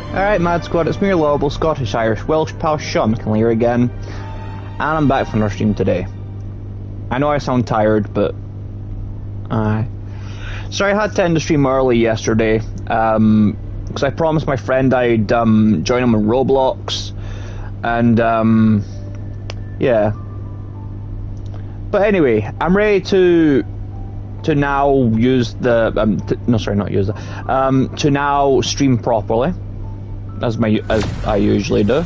Alright, Mad Squad, it's me, your lovable Scottish Irish Welsh pal Sean McAleer again, and I'm back from our stream today. I know I sound tired, but sorry I had to end the stream early yesterday, because I promised my friend I'd join him on Roblox, and yeah. But anyway, I'm ready to now use the to now stream properly, as I usually do.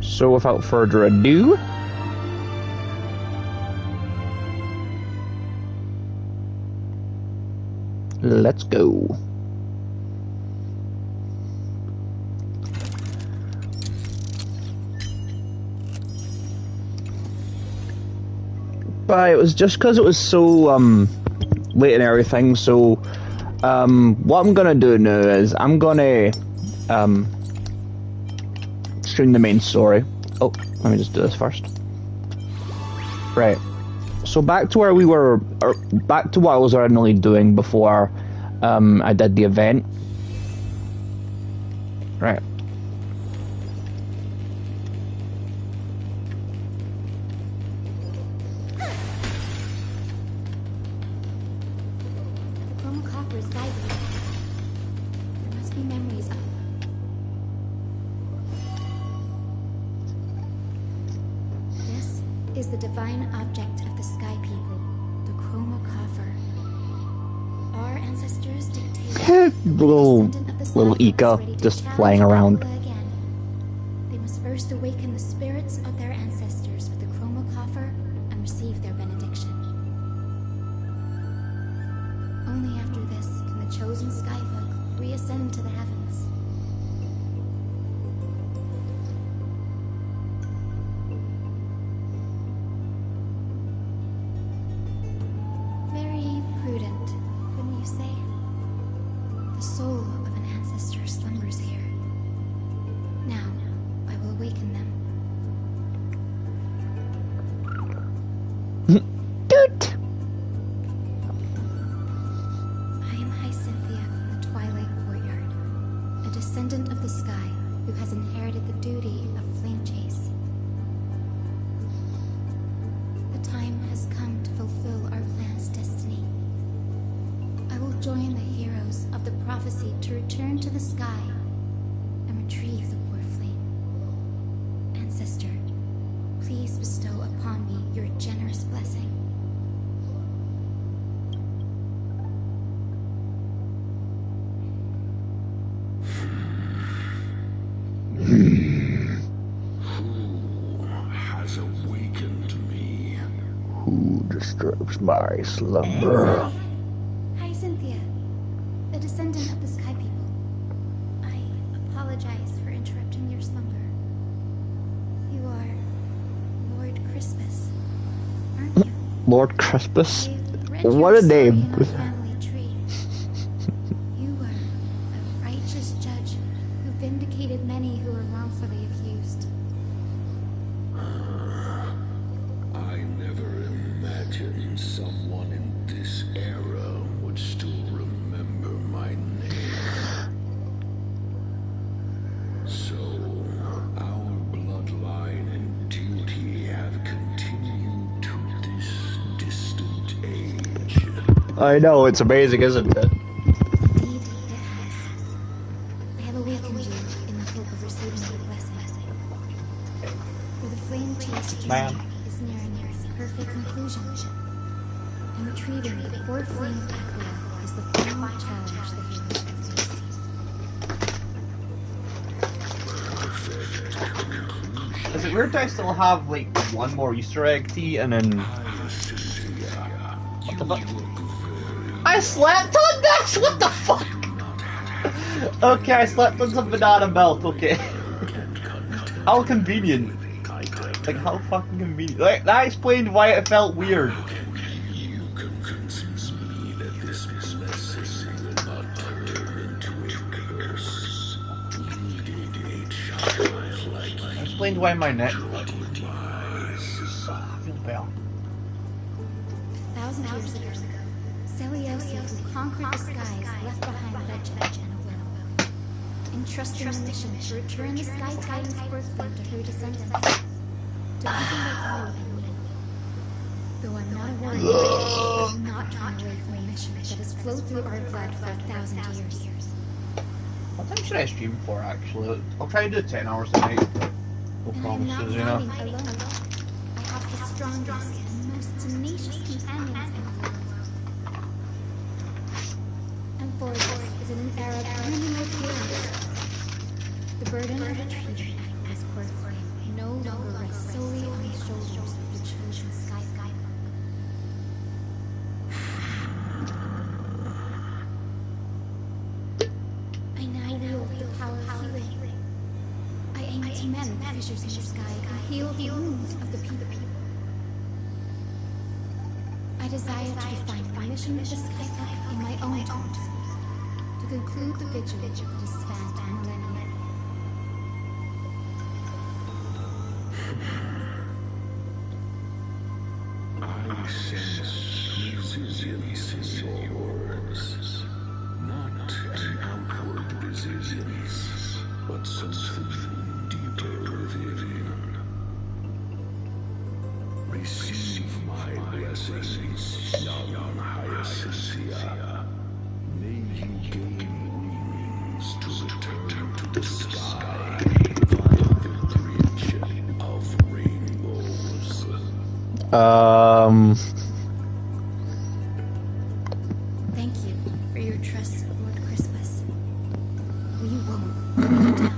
So without further ado, let's go. But it was just because it was so late and everything. So what I'm gonna do now is I'm gonna stream the main story. Oh, let me just do this first. Right. So back to where we were, or back to what I was originally doing before I did the event. Right. Is the divine object of the Sky People, the Chroma Coffer. Our ancestors dictated little Ika just flying around. They must first awaken the spirits of their ancestors with the Chroma Coffer and receive their benediction. Only after this can the chosen Skyfolk reascend to the heavens. My slumber. Hi, Cynthia, the descendant of the Sky People. I apologize for interrupting your slumber. You are Lord Crispus, aren't you? Lord Crispus? What a name! Family tree. You were a righteous judge who vindicated many who were wrongfully accused. Someone in this era would still remember my name. So, our bloodline and duty have continued to this distant age. I know, it's amazing, isn't it? Indeed, it has. I have awakened you in the hope of receiving your blessing. For the flame-chased journey is nearing its perfect conclusion. And retrieving the core flame of Aquila is the final challenge the heroes face. Is it weird that I still have like one more Easter egg tea and then what the fuck? I slept on this? What the fuck? Okay, I slept on some banana milk, okay. How convenient. Like how fucking convenient. Like that explained why it felt weird. Explained why my neck. I feel bad. Thousands of years ago, Celiosi, who conquered the skies, left behind legends entrusting the mission to return the Sky Titan's birth flame to her descendants. To people like you and me. Though I'm not a warrior, I will not turn away from a mission that has flowed through our blood for 1,000 years. What time should I stream for, actually? I'll try to do 10 hours a night. No promises, you know. Alone. I have the strongest and most tenacious companions in the world. And for this is an era brimming with heroes. The burden of retrieving Echo's birth flame no longer rests solely on the shoulders of the chosen Sky. I now wield the power of healing. I aim to mend the fissures in the sky and heal the wounds of the people. I desire to define the mission of the Skyfuck in my own terms, to conclude the vigil that has spanned a millennia. I sense resilience in your words. Not an outward resilience, but something deeper within. Receive my blessings, young Hyacinthia. May you gain wings to return to the sky via the bridge of rainbows. Thank you for your trust, Lord Crispus. We won't let you down.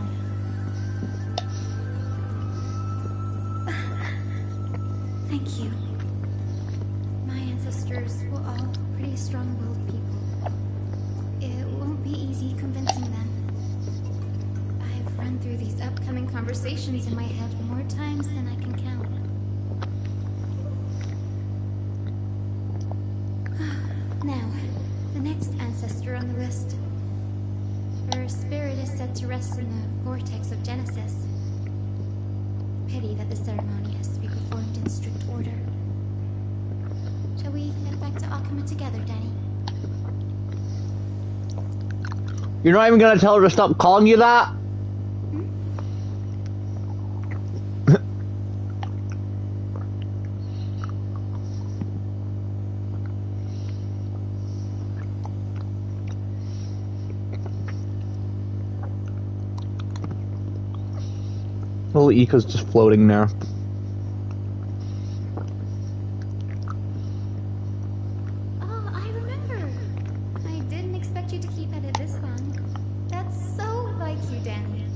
Thank you. My ancestors were all pretty strong-willed people. It won't be easy convincing them. I've run through these upcoming conversations in my head more times than I can count. Now, the next ancestor on the list. Her spirit is said to rest in the vortex of Genesis. Pity that the ceremony has to be performed in strict order. Shall we head back to Akuma together, Danny? You're not even gonna tell her to stop calling you that? Little Ika's just floating there. Oh, I remember. I didn't expect you to keep at it this long. That's so like you, Danny.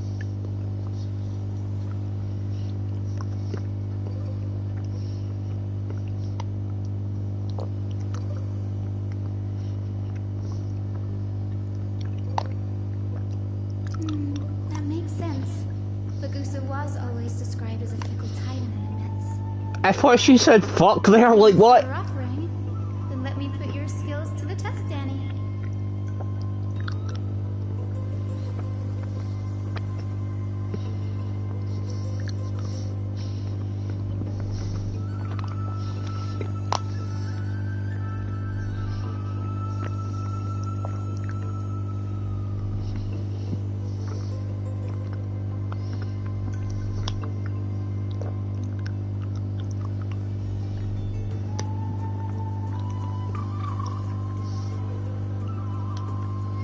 That makes sense. Bagusa was always described as a fickle titan in the myths. I thought she said fuck there, like what? You're offering. Then let me put your skills to the test, Danny.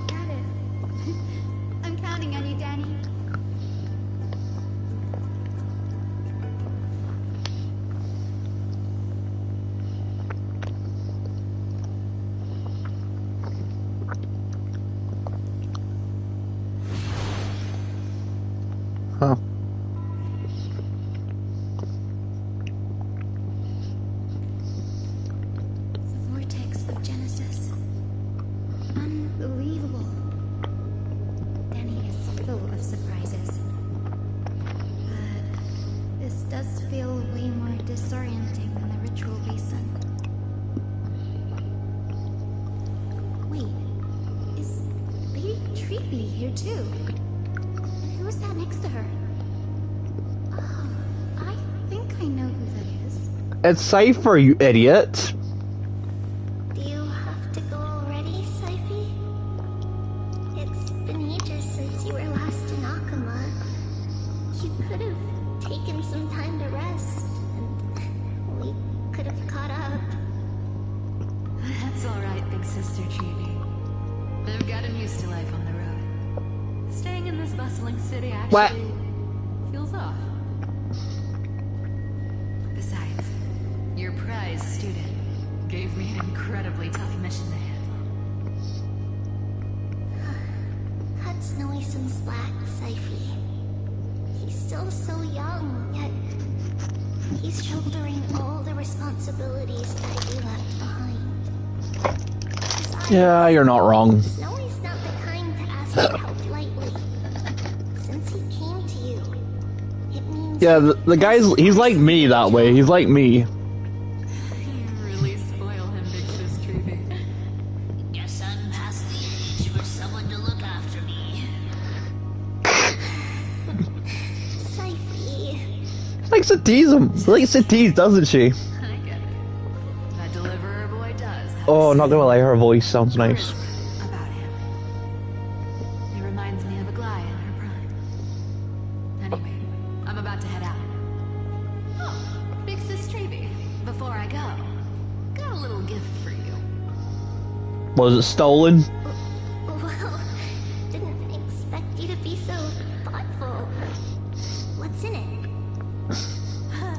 Got it. I'm counting on you, Danny. Huh. The vortex of Genesis. Unbelievable. Danny is full of surprises. But this does feel way more disorienting than the ritual basin. Wait, is Lady Treepy here too? And who is that next to her? Oh, I think I know who that is. It's Cypher, you idiot. Do you have to go already, Syphie? It's been ages since you were last in Akuma. You could have taken some time to rest, and we could have caught up. That's alright, big sister Chibi. I've gotten used to life on the road. Staying in this bustling city actually feels off. Besides, your prize student gave me an incredibly tough mission to handle. Cut Snowy some slack, Syphie. He's still so young, yet he's shouldering all the responsibilities that you left behind. Besides, Yeah, you're not wrong. Snowy's not the kind to ask for help lightly. Since he came to you, it means... Yeah, the guy's, he's like me that way. He's like me. You really spoil him, big sis Chibi. Guess I'm past the age for someone to look after me. Syphie. She likes to tease him. She likes to tease, doesn't she? I get it. That deliverer boy does. have Oh, a not gonna lie, her voice sounds nice. charisma about him. It reminds me of Aglaia in her prime. Anyway, I'm about to head out. Oh, big sis Chibi. Before I go, got a little gift for you. Was it stolen? Well, didn't expect you to be so thoughtful. What's in it?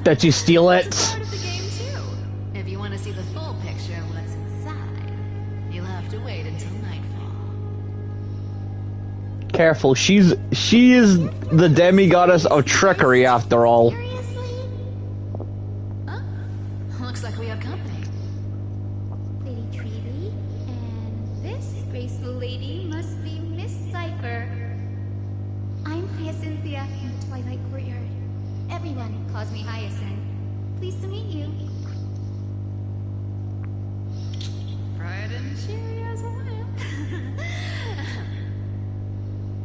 Did you steal It's it? part of the game too. If you want to see the full picture of what's inside, you'll have to wait until nightfall. Careful, she is the demigoddess of trickery after all. Seriously? Oh, looks like we have company. Lady Treevy, and this graceful lady must be Miss Cypher. I'm Hyacinthia from the Twilight Courtyard. Everyone calls me Hyacinth. Pleased to meet you. Bright and cheery as I am.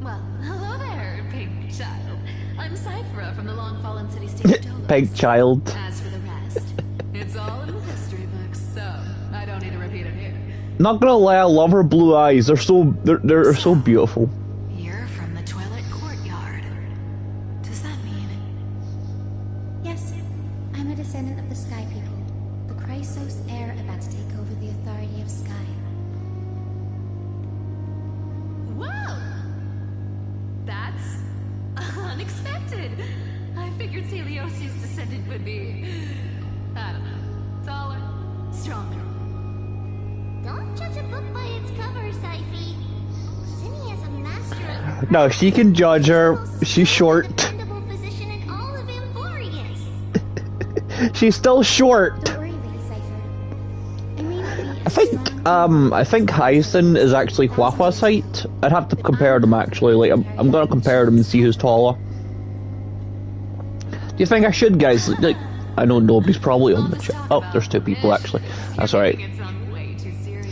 Well, hello there, pink child. I'm Cyphra from the Long Fallen City State of Tolos. Pig child. As for the rest, it's all in the history books, so I don't need to repeat it here. Not gonna lie, I love her blue eyes. They're so beautiful. You're from the Twilight Courtyard. Does that mean... Yes, I'm a descendant of the Sky People, the Chrysos heir about to take over the authority of Sky. Whoa! That's unexpected. I figured Celiosi's descendant would be, I don't know, taller, stronger. Don't judge a book by its cover, Syphie. Cindy is a master of... No, she can judge her. She's short. Dependable physician in all of Emporius. She's still short. Don't worry, Lady Cypher. I may not be I as think strong... I think Hyacinth is actually Huahua's height. I'd have to compare them actually. Like I'm gonna compare them and see who's taller. Do you think I should, guys? Like, I know nobody's probably on the chat. Oh, there's two people actually. That's alright. It sounds way too serious.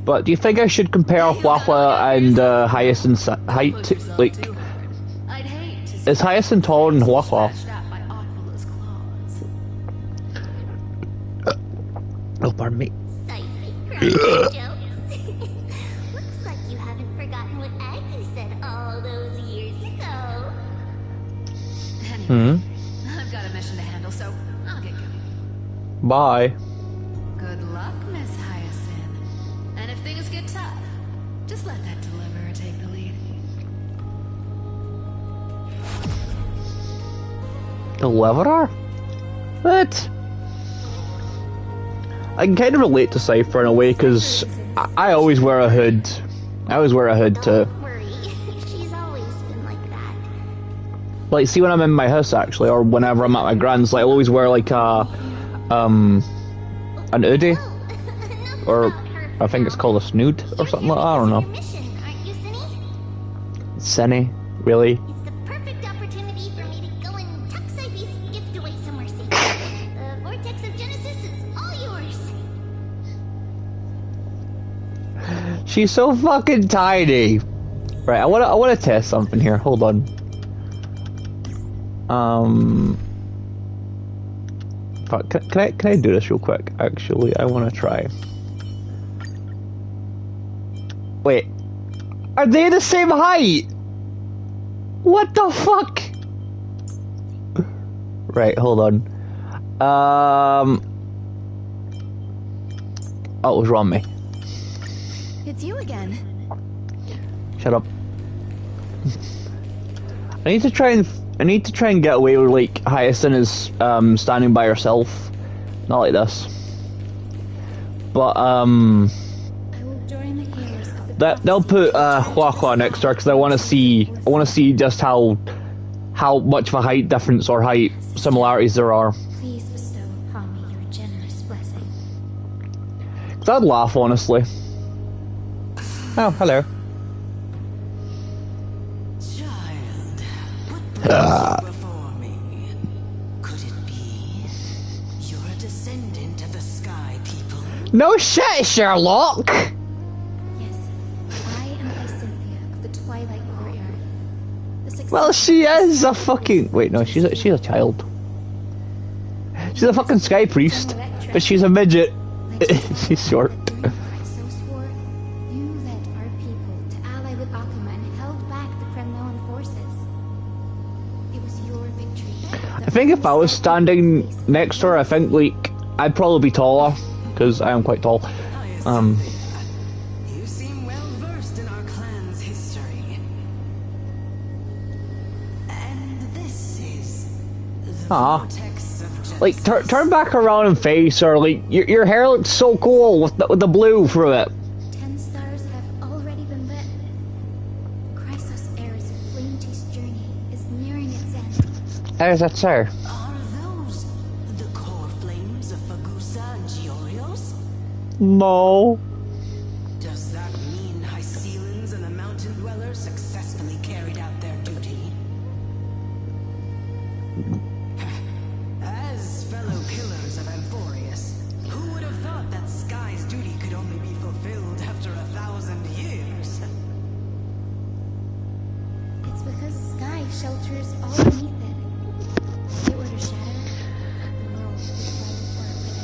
But do you think I should compare Huahua and Hyacinth's height? Like, I'd hate to see is Hyacinth taller than Huahua? scratched out by Aquala's claws. Oh, pardon me. Syphie, cracking jokes. Looks like you haven't forgotten what Aggie said all those years ago. Anyway, I've got a mission to handle, so I'll get going. Bye. Good luck, Miss Hyacinth. And if things get tough, just let that deliverer take the lead. Deliverer? What? I can kind of relate to Cypher in a way because I always wear a hood. I always wear a hood too. Don't worry, she's always been like that. Like, see when I'm in my house actually, or whenever I'm at my grand's, like, I'll always wear like an hoodie, Enough or about her I think it's now. called a snood or something like that. I don't know. Your mission, aren't you, Cindy? Senny, really? It's the perfect opportunity for me to go and tuck Syphie's gift away somewhere safe. The vortex of Genesis is all yours. She's so fucking tiny. Right, I wanna test something here. Hold on. Fuck, can I do this real quick? Actually, I wanna try. Wait. Are they the same height? What the fuck? Right, hold on. Oh, it was wrong me. It's you again. Shut up. I need to try and get away with like Hyacinth is standing by herself. Not like this. But I will join the heroes of the they'll put Hua next to her because I want to see just how much of a height difference or height similarities there are. Please bestow upon me your generous blessing. Cause I'd laugh honestly. Oh, hello. Child, what brings you before me? Could it be you're a descendant of the Sky People? No shit, Sherlock. Yes, I am Cynthia of the Twilight Courtyard. The successor Well, she is a fucking wait. No, she's a child. She's a fucking sky priest, but she's a midget. She's short. So swore, you led our people to ally with Akuma and held back the Kremlin forces. It was your victory. I think if I was standing next to her, I think like I'd probably be taller because I am quite tall. You seem well versed in our clan's history. And this is the Aw. vortex of justice. Like turn back around and face her. Like your hair looks so cool with the blue through it. 10 stars have already been lit. Chrysos Ares' flame-chased journey is nearing its end. How's that, sir? Are those the core flames of Fagusa and Giorios? No. Does that mean Hycealans and the mountain dwellers successfully carried out their duty? As fellow pillars of Amphorius, who would have thought that Sky's duty could only be fulfilled after 1,000 years? It's because Sky shelters all beneath it. If it were to shatter, the world would fall apart with it.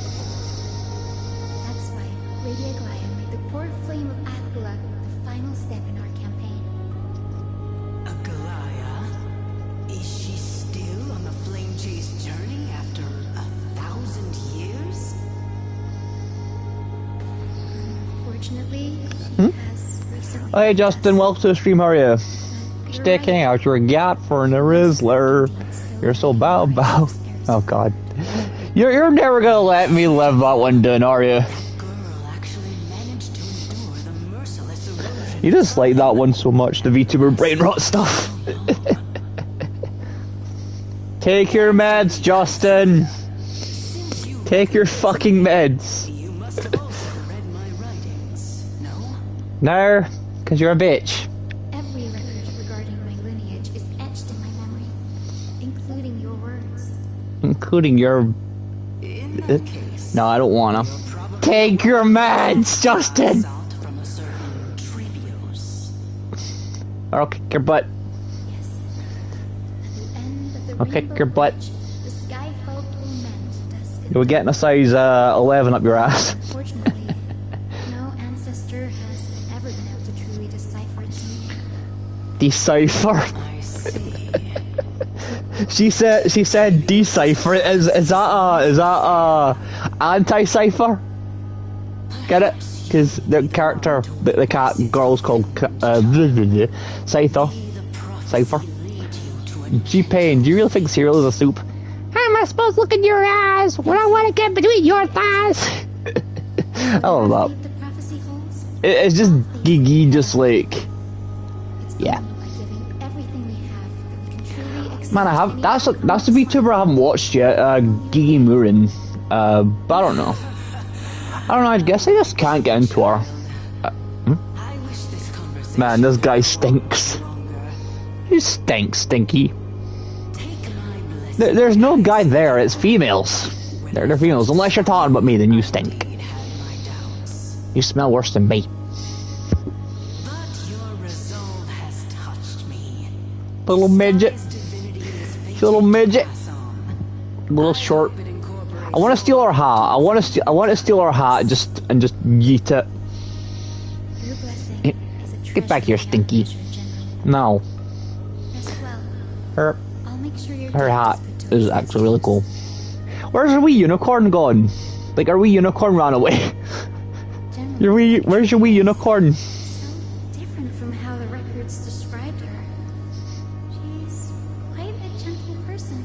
That's why Lady Aglaya made the core flame of Aquila the final step in our campaign. Agalaya? Is she still on the flame chase journey after 1,000 years? Unfortunately, she has recently Hey Justin, welcome to the stream. How are you? Sticking out your gat for the Rizzler. You're so bow. Oh god. You're never gonna let me live that one down, are you? Girl actually managed to endure the merciless erosion. You just like that one so much, the VTuber brain rot stuff. Take your meds, Justin. Since you Take your fucking meds. You must have also read my writings, no? No, because you're a bitch. every record regarding my lineage is etched in my memory, including your words. Including your... In that case, No, I don't wanna. probably Take your meds, Justin! out from a certain Trebios. Or I'll kick your butt. Yes. At the end of the I'll kick rainbow your butt. bridge, the sky folk will mend dusk and You're getting a size 11 up your ass. Unfortunately, no ancestor has ever been able to truly decipher its meaning. Decipher. I see. She said decipher. Is that anti-cipher? Get it? Because the character, the cat girl's called Scyther. Cipher. G-Pain, do you really think cereal is a soup? How am I supposed to look in your eyes when I want to get between your thighs? I love that. Believe the prophecy holds? It's just Gigi, just like, It's yeah. only by giving everything we have that we can truly accept Man, I have any that's outcomes. the VTuber I haven't watched yet. Gigi Murin. But I don't know. I guess I just can't get into her. I wish this conversation Man, this guy stinks. longer. He stinks, stinky. Take my blessing. There's no guy there. It's females. They're females. Unless you're talking about me, then you stink. Indeed had my doubts. You smell worse than me. But your resolve has touched me. Little midget. Sky's divinity is fated Little to midget. pass on. Little short. It incorporates I want to steal her hat. I want to steal her hat. And just yeet it. Your blessing is a Get back here, especially without Stinky. measure generally. No. Rest well. Her I'll make sure your her gift hat put to is its actually really use. cool. Where's our wee unicorn gone? Like, our wee unicorn ran away. Generally, Where's your wee unicorn? so different from how the records described her. She's quite a gentle person.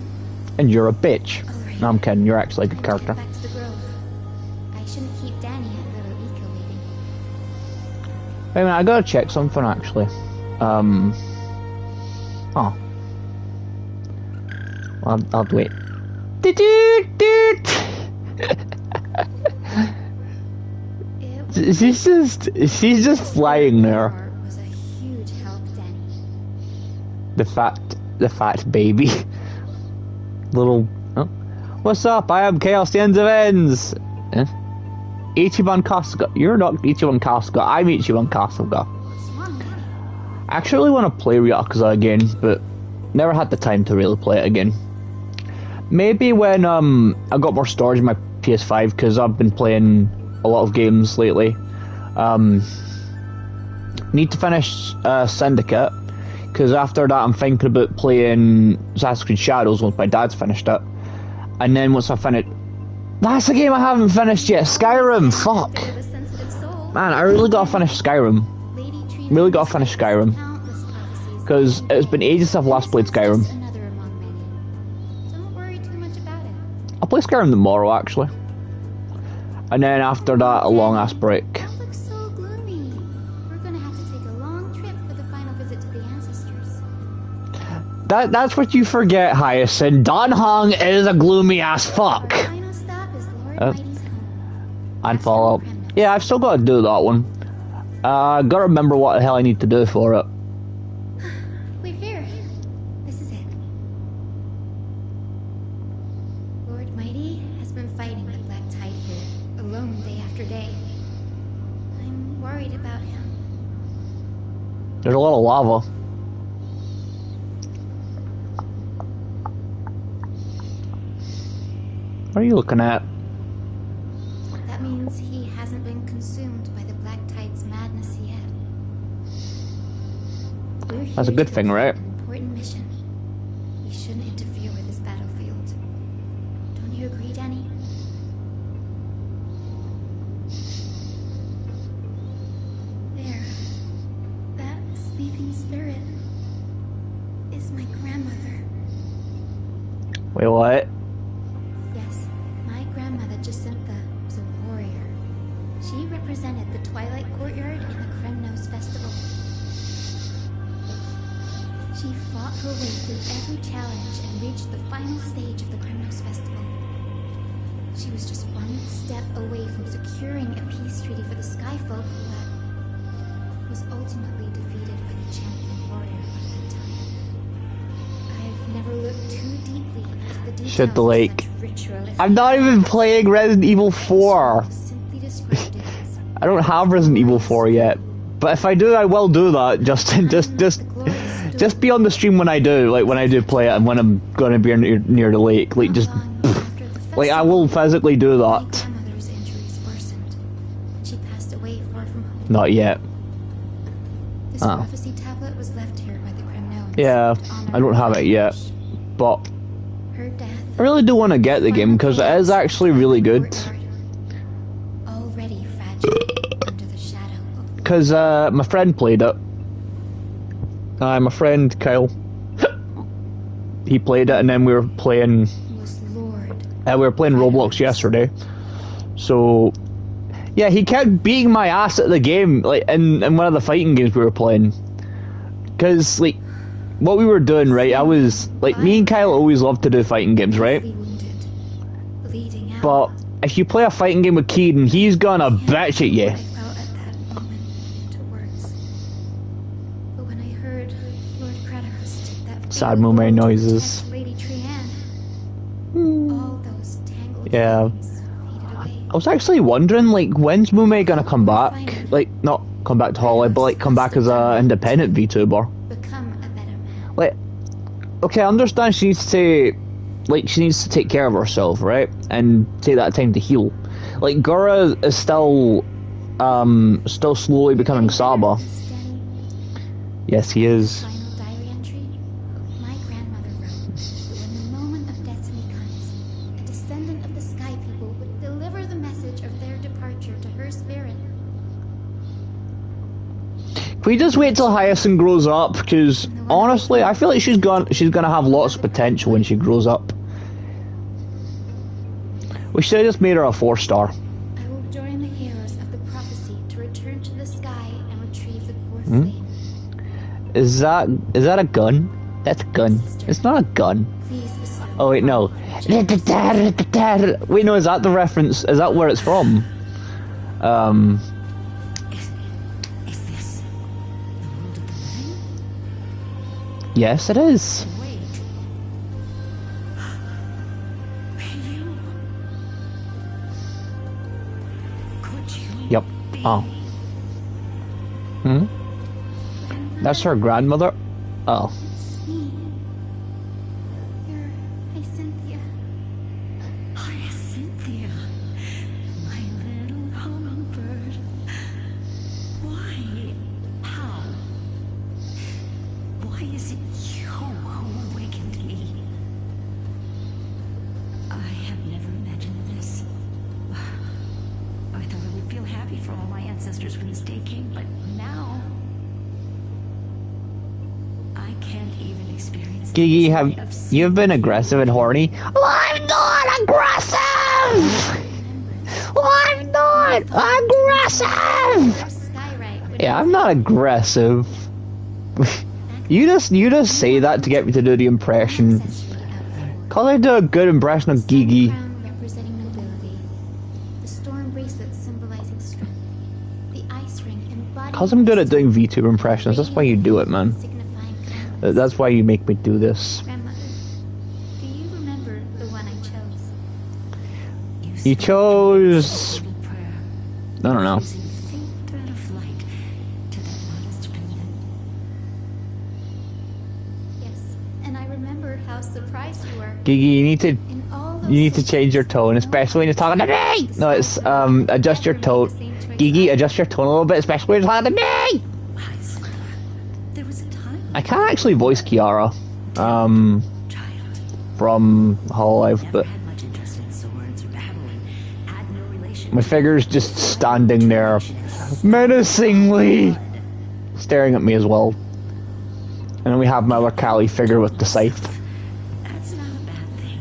And you're a bitch. Alright. No, I'm kidding. You're actually a good Time to character. get back to the grove. I shouldn't keep Danny and little Ika waiting. Wait a minute, I gotta check something actually. Oh. I'll wait. She's just flying there. Was a huge help, Danny. The fat baby. Little. Oh. What's up? I am Chaos the Ends of Ends. Ichiban Kasuga. You're not Ichiban Kasuga. I'm Ichiban Kasuga. What's wrong, Danny? I actually want to play Yakuza again, but never had the time to really play it again. Maybe when I got more storage in my PS5, because I've been playing a lot of games lately. Need to finish Syndicate, because after that I'm thinking about playing Assassin's Creed Shadows once my dad's finished it. And then once I finish... That's the game I haven't finished yet! Skyrim! Fuck! Bit of a sensitive soul. Man, I really gotta finish Skyrim. Lady Trina Really gotta finish Skyrim. countless prophecies. Because it's been ages since I've last played Skyrim. Just another among many. Don't worry too much about it. I'll play Skyrim tomorrow, actually. And then after that, a long ass break. That looks so gloomy. We're gonna have to take a long trip for the final visit to the ancestors. That's what you forget, Hyacinth. Don Hong is a gloomy ass fuck. Our final stop is Lord Mighty's home. And follow. Yeah, I've still got to do that one. Gotta remember what the hell I need to do for it. We're here. This is it. Lord Mighty has been fighting the Black Tide here, alone day after day. I'm worried about him. There's a lot of lava. What are you looking at? That means he hasn't been consumed by the Black Tide's madness yet. We're That's a here good to thing, complete right? An important mission. We shouldn't interfere with this battlefield. Don't you agree, Danny? There. That sleeping spirit is my grandmother. Wait, what? Yes, my grandmother Jacinta was a warrior. She represented the Twilight Courtyard in the Kremnos Festival. She fought her way through every challenge and reached the final stage of the Kremnos Festival. She was just one step away from securing a peace treaty for the Skyfolk, but was ultimately defeated by the champion warrior of that time. I've never looked too deeply into the details Shut the of lake. such ritualistic I'm not even playing Resident Evil 4. simply described it as I don't have Resident Evil 4 yet. But if I do, I will do that. Just be on the stream when I do, like when I do play it and when I'm gonna be near the lake. Like just, like I will physically do My that. grandmother's injuries worsened. She passed away far from home. Not yet. This Oh. prophecy tablet was left here by the Kremnoans. Yeah, to honor I don't have her it yet. wish. But Her death. I really do want to get the game because it is actually really good. Already fragile under the shadow of Because my friend played it. My friend Kyle. He played it, and then we were playing. was Lord. We were playing Roblox yesterday. So, yeah, he kept beating my ass at the game, like in one of the fighting games we were playing. Because like, what we were doing, right? I was like, me and Kyle always loved to do fighting games, right? Heavily wounded, bleeding out. But if you play a fighting game with Keaton, he's gonna bitch at you. I felt at that moment into words. But when I heard Lord Kratos, that Sad fatal moment blow to noises. protect Lady Trianne, all those tangled Yeah. feelings faded away. I was actually wondering, like, when's Mume gonna come back? Like, not come back to Hollywood, but like come back as a independent VTuber. Become a better man. Like, okay, I understand she needs to, like, she needs to take care of herself, right? And take that time to heal. Like, Gura is still slowly becoming Saba. Danny, Yes, he is. Final diary entry? My grandmother wrote that when the moment of destiny comes, a descendant of the Sky People would deliver the message of their departure to her spirit. Can we just wait till Hyacinth grows up? Because honestly, I feel like she's gonna have lots of potential when she grows up. We should have just made her a 4-star. I will join the heroes of the prophecy to return to the sky and retrieve the core flame. Is that a gun? That's a gun. It's not a gun. Please bestow. Oh wait, no. Wait, no, is that the reference? Is that where it's from? Is this the world of the living? Yes, it is. Wait. You. Could you? Yep. Be? Oh. Hmm? That's her grandmother? Oh. It's me. You're Hyacinthia. Hyacinthia, my little hummingbird. Why? How? Why is it you who awakened me? I have never imagined this. I thought I would feel happy for all my ancestors when this day came, but now I can't even experience. Gigi, the have joy of you've been aggressive and horny? Well, I'm not aggressive! Well, I'm not aggressive! Skyrite would Yeah, I'm not aggressive. You just say that to get me to do the impression. ancestry outward. Cause I do a good impression of Gigi. Crown representing nobility. The storm bracelet symbolizing strength. The ice ring embodying. Cause I'm good at doing VTuber impressions. That's why you do it, man. Signifying kindness. That's why you make me do this. Grandmother, do you remember the one I chose? You chose... little prayer, I don't know. using faint thread of light to that modest pendant. Yes, and I remember how surprised you were. Gigi, you In all those need to change your tone, especially when you're talking to me! No, it's, adjust your tone. Gigi, adjust your tone a little bit, especially when you're talking to me! Hyacinthia, there was a time, I can't actually voice Kiara, child, from Hololive, never but had much interest in swords or battle, and had no relation. my figure's just standing there, menacingly, staring at me as well. And then we have my Wakali figure with the scythe. That's not a bad thing.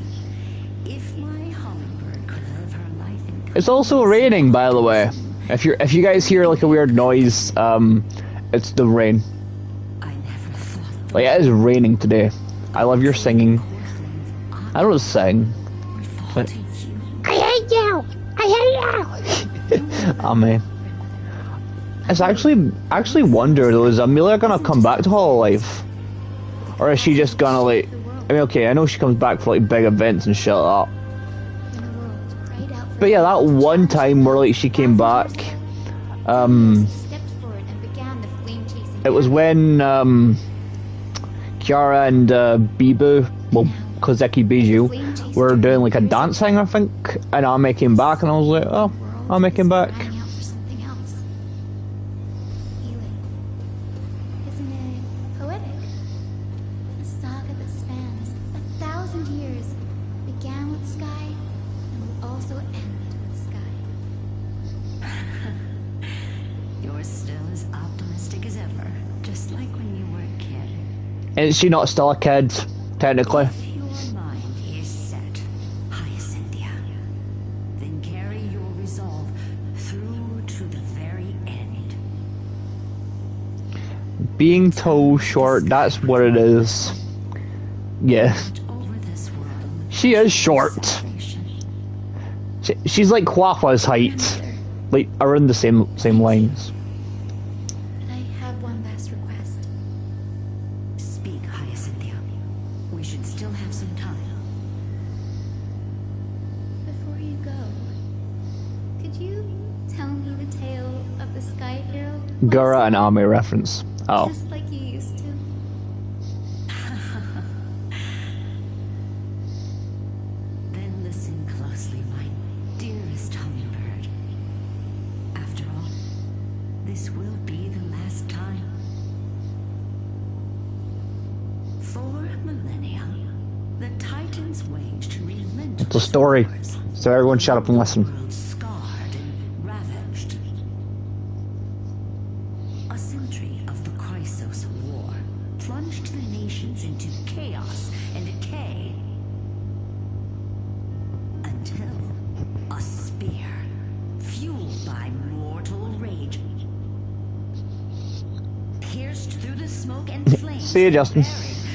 If my hummingbird could live her life in It's also raining, by the way. If you guys hear like a weird noise, it's the rain. I never thought Like, it is raining today. I love your singing. I don't sing. would fall to you. I hate you! I hate you! Oh man. It's actually wonder though, is Amelia gonna come back to Hololive? Or is she just gonna like... I mean, okay, I know she comes back for like big events and shit like that. When the world cried out for But yeah, that one time where like she came back, stepped forward and began the flame chasing. it was when Kiara and Bibu, well, Kozeki Biju, were doing like a dance thing, I think, and Ame came back, and I was like, oh, Ame came back. Crying out for something else. Healing. Isn't it poetic? A saga that spans 1,000 years, began with sky and will also end with sky. You're still as optimistic as ever, just like when you were a kid. Is she not still a kid, technically? If your mind is set, Hyacinthia, then carry your resolve through to the very end. Being tall, short, that's what it is. Yeah. Over this world, She is short. salvation. She's like Kwafa's height. Like, around the same lines. I have one last request. Speak, Hyacinthia. We should still have some time. Before you go, could you tell me the tale of the Sky Hero? Gura and Ame reference. Oh. Just like you used to. Then listen closely, my dearest hummingbird. After all, this will be the last time. For millennia, the Titans waged relentless It's a story. wars. So everyone shut up and listen. World scarred and ravaged. A century of the Chrysos War plunged the nations into chaos and decay. Until a spear, fueled by mortal rage, pierced through the smoke and flames. See you, Justin.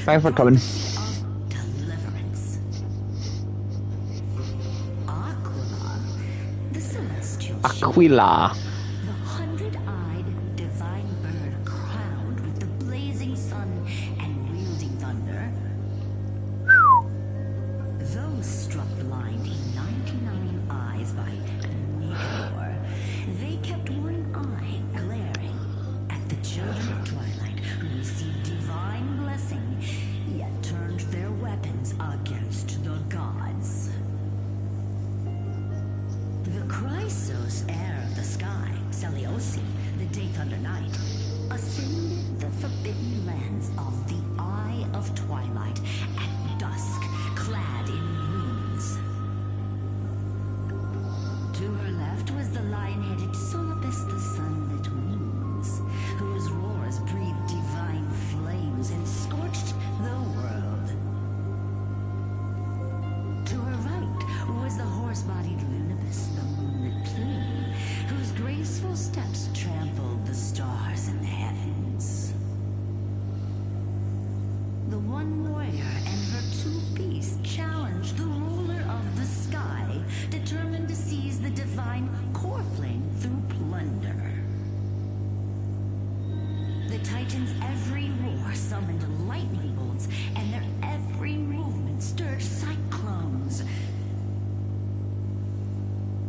Thanks for coming. Of deliverance. Aquila, the celestial shield, Aquila. the hundred-eyed divine bird crowned with the blazing sun and wielding thunder. Those struck blind in 99 eyes by Nicanor, they kept one eye glaring at the children of Twilight who received divine blessing, yet turned their weapons against the gods. The Chrysos, heir of the sky, Seliosi, the Day Thunder Knight, ascended the forbidden lands of the Eye of Twilight at dusk, clad in runes. To her left was the lion-headed Solopus, the sunlit moons, whose roars breathed divine flames and scorched the world. To her right was the horse-bodied Lunibus, the moonlit plume, whose graceful steps trampled the stars in the heavens. The one warrior and her two beasts challenged the ruler of the sky, determined to seize the divine core flame through plunder. The Titans' every roar summoned lightning bolts, and their every movement stirred cyclones.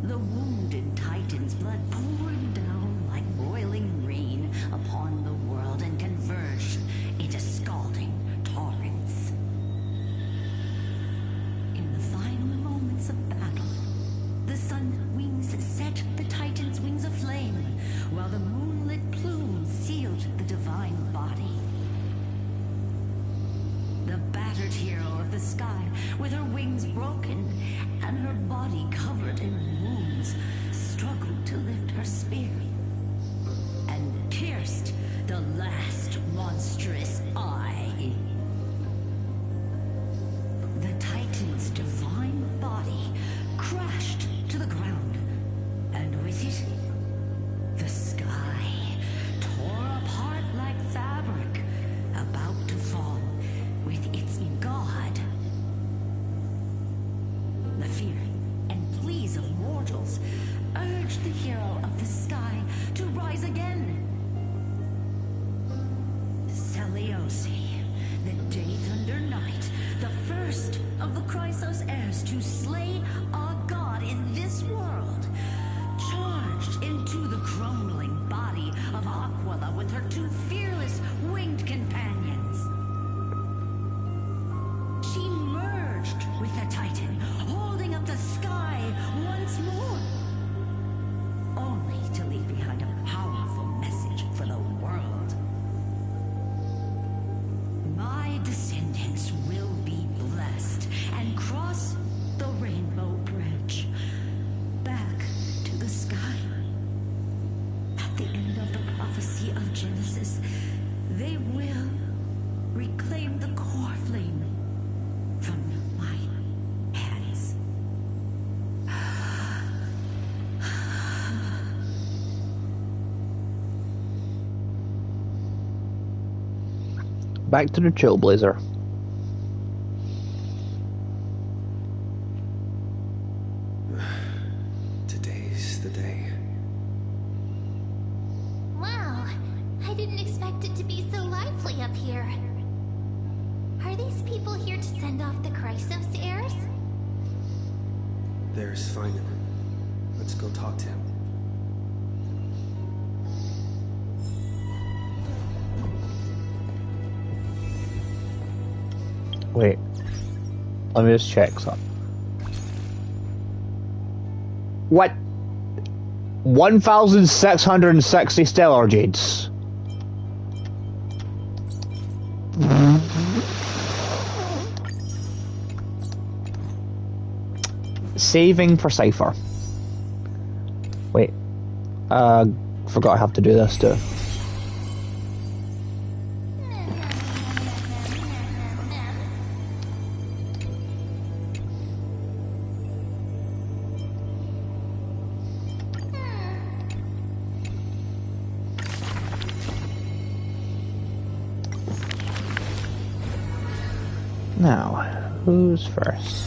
The wounded Titan's blood poured down like boiling rain upon the world and converged into scalding torrents. In the final moments of battle, the sun wings set the Titan's wings aflame, while the moonlit plume sealed the divine body. The battered hero of the sky, with her wings broken and her body covered in wounds, struggled to lift her spear and pierced the last monstrous eye. The Titan's divine body crashed to the ground, and with it, the sky tore apart like fabric, about to fall with its god. The fear and pleas of mortals urged the hero of the sky to rise again. Seliosi, the Day Thunder Knight, the first of the Chrysos heirs to slay a god in this world, charged into the crumbling body of Aquila with her two fearless winged companions. She merged with the Titan, holding up the sky once more, only to leave behind a powerful message for the world. My descendants will be blessed and cross the rainbow bridge back to the sky. At the end of the prophecy of Genesis, they will reclaim the core flame from my hands. Back to the Trailblazer. Today's the day. Wow, I didn't expect it to be so lively up here. Are these people here to send off the Chrysos heirs? There's Finan. Let's go talk to him. Wait. Let me just check something. What? 1,660 stellar jades. saving for Cypher. Wait. Forgot I have to do this too. Now, who's first?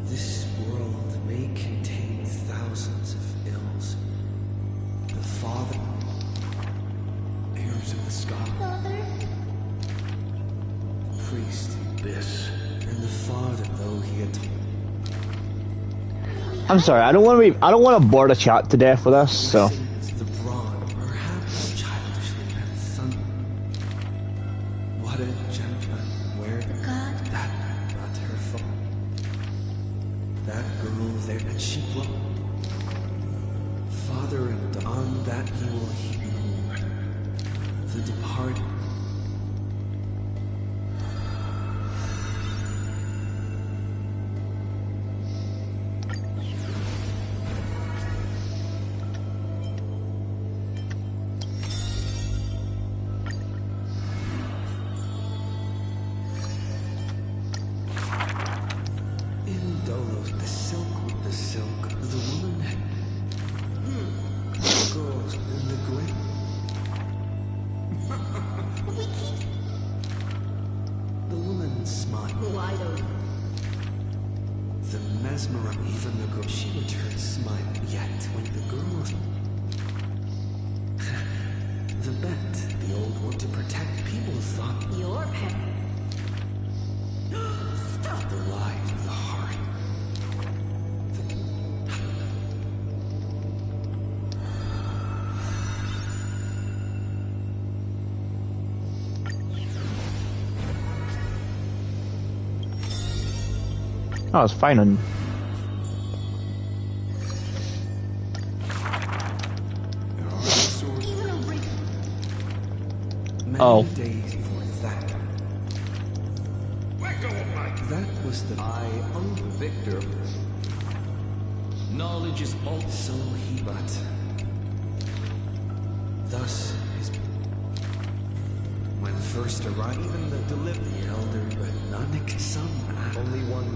This world may contain thousands of ills. The Father, heirs of the sky, the priest, This. and the Father, though he had I'm sorry, I don't want to bore the chat to death with this, so. the brawn, perhaps childishly had a son. What a gentleman, where God. that not her fault. That girl there, and she brought Father, and on that he will heap the departed. In Dolos, the silk with the silk, the woman the girls in the grave. The woman smiled. Wide open. The mesmer, even the girl, she returned smile. Yet when the girls, the bet, the old one to protect people thought Your pet. the light of the heart. Oh, it's fine on. There are swords. Many Oh. days before that. That was the I am the victor. Knowledge is all. so he but thus his when first arrived even the delivery elder but none some Only one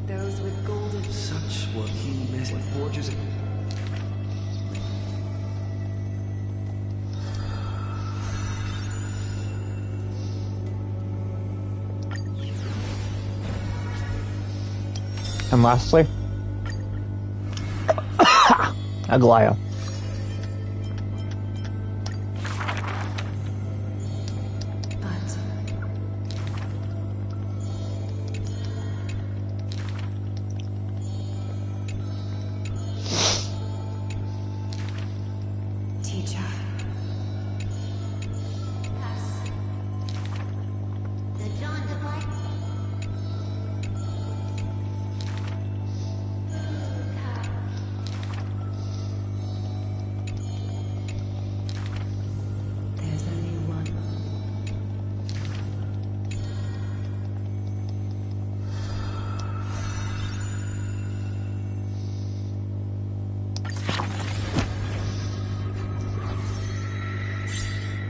Those with golden. such what he missed forges. And lastly, Aglaya. But teacher, The John Divine. there's only one.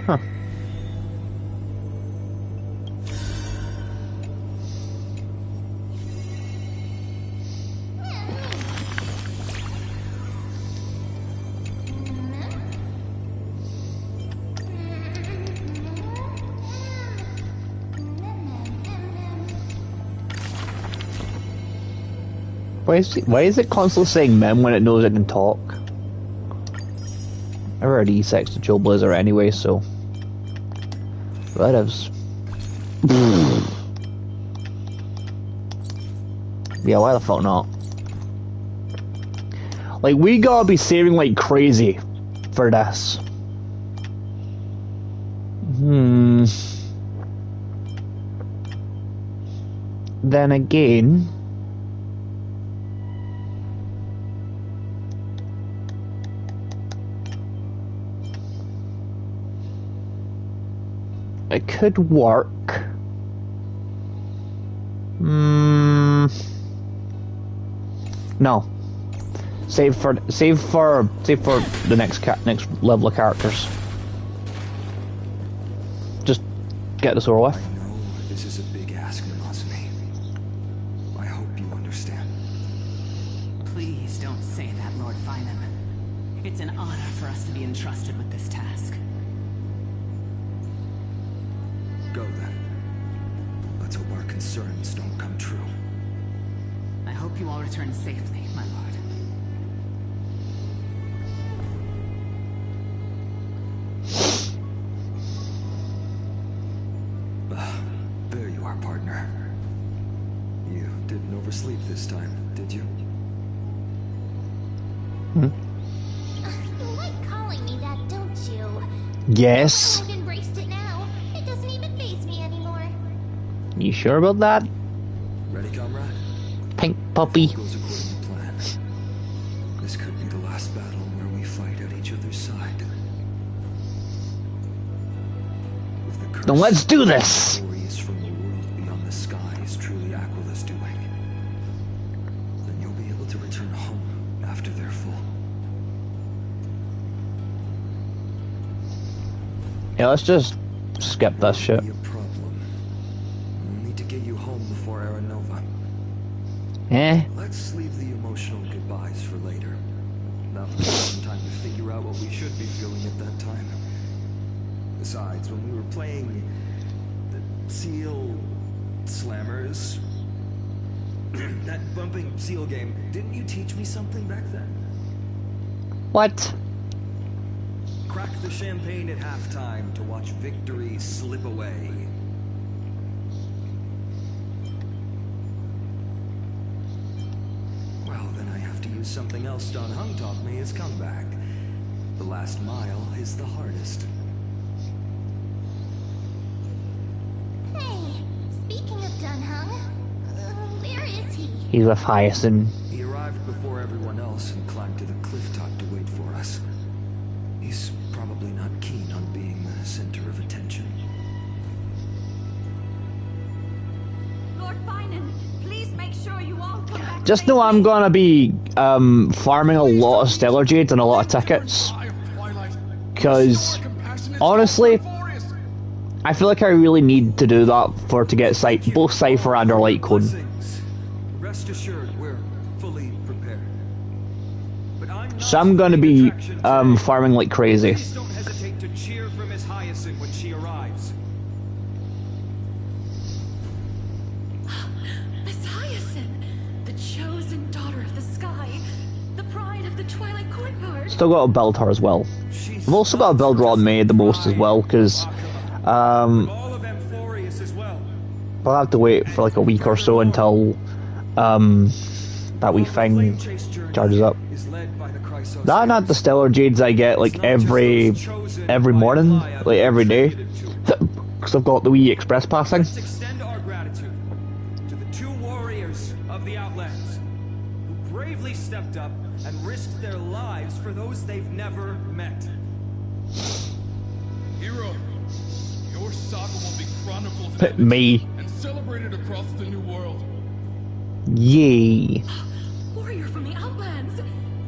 Huh. Why is it constantly saying mem when it knows it can talk? I already sexed Joe Blizzard anyway, so whatevs. Yeah, why the fuck not? Like, we gotta be saving like crazy for this. Then again, it could work. No. Save for the next level of characters. Just get this over with. I know this is a big ask, Namazumi. I hope you understand. Please don't say that, Lord Finan. It's an honor for us to be entrusted with this task. Go then. Let's hope our concerns don't come true. I hope you all return safely, my lord. There you are, partner. You didn't oversleep this time, did you? You like calling me that, don't you? Yes. I've embraced it now. It doesn't even faze me anymore. You sure about that? Ready, comrade? Pink puppy. Goes according to plan. This could be the last battle where we fight at each other's side. If the curse Then let's do this. stories from the world beyond the sky is truly Aquila's doing, then you'll be able to return home after they're full. Yeah, let's just skip this shit. Be a problem. We'll need to get you home before Aranova. Eh? Let's leave the emotional goodbyes for later. That will give some time to figure out what we should be feeling at that time. Besides, when we were playing the Seal Slammers, that bumping seal game, didn't you teach me something back then? What? Crack the champagne at halftime to watch victory slip away. Well, then I have to use something else Don Hung taught me as comeback. The last mile is the hardest. Hey, speaking of Dunhung, where is he? He's with Hyacinth. He arrived before everyone else and climbed to the cliff top to wait for us. He's probably not keen on being the center of attention. Lord Finan, please make sure you all come back. Just know I'm gonna be farming a lot of Stellar Jades and a lot of tickets. Because honestly, I feel like I really need to do that to get both Cypher and our Light Code. Rest assured, we're fully prepared. But I'm not So I'm gonna the be attraction today. farming like crazy. Please don't hesitate to cheer for Miss Hyacinth when she arrives. Miss Hyacinth, the chosen daughter of the sky, the pride of the Twilight Courtyard. Still got to build her as well. I've also got to build Ron May the most as well, because All of Amphorius as well. I'll have to wait for like a week or so until that wee thing charges up. Is led by the Chrysos. That and not the Stellar Jades I get like every morning, like every day, because I've got the wee express passing. Let's extend our gratitude to the two warriors of the Outlands who bravely stepped up and risked their lives for those they've never met. Hero, your saga will be chronicled Pick me. and celebrated across the new world. Yay. Warrior from the Outlands,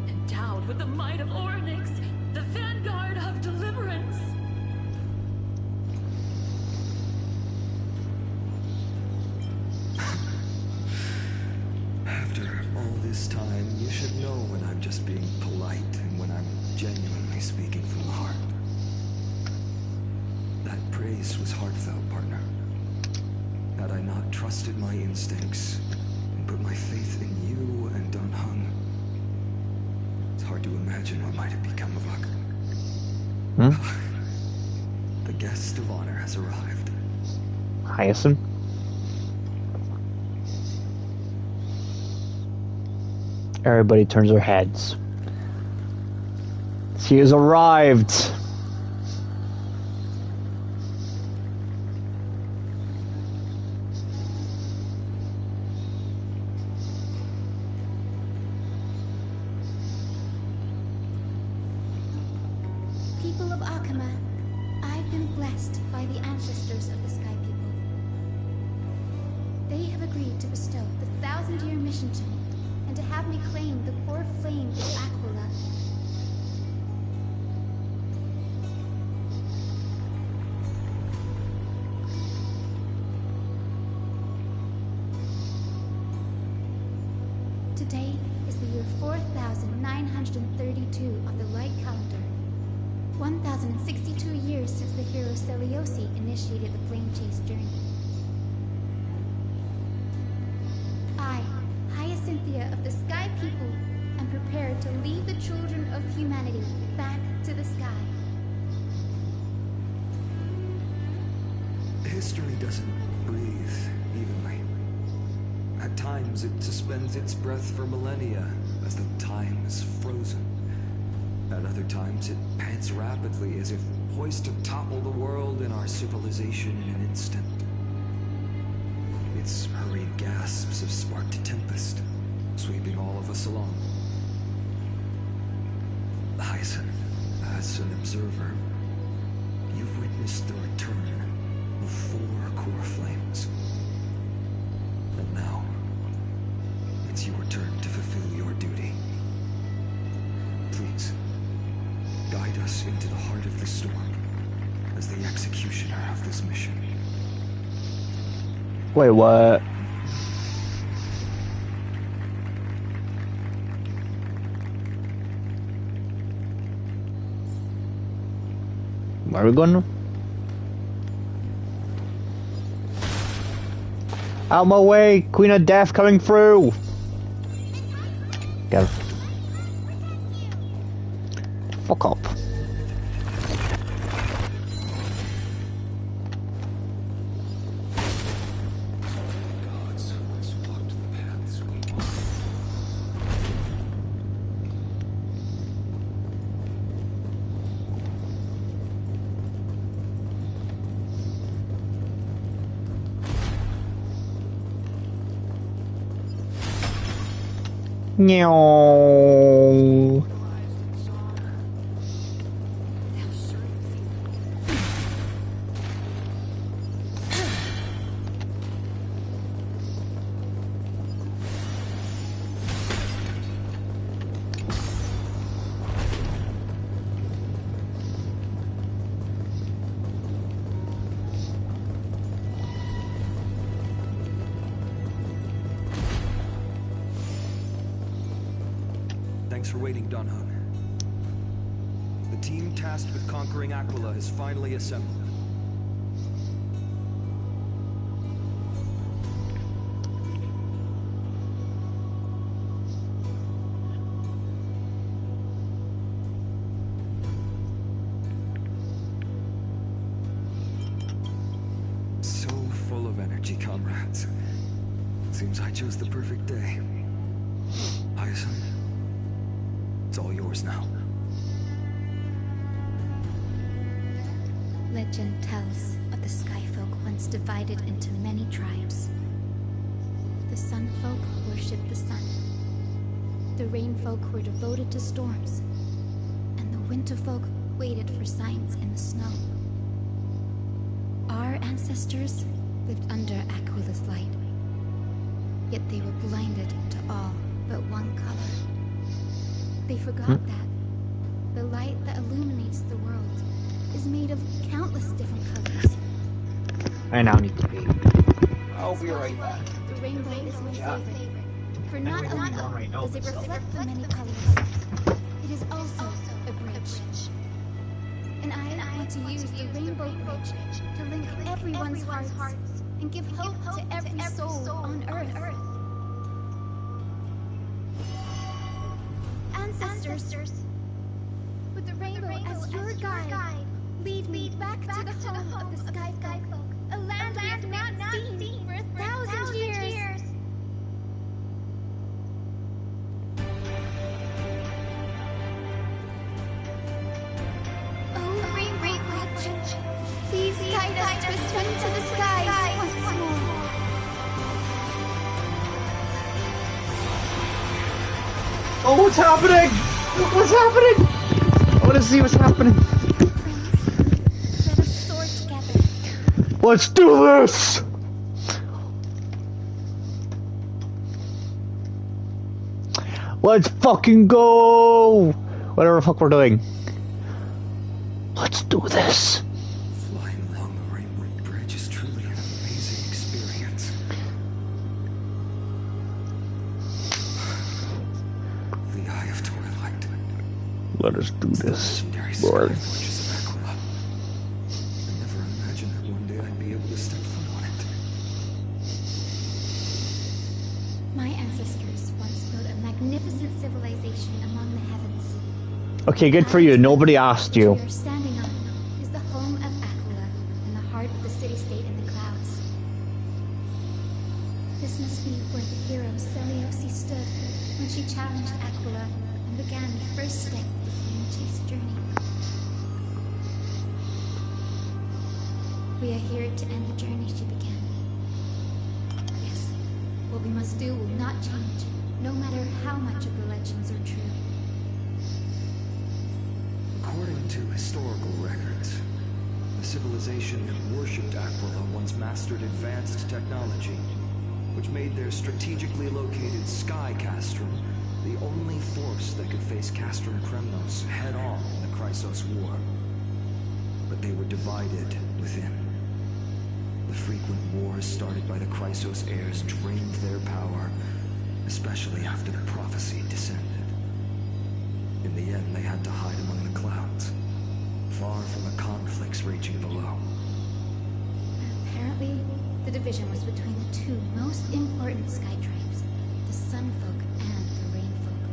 endowed with the might of Orynyx, the vanguard of deliverance. After all this time, you should know when I'm just being polite and when I'm genuinely speaking from the heart. That praise was heartfelt, partner. Had I not trusted my instincts and put my faith in you and Don Hung, it's hard to imagine what might have become of Uck. The guest of honor has arrived. Hyacinth. Everybody turns their heads. She has arrived. People of Akama, I've been blessed by the ancestors of the Sky People. They have agreed to bestow the 1,000-year mission to me, and to have me claim the core flame of Aquila. Today is the year 4932 of the light calendar. 1062 years since the hero Seliosi initiated the flame chase journey. I, Hyacinthia of the Sky People, am prepared to lead the children of humanity back to the sky. History doesn't breathe evenly. At times, it suspends its breath for millennia as the time is frozen. At other times, it pants rapidly as if poised to topple the world and our civilization in an instant. Its hurried gasps have sparked a tempest, sweeping all of us along. Hyacinth, as an observer, you've witnessed the return of 4 core flames. And now, it's your turn to fulfill your duty. Please, guide us into the heart of the storm as the executioner of this mission. Wait, what? Where are we going now? Out my way! Queen of Death coming through! Go. Fuck up. Meow. Thanks for waiting, Dunhug. The team tasked with conquering Aquila has finally assembled. So full of energy, comrades. Seems I chose the perfect day. Hyacinth, it's all yours now. Legend tells of the Sky Folk once divided into many tribes. The Sun Folk worshipped the sun. The Rain Folk were devoted to storms. And the Winter Folk waited for signs in the snow. Our ancestors lived under Aquila's light. Yet they were blinded to all but one color. They forgot that the light that illuminates the world is made of countless different colors. I now need to pee. I'll be right back. The rainbow is my favorite, for not only does it reflect the many colors, it is also a bridge. And I want to use the rainbow bridge to link everyone's hearts and give hope to every soul on Earth. Ancestors, with the rainbow as your guide, lead me back to the home of the Sky Folk, a land we have not seen for 1,000 years. Oh, Rainbow Bridge, please guide us to ascend to the skies once more. Oh, what's happening? What's happening? I want to see what's happening. Friends, let us Let's do this! Let's fucking go! Whatever the fuck we're doing. Let's do this. Flying along the Rainbow Bridge is truly an amazing experience. The Eye of Twilight. Let us do this, Legendary Lord. sky fortress of Aquila. I never imagined that one day I'd be able to step foot on it. My ancestors once built a magnificent civilization among the heavens. Okay, good for you. Nobody asked you. We are standing on is the home of Aquila, in the heart of the city-state in the clouds. This must be where the hero Seleucus stood when she challenged Aquila and began the first step of the flame chase journey. We are here to end the journey she began. Yes, what we must do will not change, no matter how much of the legends are true. According to historical records, the civilization that worshipped Aquila once mastered advanced technology, which made their strategically located sky castrum the only force that could face Castrum Kremnos head-on in the Chrysos War. But they were divided within. The frequent wars started by the Chrysos heirs drained their power, especially after the prophecy descended. In the end, they had to hide among the clouds, far from the conflicts raging below. Apparently, the division was between the two most important sky tribes, the Sunfolk and the Rainfolk.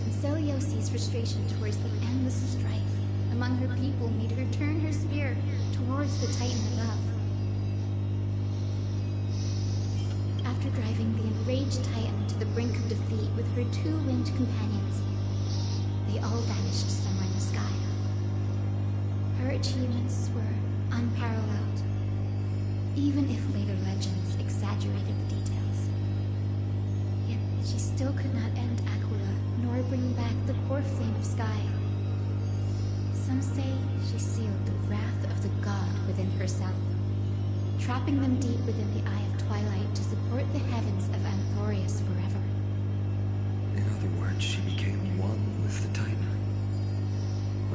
And Seleucus' frustration towards the endless strife among her people made her turn her spear towards the Titan above. After driving the enraged Titan to the brink of defeat with her two winged companions, they all vanished somewhere in the sky. Her achievements were unparalleled, even if later legends exaggerated the details. Yet she still could not end Aquila, nor bring back the core flame of sky. Some say she sealed the wrath of the god within herself, trapping them deep within the Eye of Twilight to support the heavens of Anthorius forever. In other words, she became one with the Titan.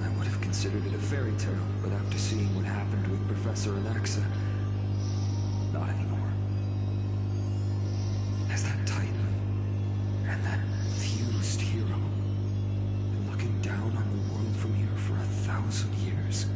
I would have considered it a fairy tale, but after seeing what happened with Professor Anaxa, not anymore. As that Titan and that fused hero been looking down on the world from here for 1,000 years.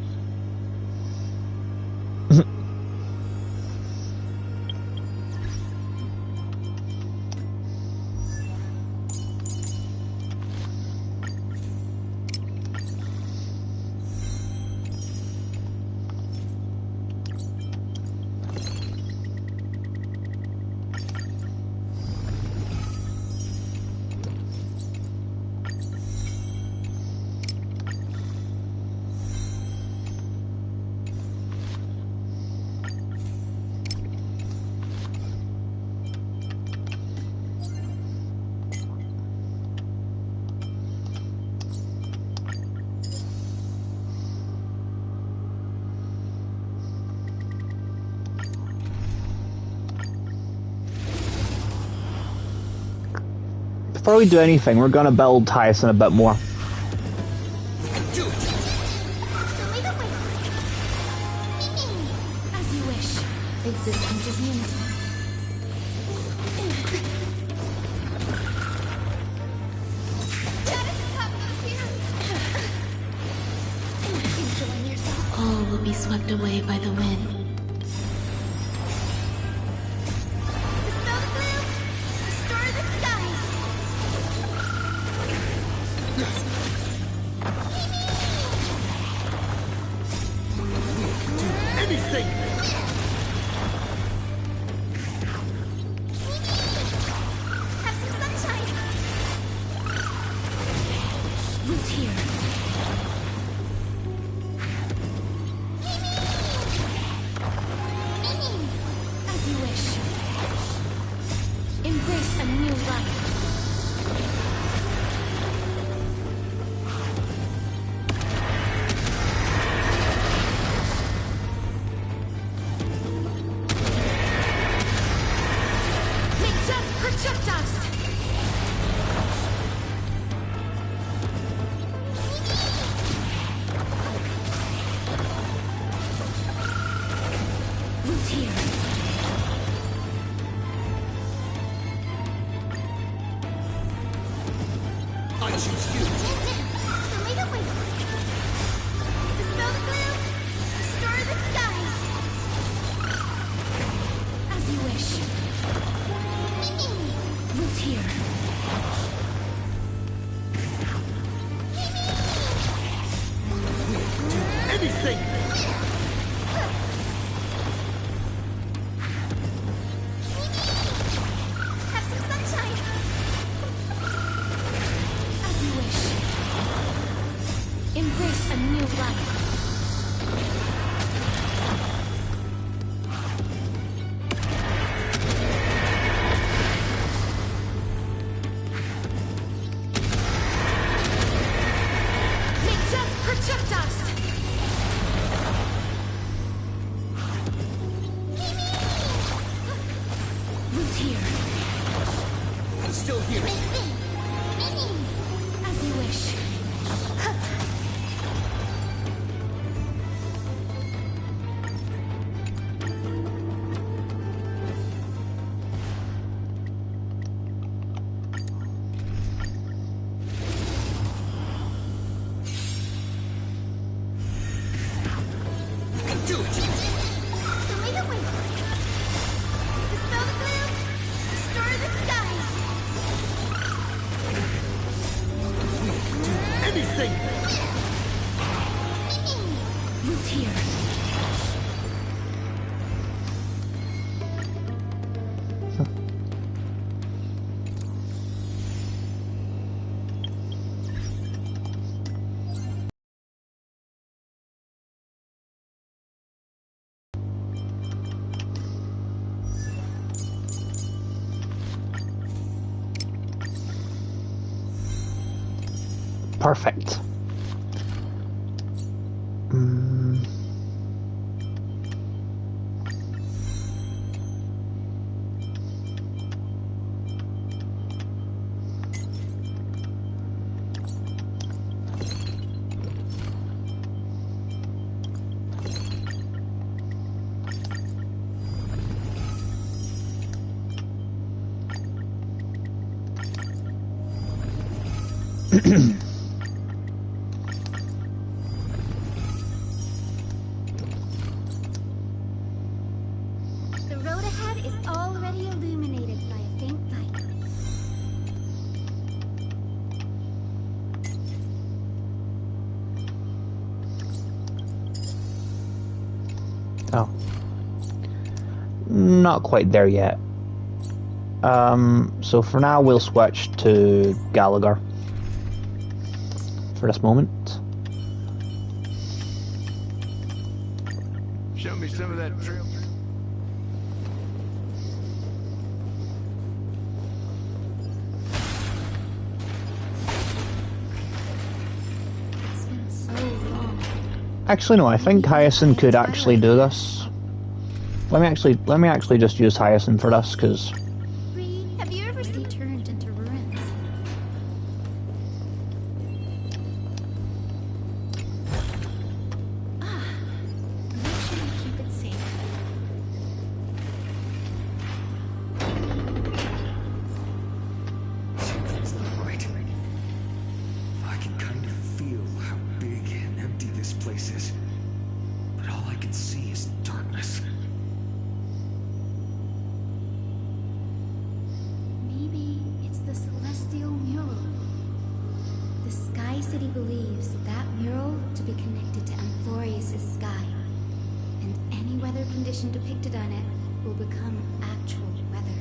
Before we do anything, we're gonna build Tyson a bit more. So lead the way. As you wish. Existence is unity. Enjoying yourself. All will be swept away by the wind. Dispel the gloom. Restore the skies. Anything! Have some sunshine. Root here. As you wish. Embrace a new life. I choose you. Wait, wait. Dispel the gloom. Destroy the skies. As you wish. Root here. Anything! Have some sunshine. As you wish. Embrace a new life. May death protect us! Root here. I'm still here. As you wish. Do it! Wait, wait. Dispel the gloom. Destroy the skies. Anything! Root here. Perfect. The road ahead is already illuminated by a faint light. Oh. Not quite there yet. So for now we'll switch to Gallagher for this moment. Show me some of that trail. It's been so long. Actually, no. I think Hyacinth could actually do this. Let me actually just use Hyacinth for this, because Bree, have you ever seen turned into ruins? Make sure you keep it safe. Something's not right. I can kind of feel how big and empty this place is. But all I can see is darkness. Maybe it's the celestial mural. The Sky City believes that mural to be connected to Amphorius' sky, and any weather condition depicted on it will become actual weather.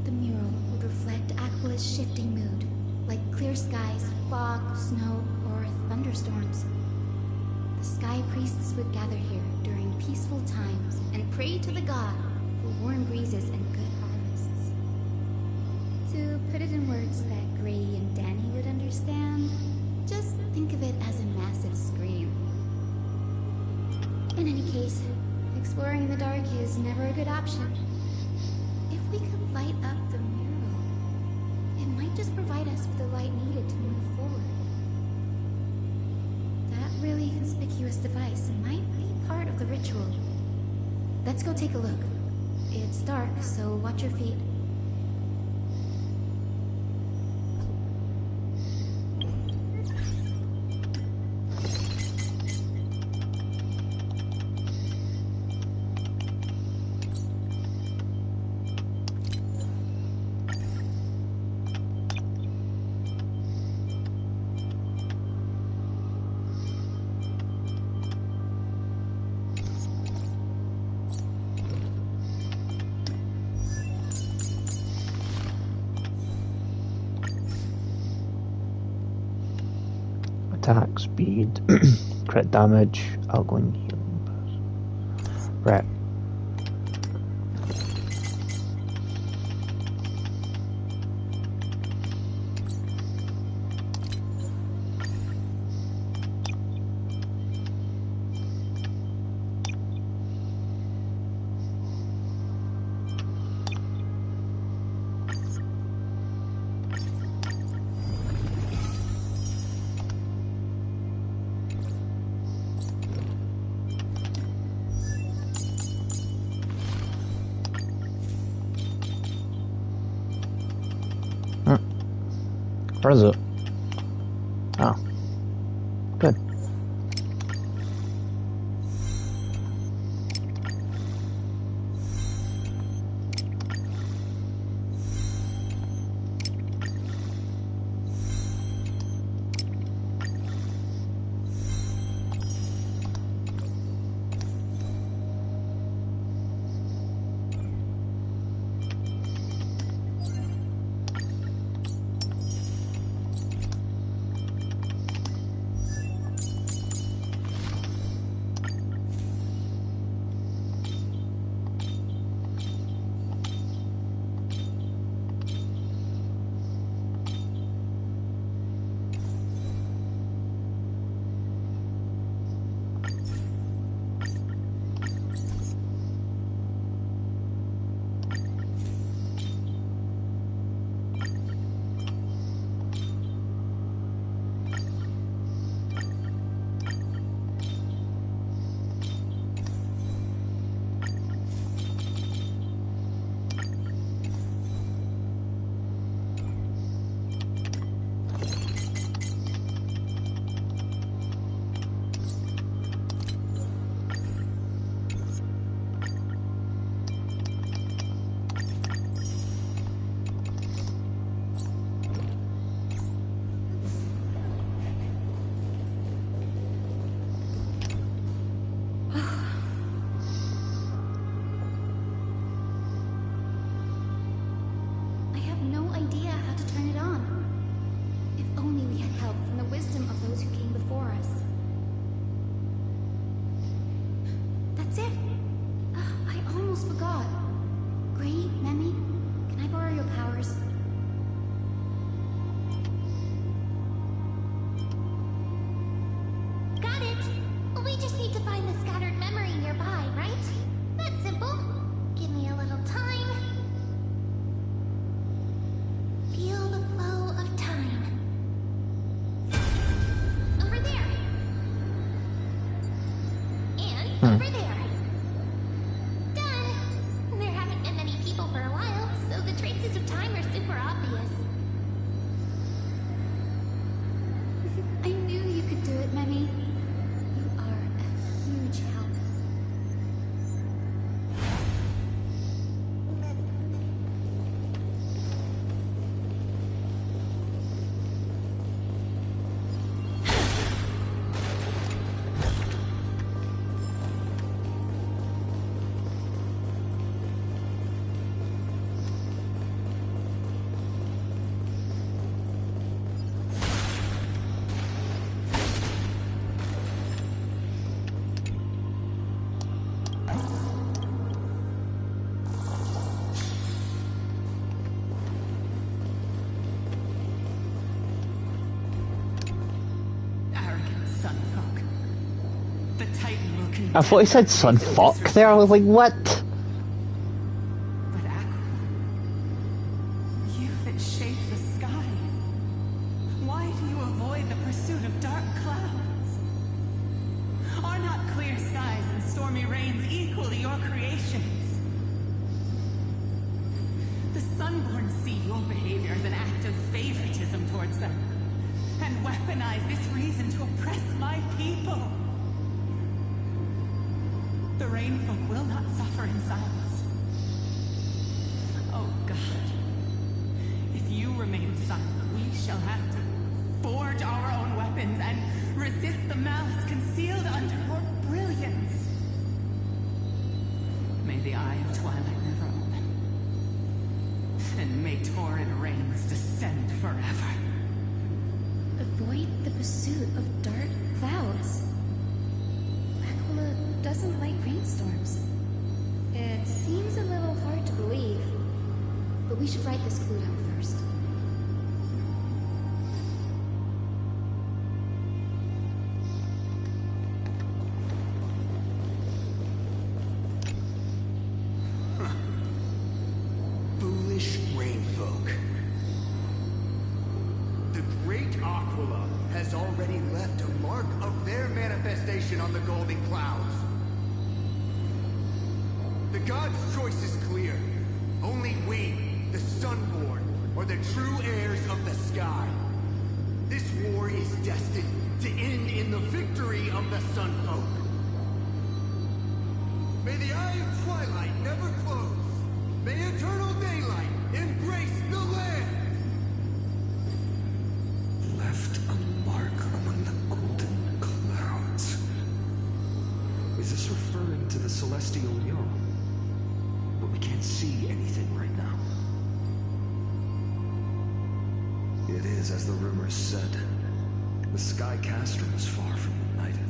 The mural would reflect Aquila's shifting mood, like clear skies, fog, snow, or thunderstorms. The sky priests would gather here during peaceful times and pray to the god for warm breezes and good harvests. To put it in words that Grady and Danny would understand, just think of it as a massive scream. In any case, exploring in the dark is never a good option. If we could light up the mural, it might just provide us with the light needed to move forward. That really conspicuous device might be part of the ritual. Let's go take a look. It's dark, so watch your feet. attack speed, crit damage, outgoing healing. Right. Where is it? Oh. Good. I have no idea how to turn it on. If only we had help from the wisdom of those who came before us. That's it. I almost forgot. Gray, Memi, can I borrow your powers? Got it! We just need to find the scattered memory nearby, right? That's simple. Give me a little time. Feel the flow of time. Over there. And over there. Done. There haven't been many people for a while, so the traces of time are super obvious. I knew you could do it, Memi. You are a huge help. Arrogant son fuck. The Titan will condemn I thought he said son these fuck disrespect. there. I was like, what? But Aqua, you that shape the sky, why do you avoid the pursuit of dark clouds? Are not clear skies and stormy rains equally your creations? The Sunborn see your behavior as an act of favoritism towards them, and weaponize this reason to oppress my people. The Rainfolk will not suffer in silence. Oh God, if you remain silent, we shall have to forge our own weapons and resist the malice concealed under your brilliance. May the eye of twilight never open, and may torrid rains descend forever. Avoid the pursuit of dark clouds. Aquila doesn't like rainstorms. It seems a little hard to believe, but we should write this clue down first. Foolish rainfolk. The great Aquila has already left a mark of their manifestation on the golden clouds. The gods' choice is clear. Only we, the Sunborn, are the true heirs of the sky. This war is destined to end in the victory of the Sunfolk. May the eye of twilight never close. May eternal daylight embrace the land. Left a mark among the golden clouds. Is this referring to the celestial mural? But we can't see anything right now. It is as the rumors said. The Sky Castrum is far from united.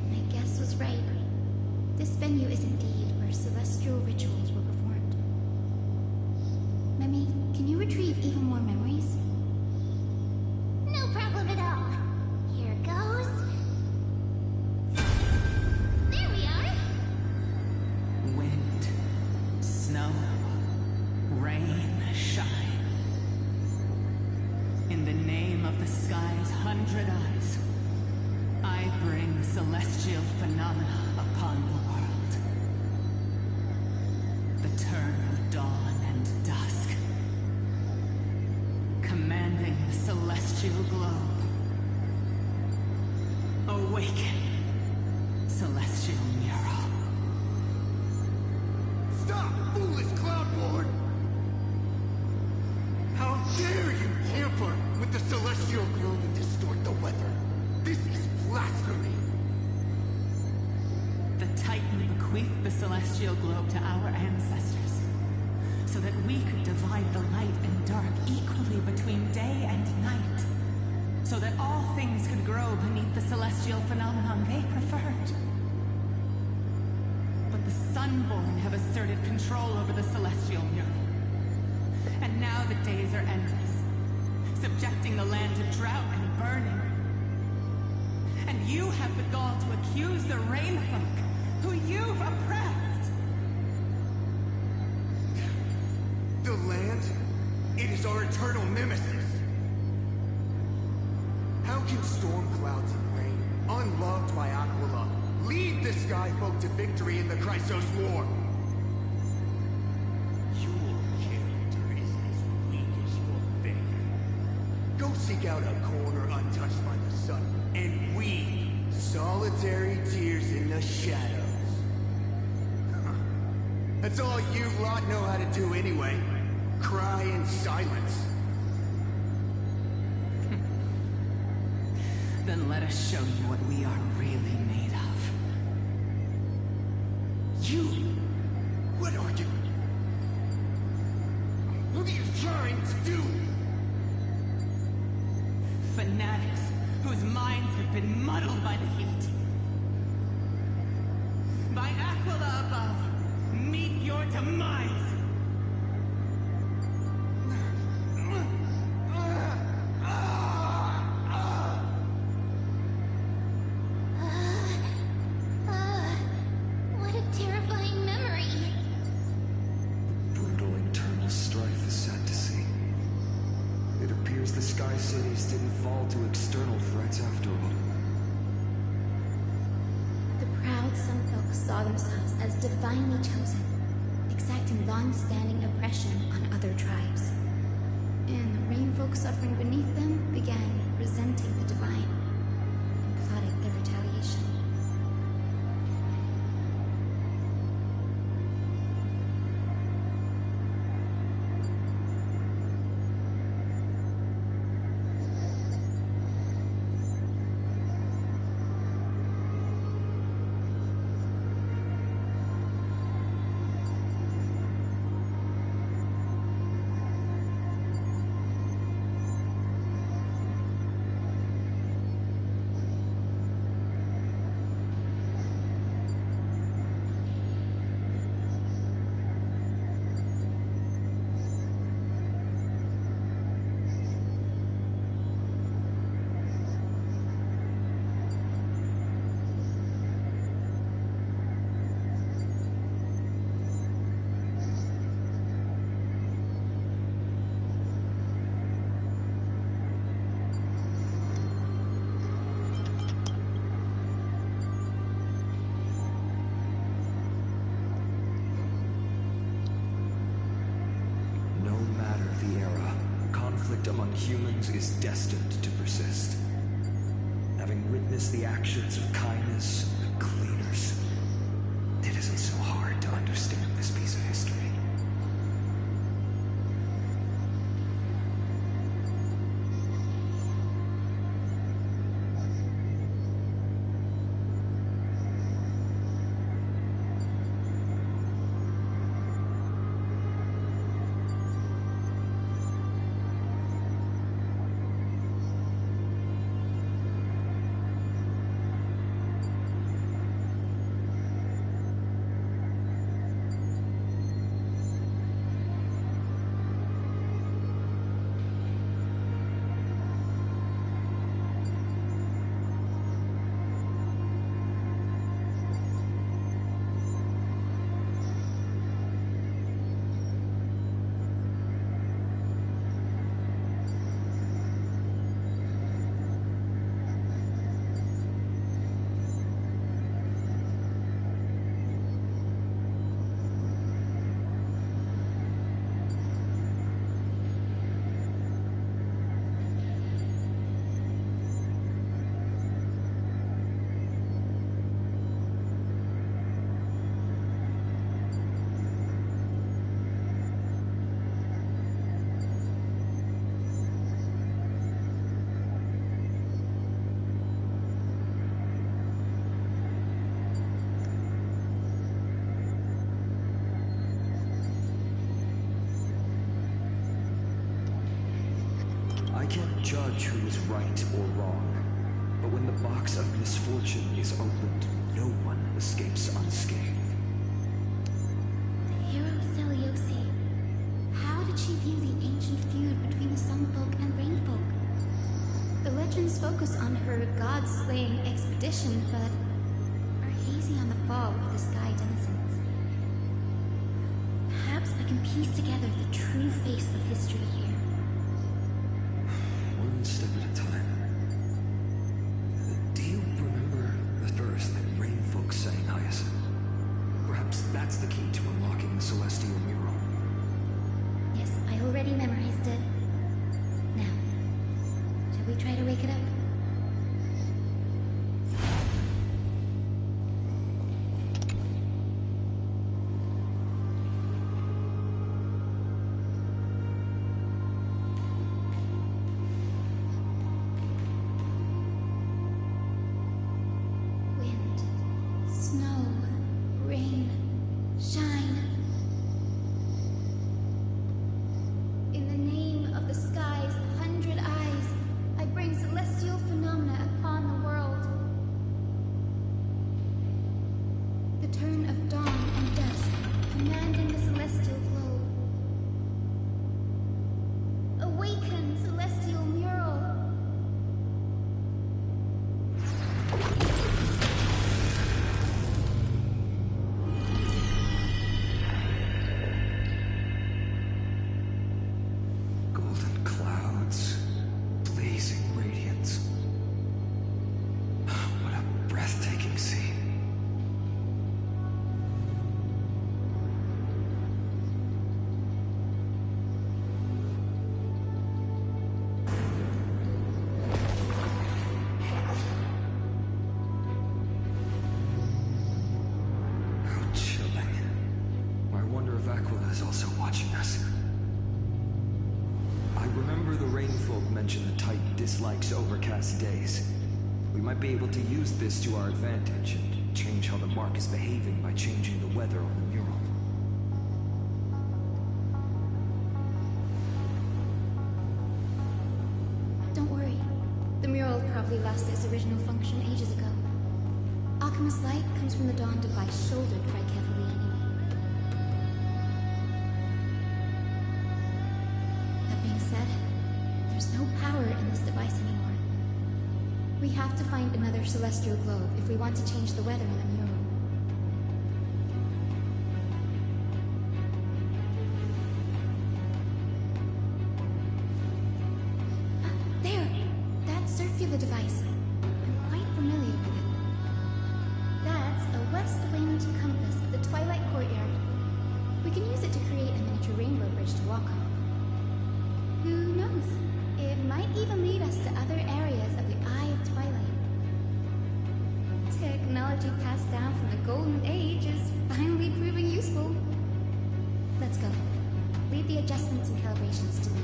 My guess was right. This venue is indeed where celestial rituals were performed. Memi, can you retrieve even more memories? No problem at all. Here goes. There we are. Wind, snow, rain, shine. In the name of the sky's 100 eyes, I bring celestial phenomena upon the world. The turn of dawn and dusk, commanding the celestial globe. Awaken, celestial mural. Stop, foolish Cloudborn! How dare you tamper with the celestial globe and distort the weather? This is blasphemy! The Titan bequeathed the celestial globe to our ancestors, so that we could divide the light and dark equally between day and night, so that all things could grow beneath the celestial phenomenon they preferred. But the Sunborn have asserted control over the celestial mural. And now the days are endless, subjecting the land to drought and burning. And you have the gall to accuse the rainfolk, who you've oppressed. The land? It is our eternal nemesis. How can storm clouds and rain, unloved by Aquila, lead the Sky Folk to victory in the Chrysos War? Your character is as weak as your faith. Go seek out a corner untouched by the sun, and weep solitary tears in the shadows. That's all you lot know how to do anyway. Cry in silence. Then let us show you what we are really made of. You? What are you? What are you trying to do? Fanatics whose minds have been muddled by the heat. By Aquila above, meet your demise! What a terrifying memory. Brutal internal strife is sad to see. It appears the Sky Cities didn't fall to external threats after all. The proud Sunfolk saw themselves as divinely chosen, exacting long-standing oppression on other tribes. And the rainfolk suffering beneath them began resenting the divine and plotted their retaliation. conflict among humans is destined to persist. Having witnessed the actions of kindness and cleaners, it isn't so hard to understand this piece of history. I can't judge who is right or wrong, but when the box of misfortune is opened, no one escapes unscathed. The hero Celiosi. How did she view the ancient feud between the Sunfolk and Rainfolk? The legends focus on her god-slaying expedition, but are hazy on the fall of the Sky Denizens. Perhaps I can piece together the true face of history here. One step at a time. Do you remember the verse that Rainfolk sang, Hyacinth? Perhaps that's the key to unlocking the Celestial Mural. Yes, I already memorized it. Now, shall we try to wake it up? Wind, snow, rain, shine. In the name of the sky's 100 eyes, I bring celestial phenomena upon the world. The turn of dawn and dusk, commanding the celestial globe. Awaken, celestial mural! Golden clouds, blazing radiance. What a breathtaking scene. How chilling. I wonder if Aquila is also watching us. I remember the Rainfolk mentioned the Titan dislikes overcast days. We might be able to use this to our advantage and change how the mark is behaving by changing the weather on the mural. Don't worry. The mural probably lost its original function ages ago. Alchemist light comes from the dawn device shouldered by Cavallini. That being said, there's no power in this device anymore. We have to find another celestial globe if we want to change the weather on the mural. There! That circular device. I'm quite familiar with it. That's a west wind compass of the Twilight Courtyard. We can use it to create a miniature rainbow bridge to walk on. Who knows? technology passed down from the Golden Age is finally proving useful. Let's go. Leave the adjustments and calibrations to me.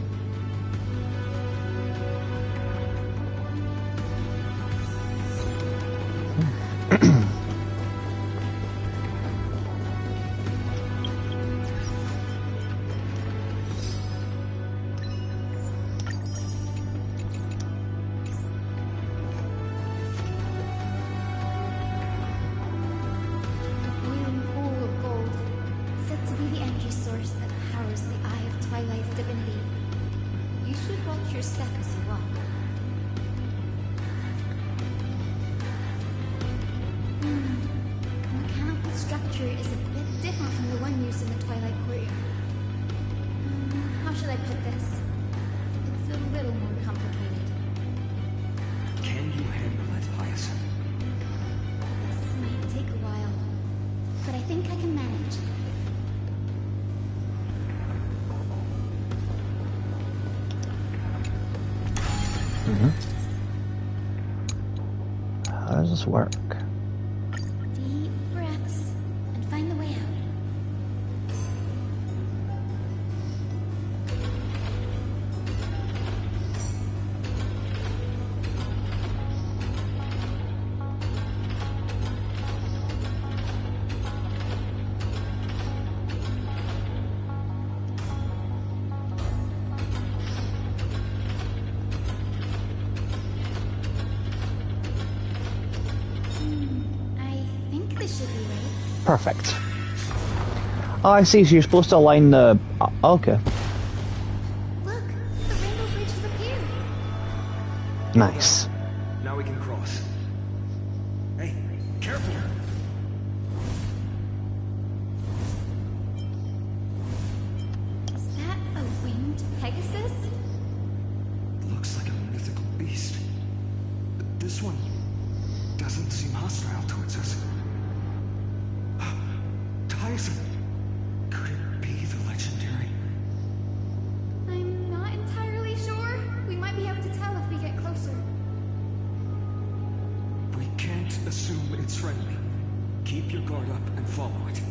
How does this work? Deep breaths and find the way out. Perfect. Oh, I see. So you're supposed to align the... okay. Look, the rainbow bridge has appeared. Nice. Now we can cross. Hey, careful! Is that a winged Pegasus? Looks like a mythical beast. But this one doesn't seem hostile towards us. Could it be the legendary? I'm not entirely sure. We might be able to tell if we get closer. We can't assume it's friendly. Keep your guard up and follow it.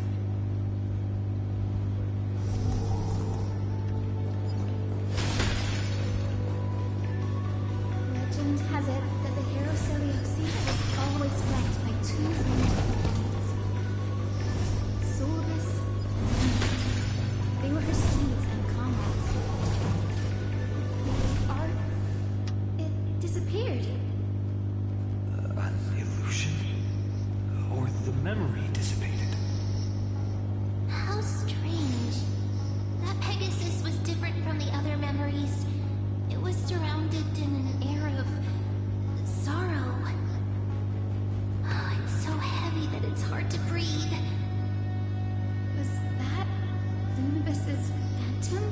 Legend has it that the hero Celiosi was always flanked by two winged Soulless. They were her steeds and comrades. The art... it disappeared. An illusion? Or the memory dissipated? How strange. That Pegasus was different from the other memories. It was surrounded in an air of sorrow. Oh, it's so heavy that it's hard to breathe. Was that Lunibus's phantom?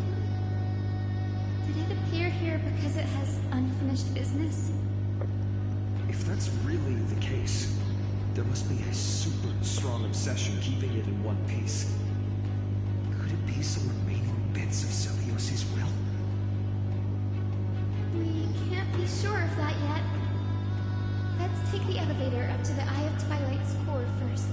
Did it appear here because it has unfinished business? If that's really the case, there must be a super strong obsession keeping it in one piece. Could it be some remaining bits of Celiosi's will? We can't be sure of that yet. Let's take the elevator up to the Eye of Twilight's core first.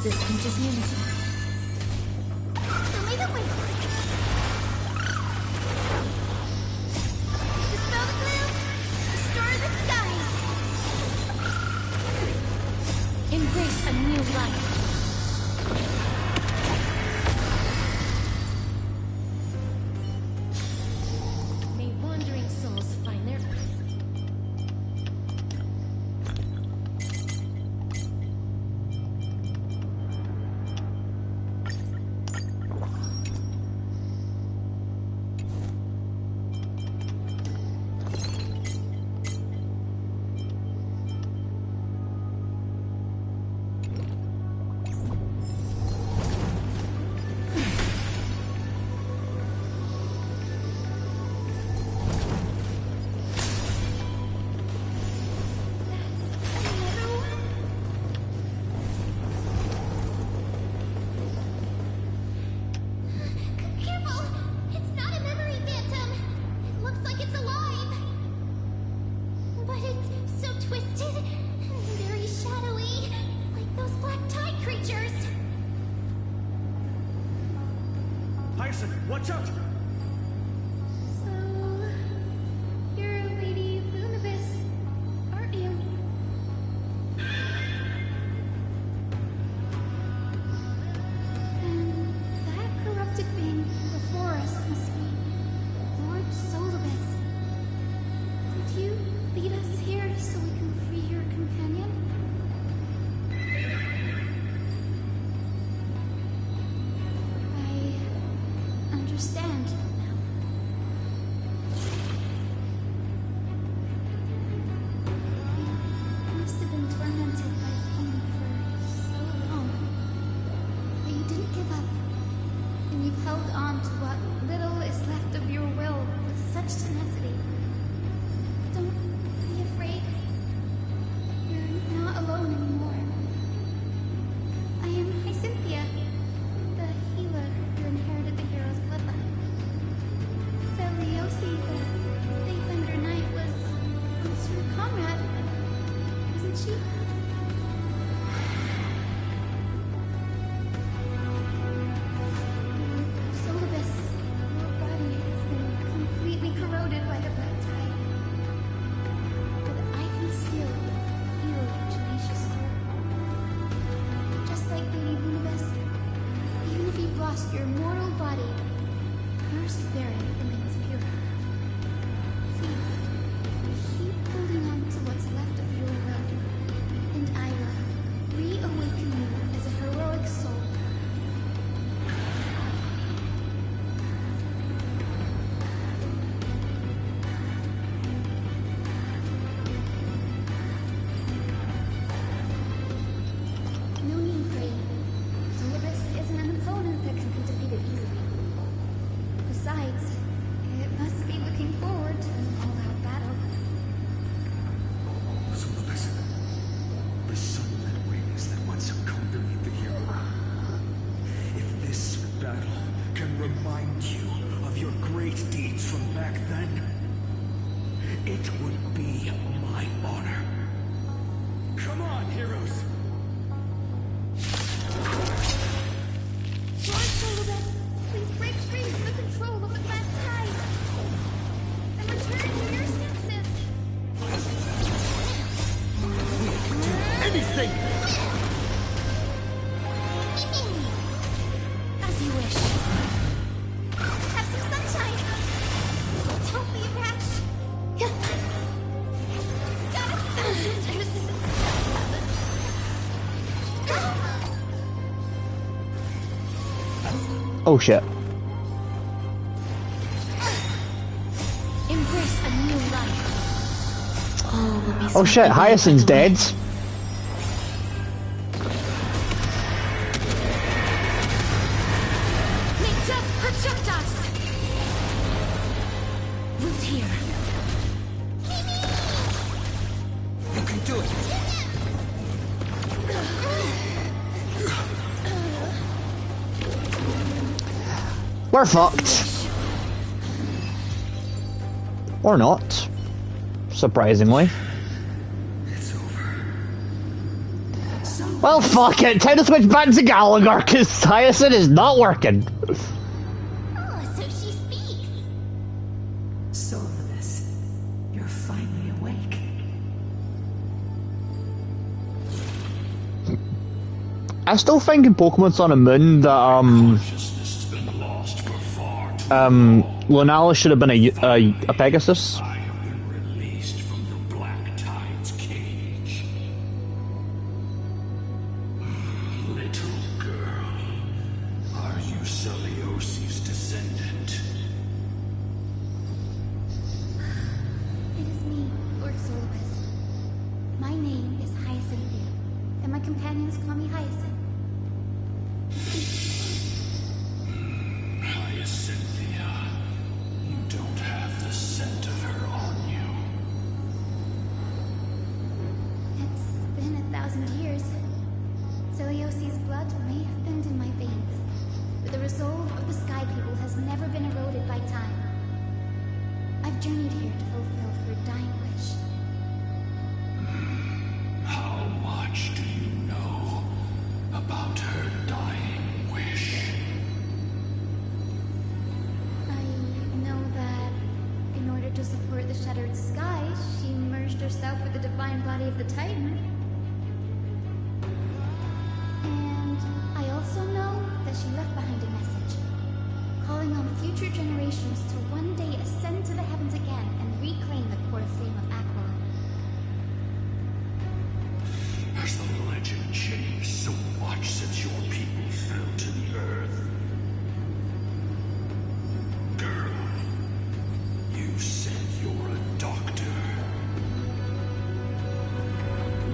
resistance is unity. Show me the way. Dispel the gloom. Restore the skies. Embrace a new life. May wandering souls find their Careful! It's not a memory phantom. It looks like it's alive. But it's so twisted and very shadowy, like those black tide creatures. Hyacinth, watch out! So, you're Lady Lunibus, aren't you? Then that corrupted being before us must be Lord Solibus. Did you lead us here so we can free your companion? I understand now. You must have been tormented by pain for so long. But you didn't give up. And you've held on to what little is left of your will with such tenacity. Don't be afraid. You're not alone anymore. I am Hyacinthia, the healer who inherited the hero's bloodline. Feliosi, the Faithbender Knight, was once your comrade, wasn't she? Solibus, your body has been completely corroded by the black tide. But I can still heal your tenacious soul. Just like Lady Lunibus, even if you've lost your mortal body, your spirit remains pure. Please, keep holding on to what's left of your will, and I will reawaken you as a heroic soul. No need, Grey. Solibus isn't an opponent that can be defeated easily. Besides, it must be looking forward to an all-out battle. Solibus, the sunlit wings that once accompanied the hero. If this battle can remind you of your great deeds from back then, it would be my honor. Come on, heroes! Lord Solibus, please break free from the control of the black tide and return to your senses. Anything! As you wish. Have some sunshine. Don't be rash. Gotta stop, sisters. Oh shit. Embrace a new life. Oh, will be Oh swept shit, away by Hyacinth's the wind. dead. May death protect us! Root here. You can do it! We're fucked. Or not. Surprisingly. It's over. So Well, fuck it. Time to switch back to Gallagher, because Hyacinth is not working. Oh, so she speaks. Solidus, you're finally awake. I still think in Pokemon Sun and Moon that, Consciousness has been lost for far too long. Lunala should have been a Pegasus. I have been released from the Black Tide's cage. Little girl, are you Celiosi's descendant? It is me, Lord Solus. My name is Hyacinthia, and my companions call me Hyacinth. Hyacinthia, you don't have the scent of her on you. It's been 1,000 years. Celiosi's blood may have thinned in my veins, but the resolve of the Sky People has never been eroded by time. I've journeyed here to fulfill her dying wish. How much do you know about her dying wish? I know that in order to support the shattered sky, she merged herself with the divine body of the Titan. And I also know that she left behind a message, calling on future generations to one day ascend to the heavens again and reclaim the core flame of Aquila. Has the legend changed so much since your people fell to the earth? Girl, you said you're a doctor.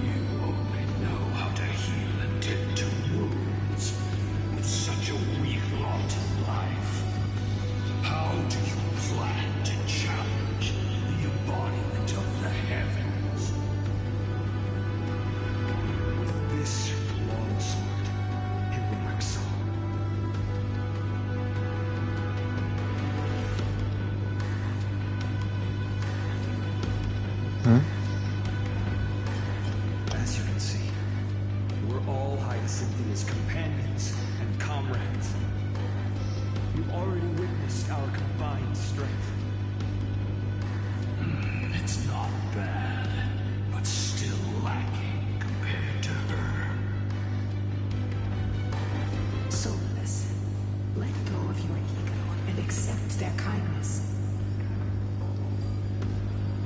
You only know how to heal and tend to wounds. With such a weak lot in life, how do you plan to challenge the embodiment of the heavens? With this long sword, heroic soul. As you can see, we're all Hyacinthia's companions and comrades. You've already witnessed our combined strength. It's not bad, but still lacking compared to her. Solidus, let go of your ego and accept their kindness.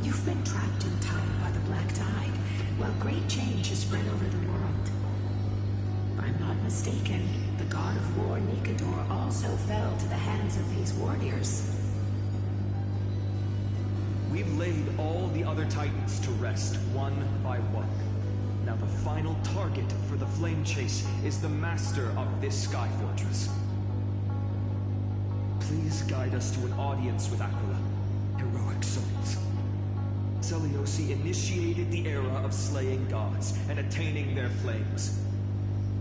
You've been trapped in time by the Black Tide, while great change has spread over the world. If I'm not mistaken, the god of war Nikador also fell to the hands of these warriors. We've laid all the other Titans to rest, one by one. Now the final target for the flame chase is the master of this sky fortress. Please guide us to an audience with Aquila. Heroic souls. Celiosi initiated the era of slaying gods and attaining their flames.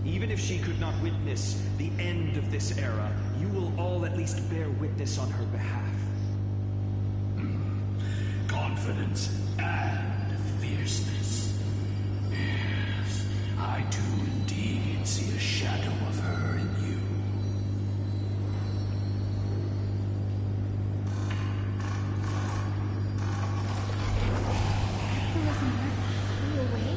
Even if she could not witness the end of this era, you will all at least bear witness on her behalf. Confidence and fierceness. Yes, I do indeed see a shadow of her in you. The listener flew away.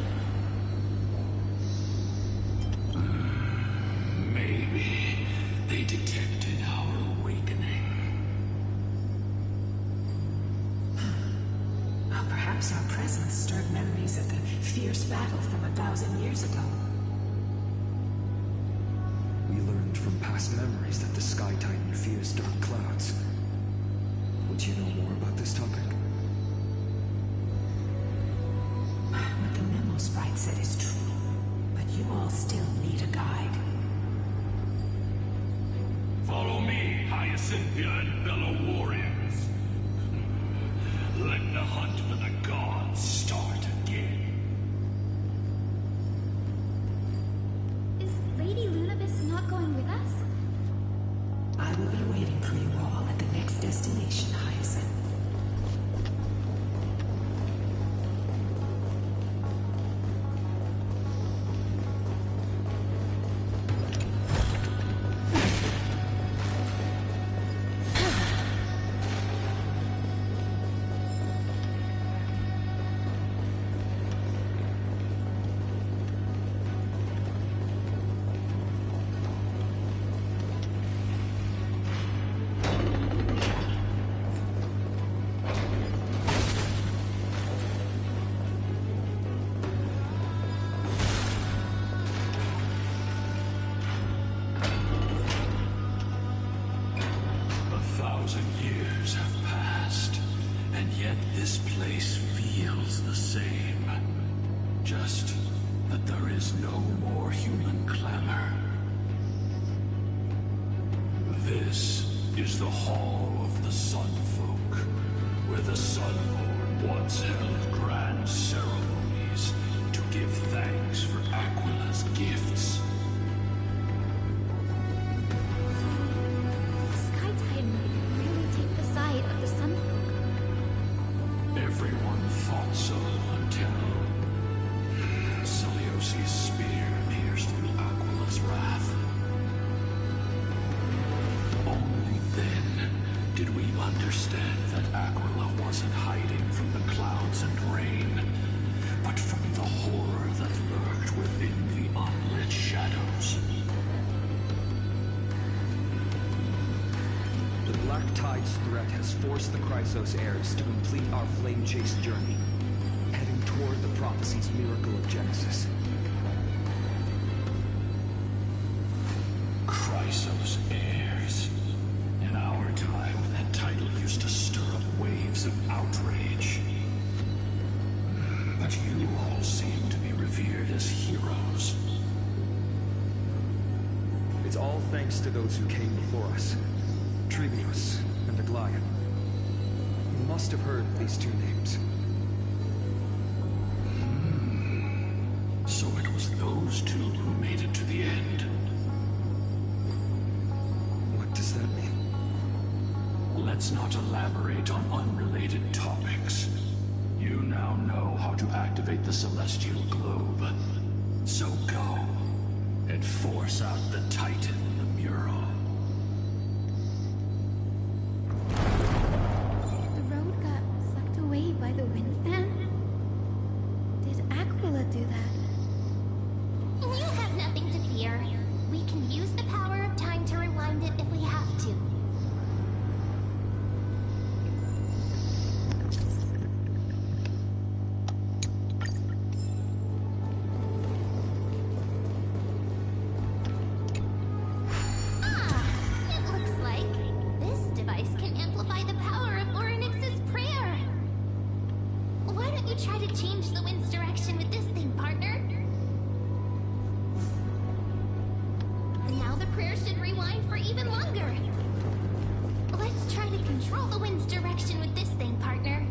Maybe they detected our awakening. Perhaps our presence stirred memories of the fierce battle from 1,000 years ago. We learned from past memories that the Sky Titan fears dark clouds. Would you know more about this topic? What the memo sprite said is true, but you all still need a guide. Follow me, Hyacinthia and fellow warriors. Let the hunt for the gods start again. Is Lady Lunabis not going with us? I will be waiting for you all at the next destination, Hyacinth. feels the same. Just that there is no more human clamor. This is the Hall of the Sun Folk, where the Sunborn once held grand ceremonies to give thanks for Aquila's gifts. The Sky Titan really take the side of the Sun Folk. Everyone thought so until Celiosi's spear pierced through Aquila's wrath. Only then did we understand that Aquila wasn't hiding from the clouds and rain, but from the horror that lurked within the unlit shadows. The Black Tide's threat has forced the Chrysos heirs to complete our flame chase journey, heading toward the prophecy's miracle of Genesis. Chrysos heirs. In our time, that title used to stir up waves of outrage. But you all seem to be revered as heroes. It's all thanks to those who came before us, Trebius and Aglaia. You must have heard of these two names. So it was those two who made it to the end. What does that mean? Let's not elaborate on unrelated topics. You now know how to activate the celestial globe. So go and force out the Titan in the mural. The road got sucked away by the wind fan? Did Aquila do that? You have nothing to fear. We can use the power of time to rewind it if we have to. It looks like this device can amplify the power of Orynyx's prayer. Why don't you try to change the wind's direction with this thing, partner? And now the prayer should rewind for even longer. Let's try to control the wind's direction with this thing, partner.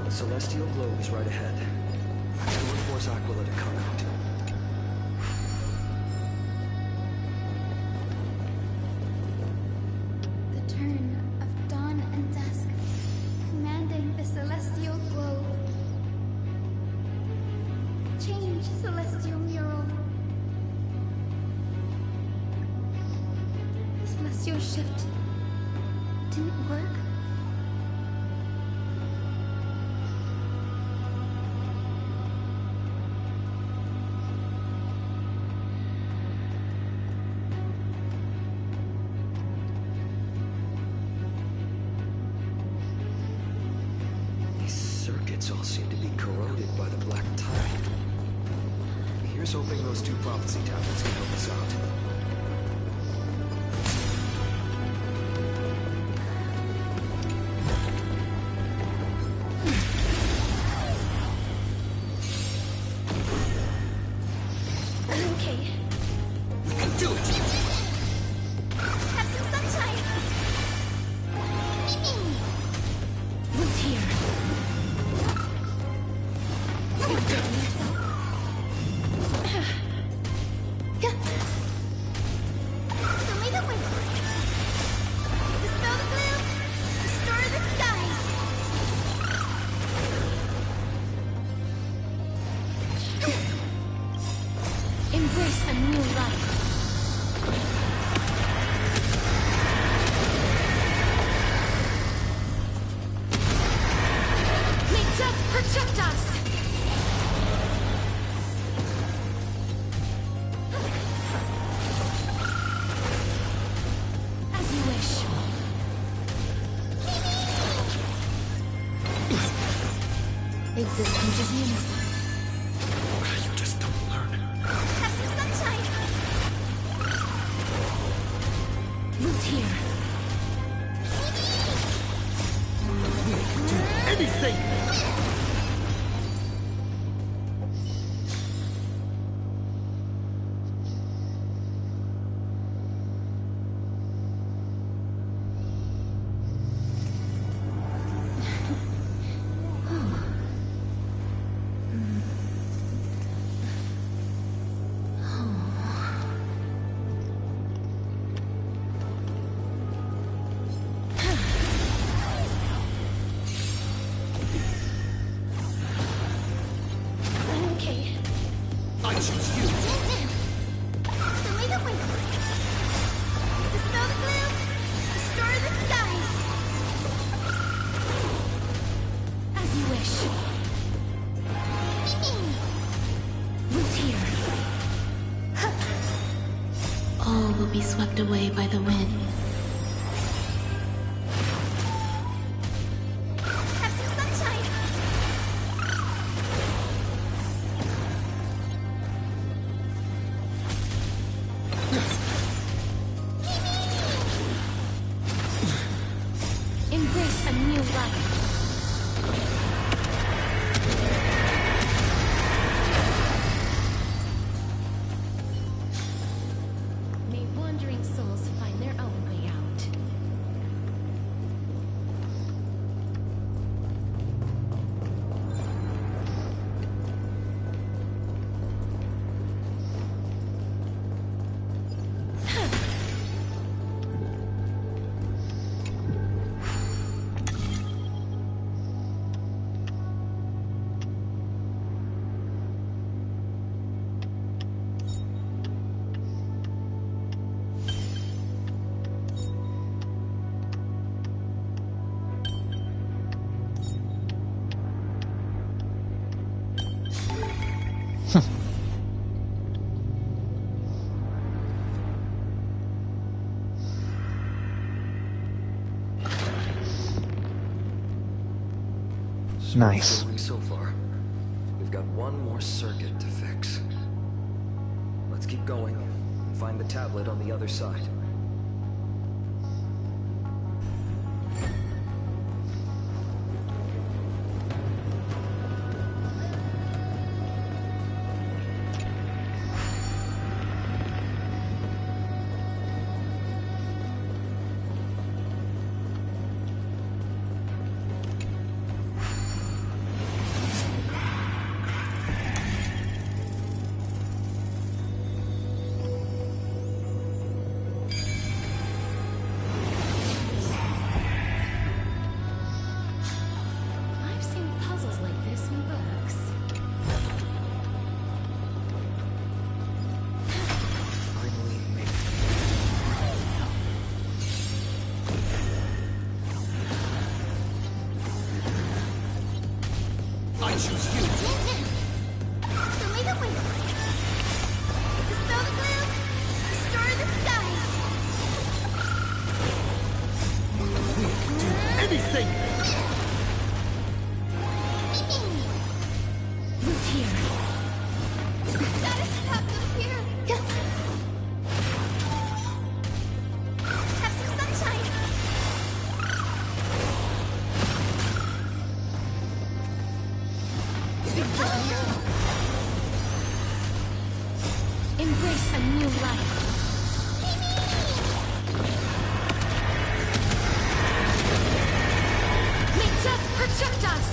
The celestial globe is right ahead. Don't force Aquila to come out. The turn of dawn and dusk, commanding the celestial globe. Change celestial mural. The celestial shift didn't work. These circuits all seem to be corroded by the Black Tide. Here's hoping those two prophecy tablets can help us out. Okay. We can do it! Have some sunshine! What's here? The Mega Wind! Dispel the gloom! Restore the skies! Embrace a new life. May death protect us! existence is unified. You just don't learn. Have some sunshine! Loot here. Anything! Okay. I choose you. Show me the way. Dispel the gloom. Restore the skies. As you wish. Loot here. All will be swept away by the wind. Have some sunshine. Embrace a new life. May wandering souls find their own way out. Nice. Sailing so far. We've got one more circuit to fix. Let's keep going and find the tablet on the other side. I've seen puzzles like this in books. Finally made it. I choose you. Show me the way. Dispel the gloom. Restore the skies. Anything! Loot here. Gotta stop up here. Have some sunshine. Embrace a new life. May death protect us!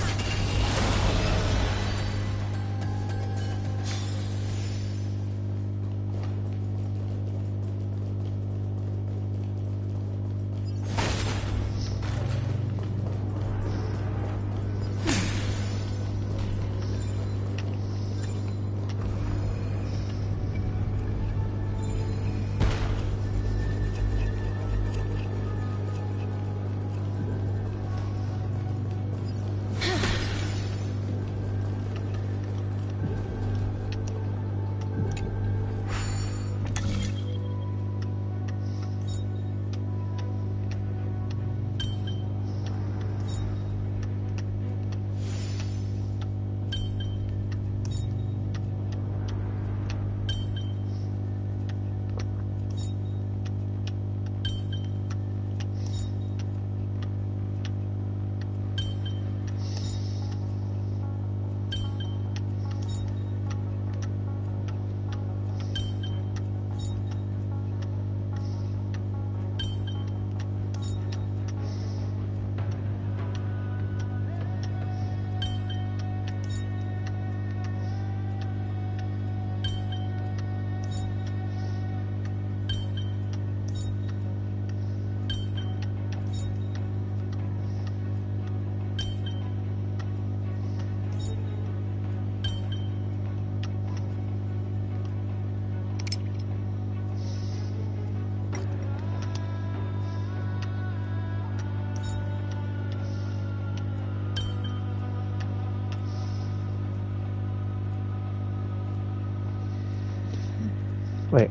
Wait.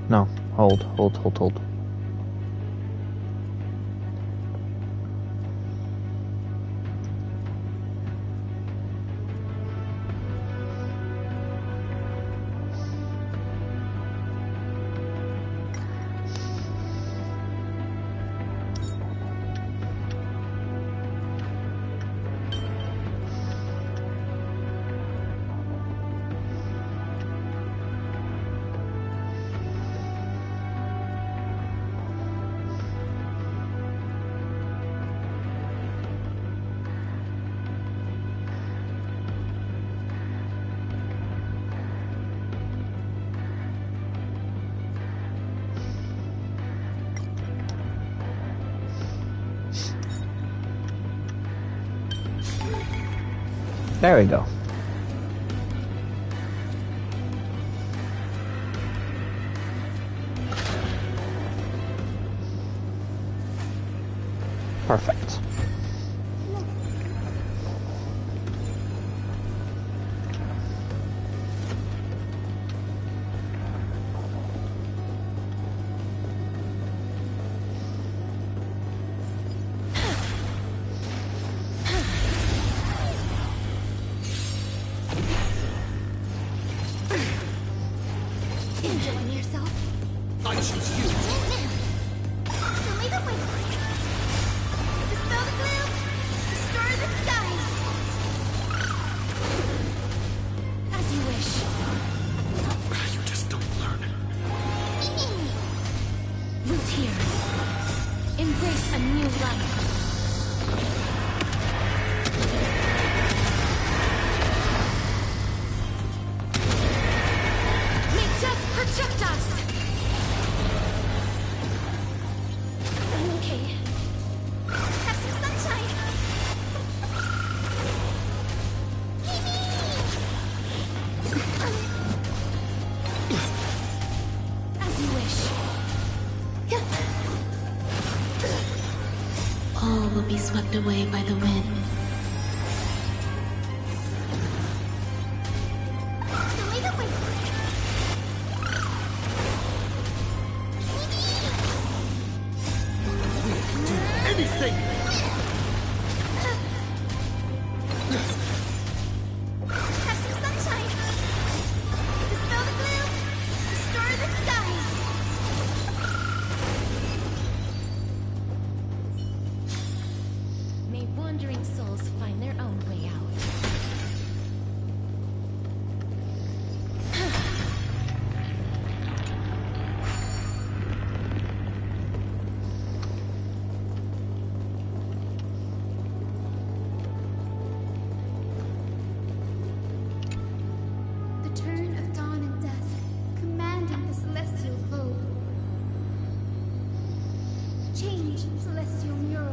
No. Hold. There we go. Perfect. Enjoying yourself? I choose you. Show me the way. Dispel the gloom. Destroy the skies. As you wish. You just don't learn. Root here. Embrace a new life. May death protect us! I'm okay. Have some sunshine. As you wish. All will be swept away by the wind. Show me the way. Anything! Have some sunshine. Dispel the gloom. Destroy the skies. May wandering souls find their own way out. The turn of dawn and dusk, commanding the celestial globe. Change, celestial mural.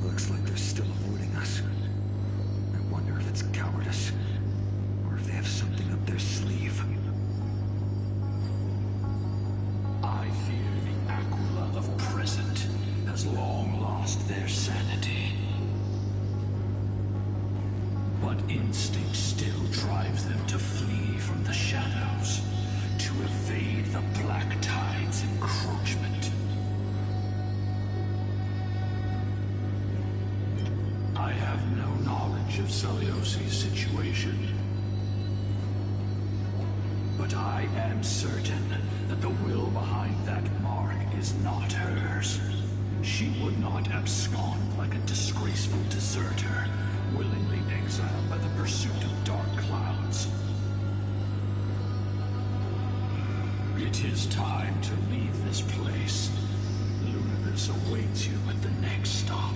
Looks like they're still avoiding us. I wonder if it's cowardice, or if they have something up their sleeve. I fear the Aquila of present has long lost their sanity. But instinct still drives them to flee from the shadows, to evade the Black Tide's encroachment. I have no knowledge of Celiosi's situation. But I am certain that the will behind that mark is not hers. She would not abscond like a disgraceful deserter, willingly exiled by the pursuit of dark clouds. It is time to leave this place. Lunibus awaits you at the next stop.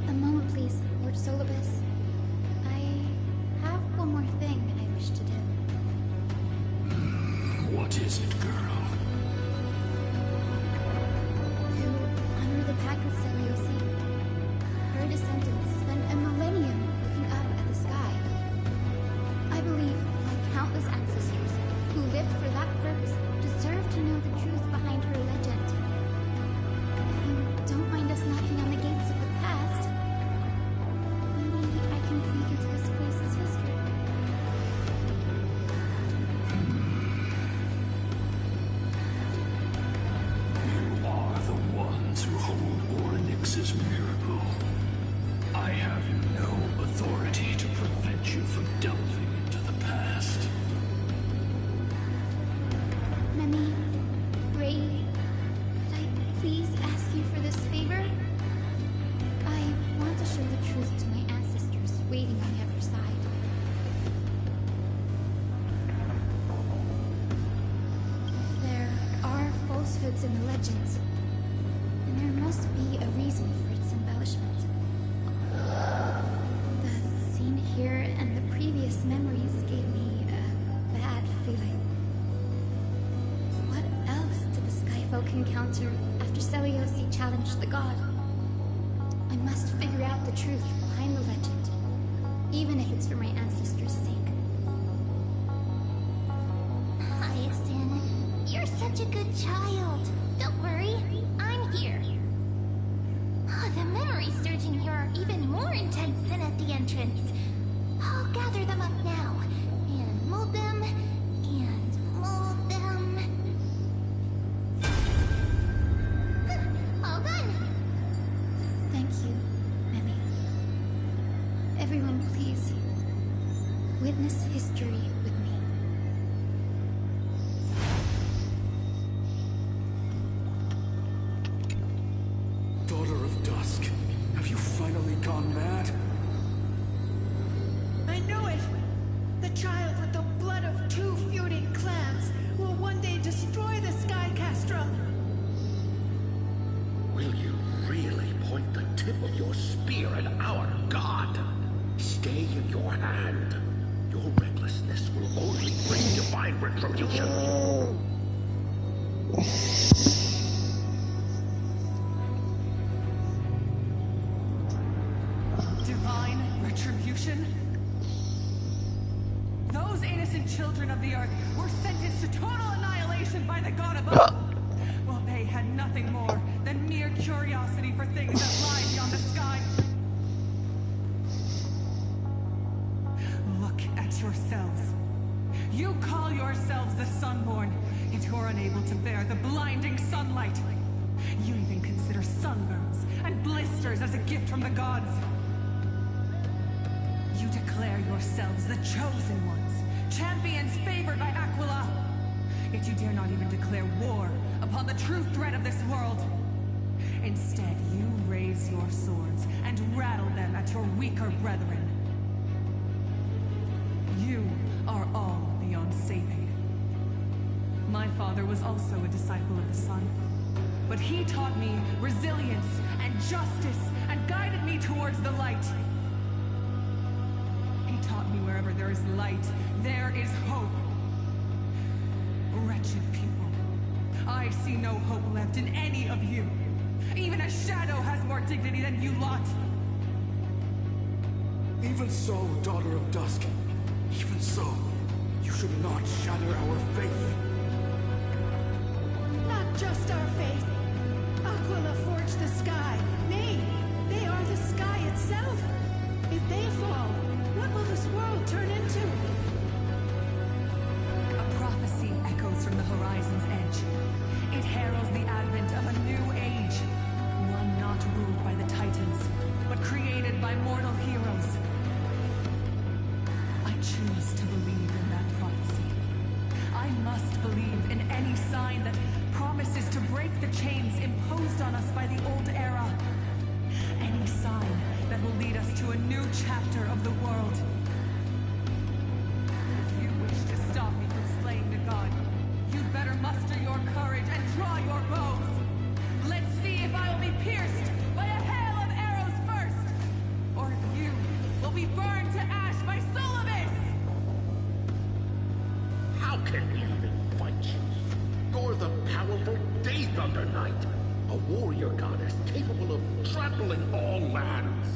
A moment, please, Lord Solibus. I have one more thing I wish to do. What is it, girl? To honor the pact with Celiosi. Her descendants spent a millennium looking up at the sky. I believe my countless ancestors who lived for that purpose deserve to know the truth behind her legend. If you don't mind us knocking on the gates of the past, maybe I can peek into this place's history. You are the ones who hold Orynyx's miracle. I have no authority to prevent you from delving into the past. Memi, Ray, could I please ask you for this favor? I want to show the truth to my ancestors waiting on the other side. If there are falsehoods in the legends, then there must be a reason for its embellishment. The scene here and the previous memories gave me a bad feeling. What else did the Skyfolk encounter after Seliosi challenged the god? I must figure out the truth behind the legend, even if it's for my ancestors' sake. Hyacinth, you're such a good child. Don't worry, I'm here. Oh, the memories surging here are even more intense than at the entrance. I'll gather them up now, and mold them, and mold them. All done. Thank you, Memi. Everyone, please, witness history with me. Daughter of Dusk, have you finally gone mad? I knew it! The child with the blood of 2 feuding clans will one day destroy the Sky Castrum. Will you really point the tip of your spear at our god? Stay in your hand. Your recklessness will only bring divine retribution. Divine retribution? Those innocent children of the earth were sentenced to total annihilation by the god above, while they had nothing more than mere curiosity for things that lie beyond the sky. Look at yourselves. You call yourselves the Sunborn, yet you're unable to bear the blinding sunlight. You even consider sunburns and blisters as a gift from the gods. You declare yourselves the chosen ones, champions favored by Aquila. Yet you dare not even declare war upon the true threat of this world. Instead, you raise your swords and rattle them at your weaker brethren. You are all beyond saving. My father was also a disciple of the sun, but he taught me resilience and justice and guided me towards the light. He taught me wherever there is light, there is hope. Wretched people, I see no hope left in any of you. Even a shadow has more dignity than you lot. Even so, Daughter of Dusk, even so, you should not shatter our faith. Not just our faith. Aquila forged the sky. Nay, they are the sky itself. If they fall, what will this world turn into? A prophecy echoes from the horizon's edge. It heralds the advent of a new age. One not ruled by the Titans, but created by mortal heroes. I choose to believe in that prophecy. I must believe in any sign that promises to break the chains imposed on us by the old era. Any sign that will lead us to a new chapter of the world. If you wish to stop me from slaying the god, you'd better muster your courage and draw your bows. Let's see if I will be pierced by a hail of arrows first, or if you will be burned to ash by Solibus! How can we even fight you? You're the powerful Day Thunder Knight, a warrior goddess capable of trampling all lands.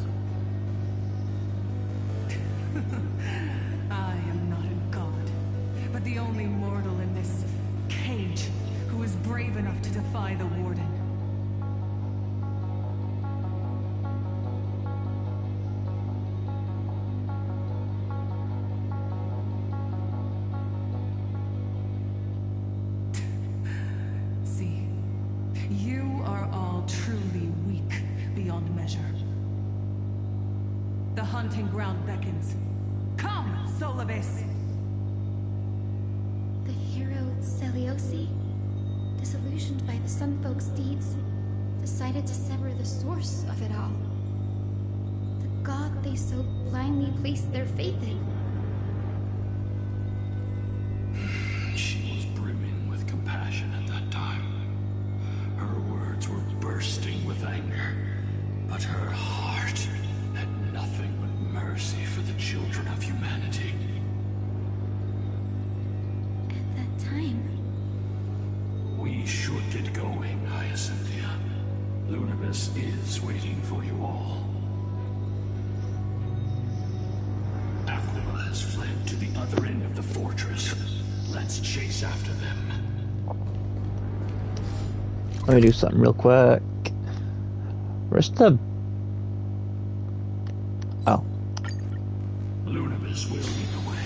I am not a god, but the only mortal in this cage who is brave enough to defy the Warden. See, you are all truly weak beyond measure. The hunting ground beckons. Come, Solavis! The hero Celiosi, disillusioned by the Sunfolk's deeds, decided to sever the source of it all. The god they so blindly placed their faith in. She was brimming with compassion at that time. Her words were bursting with anger, but her heart had nothing but mercy for the children of humanity. At that time, We should get going, Hyacinthia. Lunibus is waiting for you all. Aquila has fled to the other end of the fortress. Let's chase after them. Let me do something real quick. Where's the... Oh. Lunibus will lead the way.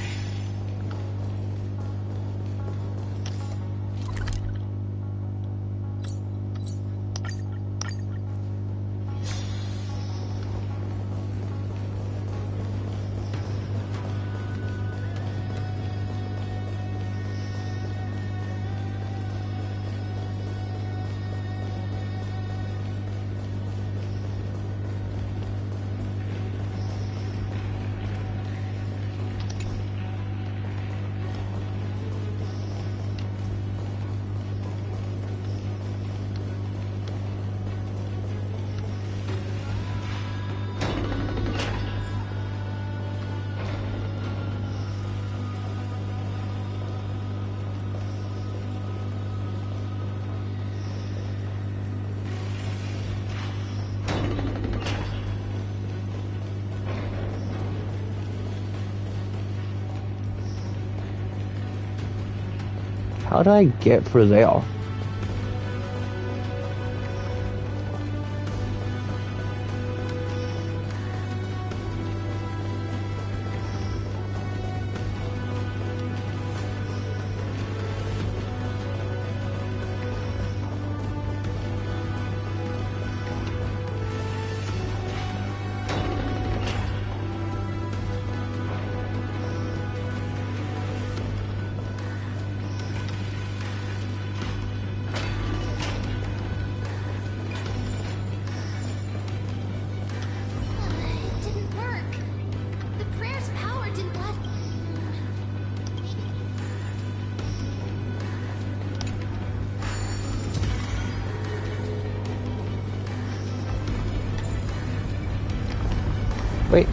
How did I get through there? It didn't work. The prayer's power didn't last. Wait.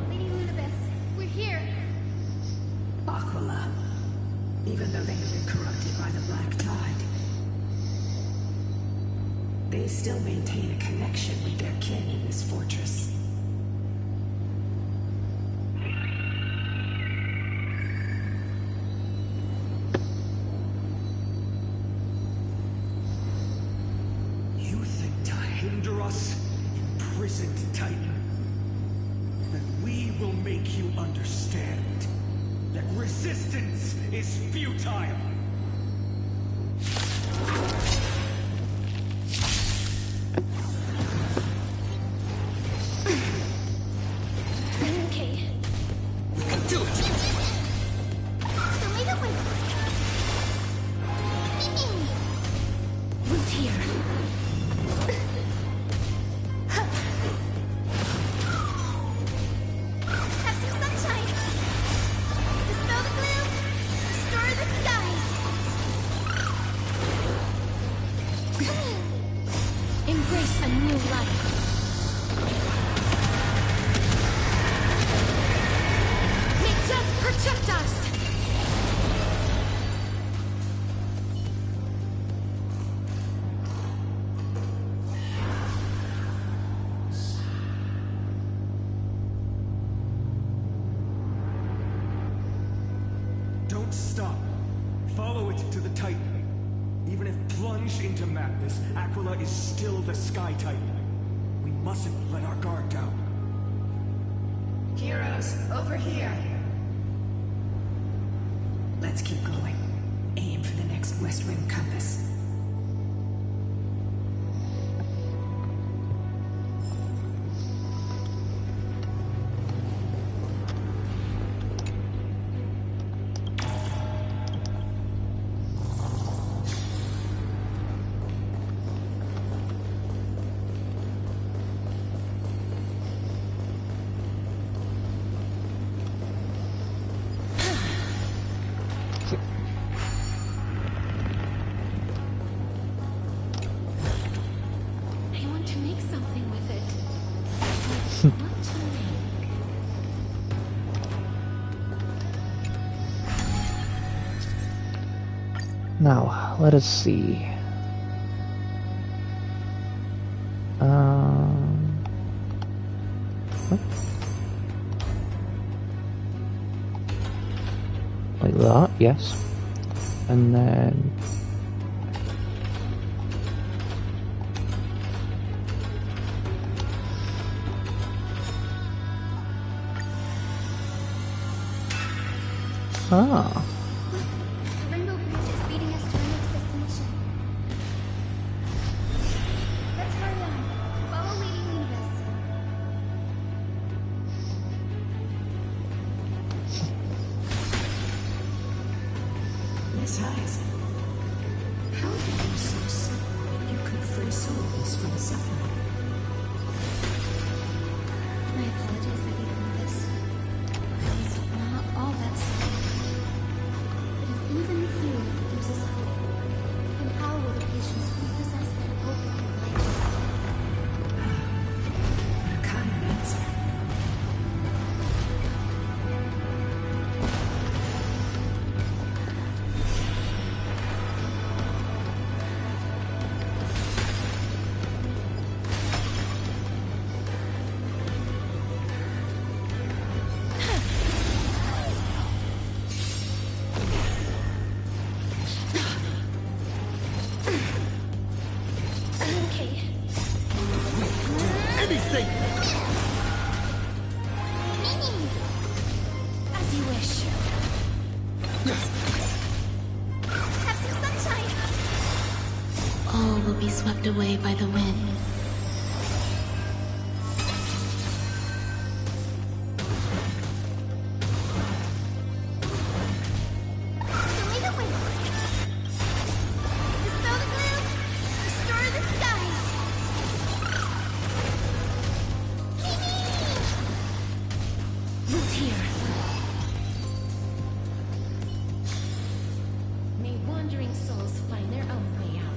Lady Lunibus, we're here. Aquila, even though they have been corrupted by the Black Tide, they still maintain a connection with their kin in this fortress. You think to hinder us, imprisoned Titan? Then we will make you understand that resistance is futile. Okay. We can do it! The way that we... Root here. plunge into madness, Aquila is still the Sky Titan. We mustn't let our guard down. Heroes, over here. Let's keep going. Aim for the next West Wing compass. I want to make something with it. What to make? Now, let us see. What? Like that, yes. And then... Ah. The Rainbow Bridge is leading us to our next destination. Let's hurry on. Follow Lady Universe. Miss Heisenberg, how did you so simple you could free souls from suffering? My apologies, Lady Universe. I was not all that simple. But if even you loses hope, then how will the patients who possess that hope provide? A kind answer. Okay. Anything! As you wish. Have some sunshine. All will be swept away by the wind. Delete the wind. Dispel the gloom. Restore the skies. Root here. May wandering souls find their own way out.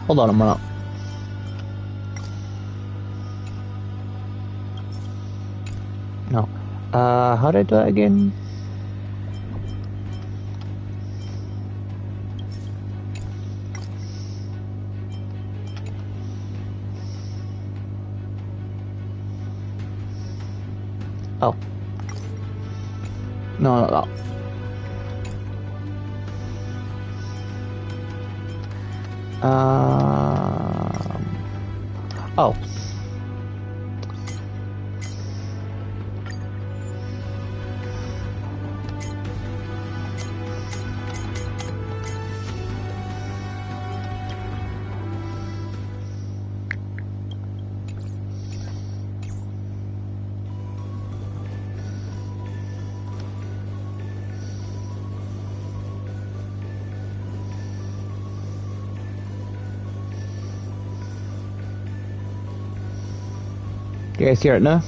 Hold on a minute. No. How do I do it again? Oh. No, not that. Oh. You guys hear it now?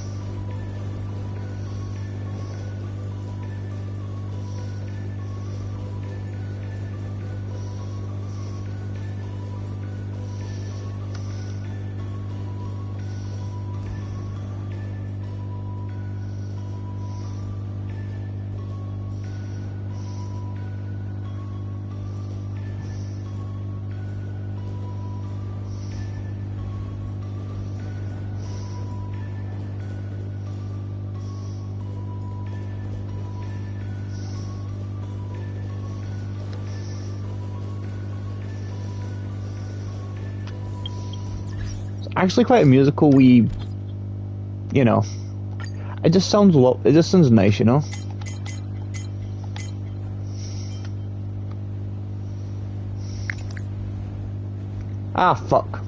Actually quite a musical wee, you know, it just sounds nice, you know. Ah, fuck.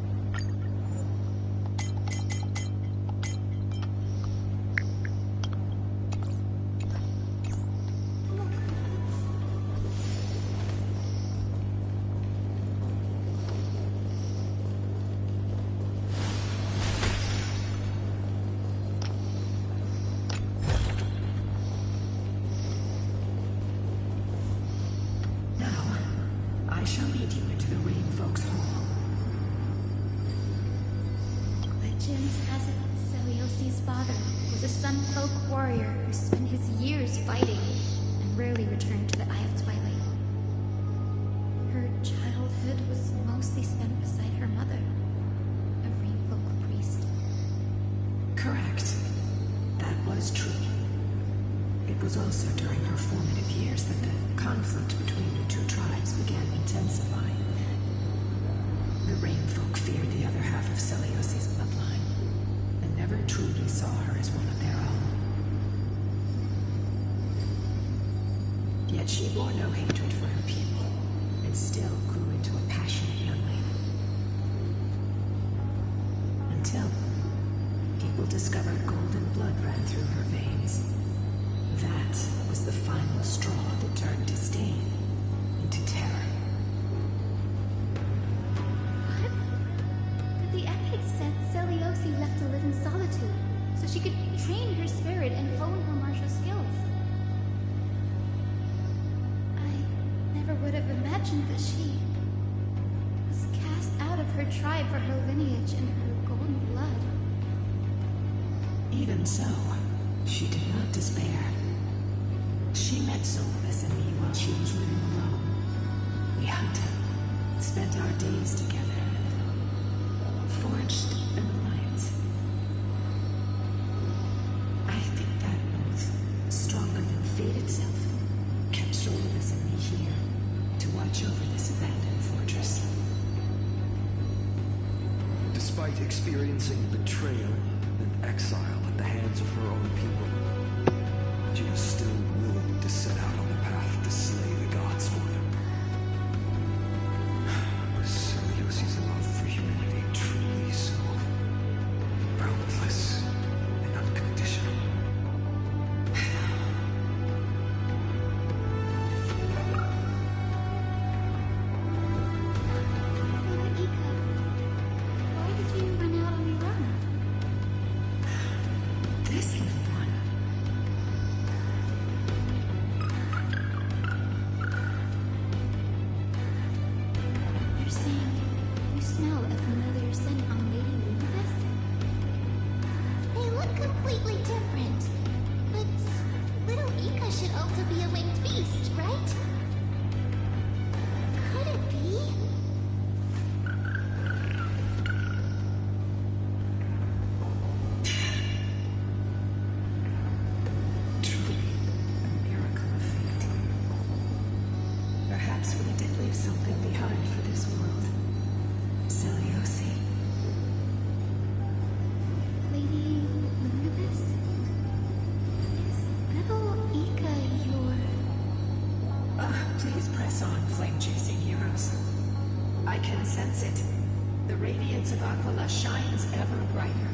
I shall lead you into the Rain Folks' Hall. Legend has it Celiosi's father was a Sun Folk warrior who spent his years fighting and rarely returned to the Eye of Twilight. Her childhood was mostly spent beside her mother, a Rain Folk priest. Correct. That was true. It was also during her formative years that the conflict between the two tribes began intensifying. The Rain Folk feared the other half of Celiosi's bloodline, and never truly saw her as one of their own. Yet she bore no hatred for her people, and still grew into a passionate young lady. Until people discovered golden blood ran through her veins. That was the final straw that turned disdain into terror. What? But the epic said Celiosi left to live in solitude, so she could train her spirit and hone her martial skills. I never would have imagined that she was cast out of her tribe for her lineage and her golden blood. Even so, she did not despair. She met Solus and me while she was living alone. We hunted, spent our days together, forged an alliance. I think that oath, stronger than fate itself, kept Solus and me here to watch over this abandoned fortress. Despite experiencing betrayal and exile at the hands of her own people, she was still willing to set out on the path to slay the gods for them. Was Celiosi's love for humanity truly so boundless and unconditional? Ika, why did you run out on your own? This little one. You're saying you smell a familiar scent on Lady Luminous? They look completely different. But little Ika should also be a winged beast, right? Could it be? Perhaps we did leave something behind for this world. Seliosi. Lady Lunavis? Is little Ika your... Please press on, flame-chasing heroes. I can sense it. The radiance of Aquila shines ever brighter.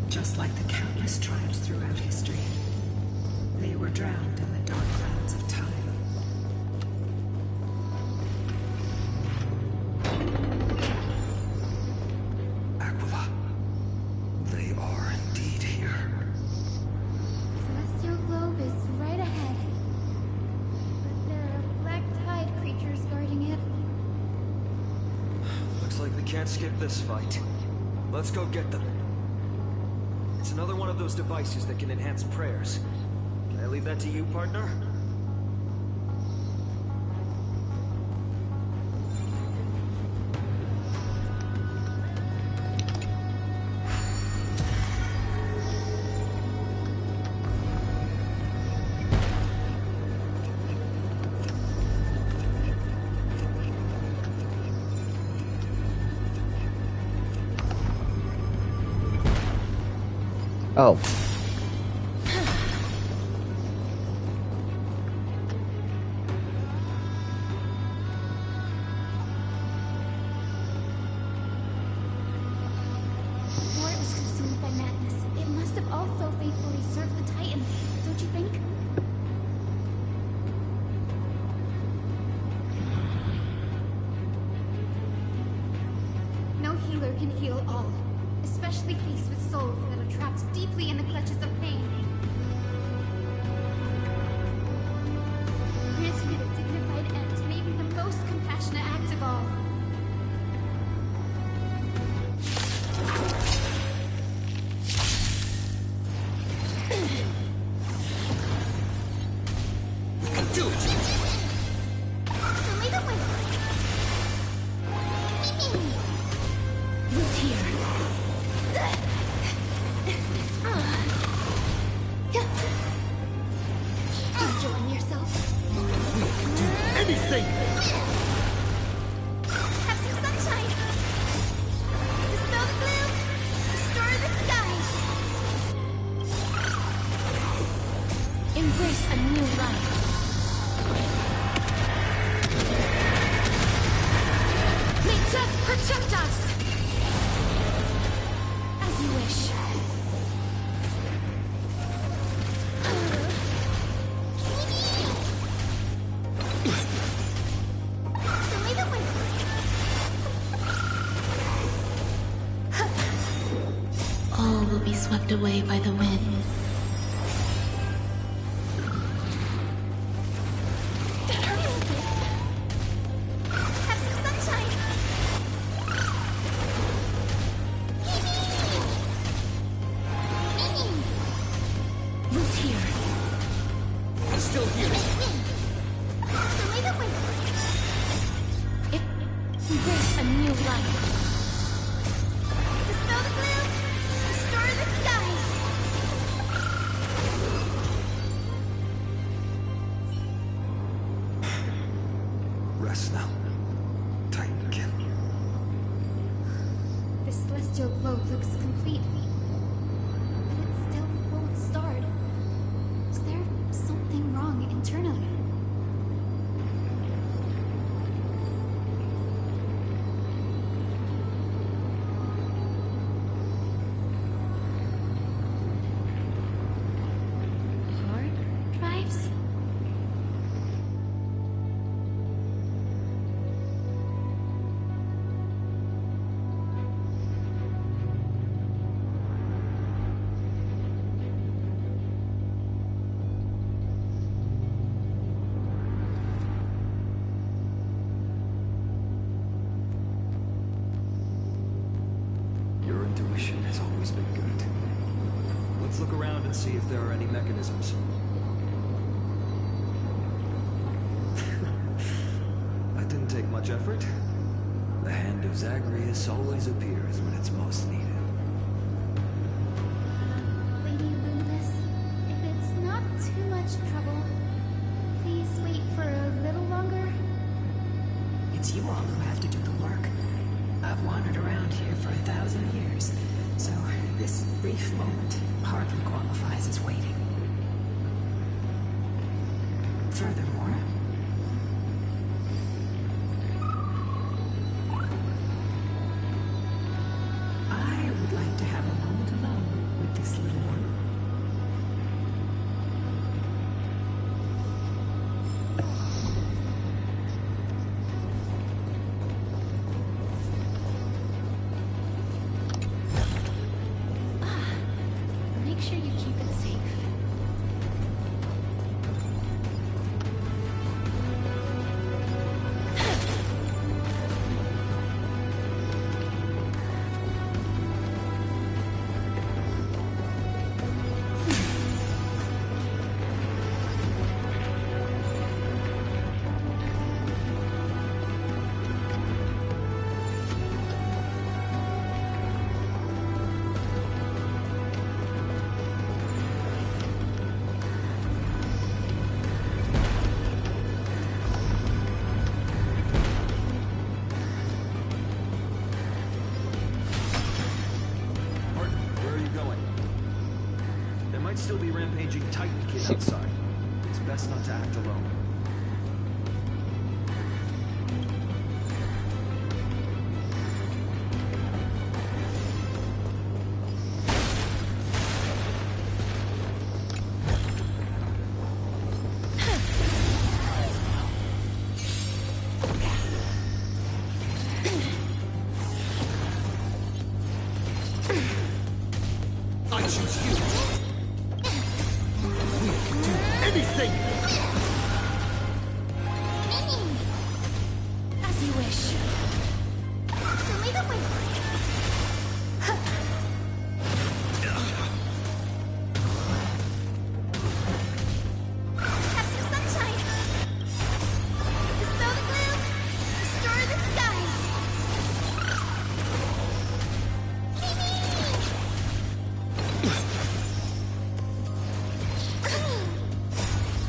Just like the countless tribes throughout history, they were drowned in the dark clouds of time. Aquila, they are indeed here. Celestial globe is right ahead. But there are black tide creatures guarding it. Looks like we can't skip this fight. Let's go get them. It's another one of those devices that can enhance prayers. Can I leave that to you, partner? Oh. Before it was consumed by madness, it must have also faithfully served the Titan, don't you think? No healer can heal all, especially faced with souls that are trapped deeply in the clutches of pain. Granting it a dignified end may be the most compassionate act of all. Do it! So lead the way. Root here. Enjoying yourself? Anything! Have some sunshine! Dispel the gloom! Restore the skies! Embrace a new life. May death protect us! As you wish. So lead the way. All will be swept away by the wind. Have some sunshine! Root here. I'm still here. So lead the way. Embrace a new life. Dispel the gloom! Restore the skies! Rest now. Titankin. The celestial globe looks complete. But it still won't start. Is there something wrong internally? Hard drives? Cooperation has always been good. Let's look around and see if there are any mechanisms. That didn't take much effort. The hand of Zagreus always appears when it's most needed. Lady Luminous, if it's not too much trouble, please wait for a little longer. It's you all who have to do the work. I've wandered around here for 1,000 years, so this brief moment hardly qualifies as waiting. Furthermore, I would like to have a moment alone with this little one. Make sure you keep it safe. Martin, where are you going? There might still be rampaging Titan kids outside. It's best not to act alone. I choose you. We can do anything. As you wish. Show me the way. Have some sunshine. Dispel the gloom. Restore the skies.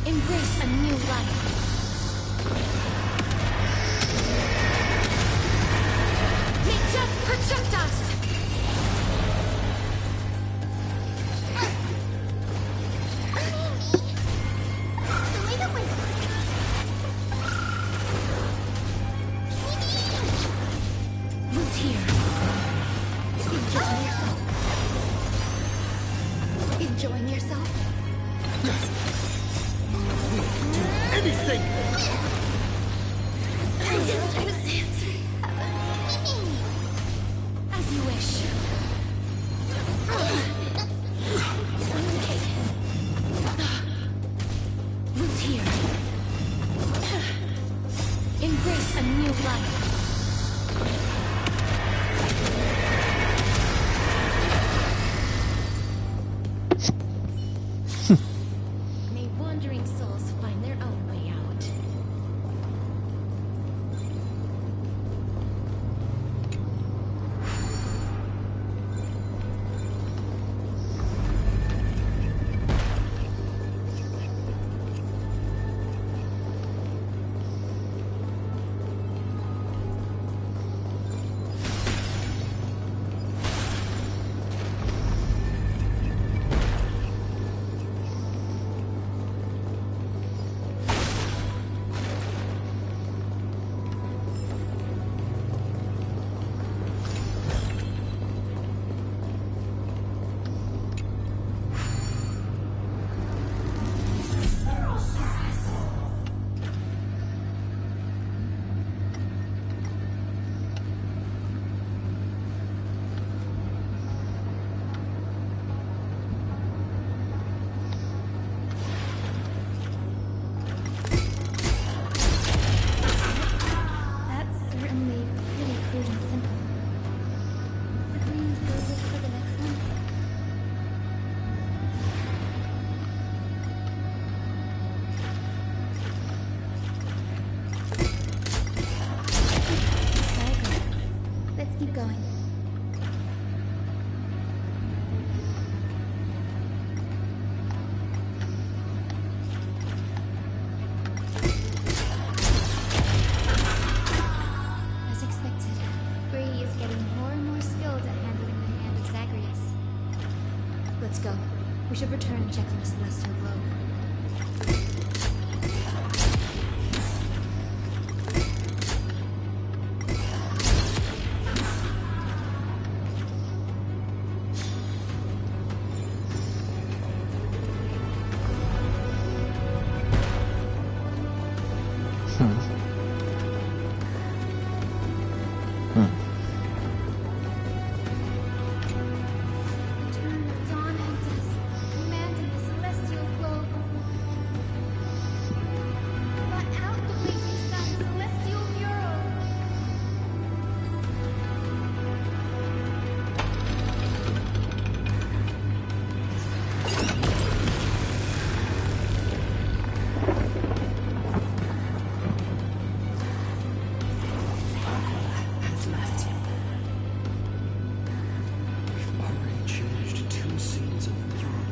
Embrace a new life. May death protect us! Lead the way. Root here. Enjoying yourself? Anything. As you wish. Root here. Embrace a new life. May wandering souls find their own way out. We should return and check on the celestial globe. Return of dawn and dusk, commanding the celestial globe. Blot out the blazing sun's celestial mural. Has left him. We've already changed 2 scenes of the mural.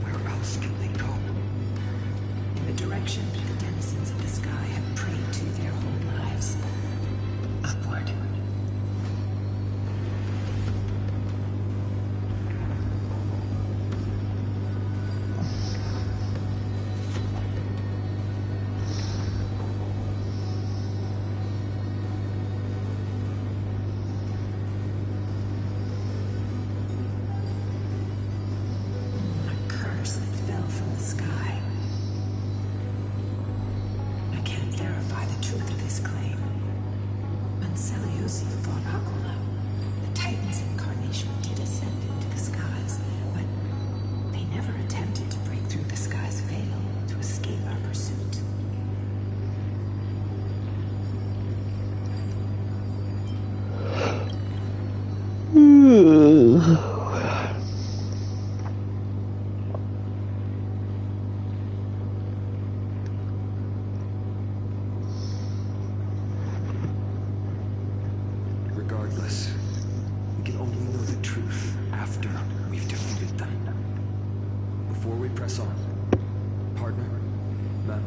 Where else can they go? In the direction that the denizens of the sky have prayed to their whole lives. Upward. A curse that fell from the sky. I can't verify the truth of this claim. Ancelios fought Aquila. The Titan's incarnation did ascend into the skies, but they never attempted to break through the sky's veil to escape our pursuit. Regardless, we can only know the truth after we've defeated them. Before we press on, partner, mem,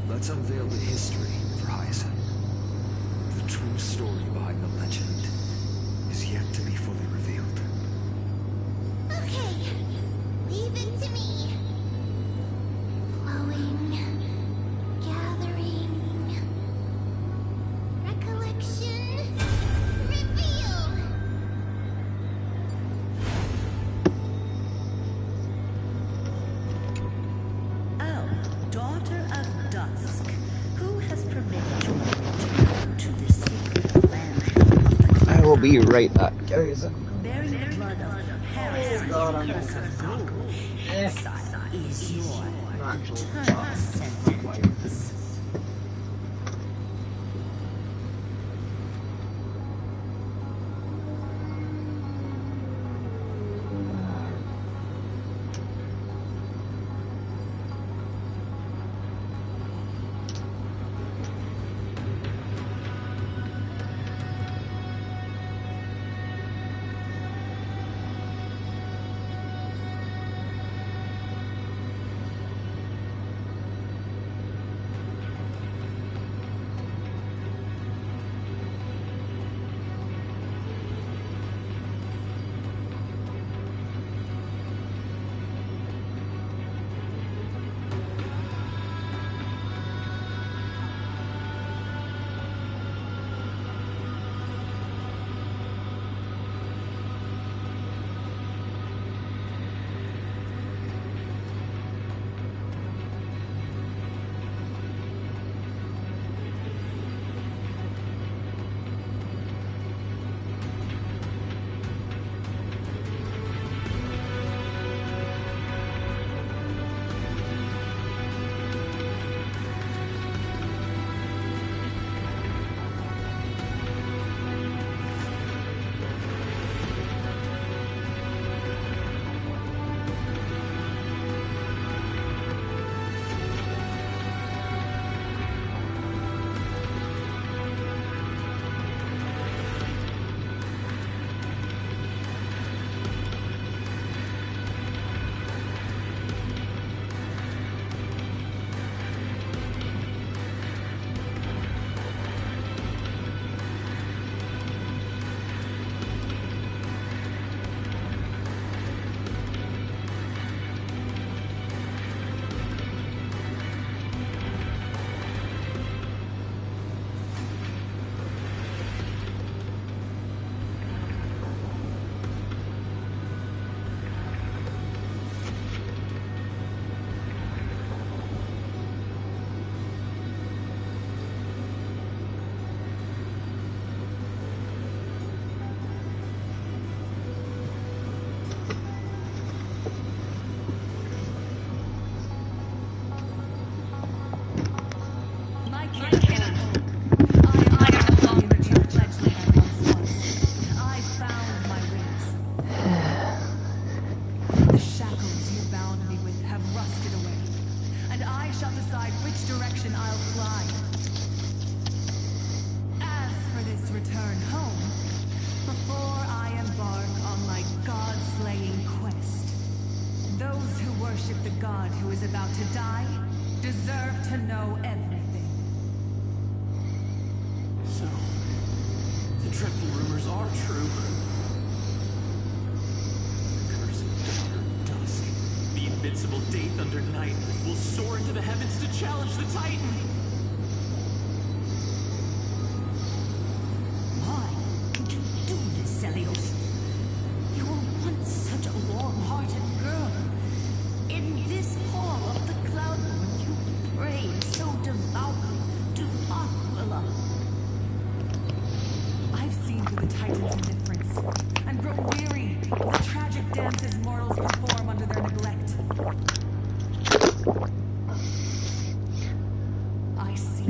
let's unveil the history for Hyacinth. The true story behind the legend is yet to be fully revealed. Okay, leave it to me. Flowing, gathering, recollection, reveal. Oh, daughter of dusk, who has permitted you to return to this sacred land of the I will be right back, guys. bearing the blood of Paris and gold? Exile is your eternal sentence.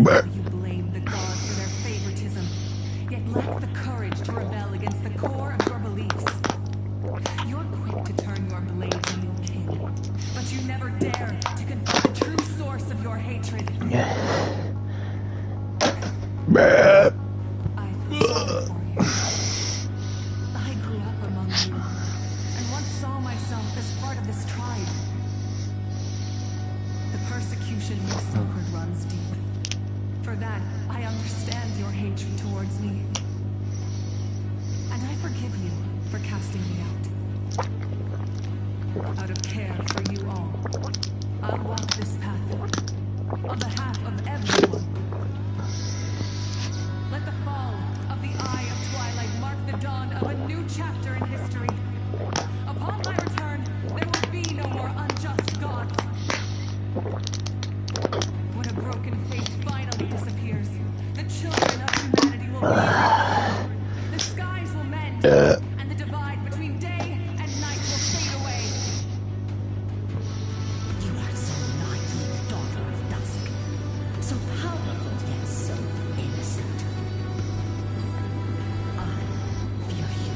You blame the gods for their favoritism, yet lack the courage to rebel against the core of your beliefs. You're quick to turn your blades on your king, but you never dare to confront the true source of your hatred. I feel sorry for you. I grew up among you, and once saw myself as part of this tribe. The persecution you suffered runs deep. For that, I understand your hatred towards me. And I forgive you for casting me out. Out of care for you all, I'll walk this path on behalf of everyone. Let the fall of the Eye of Twilight mark the dawn of a new chapter in history. Upon my return, there will be no more unjust gods. When a broken faith finally disappears, the children of humanity will be reborn. The skies will mend, and the divide between day and night will fade away. You are so naive, daughter of dusk. So powerful, yet so innocent. I fear you.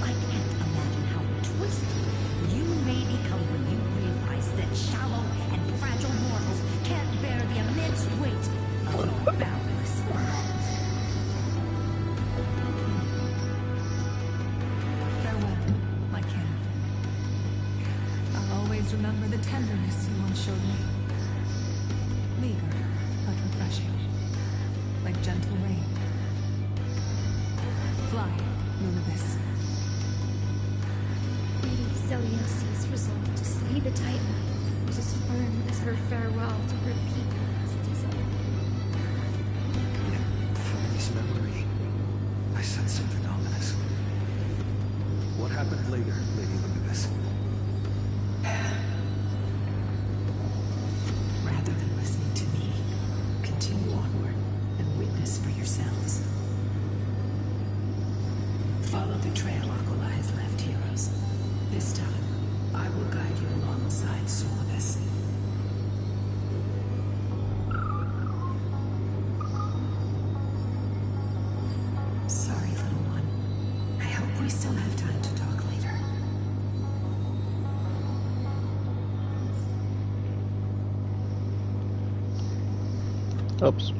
I can't imagine how twisted you may become when you realize that shallow and fragile mortals can't bear the immense weight of your boundless world. Farewell, my kin. I'll always remember the tenderness you once showed me. Meager, but refreshing. Like gentle rain. Fly, Lunavis. Lady Celiosi's resolve to slay the Titan was as firm as her farewell to her people was dissolved. From this memory, I sense something ominous. What happened later, Lady Lunavis? Rather than listening to me, continue onward and witness for yourselves. Follow the trail Aquila has left, heroes. This time, I will guide you alongside Solibus. Sorry, little one. I hope we still have time to talk later. Oops.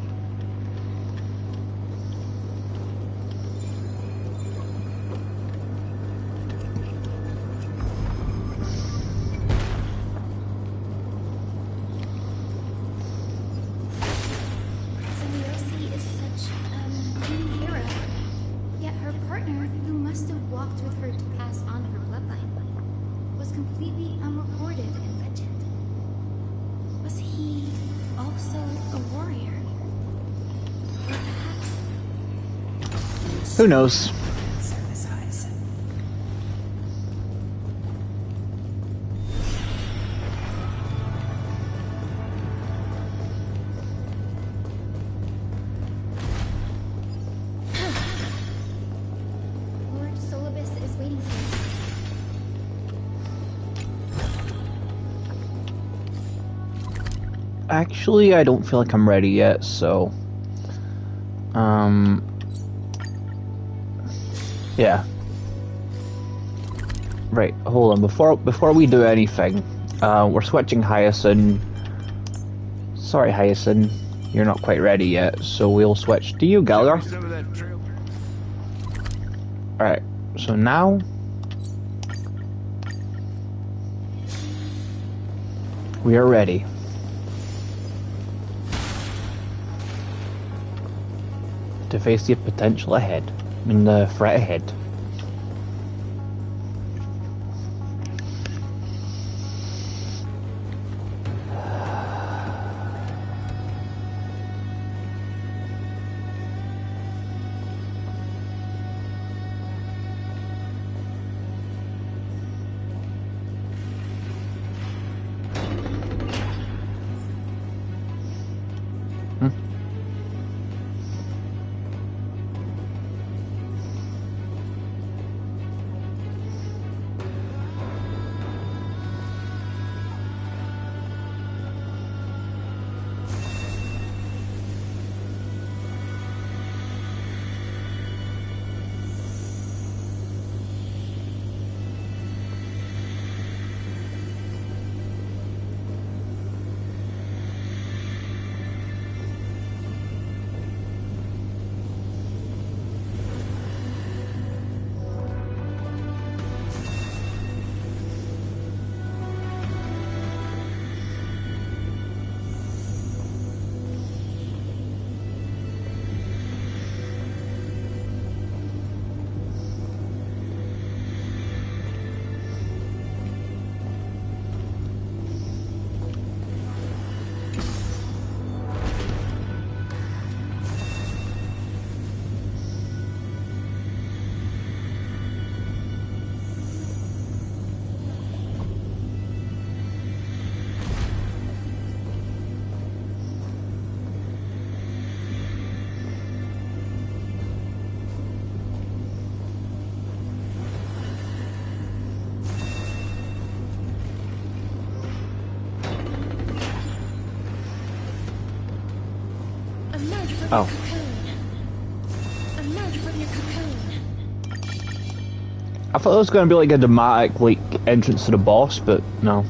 Celiosi is such a new hero. Yet her partner, who must have walked with her to pass on her bloodline, was completely unrecorded in legend. Was he also a warrior? Or perhaps Who knows? Service eyes. Lord Solibus is waiting for us. Actually, I don't feel like I'm ready yet, so... Yeah. Right, hold on. Before we do anything, we're switching Hyacinth. Sorry, Hyacinth. You're not quite ready yet, so we'll switch to you, Gallagher. Alright, so now... we are ready. To face the potential ahead. I mean, the threat ahead. Oh. I thought it was going to be like a dramatic like entrance to the boss, but no.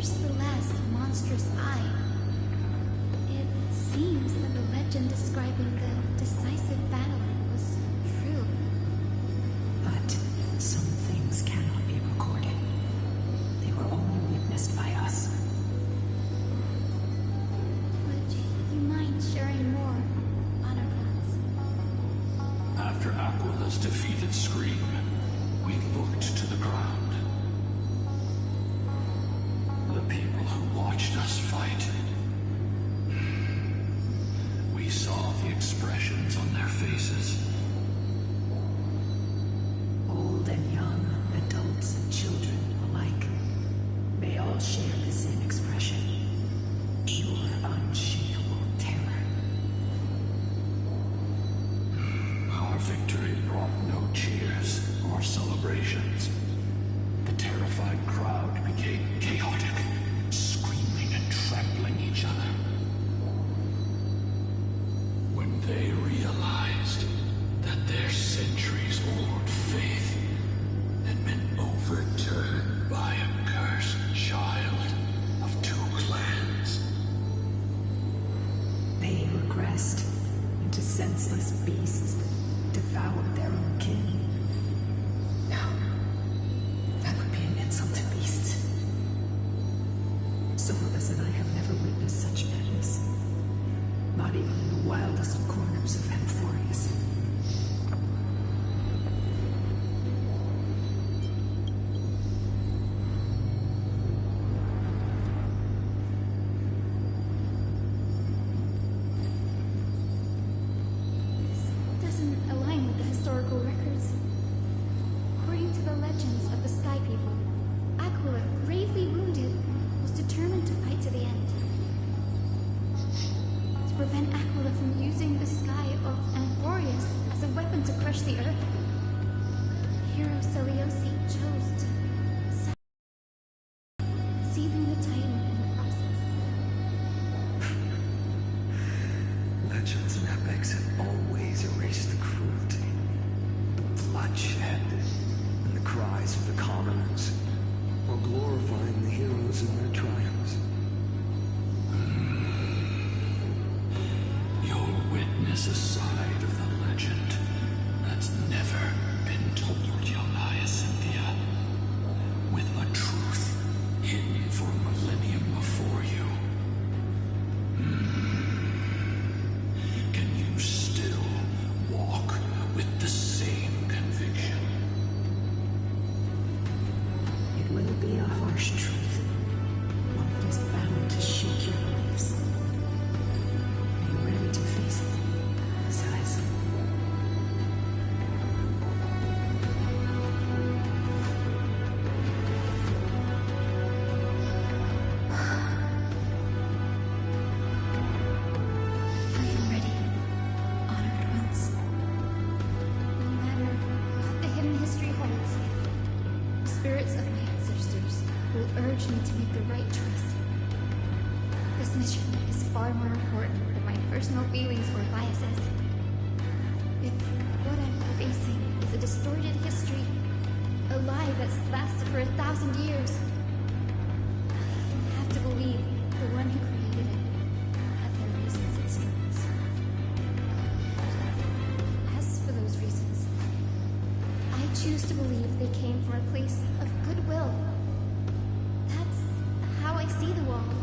pierce the last monstrous eye. It seems that the legend describing the decisive battle was true. But some things cannot be recorded. They were only witnessed by us. Would you mind sharing more, Honor Clans? After Aquila's defeated Scream, we looked to the ground. The people who watched us fight. We saw the expressions on their faces. Old and young, adults and children alike. They all share the same expression. Pure, unshakable terror. Our victory brought no cheers or celebrations. The terrified crowd became chaotic, screaming and trampling each other. When they realized that their centuries-old faith had been overturned by a cursed child of two clans. They regressed into senseless beasts that devoured their own kin. No, that would be an insult to beasts. Solas and I have never witnessed such madness. Not even in the wildest corners of Amphorius. This doesn't align with the historical records. According to the legends of the Sky People, Aquila, gravely wounded, was determined to fight to the end. To prevent Aquila from using the sky of Amphorius as a weapon to crush the earth, hero Seleuci chose to sealing the Titan in the process. Legends and epics have always erased the cruelty, the bloodshed, and the cries of the commoners, while glorifying the heroes and their triumphs. You'll witness a side of the legend that's never been told, young Hyacinthia. With a truth hidden for a millennium before you. Can you still walk with the same conviction? It will be a harsh truth. One that is bound to shake your beliefs. Are you ready to face it, Size? I am ready, honored ones. No matter what the hidden history holds, the spirits of my ancestors will urge me to make the right choice. This mission is far more important than my personal feelings or biases. If what I'm facing is a distorted history, a lie that's lasted for 1,000 years, I have to believe the one who created it had their reasons and struggles. As for those reasons, I choose to believe they came from a place of goodwill. That's how I see the world.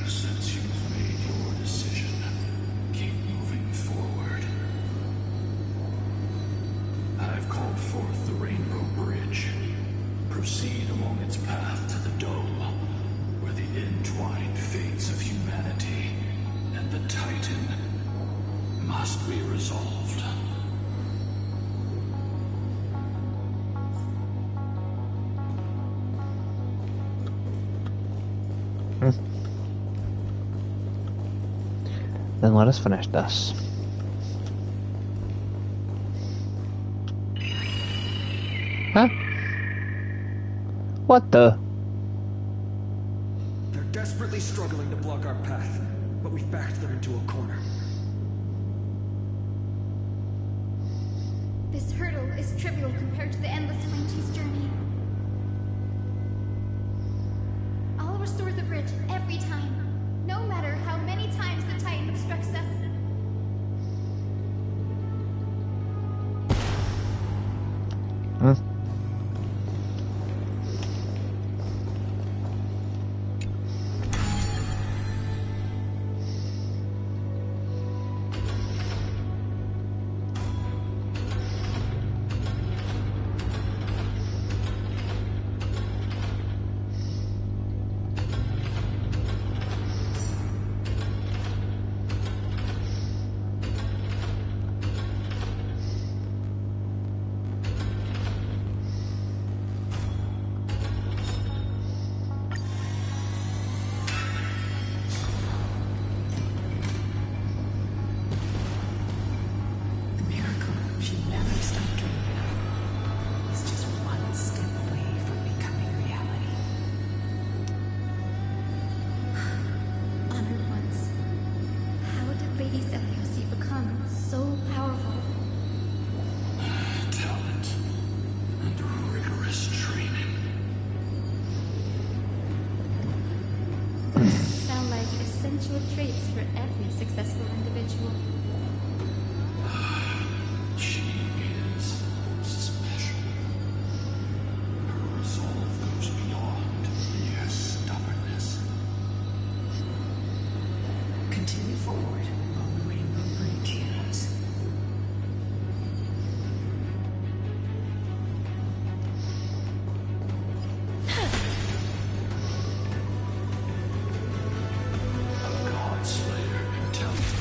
Since you've made your decision, keep moving forward. I've called forth the Rainbow Bridge. Proceed along its path to the Dome, where the entwined fates of humanity and the Titan must be resolved. Then let us finish this. Huh? What the? They're desperately struggling to block our path, but we've backed them into a corner. This hurdle is trivial compared to the endless Frenchie's journey. essential traits for every successful individual. She is special. Her resolve goes beyond mere stubbornness. Continue forward along the Rainbow Bridge, heroes. A Godslayer intelligent.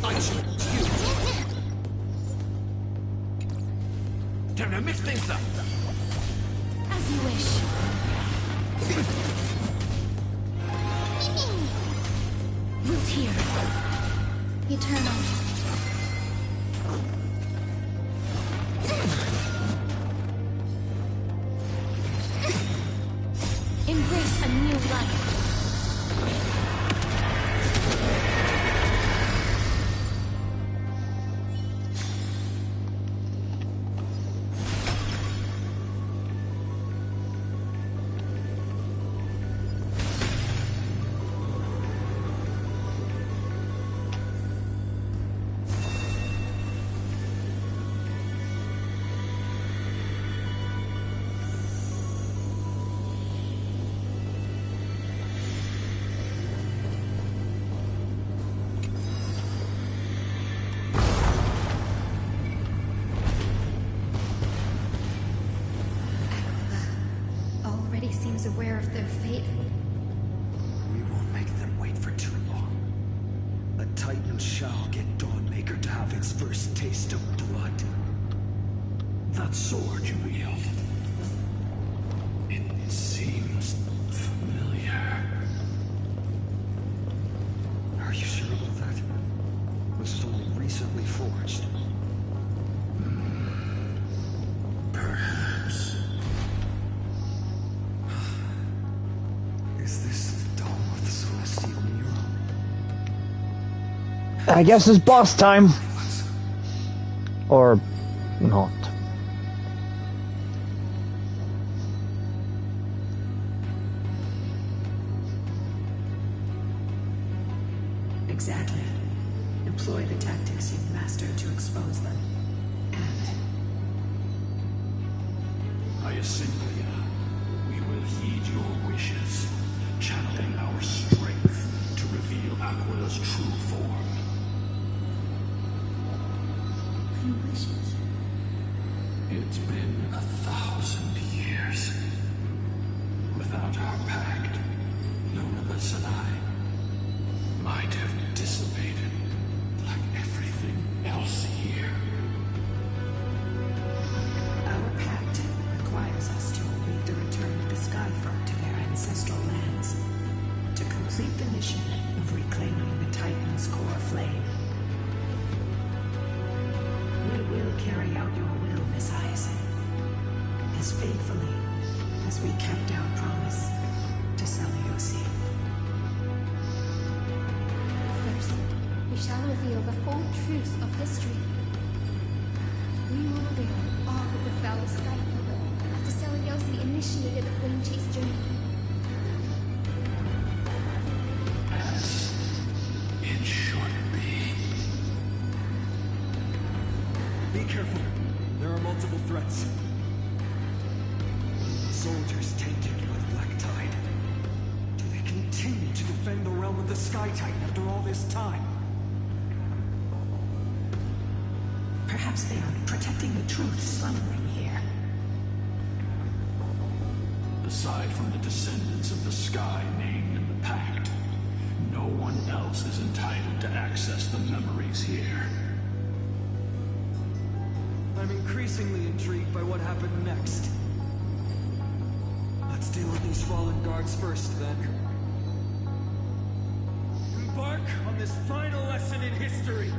I should you. Time to mix things up. As you wish. Root here. Eternal. Embrace a new life. Already seems aware of their fate. We won't make them wait for too long. A Titan shall get Dawnmaker to have its first taste of blood. That sword you wield. It seems familiar. Are you sure about that? This is only recently forged. Perhaps. Is this the Dome of the Celestial Mirror? I guess it's boss time. Or not. Exactly. Employ the tactics you've mastered to expose them. And Hyacinthia, we will heed your wishes, channeling our strength to reveal Aquila's true form. My wishes. It's been 1,000 years. Without our pact, Lunabus and I might have dissipated like everything else here. our pact requires us to await the return of the Skyfolk to their ancestral lands, to complete the mission of reclaiming the Titan's core flame. We will carry out your will, Miss Hyacinth, as faithfully as we kept our promise to Seleucid. First, we shall reveal the whole truth of history. We will reveal all that befell the Skyfall after Seleucid initiated the Flame Chase journey. As it should be. Be careful. There are multiple threats. Soldiers tainted by the Black Tide. Do they continue to defend the realm of the Sky Titan after all this time? Perhaps they are protecting the truth slumbering here. Aside from the descendants of the sky named in the pact, no one else is entitled to access the memories here. I'm increasingly intrigued by what happened next. Let's deal with these fallen guards first, then. Embark on this final lesson in history.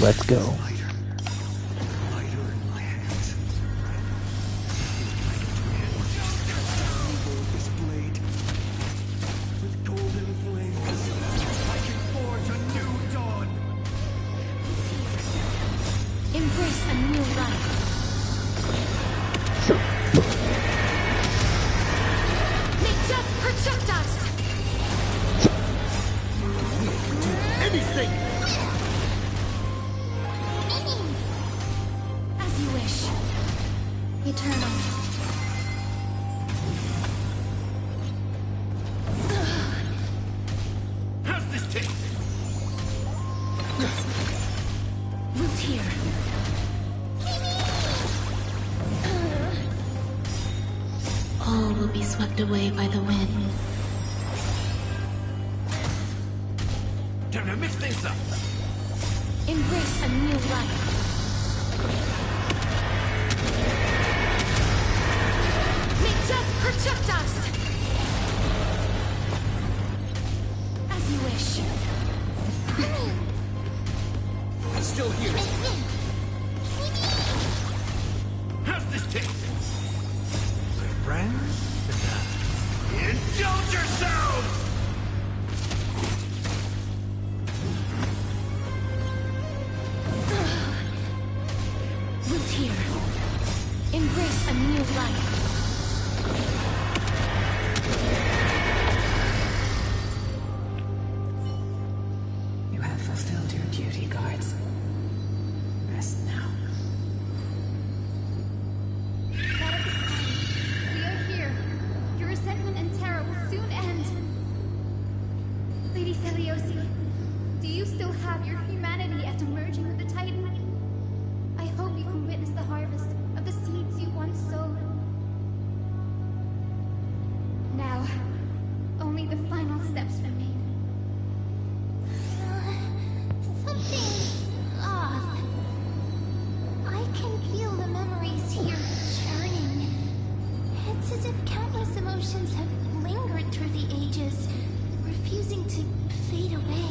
Let's go. Lighter. Lighter in my hands. Evil this blade. With golden flames, I can forge a new dawn. Embrace a new life. May death protect us! Anything! As you wish. Eternal. How's this taste? Root here. All will be swept away by the wind. Time to mix things up. Embrace a new life. May death protect us! As you wish. I'm still here. How's this taste? My friends? Indulge yourselves! Root here. Embrace a new life. You have fulfilled your duty, guards. Rest now. God of the sky, we are here. Your resentment and terror will soon end. Lady Celiosi, do you still have your humanity after merging with the Titan? I hope you can witness the harvest of the seeds you once sowed. Now, only the final steps remain. Something's off. I can feel the memories here churning. It's as if countless emotions have lingered through the ages, refusing to fade away.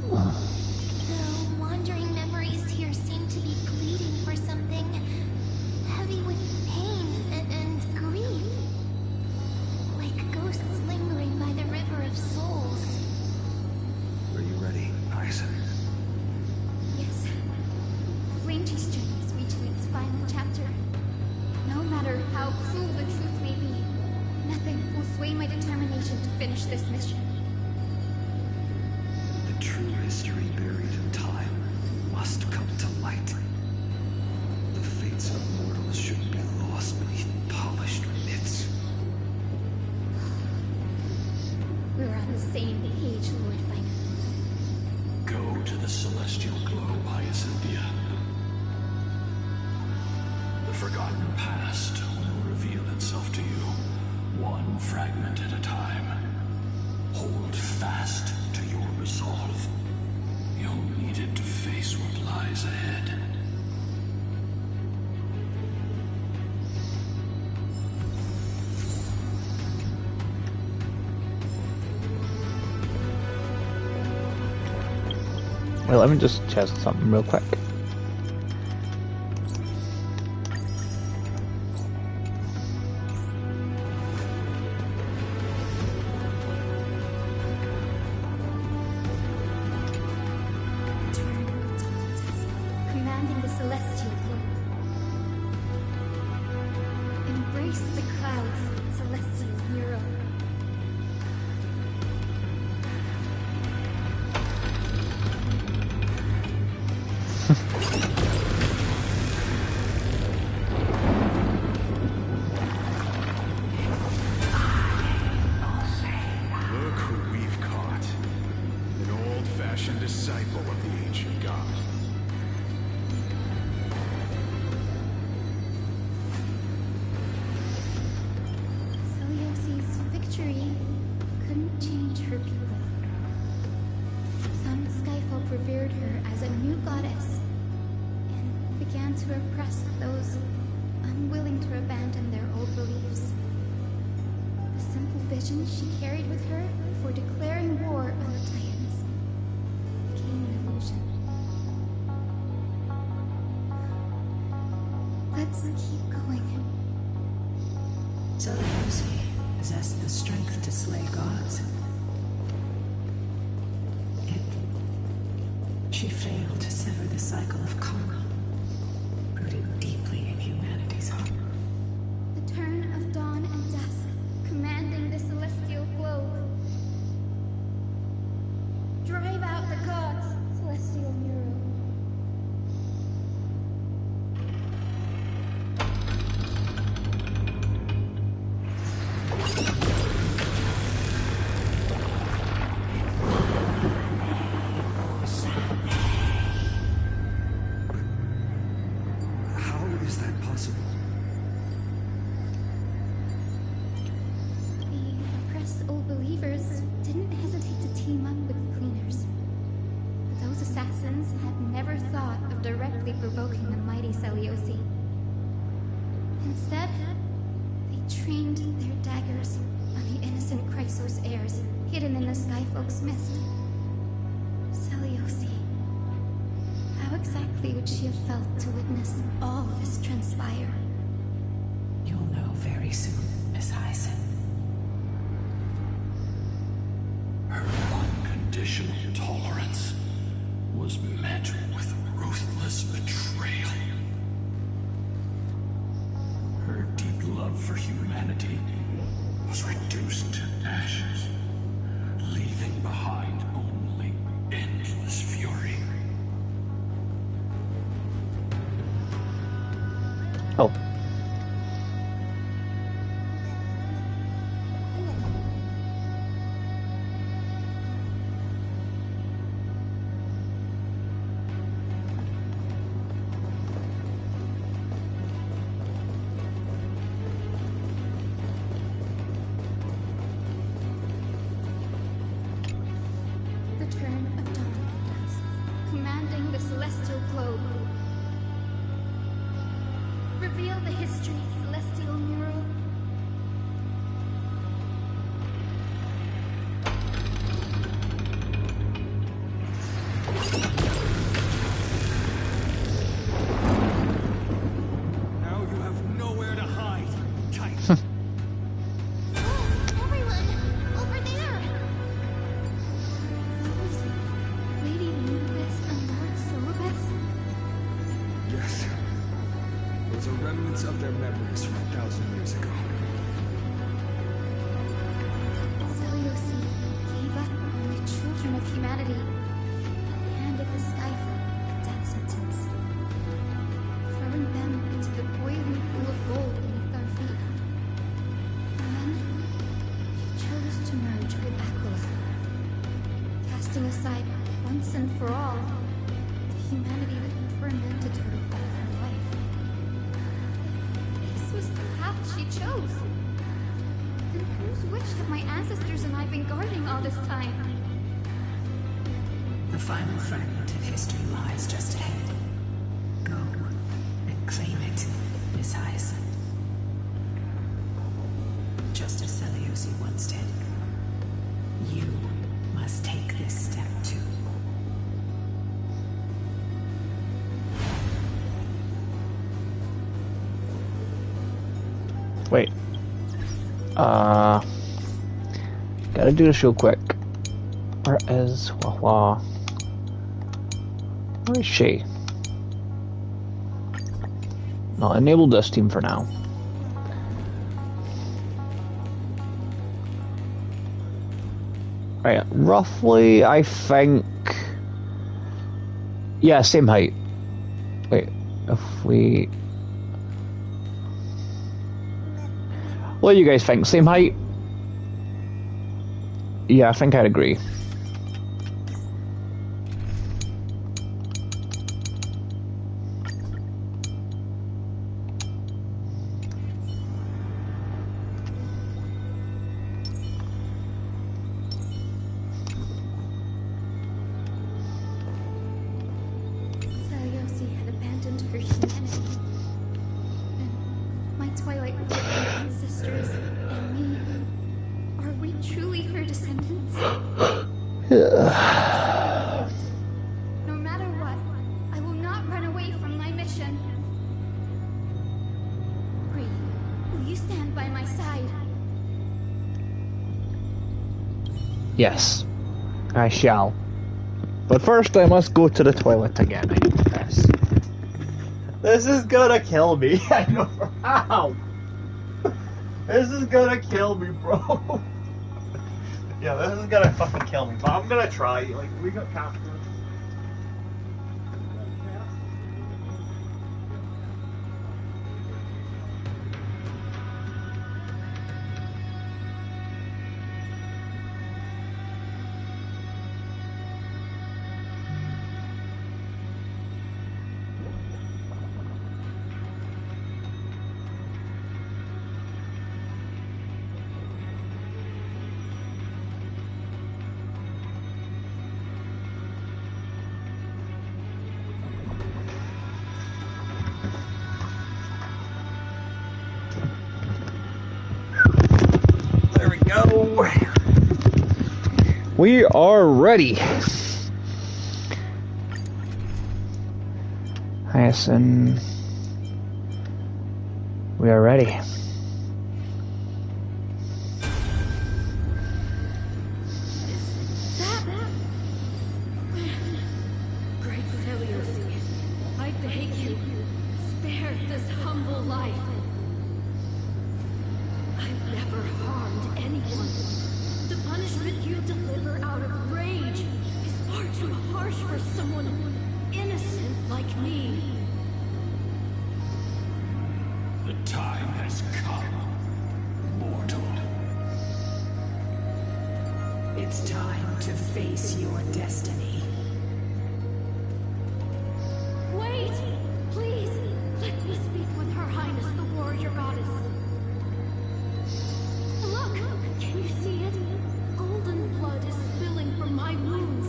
The wandering memories here seem to be pleading for something heavy with pain and grief. Like ghosts lingering by the river of souls. Are you ready, Aizen? Yes. Flame Chase journey is reaching its final chapter. No matter how cruel the truth may be, nothing will sway my determination to finish this mission. The true history buried in time must come to light. The fates of mortals shouldn't be lost beneath polished myths. We're on the same page, Lord Finder. Go to the celestial globe, Hyacinthia. The forgotten past will reveal itself to you, one fragment at a time. Hold fast to your resolve. You'll need it to face what lies ahead. Well, let me just test something real quick. Commanding the celestial globe. Embrace the clouds, celestial hero. Look who we've caught. An old-fashioned disciple of the ancient god. Celiosi's victory couldn't change her people. Some skyfolk revered her as a new goddess and began to oppress those unwilling to abandon their old beliefs. The simple vision she carried with her for declaring war on the Titans became an illusion. Let's keep going. Celiosi possessed the strength to slay gods. Yet She failed to sever the cycle of karma, rooted deeply in humanity's heart. The turn of dawn and dusk, commanding the celestial globe. Drive out the gods, celestial Nero. How is that possible? The oppressed old believers didn't hesitate to team up with the cleaners. But those assassins had never thought of directly provoking the mighty Seliosi. Instead, they trained their daggers on the innocent Chrysos heirs hidden in the Skyfolk's mist. Seliosi. How exactly would she have felt to witness all this transpire? You'll know very soon, Miss Hyson. Her unconditional tolerance was met with ruthless betrayal. Her deep love for humanity was reduced to ashes, leaving behind only endless fury. Oh. The turn of dawn and dusk, commanding the celestial globe. Reveal the history, celestial Nero. Now you have nowhere to hide, Titan. Everyone, over there! Those Lady Lupus and Lord Solobus? Yes. Those are remnants of their memories from 1,000 years ago. Seliosi gave up on the children of humanity and handed the Skyfolk a death sentence, throwing them into the boiling pool of gold beneath our feet. And then he chose to merge with Aquila, casting aside once and for all the humanity that tormented her all her life. This was the path she chose. Then whose wish have my ancestors and I been guarding all this time? The final fragment of history lies just ahead. Go and claim it, Miss Hyson. Just as Seliosi once did. You must take this step too. Wait. Gotta do this real quick. Where is Wah? Where is she? I'll enable this team for now. Right, roughly, I think... Yeah, same height. Wait, if we... What do you guys think? Same height? Yeah, I think I'd agree. Seliosi had abandoned her humanity. And my Twilight Court ancestors and me, are we truly her descendants? No matter what, I will not run away from my mission. Bree, will you stand by my side? Yes, I shall. But first I must go to the toilet again, I confess. This is gonna kill me. I know how. This is gonna kill me, bro. Yeah, this is gonna fucking kill me. But I'm gonna try. Like, we got captured. There we go. We are ready. Hyacin. We are ready. Great Celios, I beg you, spare this humble life. I've never harmed anyone. The punishment you deliver out of rage is far too harsh for someone innocent like me. The time has come, mortal. It's time to face your destiny. Wait! Please! Let me speak with Her Highness the Warrior Goddess. Look! Can you see it? Golden blood is spilling from my wounds.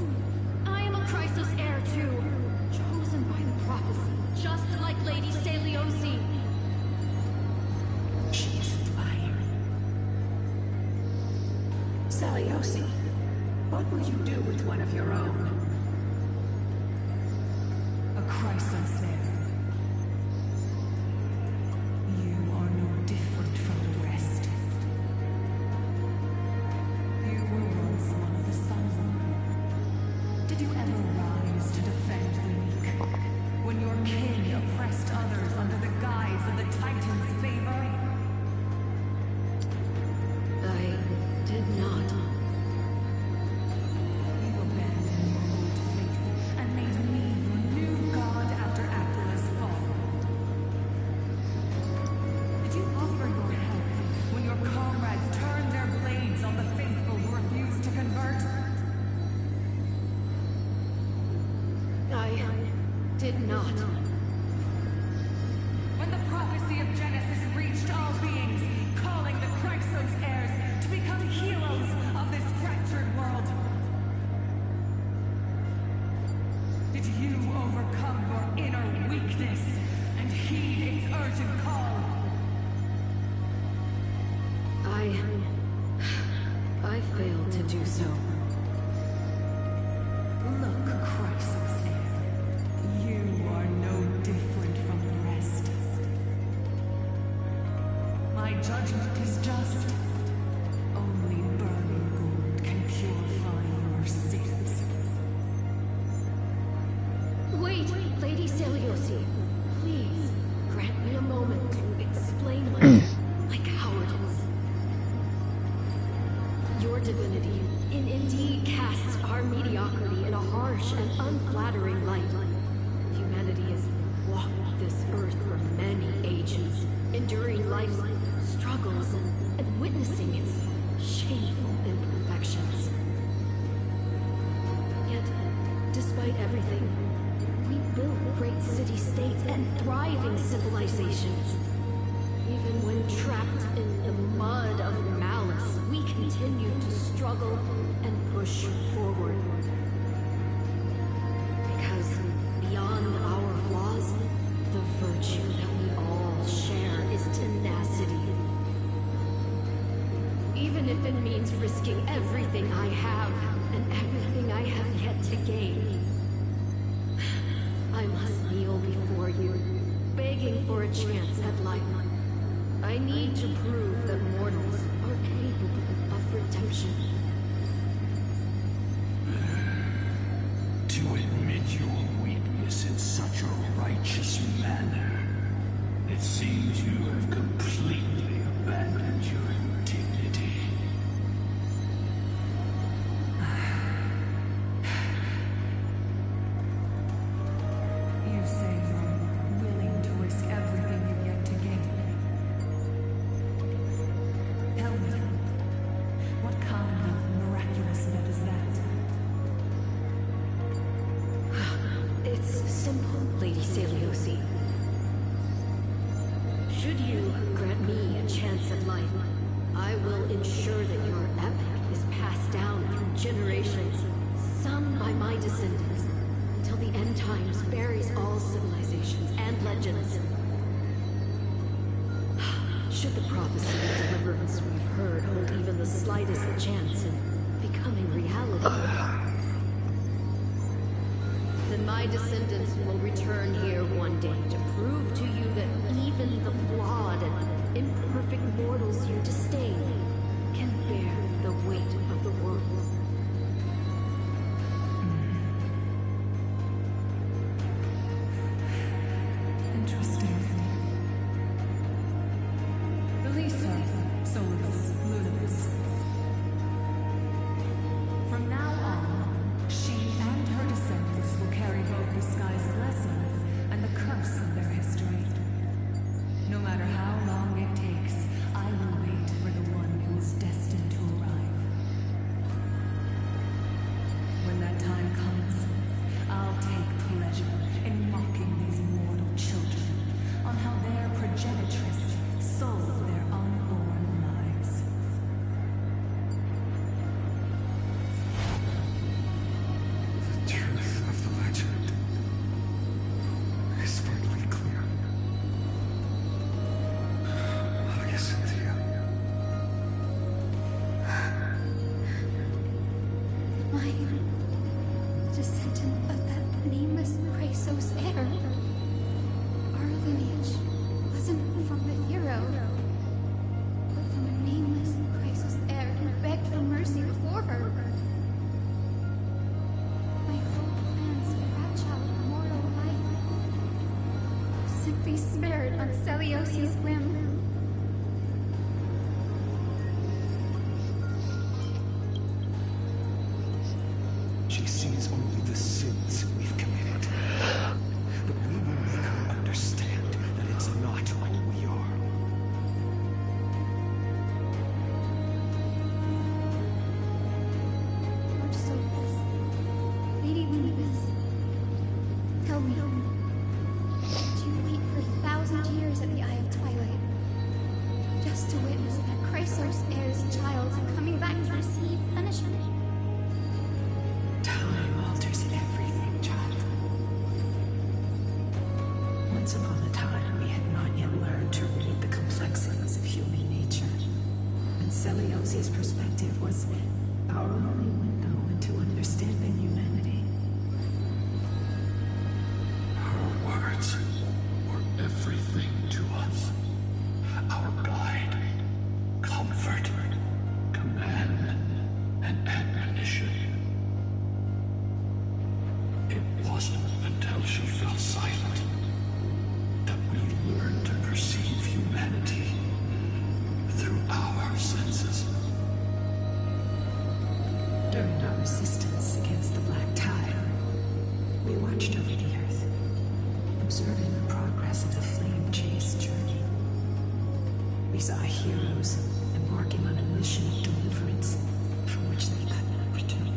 I am a Chrysos heir too, chosen by the prophecy, just like Lady Celiosi. She is fire. Celiosi, what will you do with one of your own? A Chrysos heir. You are no different from the rest. You were once one of the Sunborn. Did you ever rise to defend the weak? When your kin oppressed others under the guise of the Titan's favor? I did not. You abandoned your old faith and made me your new god after Aquila's fall. Did you offer your help when your comrades turned their blades on the faithful who refused to convert? I did not. When the prophecy of Genesis reached all beings, calling the Chrysos heirs to become heroes of this fractured world, did you overcome your inner weakness and heed its urgent call? I failed to do so. Look, Chrysos heir, you are no different from the rest. My judgment is just. Only burning gold can purify your sins. Wait, Lady Celiosi. Please, grant me a moment to explain my cowardice. Your divinity indeed casts our mediocrity in a harsh and unflattering light. Humanity has walked this earth for many ages, enduring life's struggles and witnessing its shameful imperfections. Yet, despite everything, we built great city-states and thriving civilizations. Even when trapped in the mud of malice, we continue to struggle and push forward. Because beyond our flaws, the virtue that we all share is tenacity. Even if it means risking everything I have and everything I have yet to gain. I must kneel before you, begging for a chance at life. I need to prove that mortals are capable of redemption. To simple, Lady Celiosi. Should you grant me a chance at life, I will ensure that your epic is passed down through generations, sung by my descendants, until the end times buries all civilizations and legends. Should the prophecy of deliverance we've heard hold even the slightest chance in becoming reality, then my descendants will return here one day to prove to you that even the flawed and imperfect mortals you disdain can bear the weight of the world. Interesting. Release her, Solus Lunavis. From now on, she and her descendants will carry both the sky's blessings and the curse of their history. No matter how long it takes, I will wait for the one who is destined to arrive. When that time comes, I'll take pleasure in mocking these mortal children on how their progenitress sold their unborn lives. The truth of the legend is finally clear. Cynthia. My descendant of that nameless Chrysos heir. Our lineage wasn't from a hero, but from a nameless Chrysos heir who begged for mercy before her. My whole plan's fragile, mortal life simply spared on Celiosi's whim. She sees only the sins we've committed. But we will make her understand that it's not all we are. Lord Solus, Lady Lunavis, tell me, did you wait for 1,000 years at the Eye of Twilight, just to witness that Chrysos heir's child coming back to receive punishment? Time alters everything, child. Once upon a time, we had not yet learned to read the complexities of human nature. And Celiosi's perspective was our only window into understanding humanity. Her words were everything to us. Our guide, comfort, command, and admonition. It wasn't until she fell silent that we learned to perceive humanity through our senses. During our resistance against the Black Tide, we watched over the Earth, observing the progress of the Flame Chase journey. We saw heroes embarking on a mission of deliverance from which they could not return.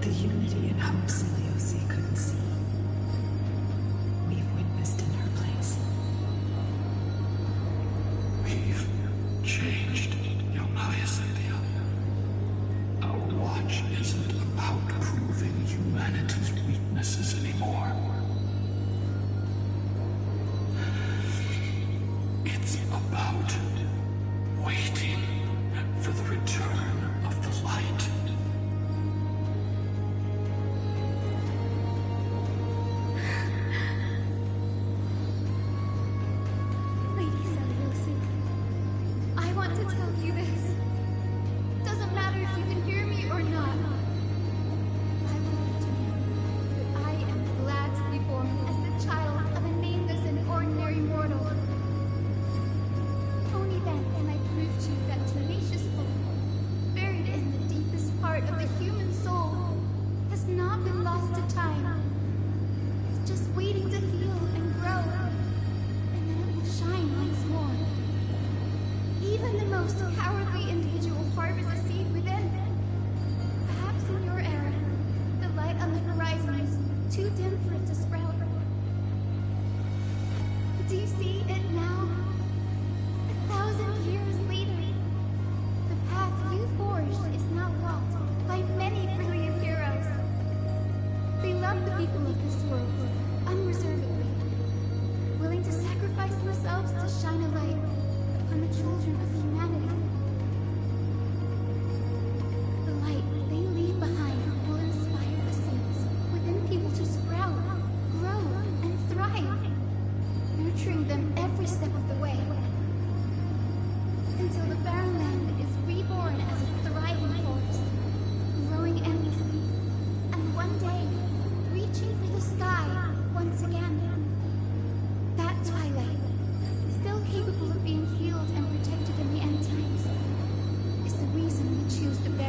The unity and hope Celiosi couldn't see, we've witnessed in her place. We've changed, young Hyacinthia. Our watch isn't about proving humanity's weaknesses anymore. It's about waiting.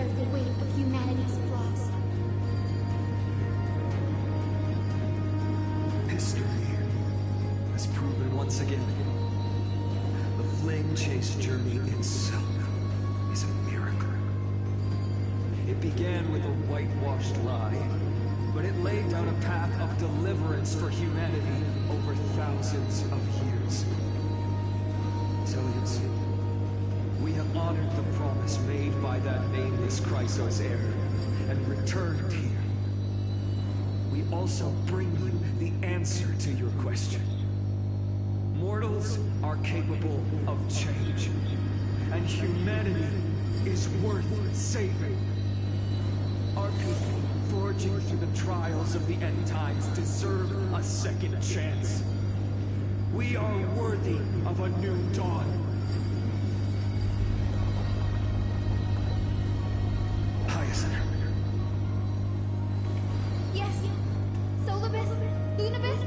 bear the weight of humanity's flaws. History has proven once again the flame chase journey itself is a miracle. It began with a whitewashed lie, but it laid down a path of deliverance for humanity over thousands of years. Celius, we have honored the promise made by that nameless Chrysos heir and returned here. We also bring you the answer to your question. Mortals are capable of change, and humanity is worth saving. Our people, forging through the trials of the end times, deserve a second chance. We are worthy of a new dawn. Hyacinth. Yes, Solibus, Lunibus.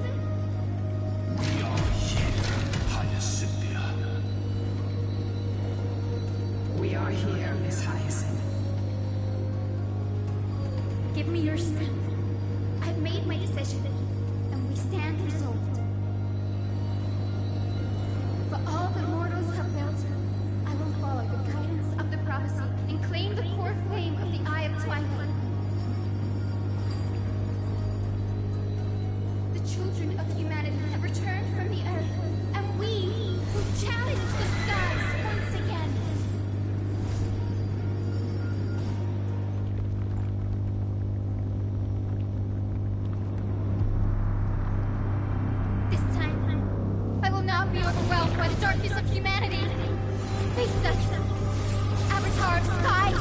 We are here, Hyacinthia. We are here, Miss Hyacinth. Give me your strength. I've made my decision, and we stand resolved. For all the mortals have built, I will follow the guidance of the prophecy and claim the core flame of the Eye of Twilight. The children of humanity have returned from the earth, and we will challenge the skies once again. This time, I will not be overwhelmed by the darkness of humanity. Face us, Avatar of Sky!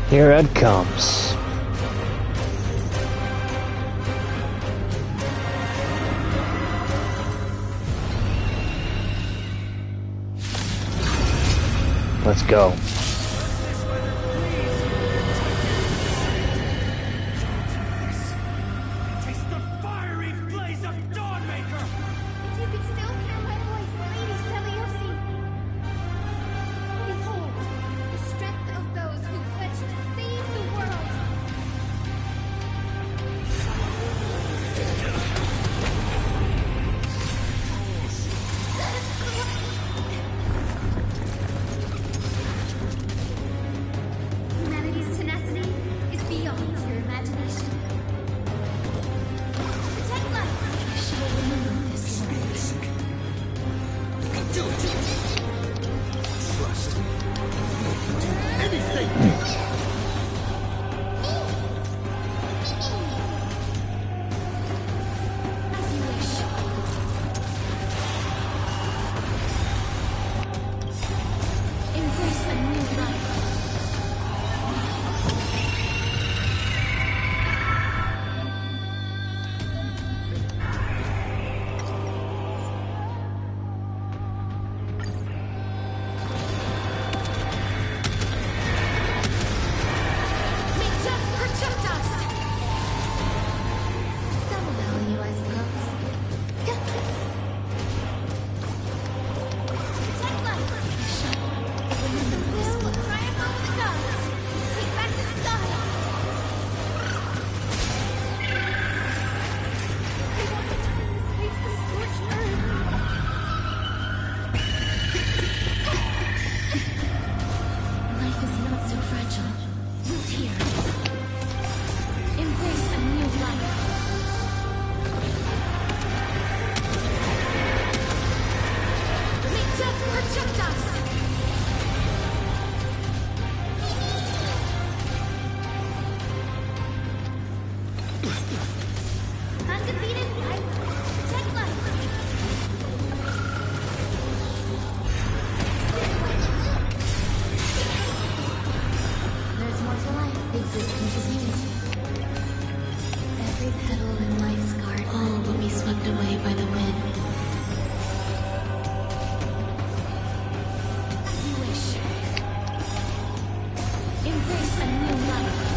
Here it comes. Let's go. Taste the fiery blaze of Dawnmaker! If you could still hear my voice, Lady Seliosi. Behold, the strength of those who pledge to save the world. Humanity's tenacity is beyond your imagination. Protect life. I shall remember this. Basic. You can do it. Trust me. You can do anything. As you wish. Embrace a new life. May death protect us! That will help you, I suppose. Protect life! We'll triumph over the gods! Take back the sky! I want the twins face the scorched earth! Life is not so fragile. Root here. Embrace a new life. May death protect us! Undefeated life. Protect life. There's more to life. Existence is unity. Every petal in life's garden, all will be swept away by the wind. As you wish. Embrace a new life.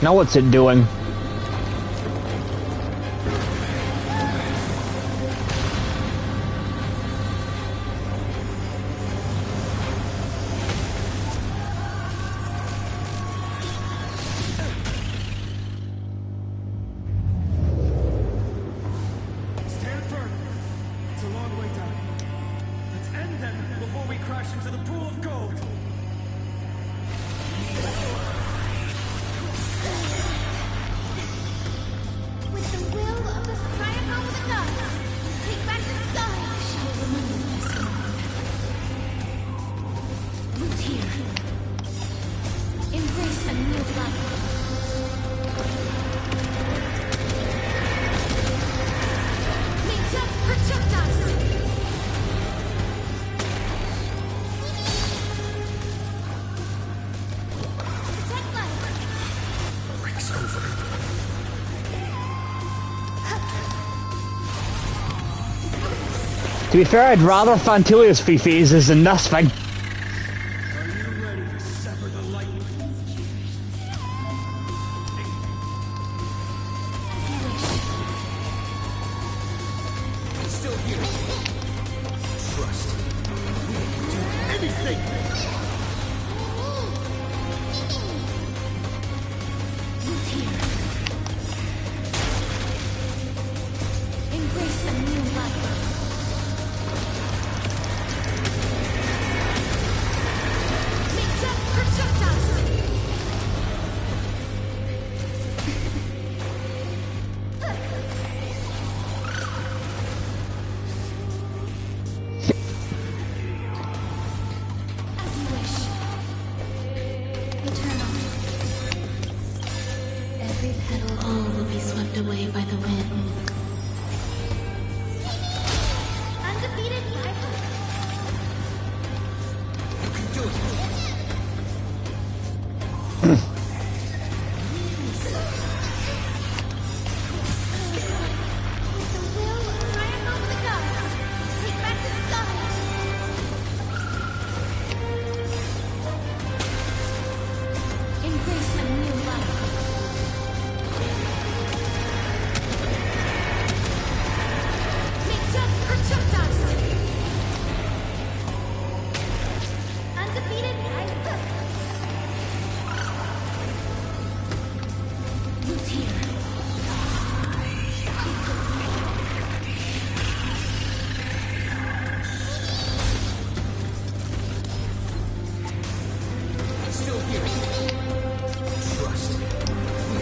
Now what's it doing? Stand firm. It's a long way down. Let's end them before we crash into the pool of gold. With the will of the triangle of the gods, take back the sky. Shall remember this moment. Root here. Embrace a new life. May death protect us. Protect life. Breaks over. To be fair, I'd rather Fantilia's free phases than this thing. Are you ready to sever the lightning? It's still here. Trust. We can do anything. Root here. Embrace a new life. May death protect us. As you wish. Eternal. Every petal all will be swept away by the wind. Undefeated rival. You can do it. With the will triumph over the gods, take back the sky. Embrace a new life. May death protect us. Undefeated rival. Root here. It's still here. Trust. We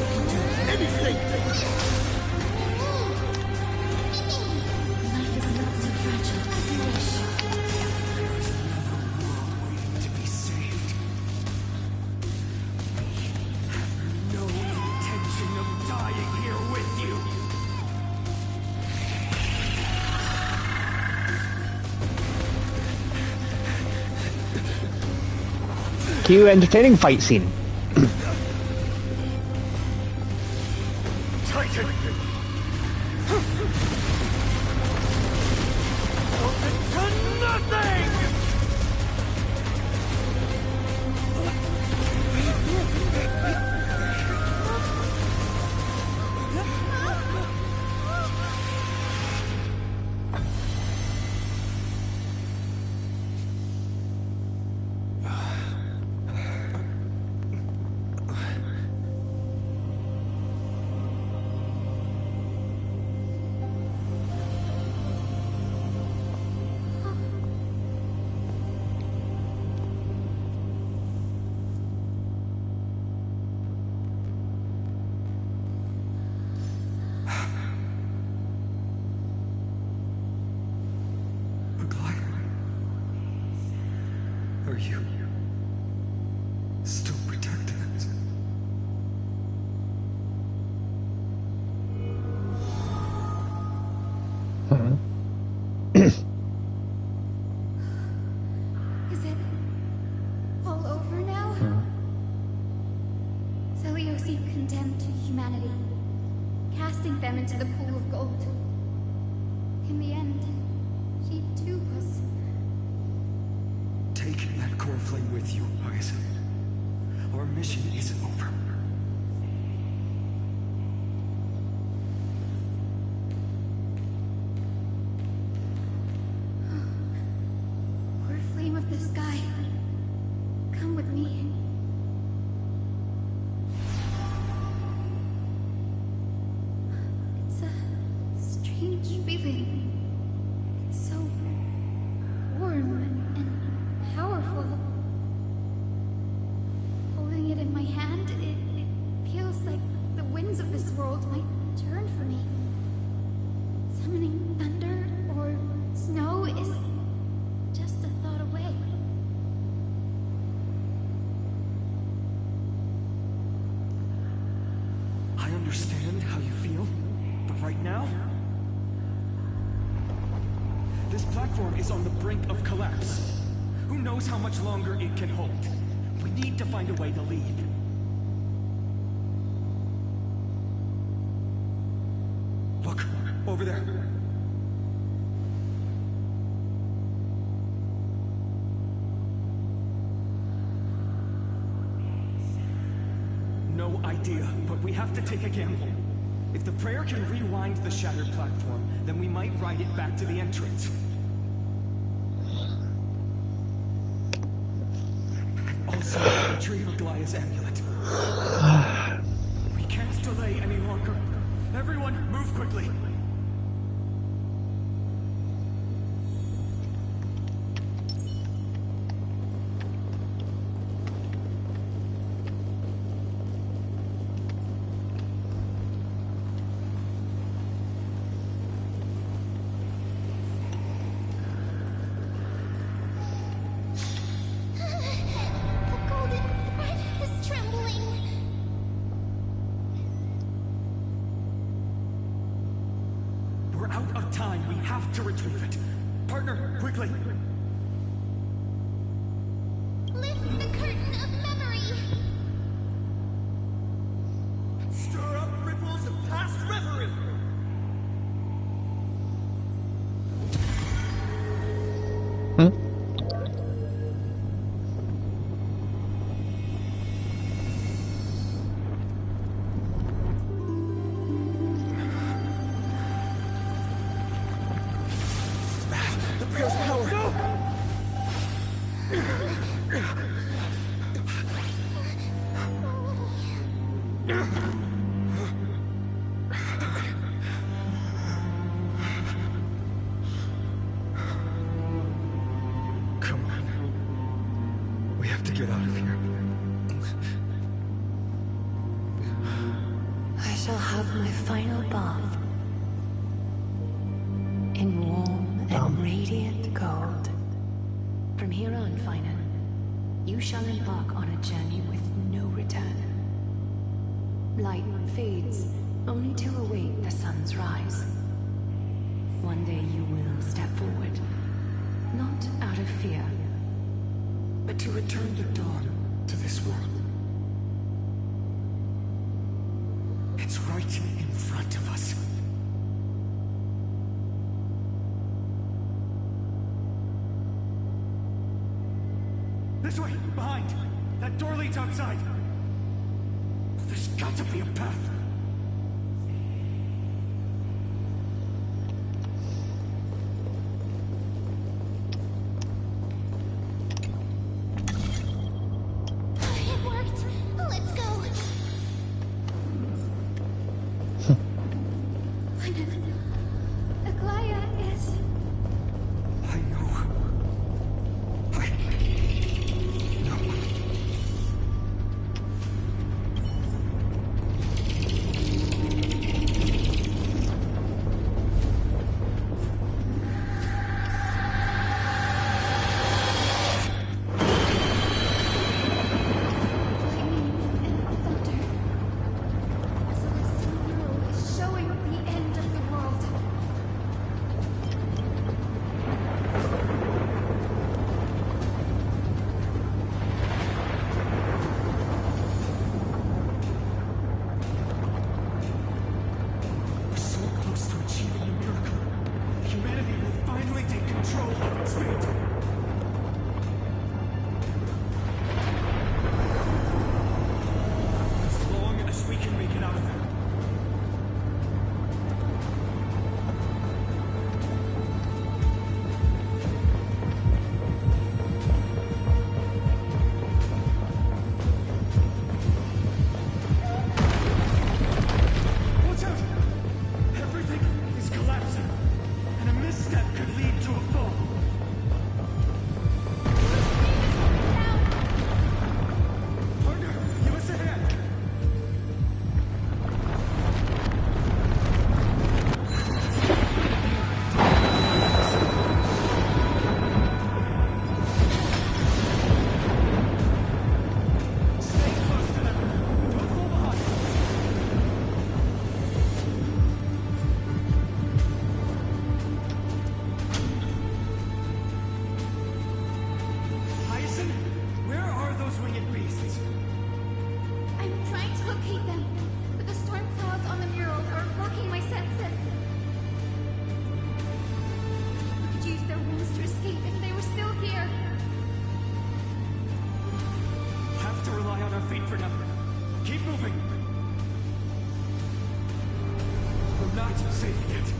can do anything. Life is not so fragile as you wish. There's another world waiting to be saved. We have no intention of dying here with you. Cue entertaining fight scene. Titan! To nothing! are you still protecting us? Is it all over now? Celiosi condemned humanity, casting them into the pool of gold. In the end, she too was... Take that core flame with you, Hyacinth. Our mission isn't over. Core flame of the sky, come with me. It's a strange feeling. It's so warm and powerful. Holding it in my hand, it feels like the winds of this world might turn for me. Summoning thunder or snow is just a thought away. I understand how you feel, but right now, this platform is on the brink of collapse. Who knows how much longer it can hold? We need to find a way to leave. Look, over there. No idea, but we have to take a gamble. If the prayer can rewind the shattered platform, then we might ride it back to the entrance. Also, retrieve Aglaya's amulet. We can't delay any longer. Everyone, move quickly. The golden thread is trembling. We're out of time. We have to retrieve it. Partner, quickly. Lift the curtain of memory. Stir up ripples of past reverie. The prayer's power. Come on. We have to get out of here. I shall have my final bath in warm and radiant gold. From here on, Finan, you shall embark on a journey with no return. Light fades, only to await the sun's rise. One day you will step forward, not out of fear, but to return the dawn to this world. It's right in front of us. This way, behind. That door leads outside. There's got to be a path. It worked. Let's go. Aglaya is... I know. No. saving it.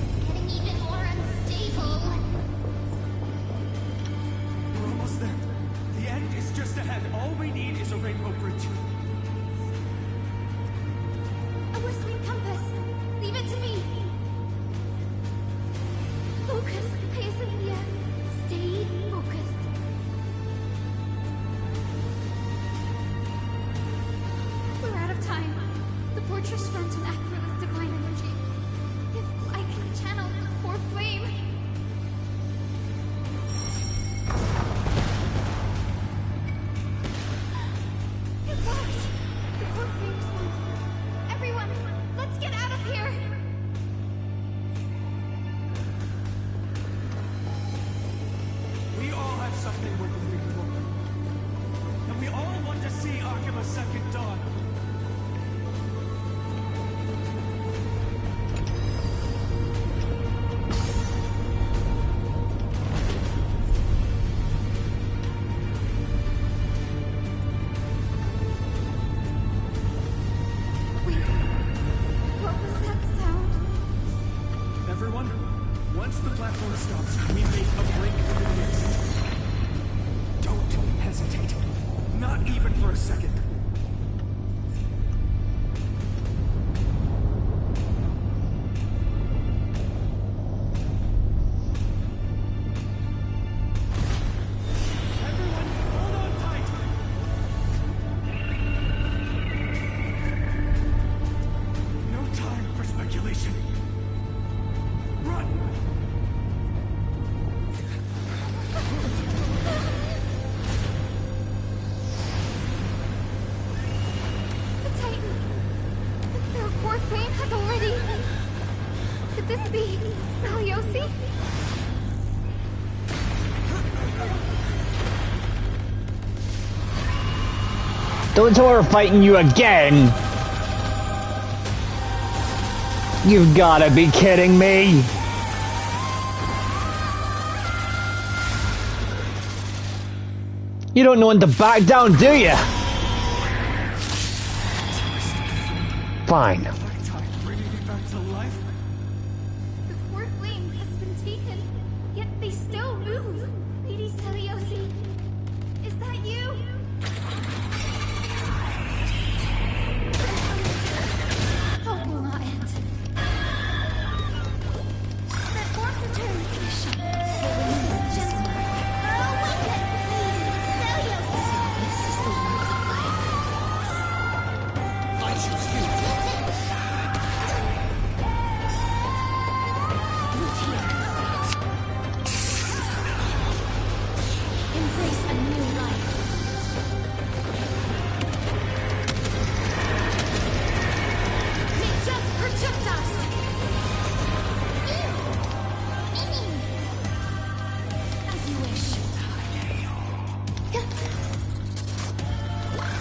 It's getting even more unstable. We're almost there. The end is just ahead. All we need is a rainbow bridge. A whistling compass. Leave it to me. Focus, Paisania. Stay focused. We're out of time. The fortress runs an act with this divine energy. If I can channel the core flame. It worked! The core flame is one. Everyone, let's get out of here! We all have something we're doing wrong. And we all want to see Akima's second dawn. Wait, what was that sound? Everyone, once the platform stops, we make a break for the exit. Don't hesitate. Not even for a second. Everyone, hold on tight. No time for speculation. Run! The Titan! Their core flame has already... Could this be Saliosi? Don't tell her we're fighting you again! You've gotta be kidding me! You don't know when to back down, do you? Fine. Bringing me back to life? The core flame has been taken, yet they still move. Lady Saliosi, is that you? Hope will not end. That form return. The wind is gentle. Awaken! Lady Saliosi. This is the one of life. I choose you. Embrace a new life. May death protect us! As you wish.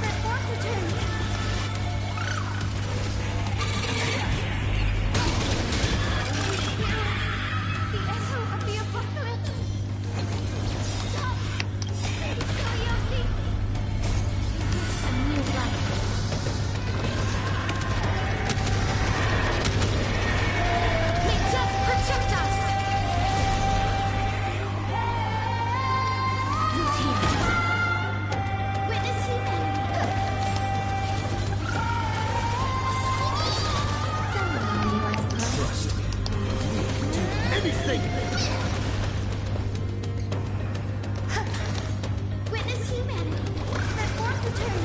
That form return. The echo of the apocalypse. Stop! Lady Saliosi! A new life. May death protect us! Routine. Witness humanity. Ceremony, I suppose. Anything! Witness humanity. That form return.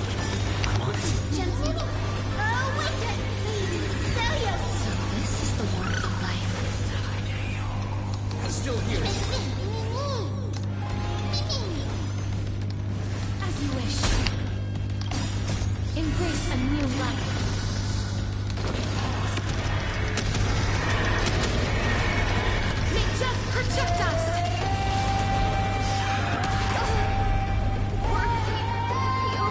Gentle. Awaken! Lady Saliosi. This is the one of life. Still here. As you wish. Embrace a new life. May death protect us! Working you.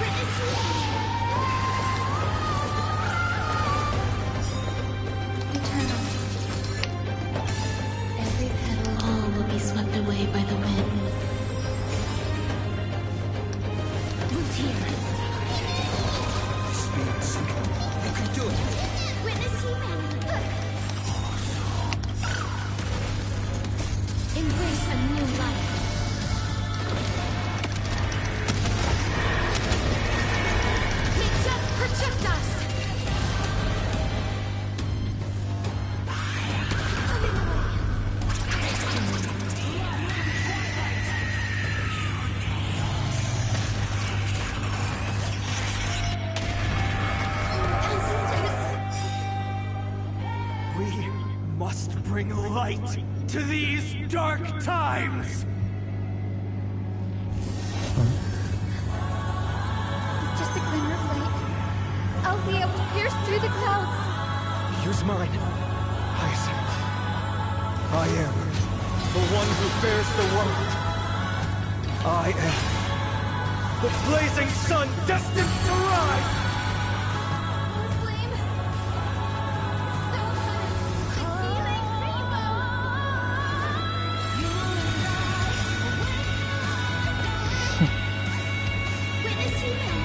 Witness me. bring light to these dark times! It's just a glimmer of light. I'll be able to pierce through the clouds. Use mine, Hyacinth. I am the one who bears the world. I am the blazing sun destined to rise! Flame. So good. It's feeling rainbow. Witness human.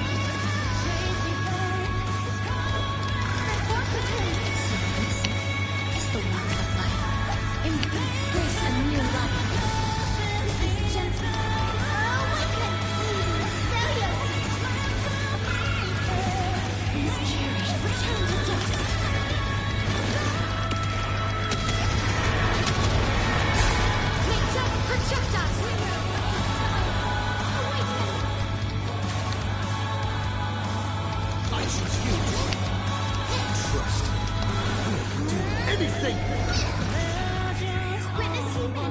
It's the warmth of life. Embrace a new life. This is just awaken. Is cherished, return to dust. Make up projectiles. Awaken. I choose you. Trust. I can do anything! Witness humanity.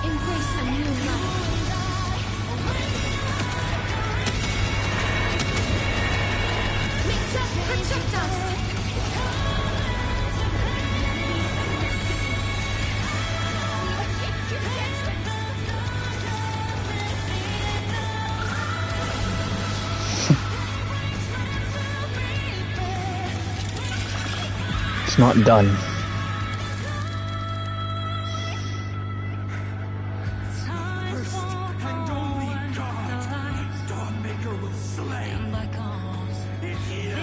Embrace a new life. Make up projectiles. It's not done. And only God, Dawnmaker will slay. It's you.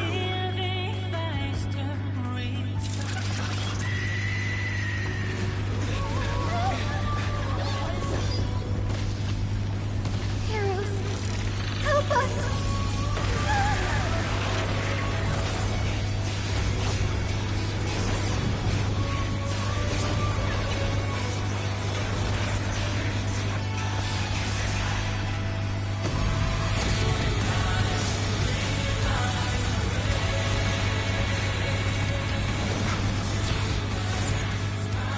Heroes, help us.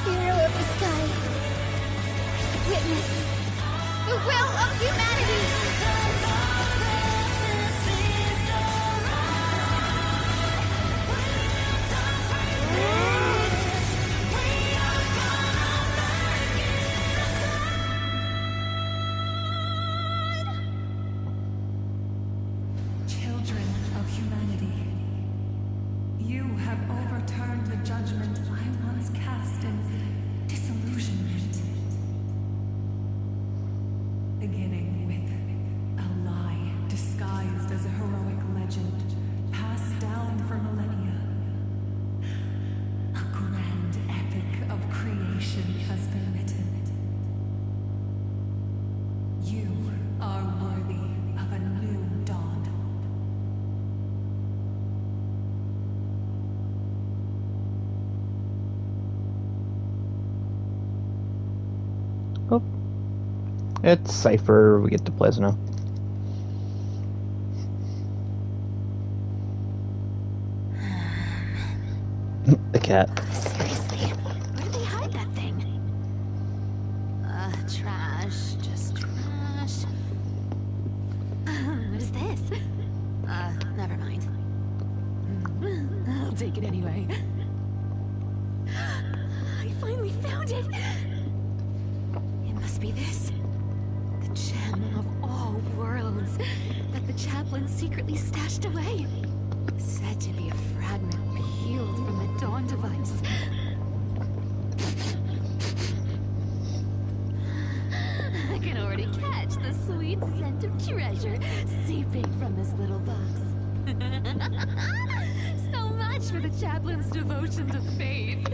Hero of the sky. Witness the will of humanity. Children of humanity, you have overturned the judgment I once cast in disillusionment. Beginning with a lie disguised as a heroic legend, passed down for millennia. A grand epic of creation has been written. You are worthy of a new dawn. Oh. It's Cypher. We get to play as now. The cat. Seriously, where did they hide that thing? Trash. Just trash. What is this? Never mind. I'll take it anyway. I finally found it! It must be this. The gem of all worlds that the chaplain secretly stashed away. Said to be a fragment peeled from the Dawn device. I can already catch the sweet scent of treasure seeping from this little box. So much for the chaplain's devotion to faith.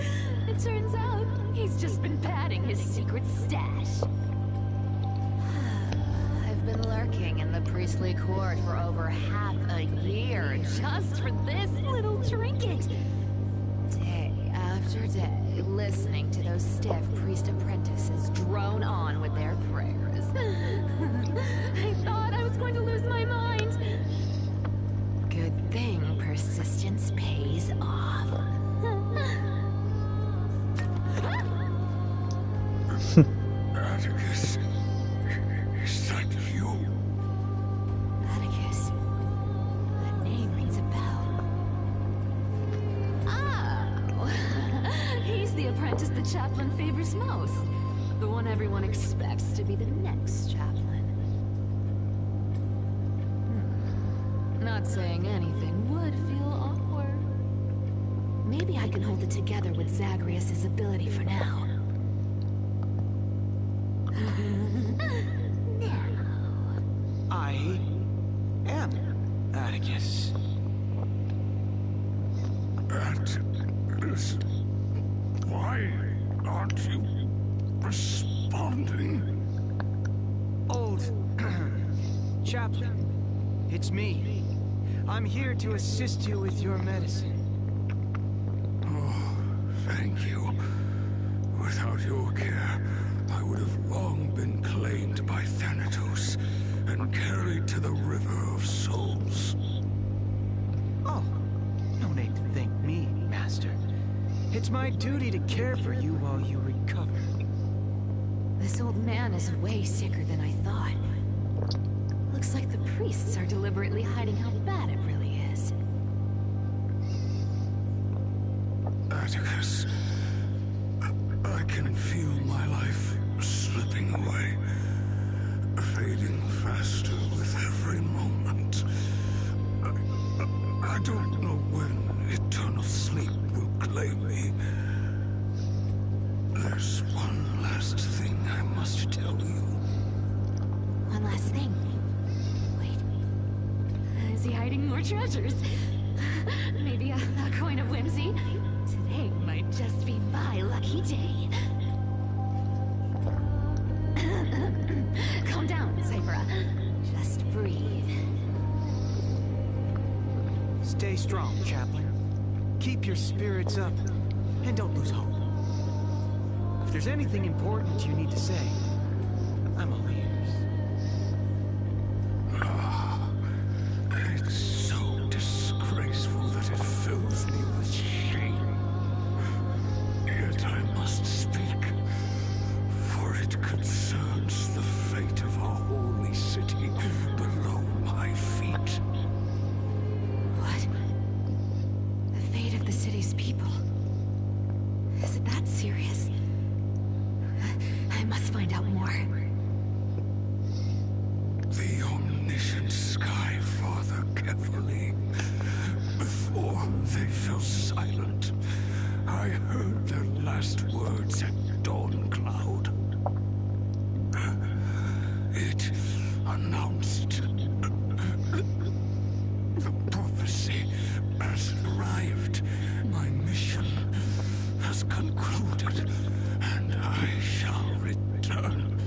It turns out he's just been padding his secret stash. I've been lurking in the priestly court for over half a year just for this little trinket. Day after day, listening to those stiff priest apprentices drone on with their prayers. I thought I was going to lose my mind. Good thing persistence pays off. Atticus, is that you? Atticus. That name rings a bell. Oh! He's the apprentice the chaplain favors most. The one everyone expects to be the next chaplain. Not saying anything would feel awkward. Maybe I can hold it together with Zagreus' ability for now. I am Atticus. Atticus, why aren't you responding? Old chaplain, it's me. I'm here to assist you with your medicine. Oh, thank you. Without your care, I would have long been claimed by Thanatos and carried to the River of Souls. Oh, no need to thank me, Master. It's my duty to care for you while you recover. This old man is way sicker than I thought. Looks like the priests are deliberately hiding how bad it really is. Atticus, I can feel my life slipping away, fading faster with every moment. I don't know when eternal sleep will claim me. There's one last thing I must tell you. One last thing. Wait. Is he hiding more treasures? Maybe a coin of whimsy? Today might just be my lucky day. Calm down, Cypher. Just breathe. Stay strong, chaplain. Keep your spirits up, and don't lose hope. If there's anything important you need to say, I'm all ears. It's so disgraceful that it fills me with shame. Yet I must speak, for it concerns the fate of our holy city below my feet. What? The fate of the city's people? Is it that serious? I must find out more. The omniscient Sky Father carefully. Before they fell silent, I heard their last words at dawn cloud. It announced the prophecy has arrived. My mission has concluded, and I shall return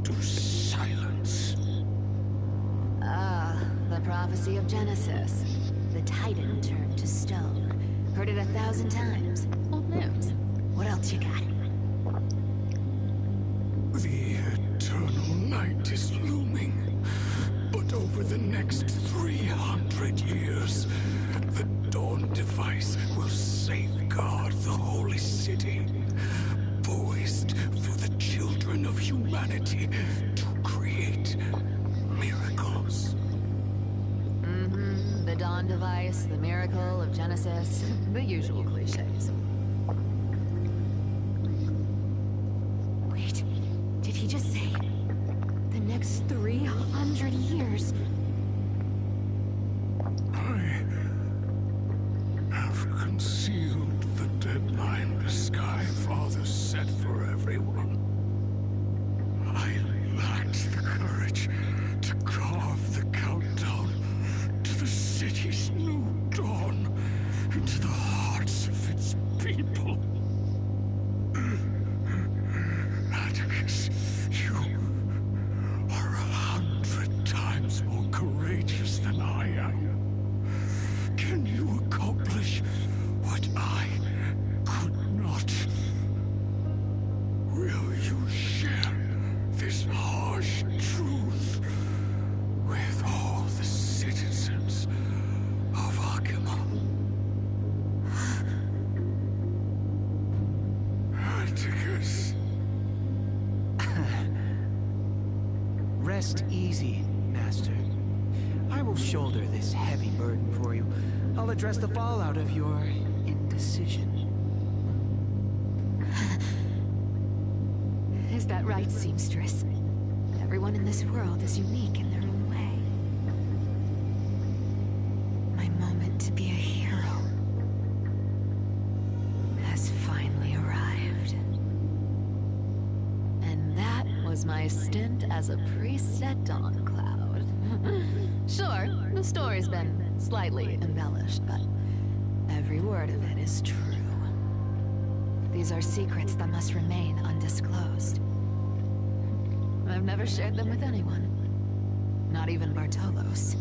to silence. Ah, the prophecy of Genesis. The Titan turned to stone. Heard it 1,000 times. Old news. What else you got? The eternal night is looming, but over the next 300 years, the Dawn device will safeguard the holy city, poised for the children of humanity to create miracles. The Dawn device, the miracle of Genesis, the usual cliches. Wait, did he just say the next 300 years? I have concealed the deadline the Sky Father set for everyone. I lacked the courage to carve the countdown to the city's new dawn into the hearts of its people. Atticus, you are 100 times more courageous Can you accomplish what I could not? Will you share this harsh truth with all the citizens of Akima? Atticus. Rest easy, Master. I will shoulder this heavy burden for you. I'll address the fallout of your indecision. Is that right, seamstress? Everyone in this world is unique in their own way. My moment to be a hero has finally arrived. And that was my stint as a priest at Dawn Cloud. Sure, the story's been slightly embellished, but every word of it is true. These are secrets that must remain undisclosed. I've never shared them with anyone. Not even Bartolos.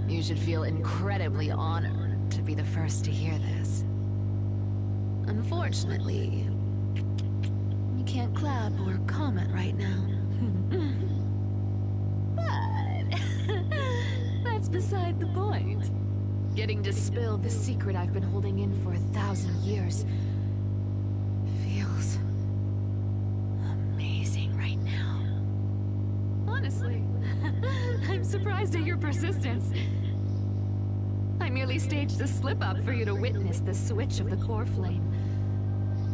You should feel incredibly honored to be the first to hear this. Unfortunately, you can't clap or comment right now. But that's beside the point. Getting to spill the secret I've been holding in for 1,000 years feels amazing right now. Honestly, I'm surprised at your persistence. I merely staged a slip-up for you to witness the switch of the core flame.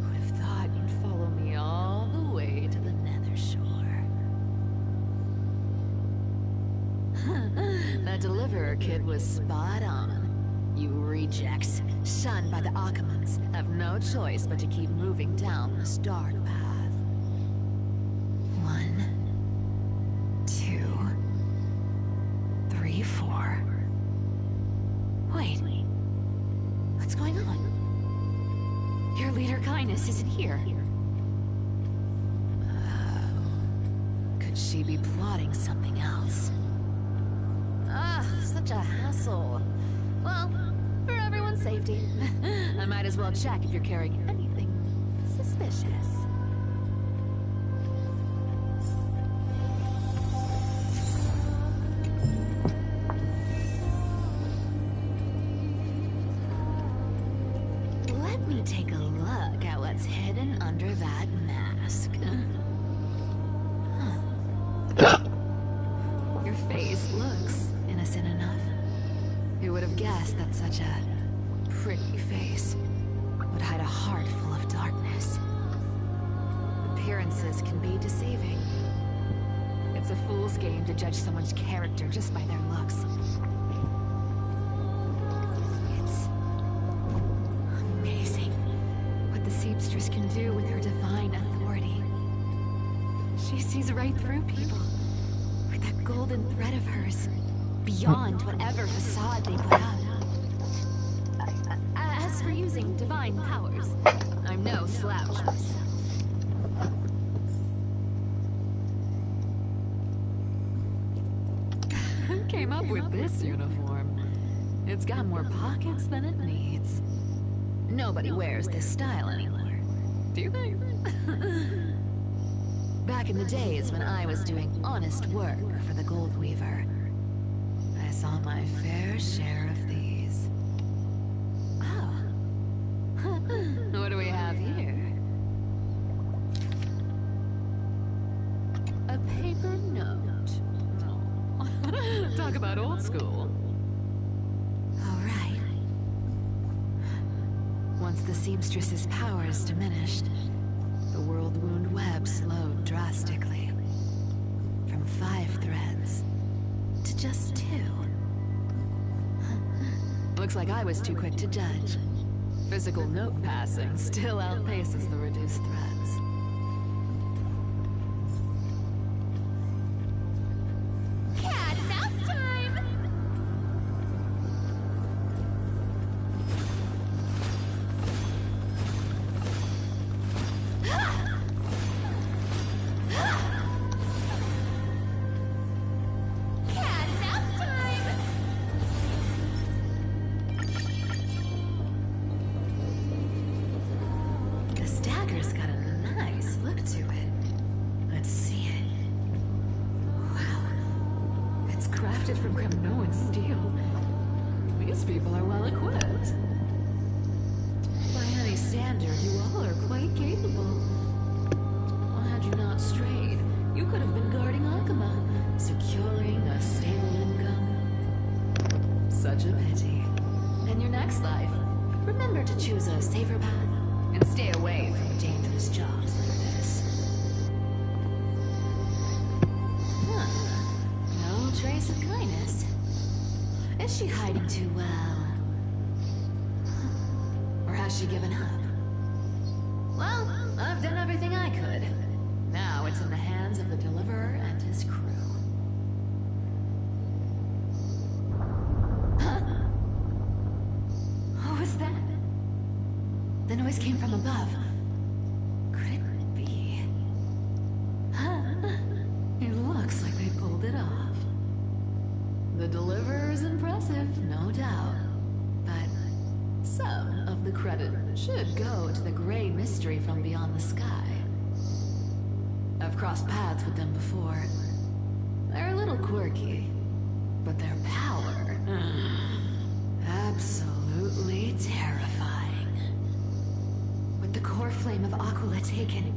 Would have thought you'd follow me all the way to the Nether Shore. That deliverer kid was spot on. You rejects, shunned by the Akamans, have no choice but to keep moving down this dark path. 1, 2, 3, 4. Wait. What's going on? Your leader Kindness isn't here. Could she be plotting something else? Such a hassle. Well, for everyone's safety, I might as well check if you're carrying anything suspicious. Let me take a look at what's hidden under that mask. Your face looks innocent enough. Who would have guessed that such a pretty face would hide a heart full of darkness? Appearances can be deceiving. It's a fool's game to judge someone's character just by their looks. It's amazing what the seamstress can do with her divine authority. She sees right through people with that golden thread of hers, beyond whatever facade they put up. As for using divine powers, I'm no slouch myself. Who came up with this uniform? It's got more pockets than it needs. Nobody wears this style anymore. Do you think? Back in the days when I was doing honest work for the Gold Weaver, I saw my fair share of these. Oh. What do we have here? A paper note. Oh. Talk about old school. All right. Once the seamstress's powers diminished, the world wound web slowed drastically. From 5 threads to just 2. Looks like I was too quick to judge. Physical note passing still outpaces the reduced threads. Cat and mouse time! Cat and crafted from Kremnoan steel. These people are well equipped. By any standard, you all are quite capable. Well, had you not strayed, you could have been guarding Akuma, securing a stable income. Such a pity. In your next life, remember to choose a safer path and stay away from dangerous jobs like this. Huh. No trace of kindness. Is she hiding too well? Or has she given up? Well, I've done everything I could. Now it's in the hands of the Deliverer and his crew. Huh? What was that? The noise came from above. Could it be? Huh? It looks like they pulled it off. The Deliverer is impressive, no doubt. But some of the credit should go to the gray mystery from beyond the sky. I've crossed paths with them before. They're a little quirky, but their power... absolutely terrifying. With the core flame of Aquila taken,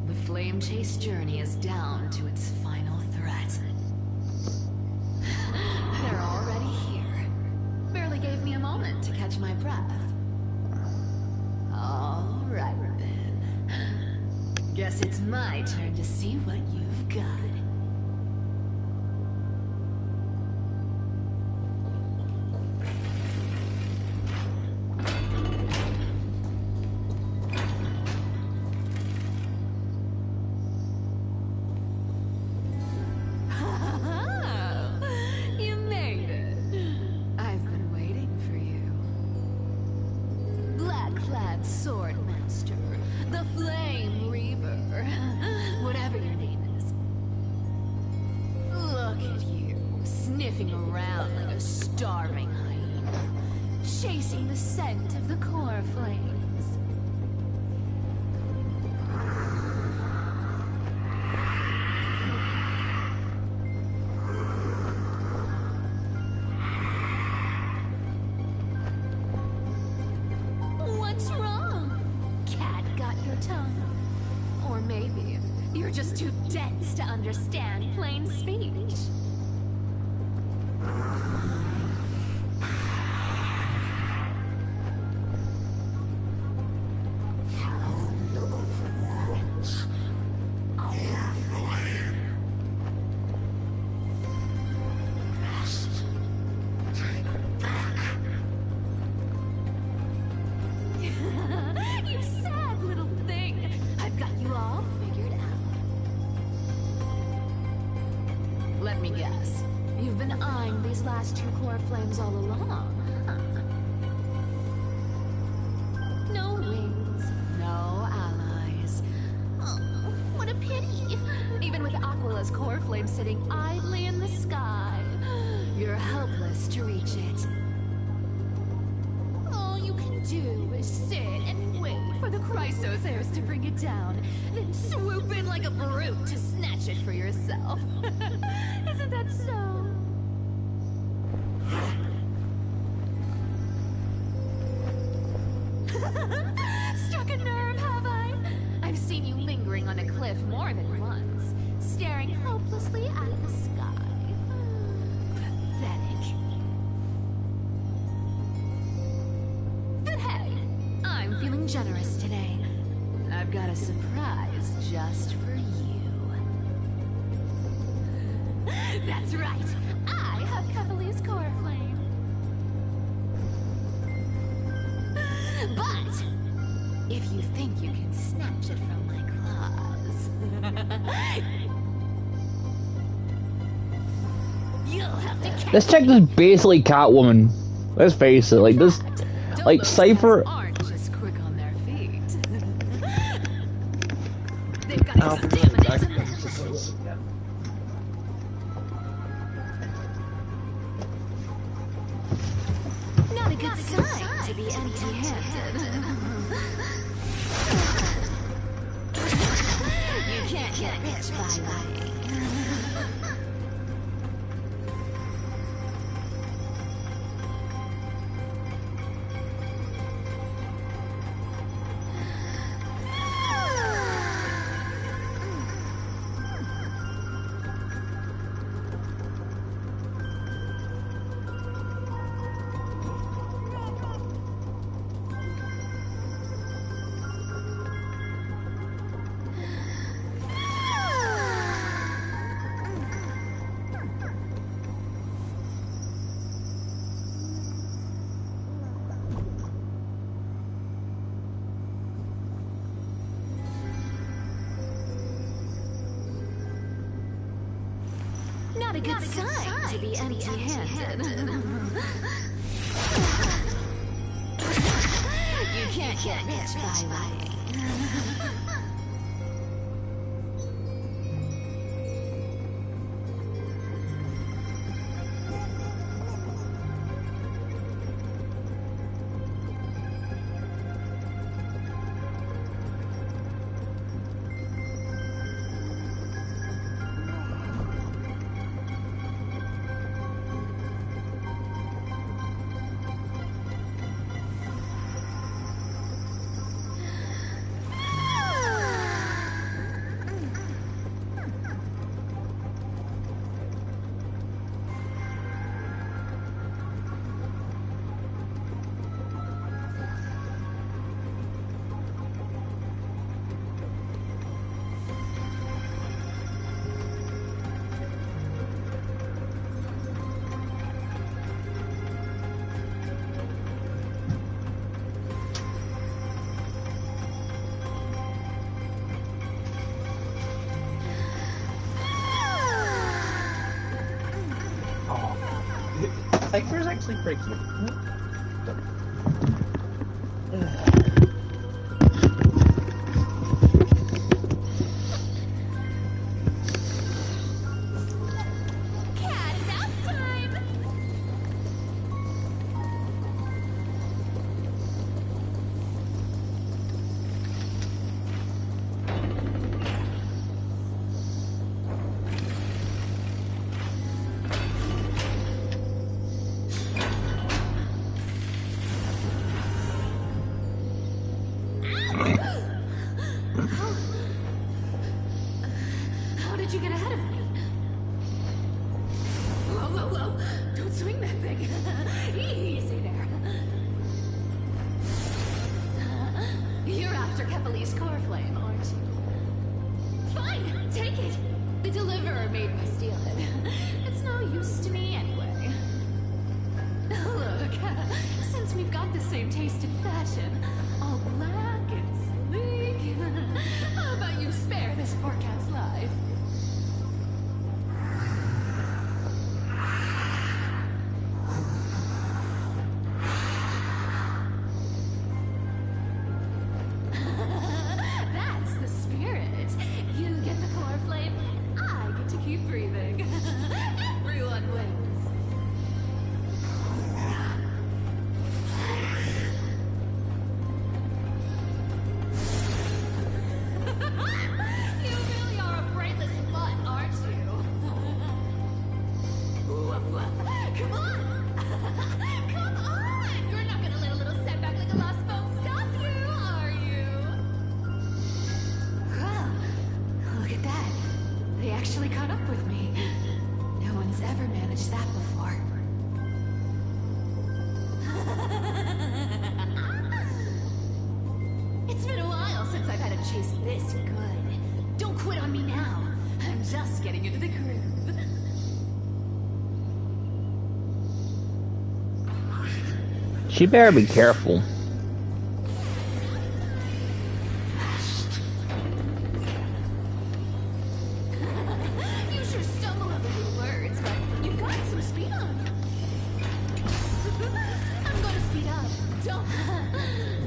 the flame chase journey is down to its final threat. They're already here. Barely gave me a moment to catch my breath. All right then. Guess it's my turn to see what you've got. You made it. I've been waiting for you. Black-clad sword master, the Flame Reaver, whatever your name is. Look at you, sniffing around like a starving hyena, chasing the scent of the core flames. What's wrong? Cat got your tongue? Or maybe you're just too dense to understand plain speech. You sad little thing. I've got you all figured out. Let me guess. You've been eyeing these last two core flames all along, huh? No wings, no allies. Oh, what a pity. Even with Aquila's core flame sitting idly in the sky, you're helpless to reach it. All you can do is sit and wait for the Chrysos heirs to bring it down, then swoop in like a brute to snatch it for yourself. Isn't that so? Struck a nerve, have I? I've seen you lingering on a cliff more than once, staring hopelessly at the sky. Pathetic. But hey, I'm feeling generous today. I've got a surprise just for you. That's right. I have Cavalia's core flame. But if you think you can snatch it from my claws, you'll have to catch This chick is basically Catwoman. Let's face it, like this, like Cypher. aren't just quick on their feet. They've got the stamina to match. Not a good sign to be empty-handed. You can't get rich by lying. Not a good sign to be empty-handed. You can't get rich by lying. Cypher's actually pretty cute. Cat and mouse time! How did you get ahead of me? Whoa, whoa, whoa! Don't swing that thing. Easy there. You're after Kepali's core flame, aren't you? Fine, take it. The deliverer made me steal it. It's no use to me anyway. Look, since we've got the same taste in fashion, all black and sleek, how about you spare this poor cat's life? That's the spirit. You get the core flame, I get to keep breathing. Everyone wins. You really are a brainless mutt, aren't you? Come on! Come on! You're not gonna let a little setback like a lost bone stop you, are you? Well, look at that. They actually caught up with me. No one's ever managed that before. It's been a while since I've had a chase this good. Don't quit on me now. I'm just getting into the groove. She better be careful. You sure stumble over your words, but you've got some speed on you. I'm gonna speed up. Don't.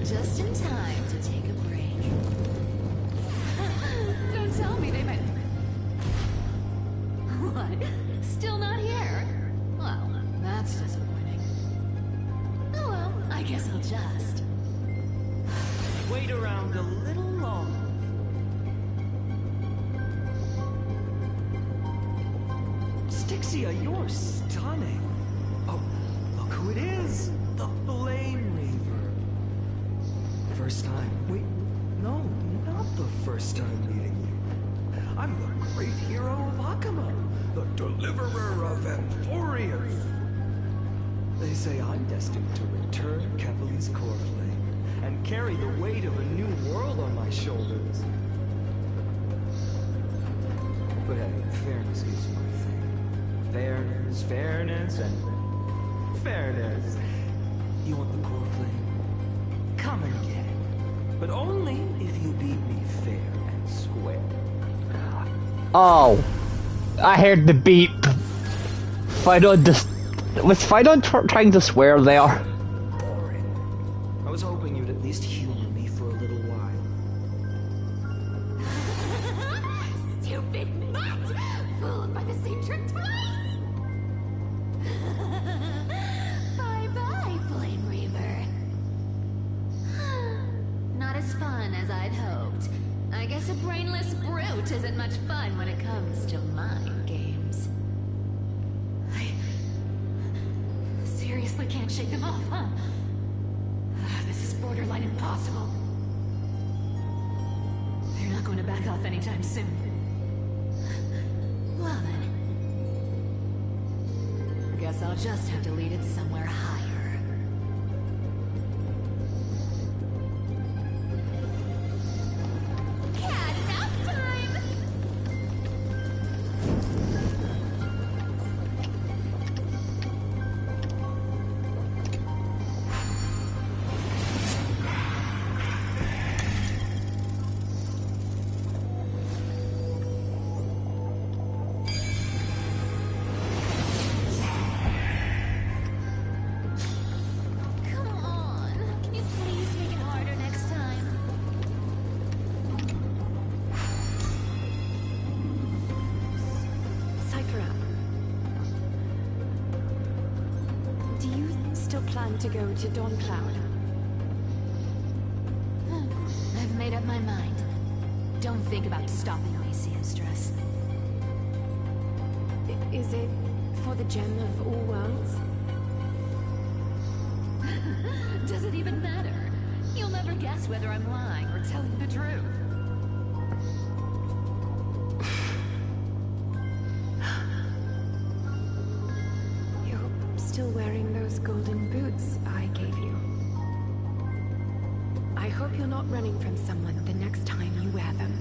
Just in time to take a break. Don't tell me they might. What? Still not here? Well, that's disappointing. Oh well, I guess I'll just. Wait around a little longer. Styxia, you're stunning. Oh, look who it is. The Flame Reaver. First time. Wait, no, not the first time meeting you. I'm the great hero of Akama, the deliverer of Emporium. They say I'm destined to return Kepali's core flame and carry the weight of a new world on my shoulders. But hey, fairness is my thing. Fairness, fairness, and fairness. You want the core flame? Come and get it. But only if you beat me fair and square. Oh, I heard the beep. Fido just... Was Fido trying to swear there? Boring. I was hoping you'd at least humor me for a little while. Stupid mutt! Fooled by the same trick twice! Bye-bye, Flame Reaver. Not as fun as I'd hoped. I guess a brainless brute isn't much fun when it comes to mind games. I seriously can't shake them off, huh? This is borderline impossible. They're not going to back off anytime soon. Well then. Guess I'll just have to lead it somewhere higher. Cat mouse time! Come on. Can you please make it harder next time? Cypher, do you still plan to go to Dawn Cloud? I've made up my mind. Don't think about stopping me, seamstress. Is it for the gem of all worlds? Does it even matter? You'll never guess whether I'm lying or telling the truth. You're still wearing those golden boots I gave you. I hope you're not running from someone the next time you wear them.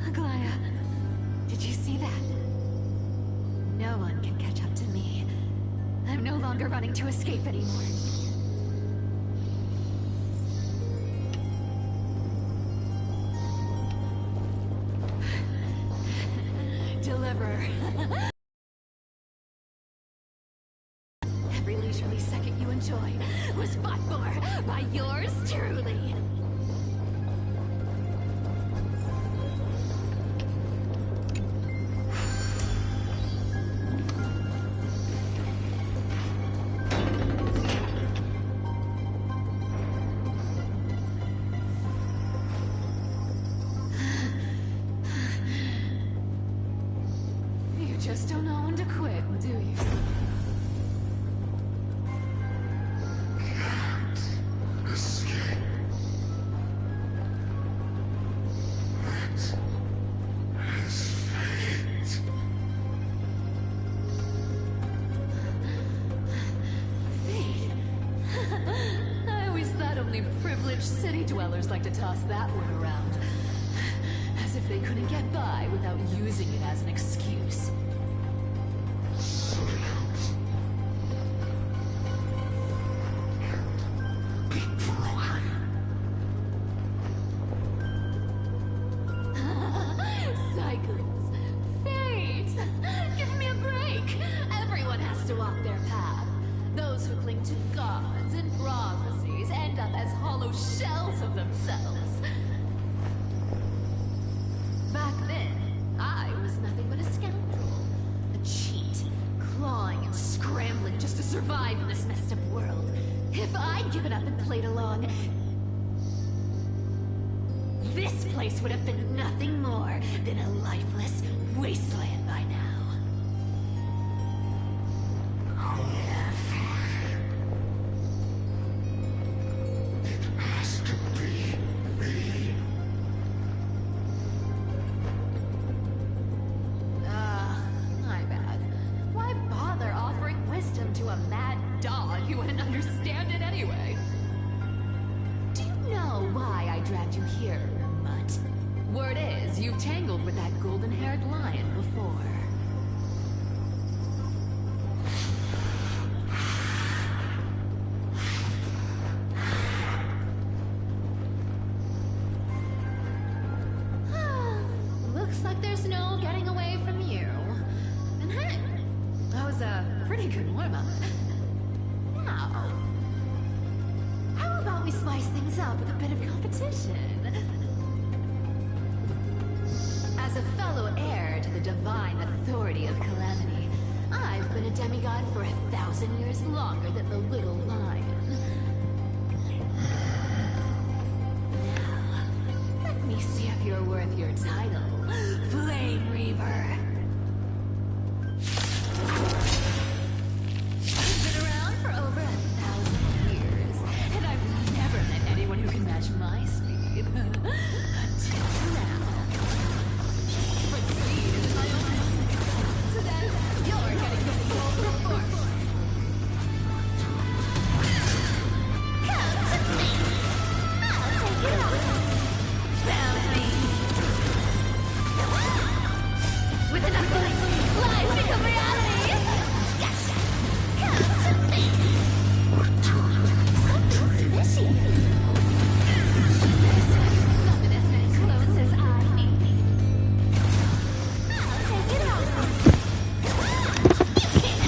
Aglaya, did you see that? No one can catch up to me. I'm no longer running to escape anymore. Deliver. Every leisurely second you enjoy was fought for by yours truly. You just don't know when to quit, do you? Escape. That is fate. Fate? I always thought only privileged city dwellers like to toss that one around. As if they couldn't get by without using it as an excuse. Be broken. Cycles. Fate! Give me a break! Everyone has to walk their path. Those who cling to gods and prophecies end up as hollow shells of themselves. Back then, I was nothing but a scoundrel. A cheat, clawing and scrambling just to survive in this messed up world. If I'd given up and played along, this place would have been nothing more than a lifeless wasteland by now. It has to be me. My bad. Why bother offering wisdom to a mad dog who wouldn't understand it anyway? Do you know why I dragged you here, mutt? Word is, you've tangled with that golden-haired lion before. pretty good warm-up. Now, how about we spice things up with a bit of competition? As a fellow heir to the divine authority of Calamity, I've been a demigod for 1,000 years longer than the little lion. Now, let me see if you're worth your title, Flame Reaver. I've been around for over 1,000 years, and I've never met anyone who can match my speed. Until now. But speed is my own weakness. So then, you're getting the full force. Come to me. I'll take it on. Found me. With enough belief, lies become reality. Gotcha. Come to me. Something's fishy. Something as many clothes as I need. I'll take it off. You can't run.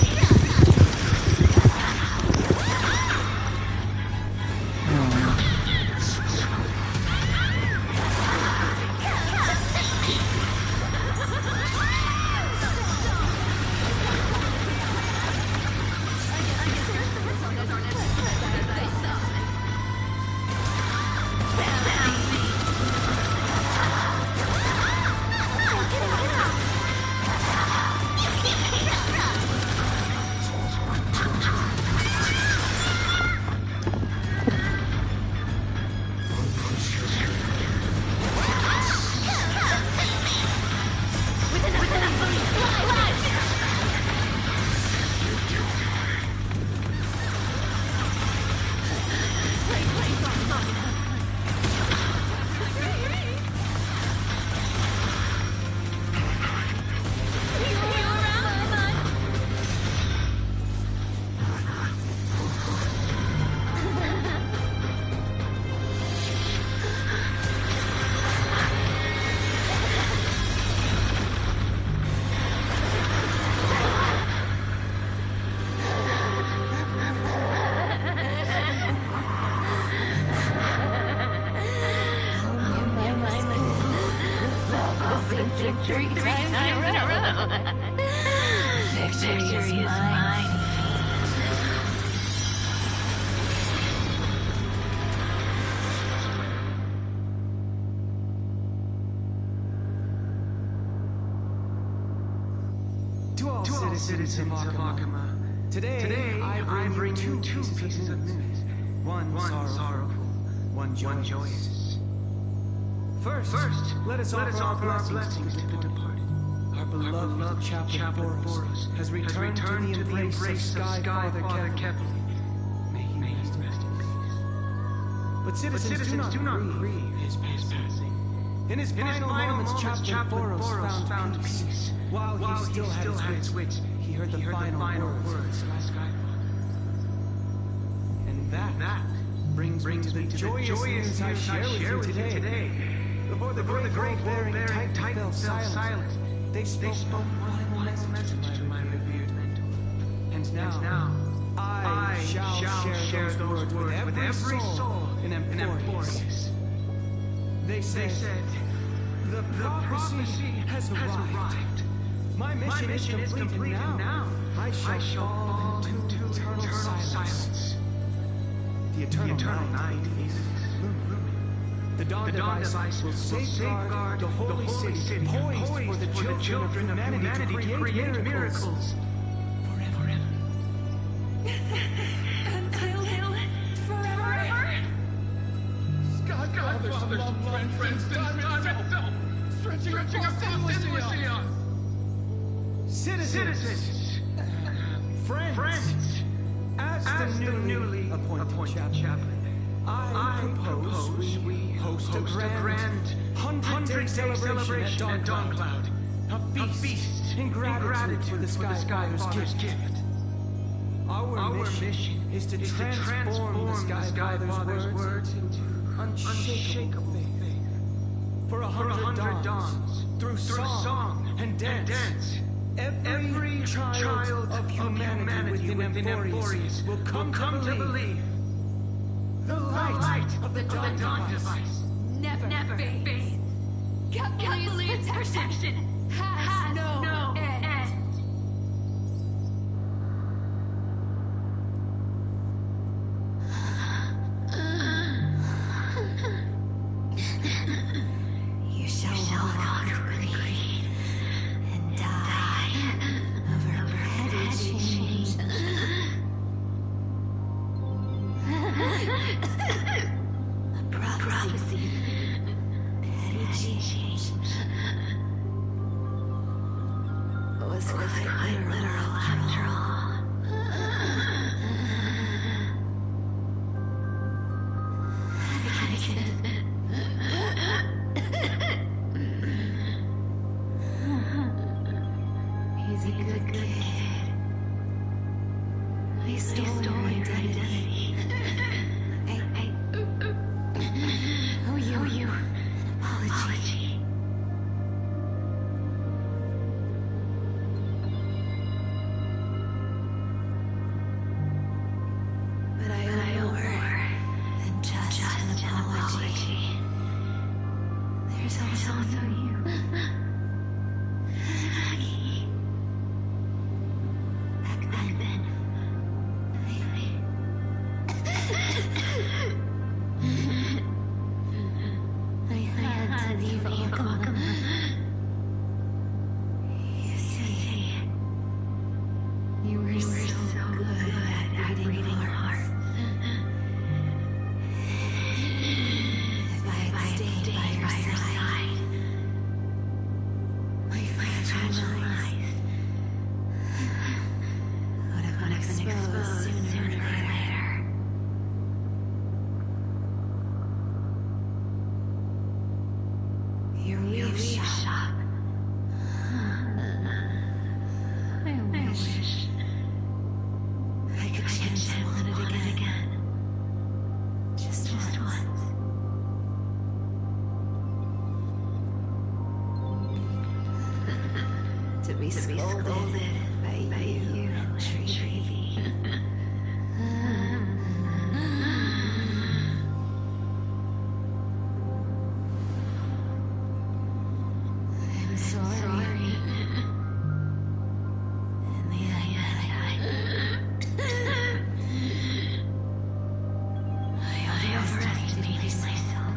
Victory three times in a row. Victory is mine. To all citizens of Akama, today I bring you two pieces of news. One sorrowful, one joyous. First, let us offer our blessings to the departed. Our beloved Chaplain Boros has returned to the embrace of Sky Father Kepler. May he rest in peace. But citizens, do not grieve his passing. In his final moments, Chaplain Boros found peace. While he still had his wits, he heard the final words of Sky Father. And that brings me to the joyous news I share with you today. Before the great gold-bearing Titan fell silent, they spoke one message to my revered mentor. And now, I shall share those words with every soul in Emporius. They said, the prophecy has arrived. My mission is complete, and now I shall fall into eternal silence. The eternal night is looming. The dawn device will safeguard the holy city, poised for the children of humanity to create miracles. Forever. Until forever. Godfather's friends, stretching across endlessly on. Citizens, friends, as the newly appointed chaplain, I propose we host a grand 100-day celebration at Dawncloud. A feast in gratitude for the Sky Father's gift. Our mission is to transform the Sky Father's words into unshakable faith. For 100 dawns, through song and dance, Every child of humanity within Emporius will come to believe the light of the dawn device Never fades. Capula's protection has no end. You shall walk free and die over petty change. A prophecy. Petty change was quite literal after all. He's a good kid. I stole your identity. I owe you an apology. But I owe more than just an apology. There's also you. Back then, I had to leave Welcome. You see, you were so good at reading hearts. If I had stayed by your side, my fragile eyes would have been exposed sooner or later. Your weave shop. I wish I could chance on it again. Just once. To be scolded by you and Treevee. I'm sorry. In the end, I overestimated myself.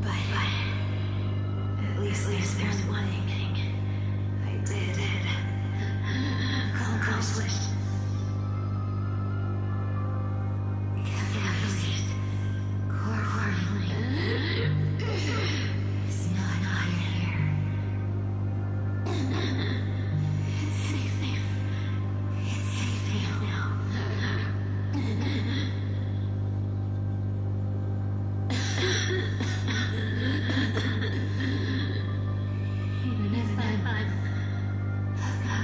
But at least there's one thing I did accomplish. Capula's core family is not here. It's safe. It's safe now. Even if I'm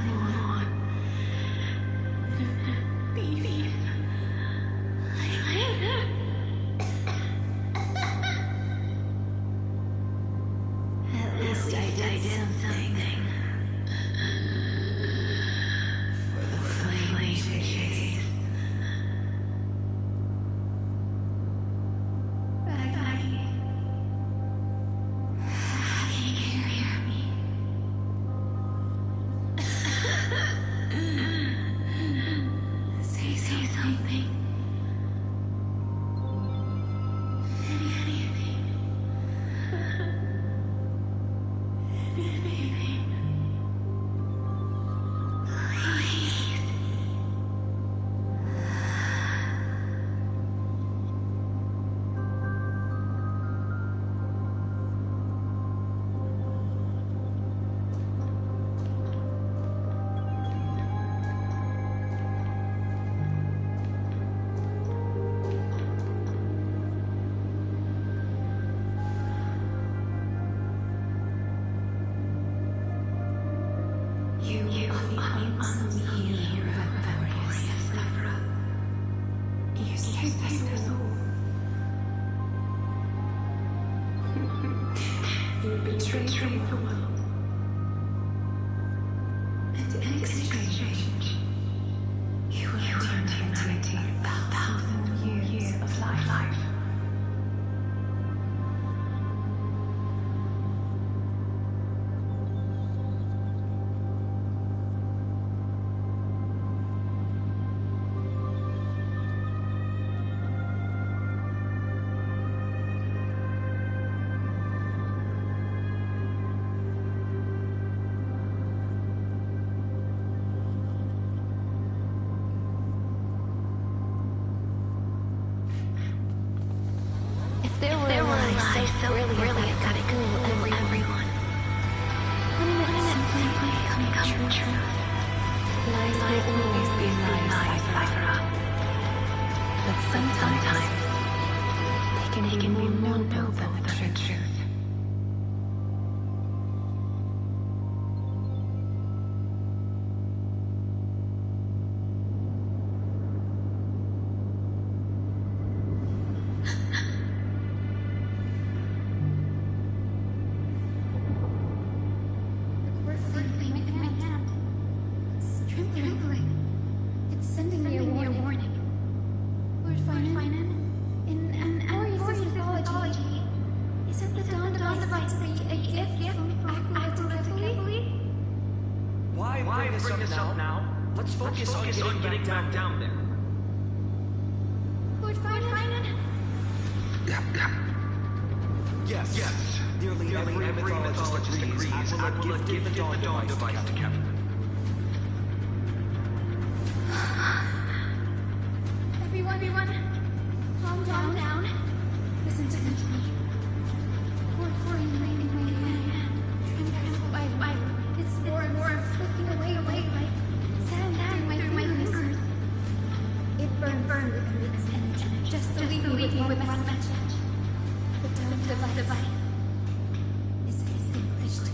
alone, thief. At least I did something for the flame chase. Maggie, can you hear me? Say something. Anything. Please. You are the unsung hero of take us home. You betrayed the world. And in exchange, you will return humanity 1,000 more years of life. There were lies so brilliant that it could fool everyone. Wouldn't it simply become true? Lies will always be lies, Cypher. But sometimes they can be more noble than the truth. Why bring this up now? Let's focus on getting back down there. Lord Finan? Yes. Nearly every mythologist agrees Aquila gave the Dawn device to Kevin. Everyone, calm down. Listen to me. Lord Finan, it's war slipping away like sand through my fingers. It burned with its energy, just to leave me with one message. The device is extinguished.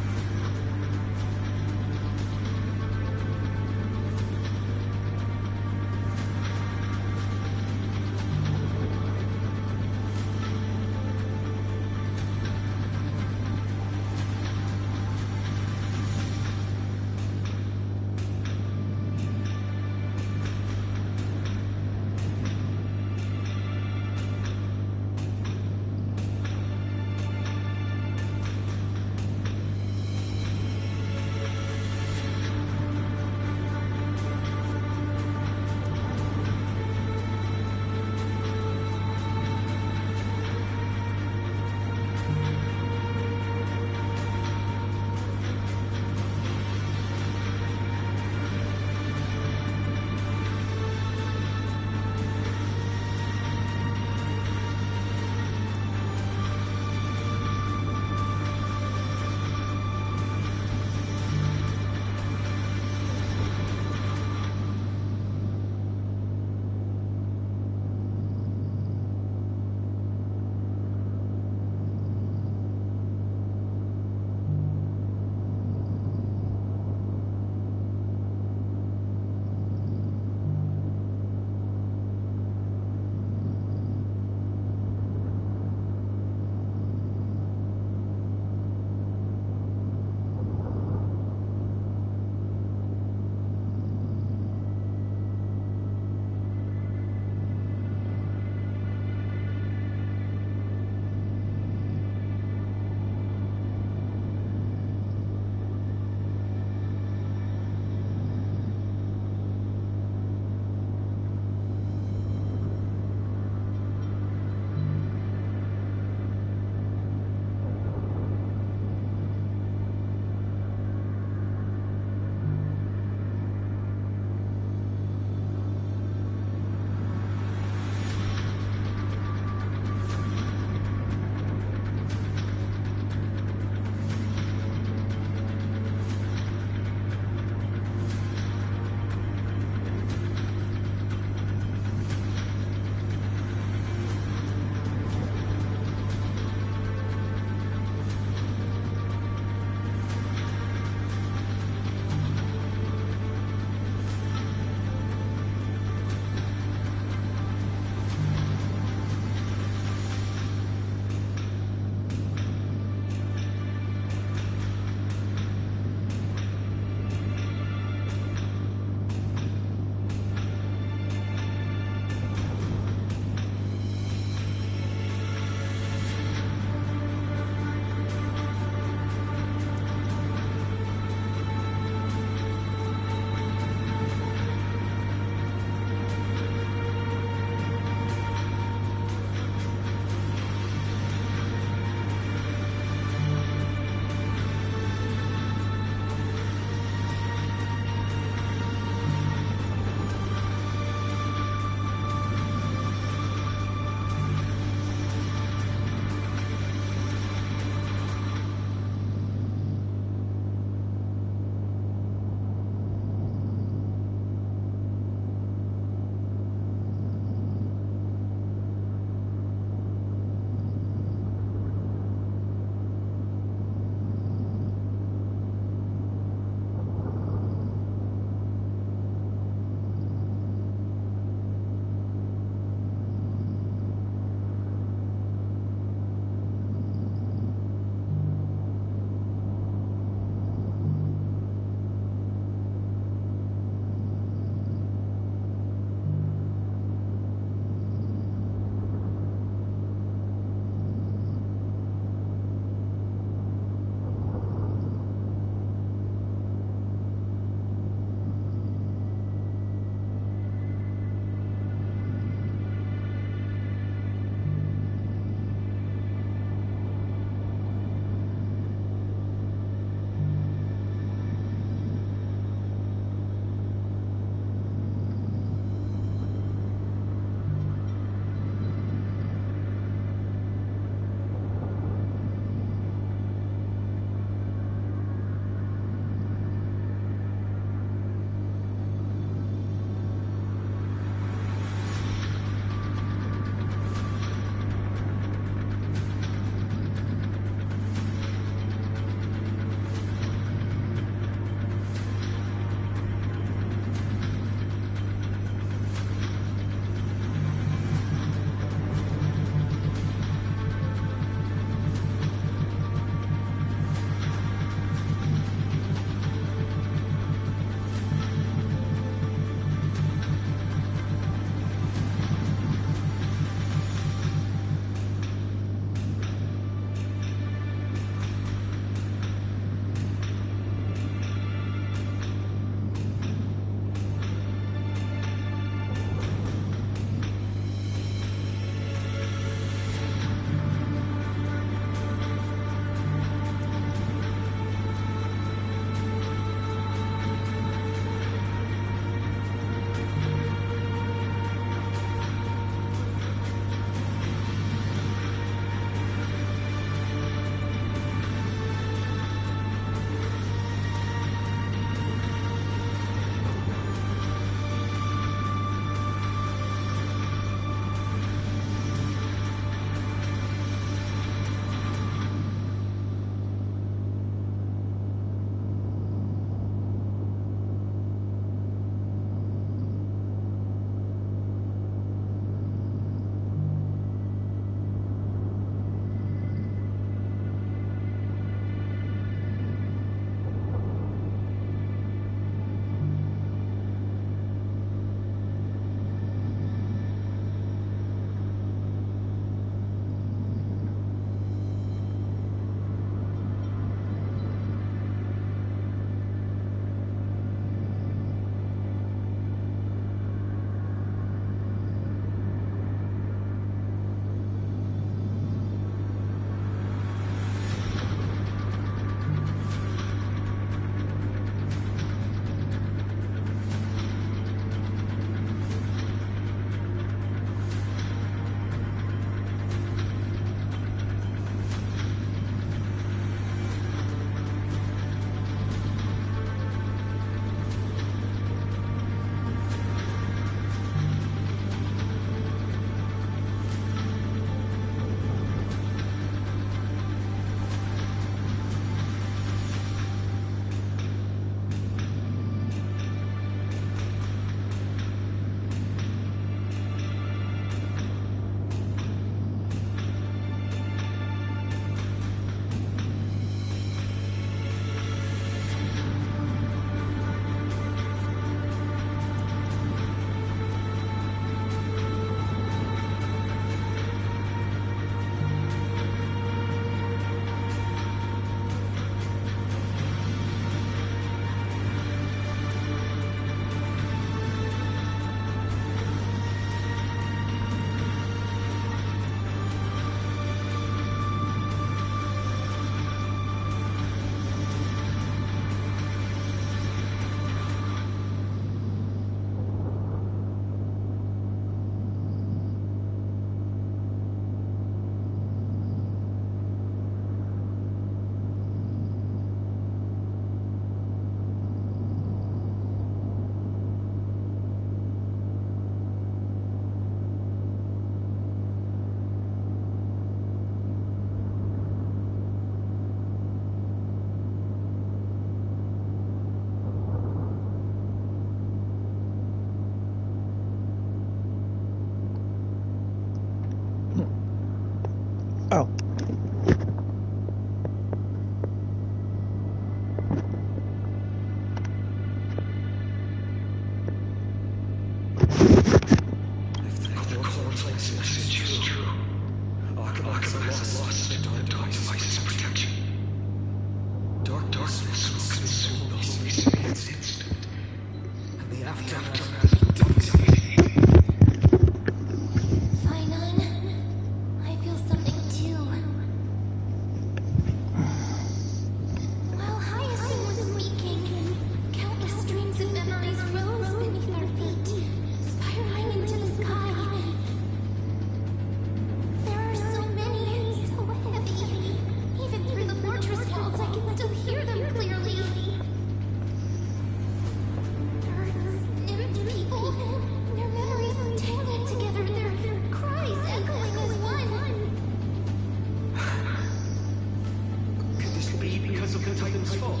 because of the Titan's fault.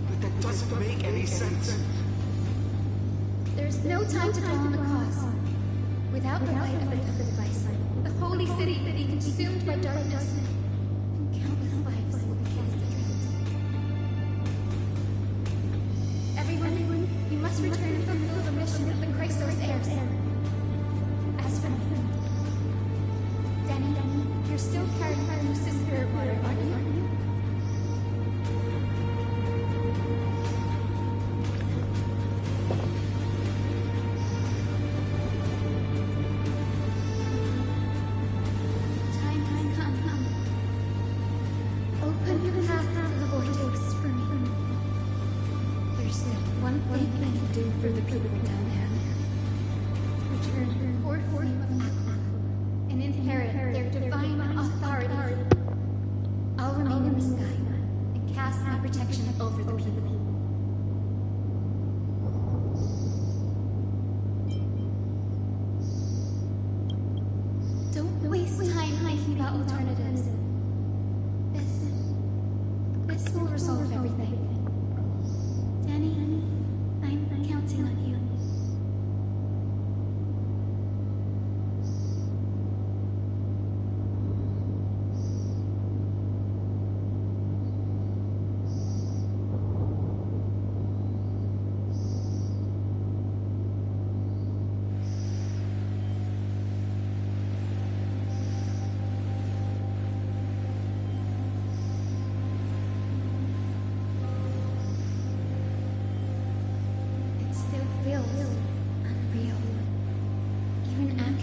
But that doesn't make any sense. There's no time to dwell on the cause. Without the light of the device, the holy city will be consumed by darkness, and countless lives will be cast adrift. Everyone, you must return and fulfill the mission of the Christos heirs. As for me, Danny, you're still carrying my new sister water, aren't you?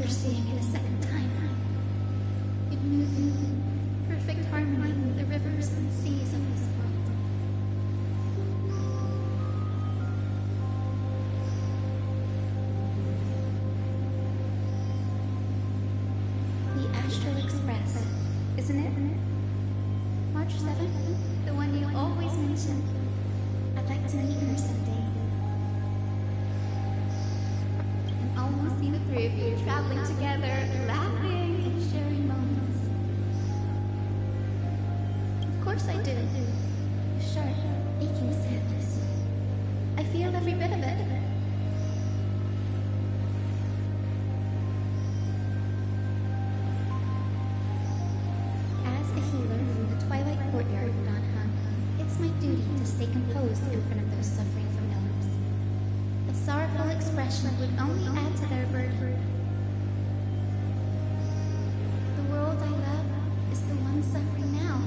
Seeing it a second time. It moved in perfect harmony with the rivers and seas of this world. The Astral Express, isn't it? March 7th, the one you always mention. I'd like to meet her someday. Almost see the three of you traveling together, laughing and sharing moments. Of course I do. Sharp, aching sadness. I feel every bit of it. As a healer from the Twilight Courtyard, Donha, it's my duty to stay composed in front of those suffering from illness. A sorrowful expression would only add to their burden. The world I love is the one suffering now.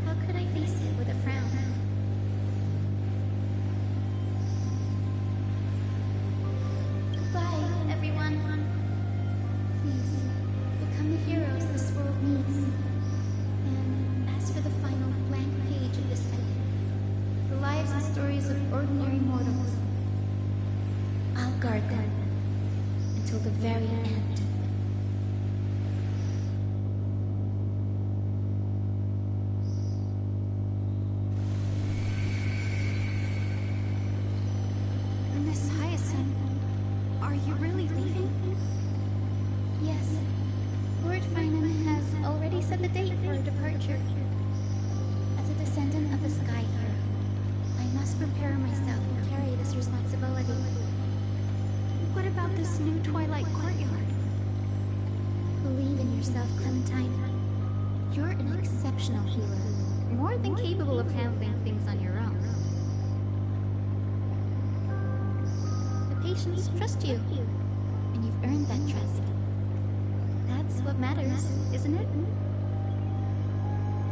How could I face it with a frown? Goodbye, everyone. Please, become the heroes this world needs. And as for the final blank page of this book, the lives and stories of ordinary mortals, I'll guard them until the very end. Miss Hyacinth, are you really leaving? Yes. Lord Finan has already set the date for our departure. As a descendant of the Sky Hero, I must prepare myself to carry this responsibility. What about this new Twilight Courtyard? Believe in yourself, Clementine. You're an exceptional healer, more than capable of handling things on your own. The patients trust you, and you've earned that trust. That's what matters, isn't it?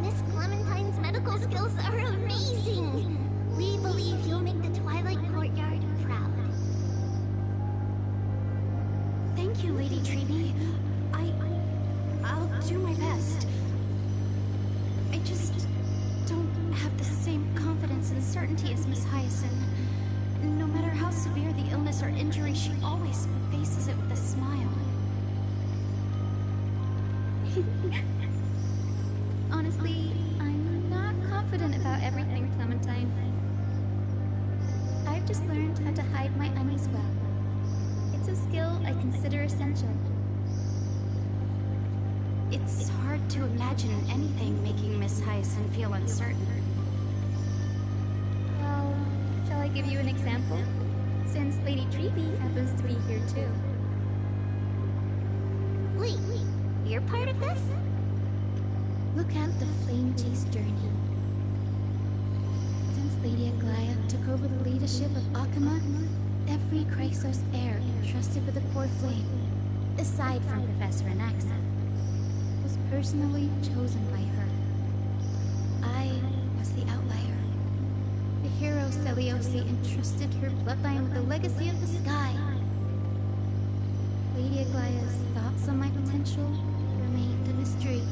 Miss Clementine's medical skills are amazing. We believe you'll make the Twilight Courtyard proud. Thank you, Lady Treby. I'll do my best. I just don't have the same confidence and certainty as Miss Hyacinth. No matter how severe the illness or injury, she always faces it with a smile. Honestly, I'm not confident about everything, Clementine. I've just learned how to hide my unease well. It's a skill I consider essential. It's hard to imagine anything making Miss Hyacinth precise and feel uncertain. Well, shall I give you an example? Since Lady Treeby happens to be here too. Wait, you're part of this? Look at the Flame Chase journey. Since Lady Aglaya took over the leadership of Akama, every Chrysos heir entrusted with the core flame, aside from Professor Anaxa, was personally chosen by her. I was the outlier. The hero Celiosi entrusted her bloodline with the legacy of the sky. Lady Aglaya's thoughts on my potential remained a mystery,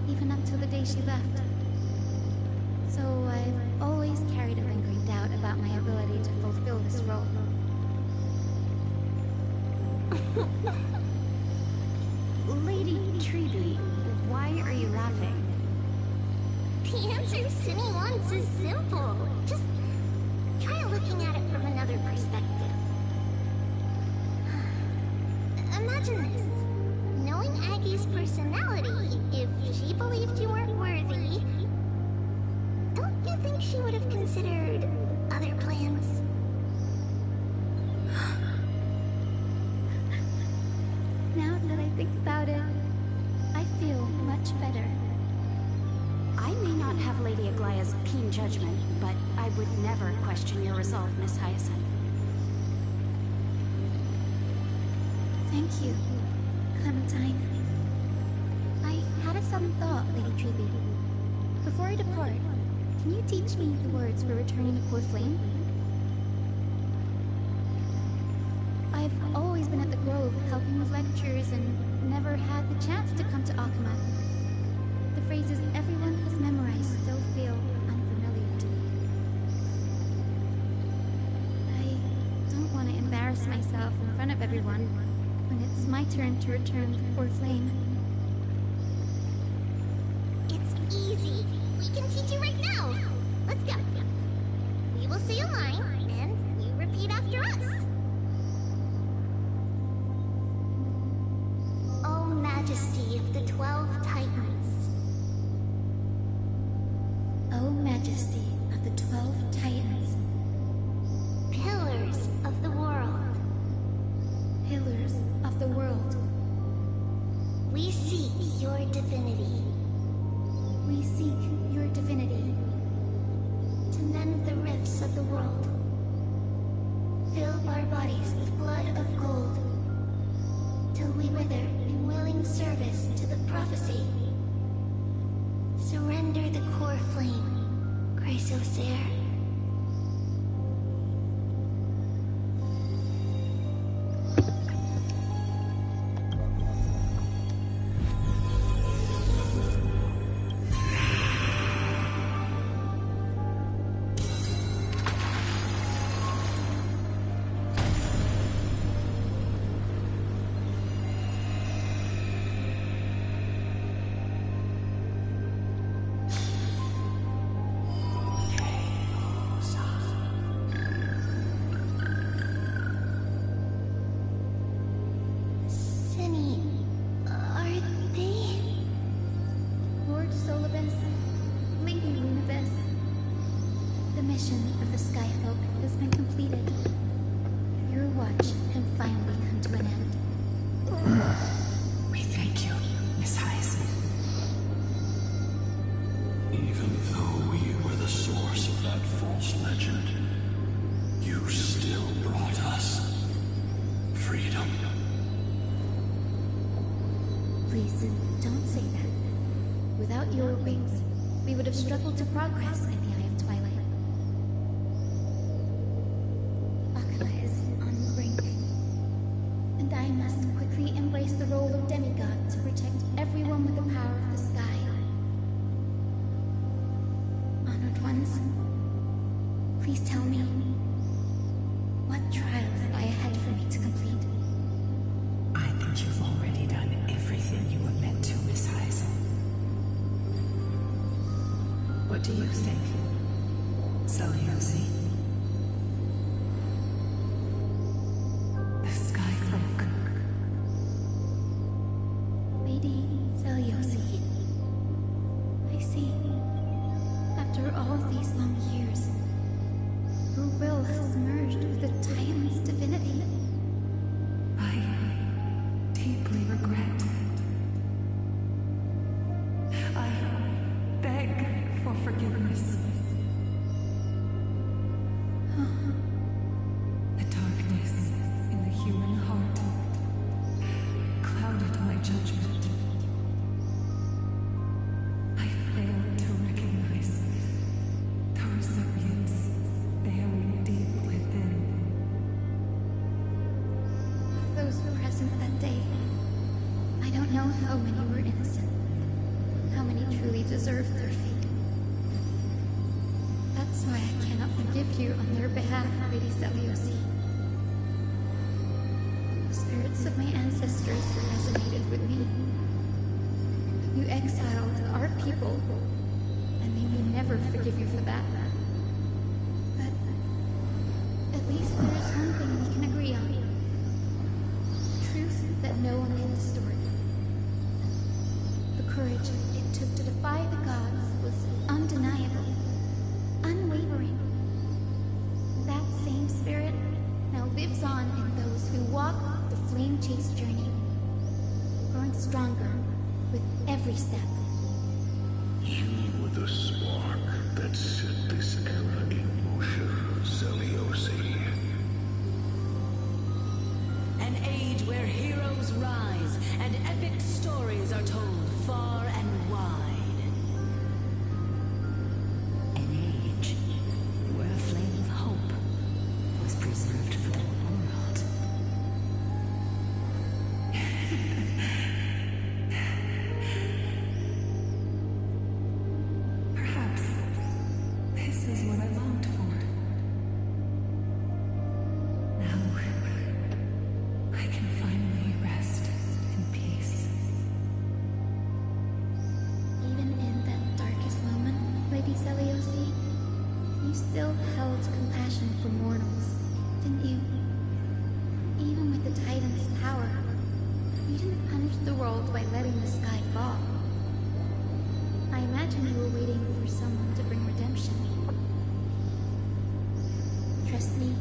even up till the day she left. So I've always carried a lingering doubt about my ability to fulfill this role. Lady Treeby, why are you laughing? The answer Cindy wants is simple. Just try looking at it from another perspective. Imagine this. Knowing Aggie's personality, if she believed you weren't worthy, don't you think she would have considered other plans? Now that I think about it, I feel much better. I may not have Lady Aglaya's keen judgment, but I would never question your resolve, Miss Hyacinth. Thank you, Clementine. I had a sudden thought, Lady Treeby. Before I depart, can you teach me the words for returning to Core Flame? I've always been at the Grove helping with lectures and never had the chance to come to Akama. The phrases everyone has memorized still feel unfamiliar to me. I don't want to embarrass myself in front of everyone when it's my turn to return to Core Flame. It's easy. We can teach you right now. Let's go. We will say a line, and you repeat after us. O Majesty of the 12 Titans. O Majesty of the 12 Titans, Pillars of the world. pillars of the world, We seek your divinity. we seek your divinity. To mend the rifts of the world. Fill our bodies with blood of gold. Till we wither in willing service to the prophecy. Surrender the core flame, Chrysosair. Cindy, are they? Lord Solibus, Lady Lunibus, the mission of the Skyfolk has been completed. Your watch can finally come to an end. We thank you, Miss Hyacinth. Even though we were the source of that false legend, you still brought us freedom. Please, don't say that. Without your wings, we would have struggled to progress in the Eye of Twilight. Akama is on the brink, and I must quickly embrace the role of demigod to protect everyone with the power of the sky. Honored ones, please tell me, what trials lie ahead for me to complete? I think you've already done everything you were meant to, Miss Hyacinth. What do you think, Celiosi? The Skyfolk. Lady Celiosi. I see. After all these long years, her will has merged with the Titan's divinity. I deeply regret. I beg for forgiveness. The darkness in the human heart clouded my judgment. I failed to recognize the resilience buried deep within. Those present that day, I don't know how many were innocent, how many truly deserved their fate. That's why I cannot forgive you on their behalf, Lady Seliosi. The spirits of my ancestors resonated with me. You exiled our people, and they may never forgive you for that. But at least there is one thing we can agree on. Truth that no one can distort. The courage it took to defy the gods was undeniable, unwavering. That same spirit now lives on in those who walk the flame chase journey, growing stronger with every step. You were the spark that set this era in motion, Seliosi. An age where heroes rise and epic stories are told far and wide. An age where a flame of hope was preserved for the world. Perhaps this is what I longed for. Now, I can finally rest in peace. Even in that darkest moment, Lady Seliosi, you still held compassion for mortals, didn't you? Even with the Titan's power, you didn't punish the world by letting the sky fall. I imagine you were waiting for someone to bring redemption. Trust me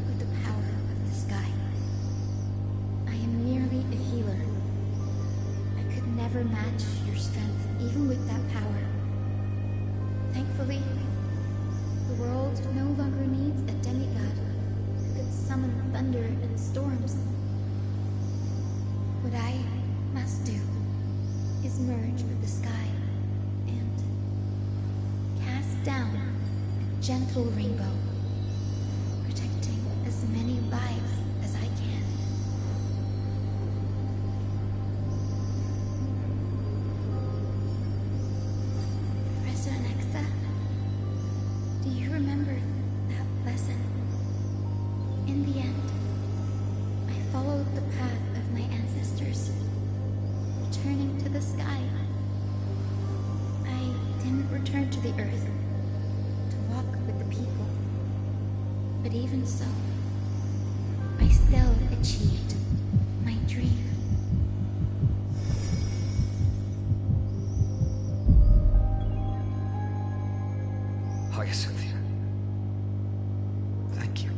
with the power of the sky. I am merely a healer. I could never match your strength, even with that power. Thankfully, the world no longer needs a demigod who could summon thunder and storms. What I must do is merge with the sky and cast down a gentle rainbow, protecting as many lives as I can. Professor Nexa, do you remember that lesson? In the end, I followed the path of my ancestors, returning to the sky. I didn't return to the earth to walk with the people. But even so, I still achieved my dream. Hyacinth. Thank you.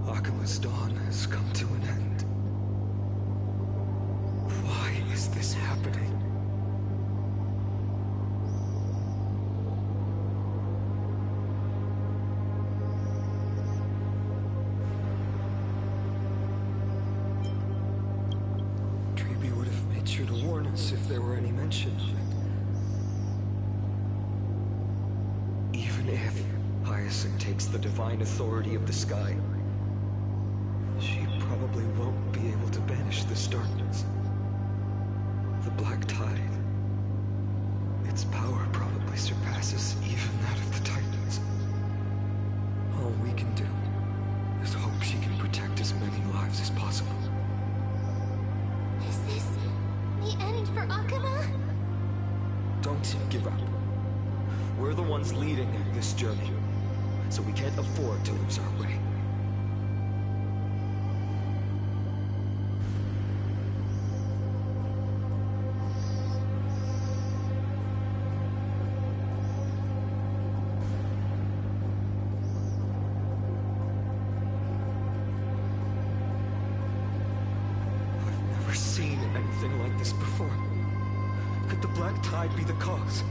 Akima's dawn has come to an end. Why is this happening? Treeby would have made sure to warn us if there were any mention of it. Even if Hyacinth takes the divine authority of the sky, she probably won't be able to banish this darkness. The Black Tide. Its power probably surpasses even that of the Titans. All we can do is hope she can protect as many lives as possible. Is this the end for Akuma? Don't give up. We're the ones leading this journey, so we can't afford to lose our way. never seen anything like this before. Could the Black Tide be the cause?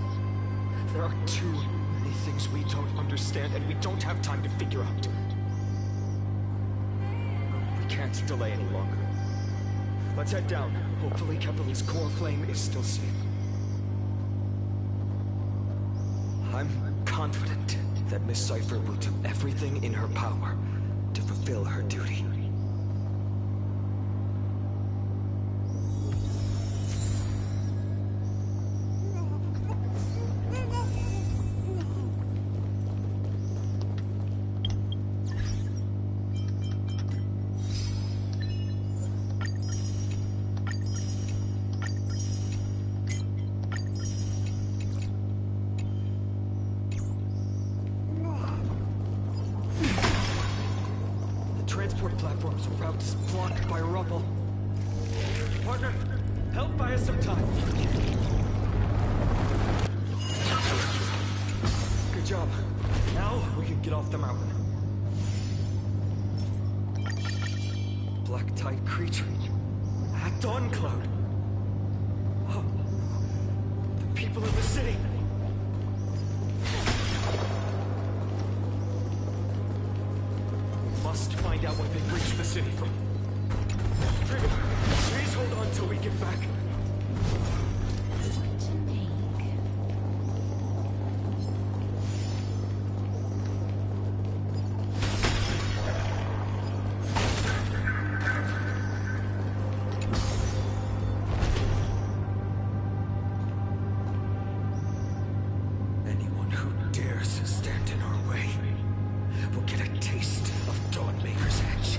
There are too many things we don't understand, and we don't have time to figure out. We can't delay any longer. Let's head down. Hopefully Kepler's core flame is still safe. I'm confident that Miss Cipher will do everything in her power to fulfill her duty. Transport platform's route is blocked by rubble. Partner, help buy us some time. Good job. Now we can get off the mountain. Black Tide creature. At Dawn Cloud. Oh, the people of the city. Must find out what they've reached the city from. Trigger, please hold on till we get back. Anyone who dares stand in our way will get a taste of Dawnmaker's edge.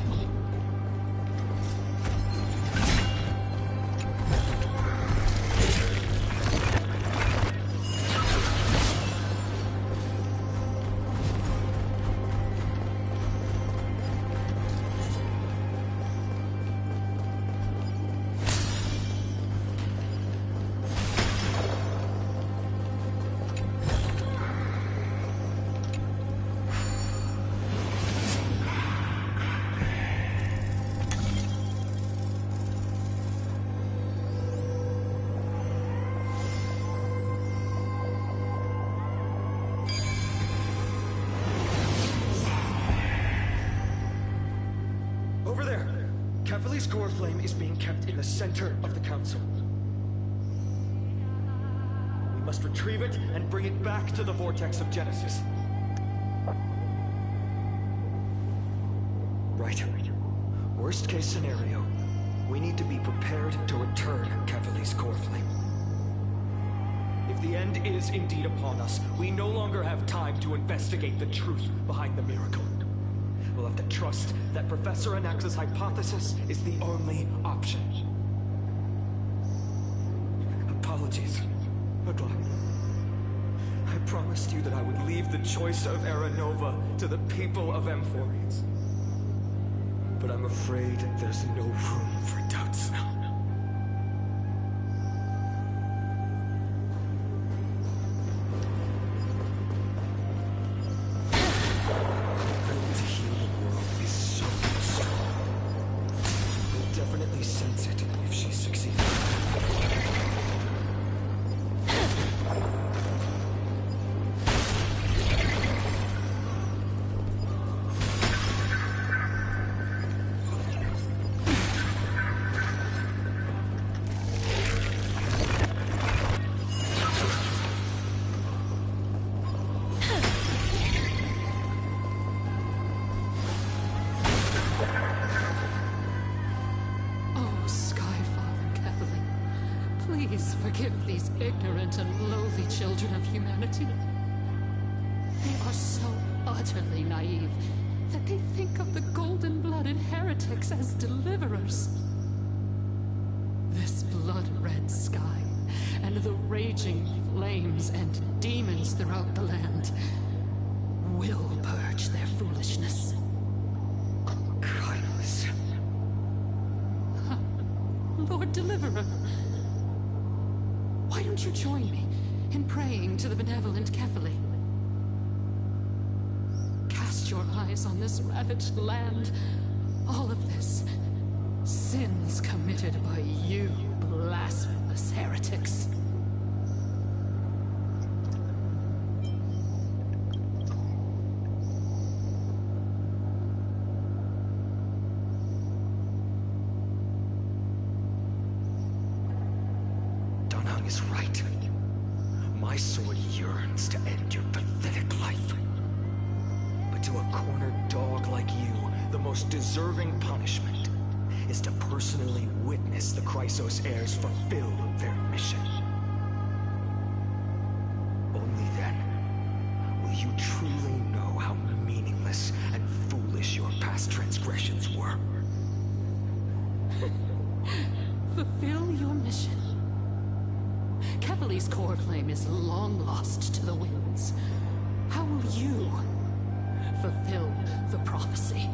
Over there! Kefali's core flame is being kept in the center of the council. We must retrieve it and bring it back to the vortex of Genesis. Right. Worst case scenario, we need to be prepared to return Kefali's core flame. If the end is indeed upon us, we no longer have time to investigate the truth behind the miracle. We'll have to trust that Professor Anax's hypothesis is the only option. Apologies. Goodbye. I promised you that I would leave the choice of Era Nova to the people of Amphorians. But I'm afraid there's no room for doubts now. Sense it if she succeeds. Please forgive these ignorant and lowly children of humanity. They are so utterly naive that they think of the golden-blooded heretics as deliverers. This blood-red sky and the raging flames and demons throughout the land will purge their foolishness. Godless. Lord Deliverer, why don't you join me in praying to the benevolent Kefali? Cast your eyes on this ravaged land. All of this Sins committed by you, blasphemous heretics. Dunhung is right. My sword yearns to end your pathetic life. But to a cornered dog like you, the most deserving punishment is to personally witness the Chrysos heirs fulfill their mission. Only then will you truly know how meaningless and foolish your past transgressions were. Fulfill your mission. Kevali's core flame is long lost to the winds. How will you fulfill the prophecy?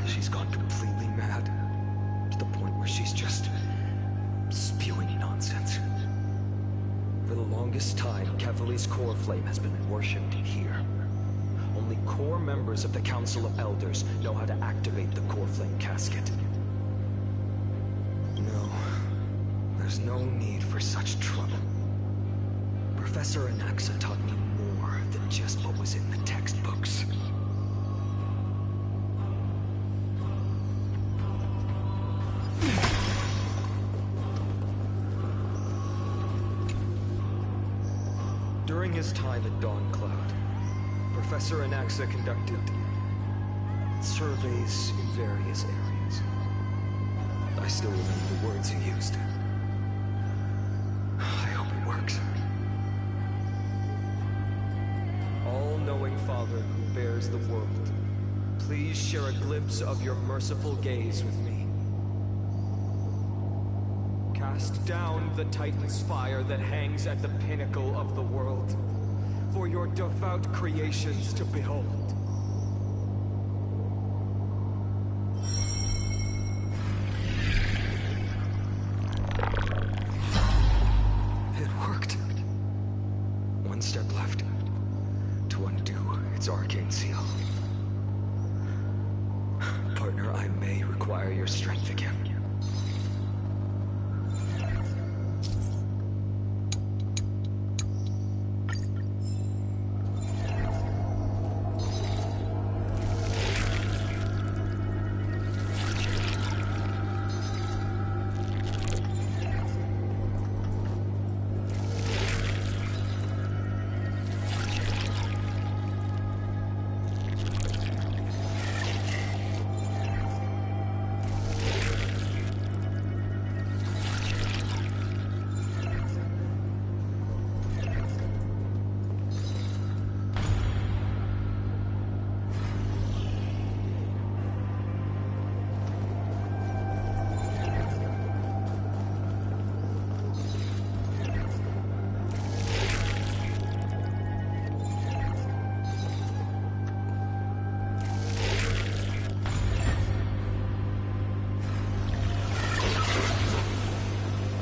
She's gone completely mad, to the point where she's just spewing nonsense. For the longest time, Kevali's core flame has been worshipped here. Only core members of the Council of Elders know how to activate the core flame casket. No, there's no need for such trouble. Professor Anaxa taught me more than just what was in the textbooks. During his time at Dawn Cloud, Professor Anaxa conducted surveys in various areas. I still remember the words he used. I hope it works. All-knowing Father who bears the world, please share a glimpse of your merciful gaze with me. Cast down the Titan's fire that hangs at the pinnacle of the world, for your devout creations to behold. It worked. One step left to undo its arcane seal. Partner, I may require your strength again.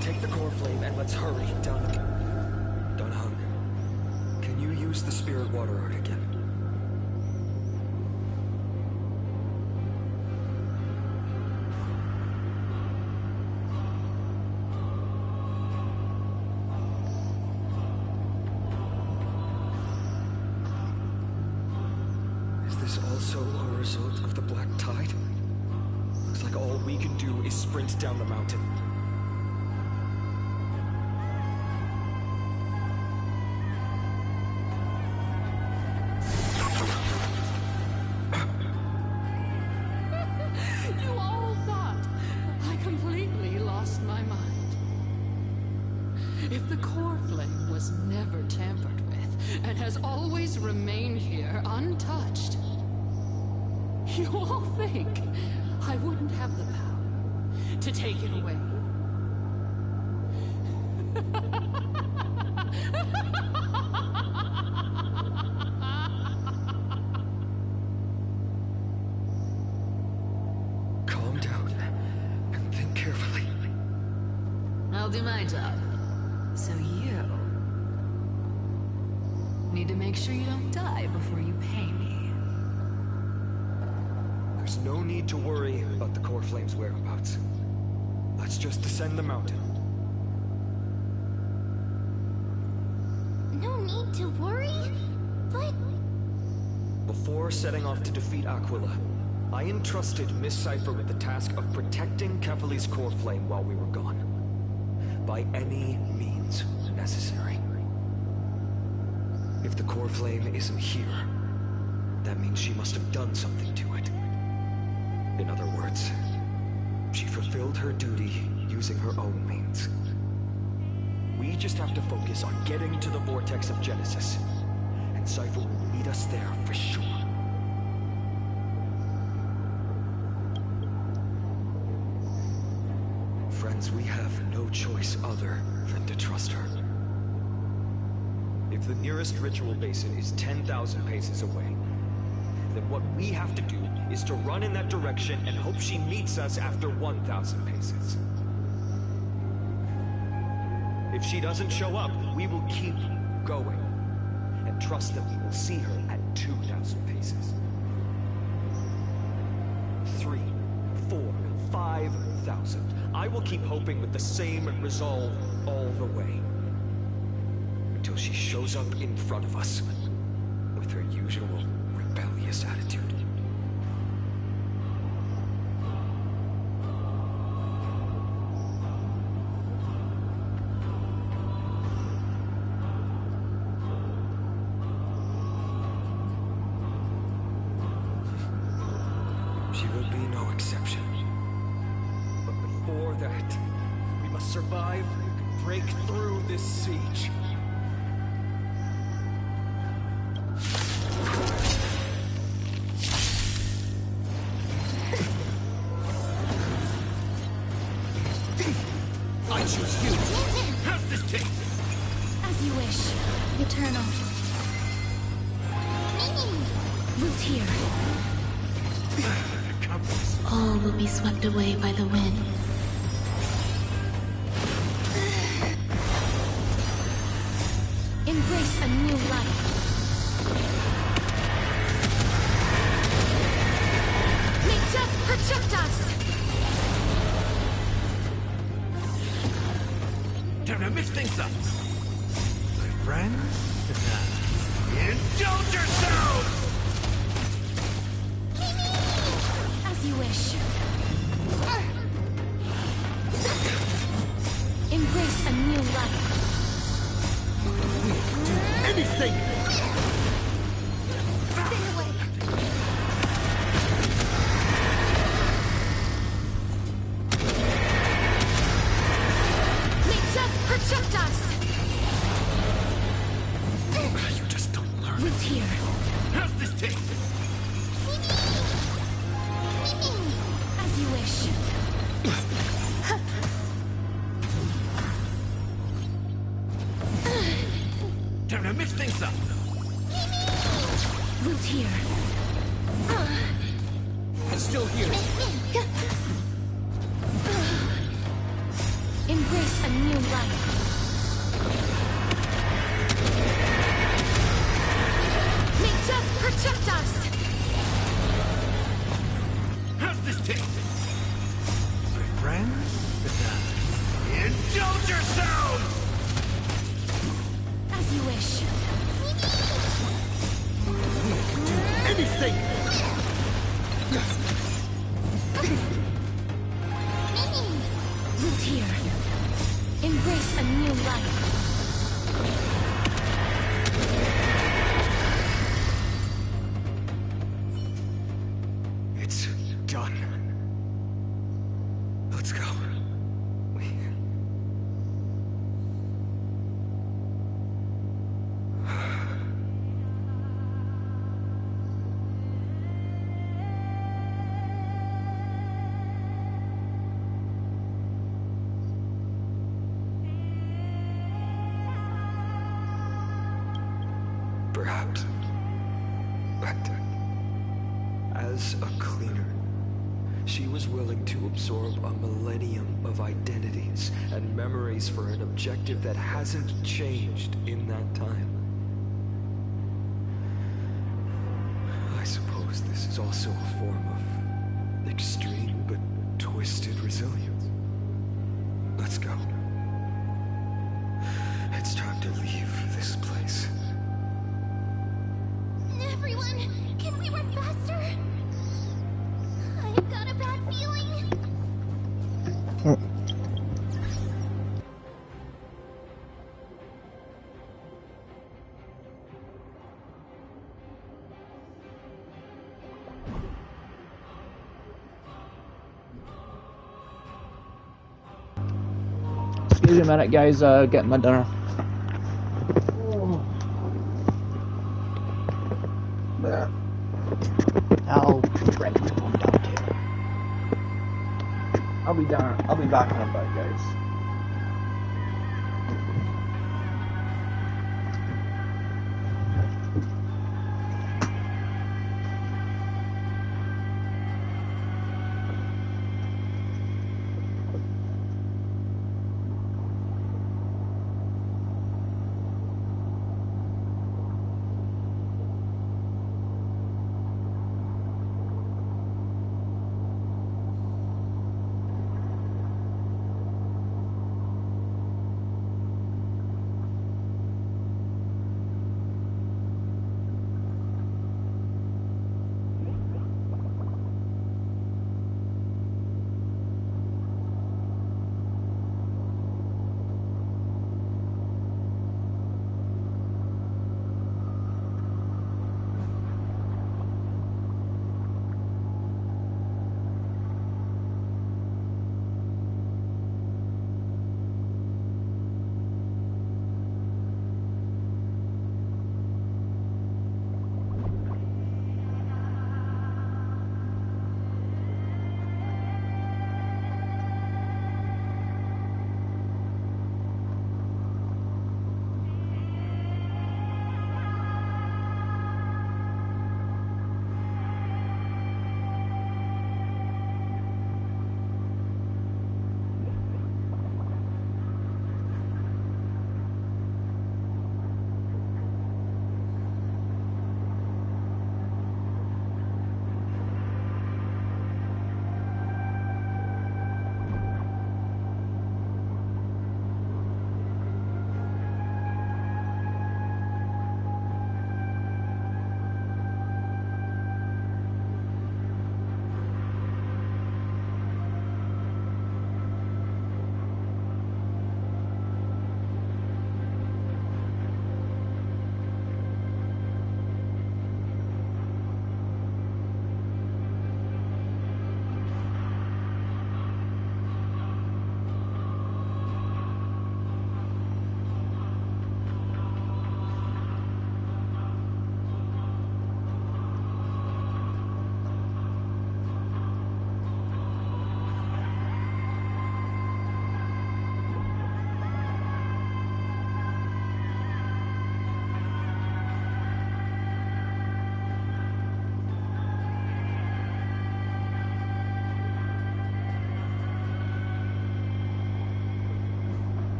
Take the core flame and let's hurry, Dunhung, can you use the spirit water art again? Is this also a result of the black tide? Looks like all we can do is sprint down the mountain. You all thought I completely lost my mind. If the core flame was never tampered with and has always remained here untouched, you all think I wouldn't have the power to take it away. Calm down and think carefully. I'll do my job. So you need to make sure you don't die before you pay me. There's no need to worry about the core flame's whereabouts. Let's just descend the mountain. No need to worry? But... Before setting off to defeat Aquila, I entrusted Miss Cipher with the task of protecting Kefali's core flame while we were gone. By any means necessary. If the core flame isn't here, that means she must have done something to it. In other words, she fulfilled her duty using her own means. We just have to focus on getting to the vortex of Genesis, and Cipher will meet us there for sure. Friends, we have no choice other than to trust her. If the nearest ritual basin is 10,000 paces away, then what we have to do is to run in that direction and hope she meets us after 1,000 paces. If she doesn't show up, we will keep going and trust that we will see her at 2,000 paces. 3, 4, 5,000. I will keep hoping with the same resolve all the way. Until she shows up in front of us with her usual rebellious attitude. She will be no exception. But before that, we must survive and break through this siege. I choose you. How's this taste? As you wish, Eternal. Root here. All will be swept away by the wind. Embrace a new life. May death protect us! Time to mix things up. My friend? Indulge yourself! As you wish. Embrace a new life. Anything! Stay away. May death protect us! You just don't learn. Root here. How's this taste? As you wish. Time to mix things up. Root here. It's still here. Embrace a new life. May death protect us! How's this taste? My friend? Indulge yourselves! As you wish. Anything! Root here. Embrace a new life. It's done. Let's go. Perhaps. But as a cleaner, she was willing to absorb a millennium of identities and memories for an objective that hasn't changed in that time. I suppose this is also a form of Extreme but twisted resilience. Let's go. It's time to leave this place. Everyone, can we work faster? I've got a bad feeling. Excuse me a minute, guys. Getting my dinner. I'll bring my phone down too. I'll be down. I'll be back in a bit, guys.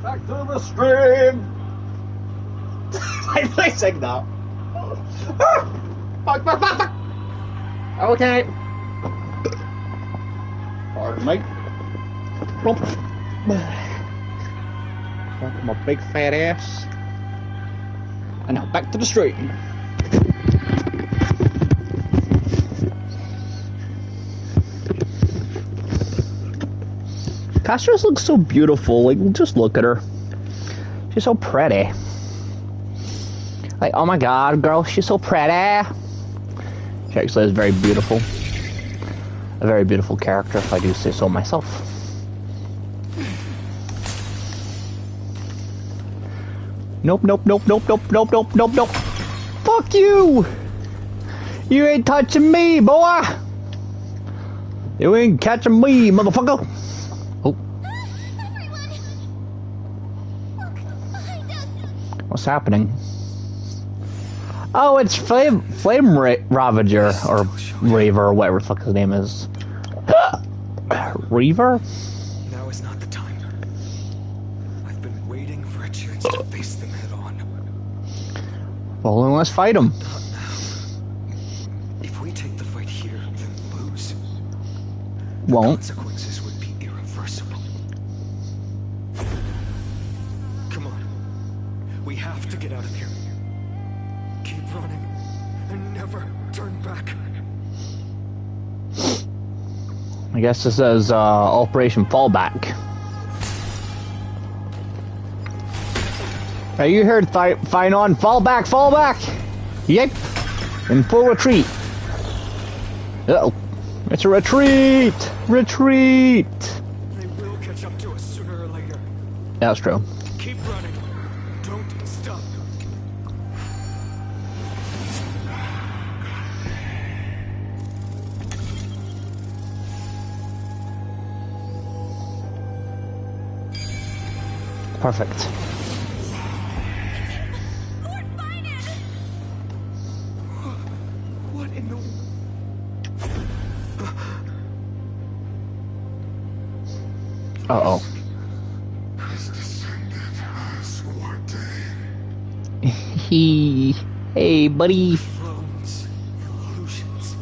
Back to the stream! Why did I sing that? Fuck! Okay. Pardon me. Plump. Fuck my big fat ass. And now back to the stream. Castros looks so beautiful. Like, just look at her. She's so pretty. Like, oh my god, girl, she's so pretty. She actually is very beautiful. A very beautiful character, if I do say so myself. Nope. Fuck you! You ain't touching me, boy! You ain't catching me, motherfucker! Oh. Everyone! Look behind us! What's happening? Oh, it's Flame Ravager, or Raver, or whatever the fuck his name is. Reaver? Now is not the time. I've been waiting for a chance to face them head on. Well, then let's fight him. Not now. If we take the fight here, then lose. The Won't. consequences would be irreversible. Come on. We have to get out of here. Keep running and never turn back. I guess this is Operation Fallback. Are you heard fine on? Fall back! Yep. In full retreat. Uh-oh. It's a retreat! Retreat! They will catch up to us sooner or later. That's true. Keep running. Don't stop. Perfect. What in the... Uh-oh. Hey, buddy. Drones, illusions,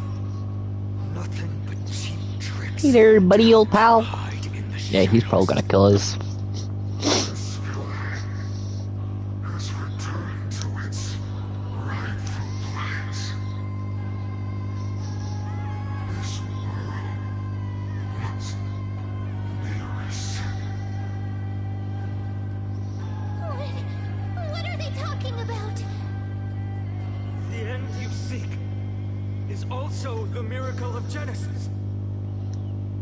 nothing but cheap tricks. Hey there, buddy, old pal. Hide in the Yeah, he's probably gonna kill us. What are they talking about? The end you seek is also the miracle of Genesis.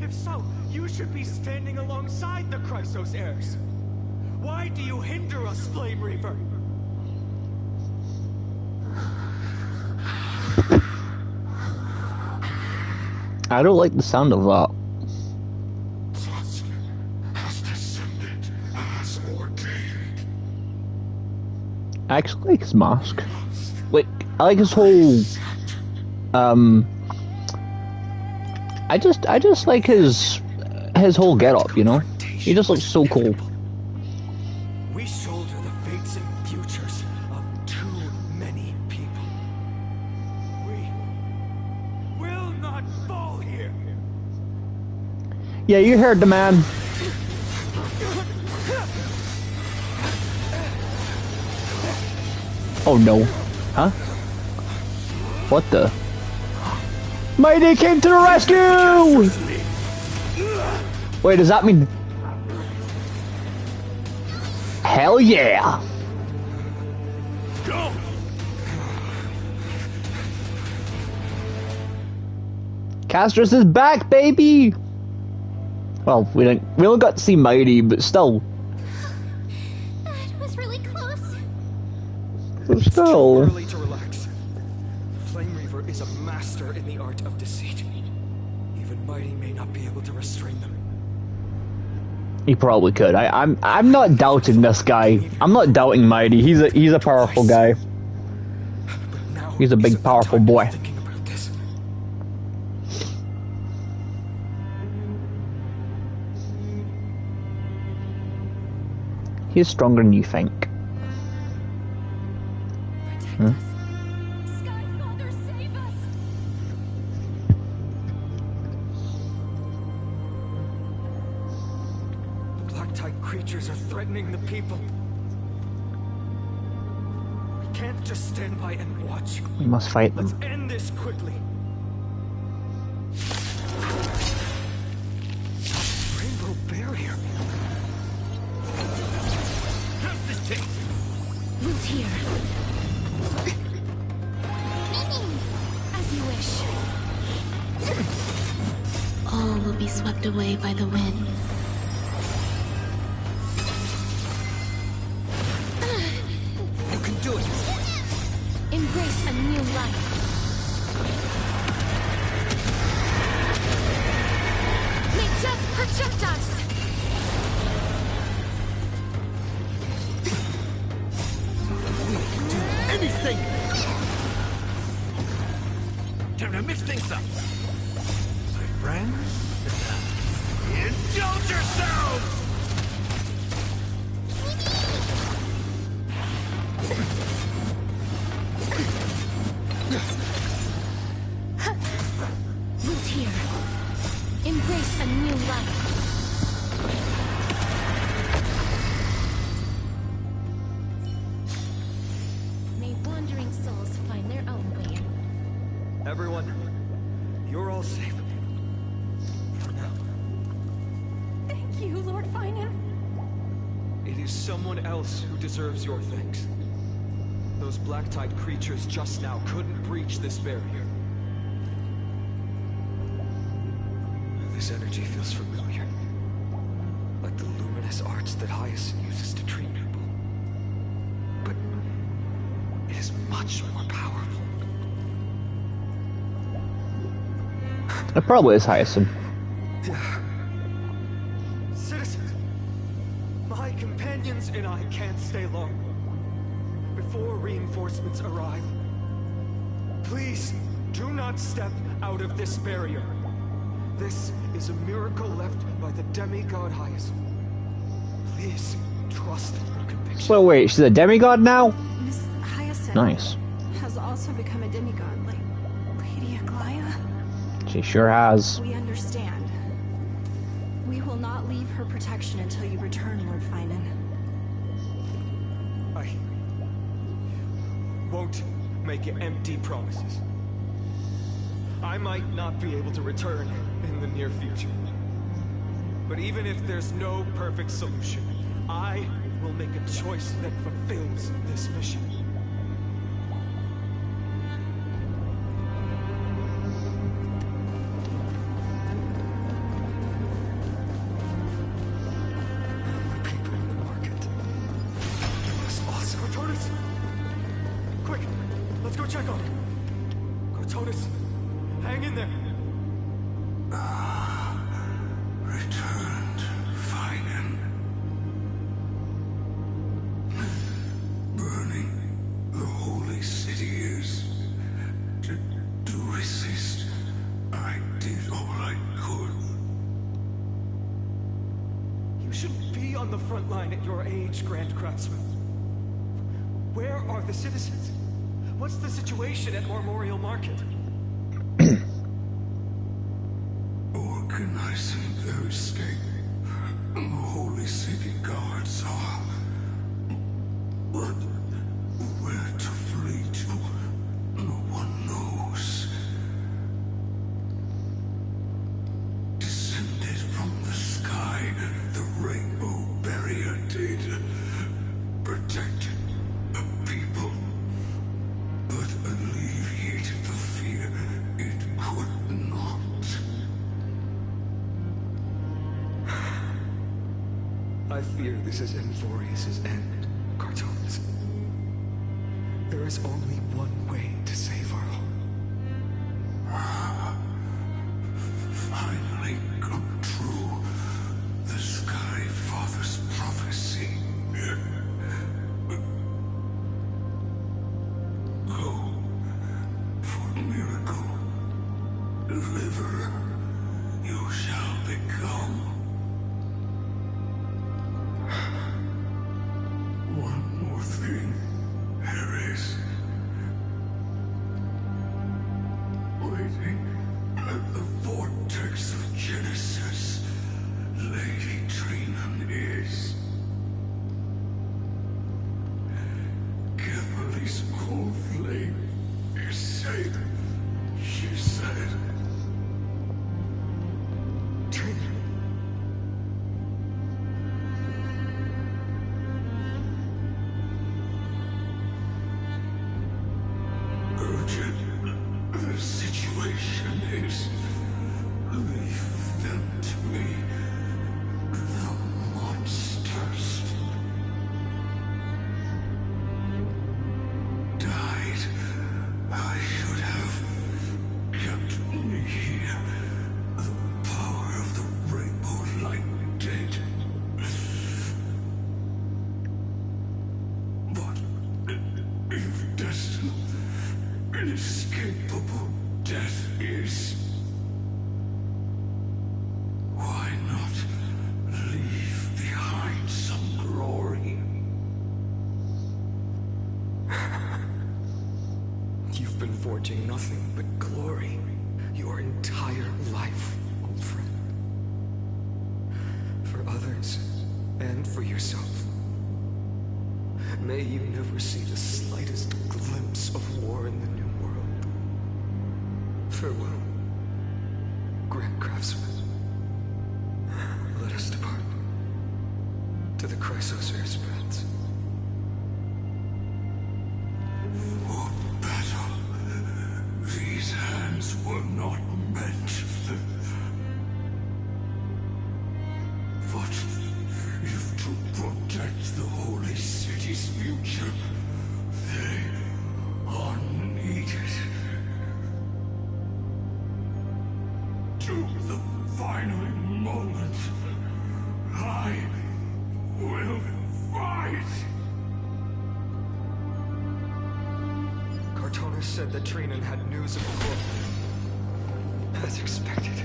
If so, you should be standing alongside the Chrysos heirs. Why do you hinder us, Flame Reaver? I don't like the sound of that. Has descended as ordained. I actually like his mask. Like, I like his whole, I just like his whole getup, you know? He just looks so cool. We shoulder the fates and futures of too many people. We will not fall here. Yeah, you heard the man. Oh no. Huh? What the? Mighty came to the rescue! Wait, does that mean... Hell yeah! Go! Castros is back, baby! Well, we only got to see Mighty, but still. That was really close. But still. Too early to relax. Flame Reaver is a master in the art of deceit. Even Mighty may not be able to restrain them. He probably could. I'm not doubting this guy. I'm not doubting Mighty. He's a powerful guy. He's a big powerful boy. Thinking about this. He's stronger than you think. Hmm? Sky Father, save us! The black-tide creatures are threatening the people. We can't just stand by and watch. We must fight them. Let's end this quickly. Rainbow barrier. How's this taste? Root here. As you wish. All will be swept away by the wind. You can do it. Embrace a new life. May death protect us! Anything! Time to mix things up. My friends, indulge yourselves! Root here. Embrace a new life. May wandering souls find their own way. Everyone, you're all safe. For now. Thank you, Lord Finan. It is someone else who deserves your thanks. Those black-tide creatures just now couldn't breach this barrier. This energy feels familiar. Like the luminous arts that Hyacinth uses to treat people. But it is much more powerful. It probably is Hyacinth. Citizens, my companions and I can't stay long. Before reinforcements arrive, please do not step out of this barrier. This is a miracle left by the demigod Hyacinth. Please trust your conviction. So wait, she's a demigod now? Miss Hyacinth Nice. has also become a demigod, like Lady Aglaya. She sure has. We understand. We will not leave her protection until you return, Lord Finan. I won't make empty promises. I might not be able to return in the near future. But even if there's no perfect solution, I will make a choice that fulfills this mission. The people in the market. It was awesome. Cortonis! Quick! Let's go check on him! Cortonis! Hang in there! Returned, Finan. Burning the holy city is. To resist, I did all I could. You shouldn't be on the front line at your age, Grand Craftsman. Where are the citizens? What's the situation at Memorial Market? Organizing their escape. The holy city guards are. But where to flee to, no one knows. Descended from the sky, the rainbow barrier did. Protected the people, but alleviated the fear it could not. I fear this is Envorius' end, Cartonis. There is only one way to save our home. Finally come true. The Sky Father's prophecy. Go for miracle. Deliverer you shall become. One more thing. There is. Waiting at the vortex of Genesis, Lady Trinan is. Kimberly's cold flame is safe, she said. Trinan. Urgent. The situation is. Leave them to me. The monsters. Died. I should have kept me here. The power of the rainbow light dead. But if destined, inescapable death is, why not leave behind some glory? You've been forging nothing but glory your entire life, old friend. For others, and for yourself. May you never see the slightest glimpse of war in the New World. Farewell, Grand Craftsman. Let us depart to the Chrysos airspans. For battle, these hands were not meant. But if to protect the holy city's future, they are needed. To the final moment, I will fight. Cartonis said that Trinan had news of the corps. As expected,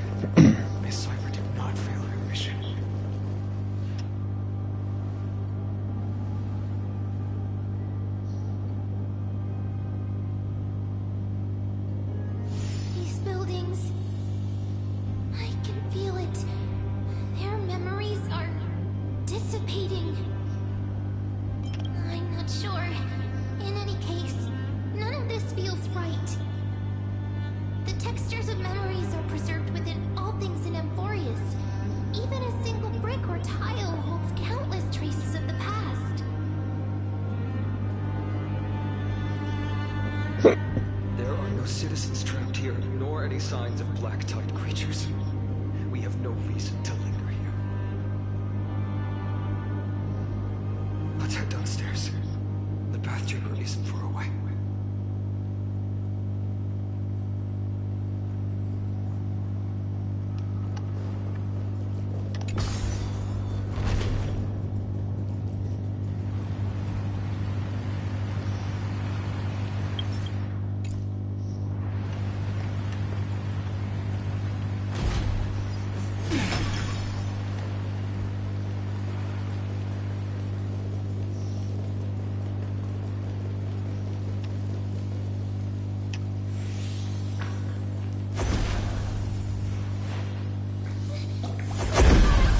Miss Cipher did not fail her mission. These buildings. I can feel it. Their memories are dissipating. I'm not sure. In any case, none of this feels right. The textures of memories are preserved within all things in Amphorius. Even a single brick or tile holds countless traces of the past. There are no citizens trapped here, nor any signs of black-tide creatures. We have no reason to linger here. Let's head downstairs. The bath chamber isn't far away.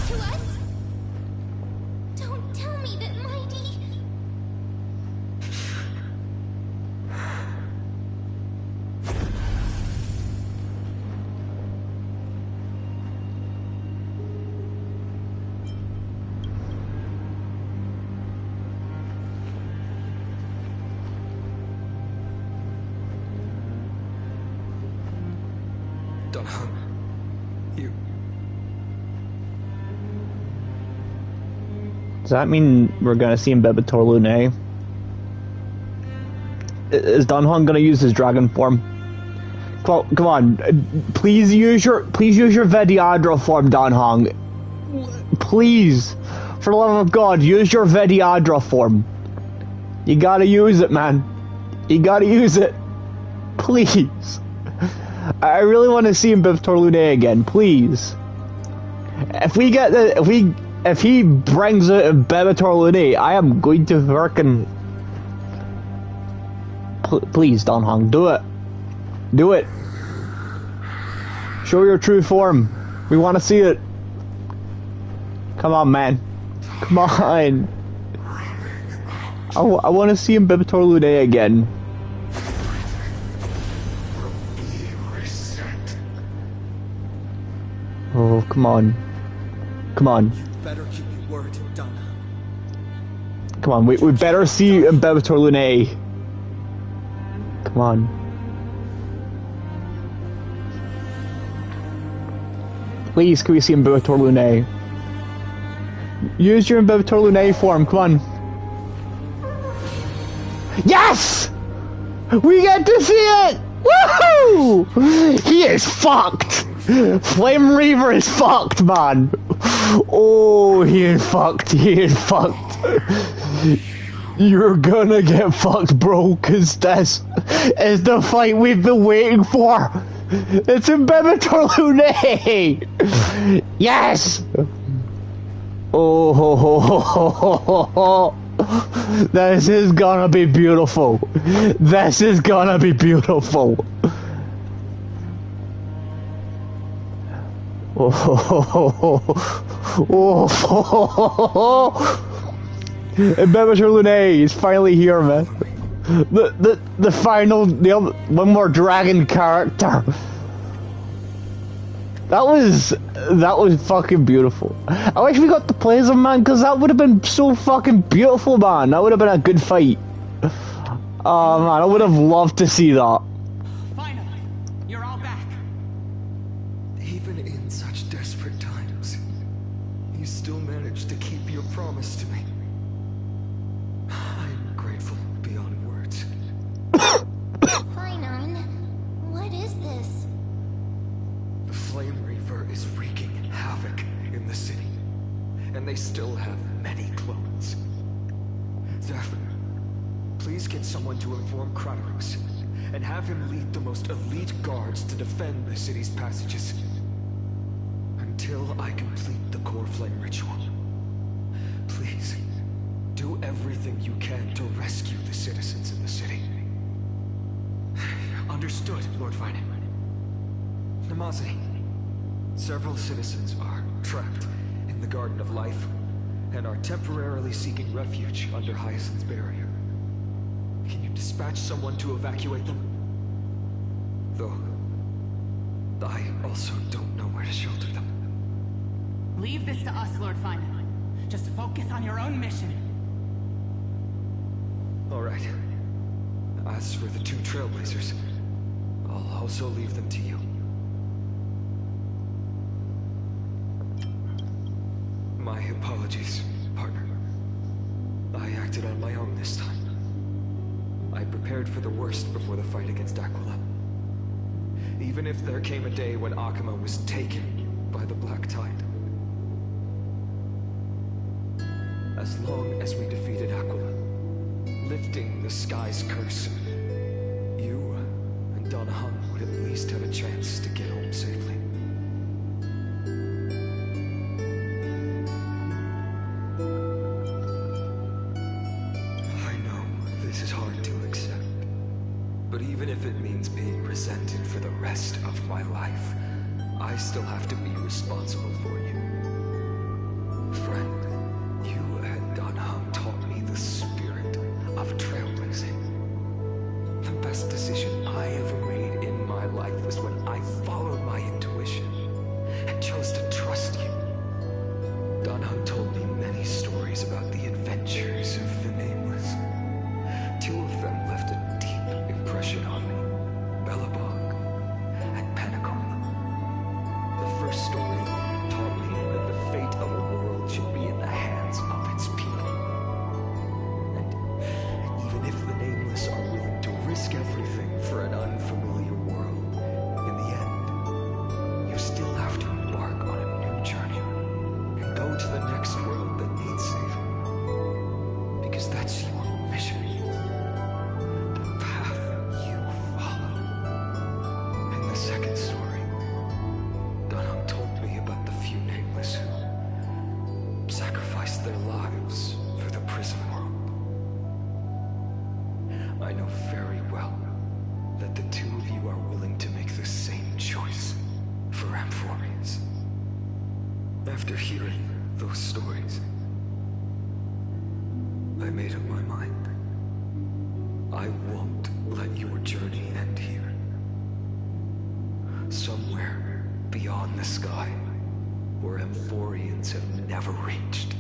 To us? Don't tell me that Mighty... Dunham, you... Does that mean we're gonna see Imbibitor Lunae? Is Dunhong gonna use his dragon form? Come on, please use your Vediadra form, Dunhong. Please, for the love of God, use your Vediadra form. You gotta use it, man. You gotta use it. Please. I really want to see Imbibitor Lunae again, please. If if he brings out Bellator Lune, I am going to frickin' please, Don Hong, do it. Do it. Show your true form. We want to see it. Come on, man. Come on. I want to see him Bellator Lune again. Oh, come on. Come on. You better keep your word, Donna. Come on, we better see Bellator Lune. Come on. Please, can we see Bellator Lune? Use your Bellator Lune form, come on. Yes! We get to see it! Woohoo! He is fucked! Flame Reaver is fucked, man! Oh, he is fucked, he is fucked. You're gonna get fucked, bro, cause this is the fight we've been waiting for! It's in Bellator Lune! Yes! Oh, ho, ho, ho, ho, ho, ho. This is gonna be beautiful. This is gonna be beautiful. Oh, ho, ho, ho, ho. Oh, ho, ho, ho, ho. And Bellator Lune is finally here, man. The final, one more dragon character. That was fucking beautiful. I wish we got to play as him, man, because that would have been so fucking beautiful, man. That would have been a good fight. Oh, man, I would have loved to see that. Finally, you're all back. Even in such desperate times, you still managed to keep your promise to me. I'm grateful beyond words. Finon, what is this? The Flame Reaver is wreaking havoc in the city, and they still have many clones. Zeph, please get someone to inform Kratos, and have him lead the most elite guards to defend the city's passages. Until I complete the core flame ritual. Please, do everything you can to rescue the citizens in the city. Understood, Lord Finan. Namazi, several citizens are trapped in the Garden of Life and are temporarily seeking refuge under Hyacinth's barrier. Can you dispatch someone to evacuate them? Though, I also don't know where to shelter them. Leave this to us, Lord Finan. Just focus on your own mission. All right. As for the two Trailblazers, I'll also leave them to you. My apologies, partner. I acted on my own this time. I prepared for the worst before the fight against Aquila. Even if there came a day when Akuma was taken by the Black Tide. As long as we defeated Aquila, lifting the sky's curse, you and Don Hung would at least have a chance to get home safely. I know this is hard to accept, but even if it means being resented for the rest of my life, I still have to be responsible for you. Friend, you and Don Hung taught me the spirit of trailblazing. The best decision I ever made in my life was when I followed my intuition and chose to trust you. Don Hung told me many stories about the adventures of the Nameless. Two of them left a deep impression on me, Bellabog and Pinnacle. The first story taught me that the fate of a world should be in the hands of its people. And even if the Nameless are willing to risk everything for an unfamiliar world, in the end, you still have to embark on a new journey and go to the next world that needs saving. Because that's your mission. The path you follow. In the second story, Don Hung told me about the few Nameless who After hearing those stories, I made up my mind. I won't let your journey end here. Somewhere beyond the sky, where Amphorians have never reached,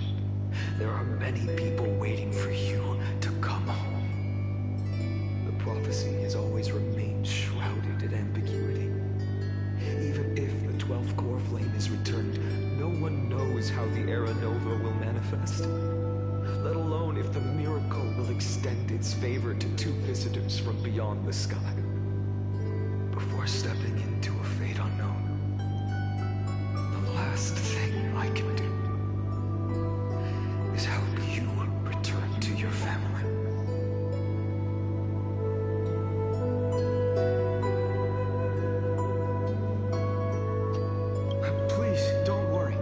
there are many people waiting for you to come home. The prophecy has always remained shrouded in ambiguity. Even if the 12th core flame is returned, no one knows how the Era Nova will manifest, let alone if the miracle will extend its favor to 2 visitors from beyond the sky. Before stepping into a fate unknown, the last thing I can do is help you return to your family. Please, don't worry.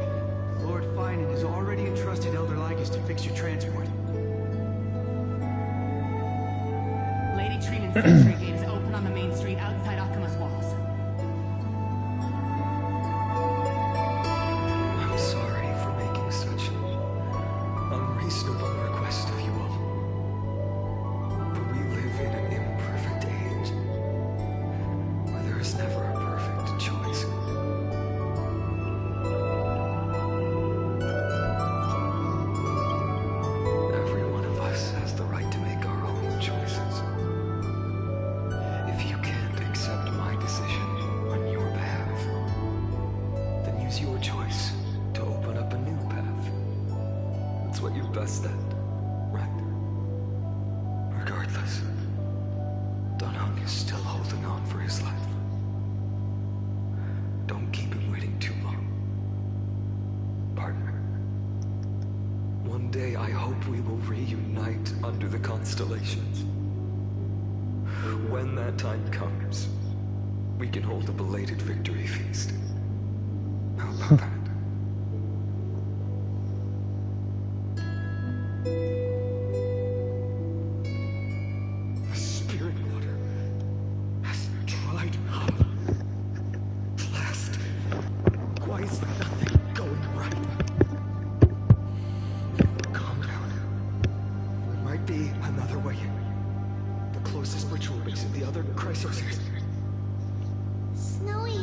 Lord Finan has already entrusted Elder Lycus to fix your transport. Lady Trinan's sentry gate is open on the main street outside Akima's walls. I'm sorry for making such an unreasonable request of you all. But we live in an imperfect age, where there is never a perfect choice. Every one of us has the right to make our own choices. If you can't accept my decision on your behalf, then use your choice to open up a new path. That's what you're best at, right? Regardless, Dunhung is still holding on for his life. Don't keep him waiting too long. Partner, one day I hope we will reunite under the constellations. When that time comes, we can hold a belated victory feast. How about that? The spirit water has dried up. Blast. Why is nothing going right? Calm down. There might be another way. The closest ritual base is the other chrysosers. Snowy.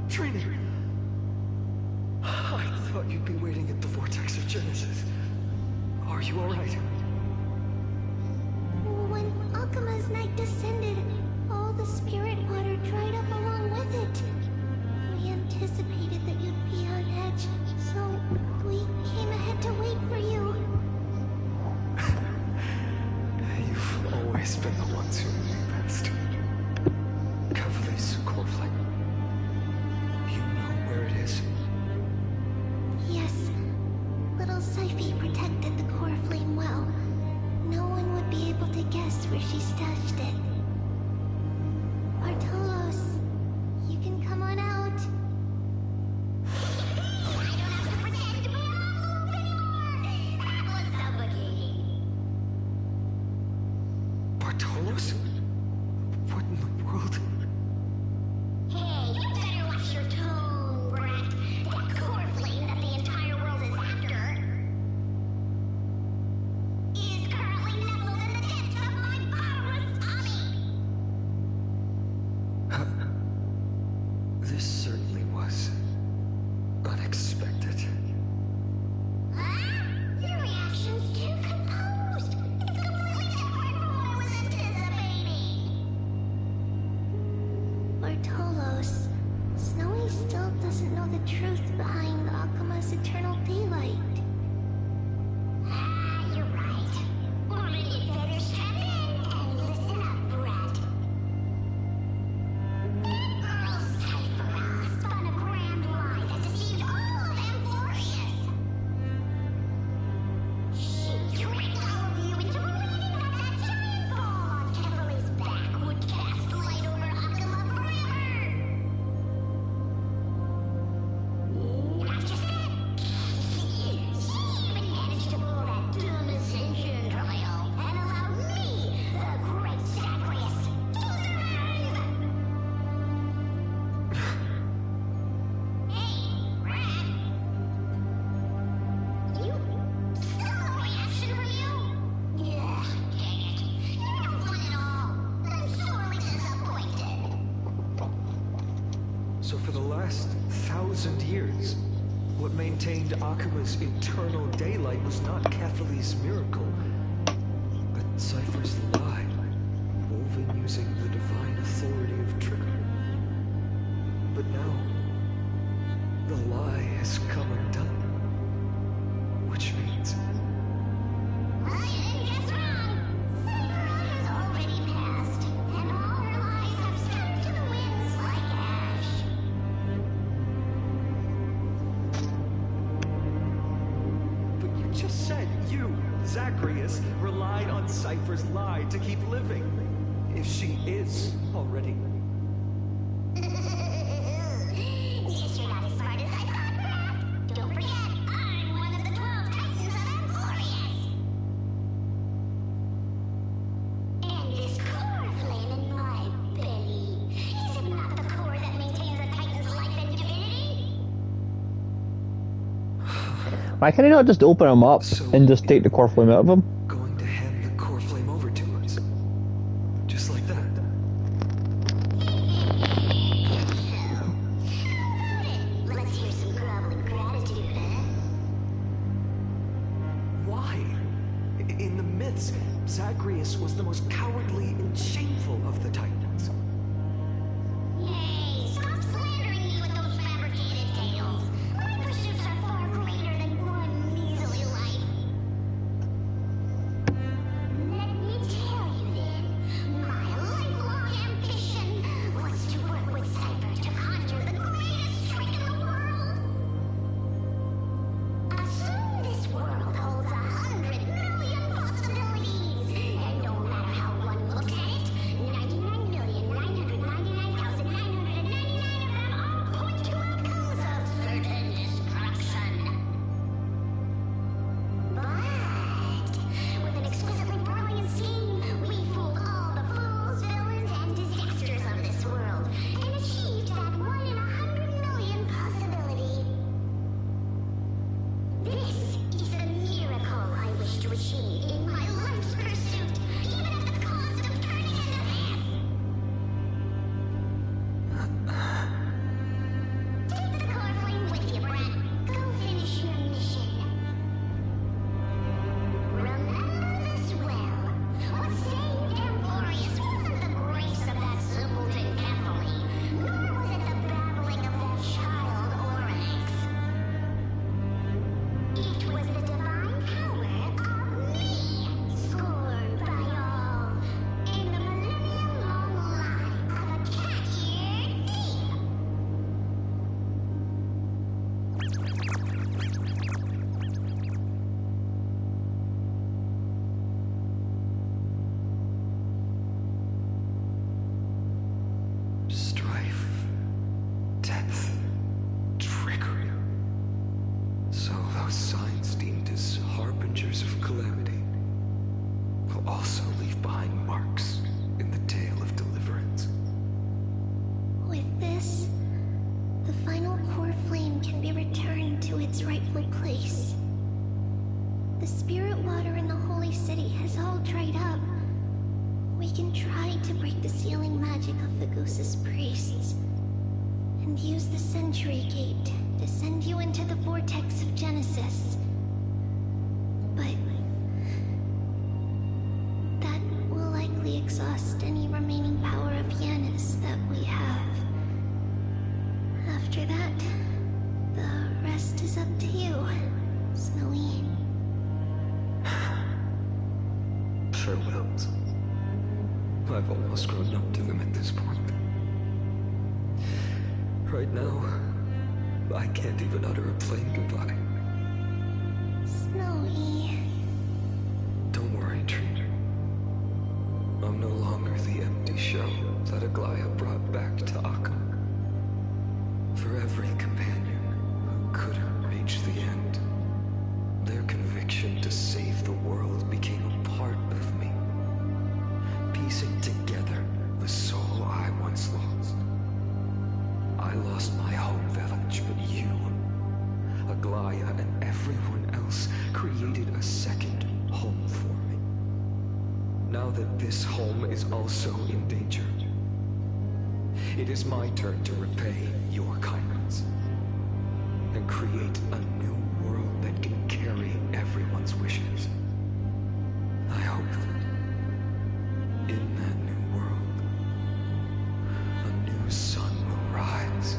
Trini! I thought you'd be waiting at the vortex of Genesis. Are you alright? When Akima's night descended, all the spirit water dried up along with it. We anticipated that you'd be on edge, so we came ahead to wait for you. You've always been the ones who knew best. Cavali's core flame. You know where it is? Yes. Little Syphie protected the core flame well. No one would be able to guess where she stashed it. Bartolos, you can come on out. I don't have to pretend to be aloof anymore. That was suffocating. Bartolos? What in the world? Hey, you better watch your tone, brat. That core flame that the entire world is after is currently nestled in the depths of my bottomless tummy. This certainly was unexpected. Huh? Your reaction's too composed. It's completely different from what I was anticipating. 1,000 years. What maintained Akuma's eternal daylight was not Catholi's miracle, but Cypher's lie, woven using the divine authority of trickery. But now, the lie has come undone, which means... I didn't guess wrong. Cypher has already passed, and all her lies have scattered to the winds like ash. But you just said you, Zacharias, relied on Cypher's lie to keep living. If she is already... Guess you're not as smart as I thought, perhaps. Don't forget, I'm one of the 12 Titans of Emporius. And this core flame in my belly, is it not the core that maintains a Titan's life and divinity? Why can't I not just open them up and just take the core flame out of them? Going to hand the core flame over to us. Just like that. Let's hear some groveling gratitude, huh? Why? In the myths, Zacharias was the most cowardly and shameful of the Titans. Hey, stop slandering me with those fabricated tales. My pursuits are far greater than one measly life. Let me tell you then, my lifelong ambition was to work with Cypher to conjure the greatest trick in the world. Assume this world holds 100 million possibilities, and no matter how one looks at it, 99,999,999 of them all point to outcomes of certain destruction. But with an exquisitely brilliant scheme, we fooled all the fools, villains, and disasters of this world, and achieved that 1 in 100 million possibility. This is the miracle I wish to achieve in my life's pursuit, even at the cost of turning into this. Take the core flame with you, brat. Go finish your mission. Remember this well. What saved Emporius wasn't the grace of that simpleton Kathleen, nor was it the babbling of that child Oryx. It was the divine power of me, scorned by all, in the millennium-long lie of a cat-eared thief. Strife, death, trickery. So those signs deemed as harbingers of calamity will also leave behind marks in the tale of deliverance. With this, the final core flame can be returned to its rightful place. The spirit water in the holy city has all dried up. We can try to break the sealing magic of Fagusis priests and use the Century Gate to send you into the vortex of Genesis. But that will likely exhaust any remaining power of Yanis that we have. After that, the rest is up to you, Snowy. Farewells. I've almost grown up to them at this point. Right now, I can't even utter a plain goodbye. Snowy. Don't worry, Trina. I'm no longer the empty shell that Aglaya brought back to Akam. For every companion who couldn't reach the end, their conviction to save the world became a part of me, piecing together the soul I once lost. I lost my home village, but you, Aglaya, and everyone else created a second home for me. Now that this home is also in danger, it is my turn to repay your kindness. and create a new world that can carry everyone's wishes. I hope that in that new world, a new sun will rise,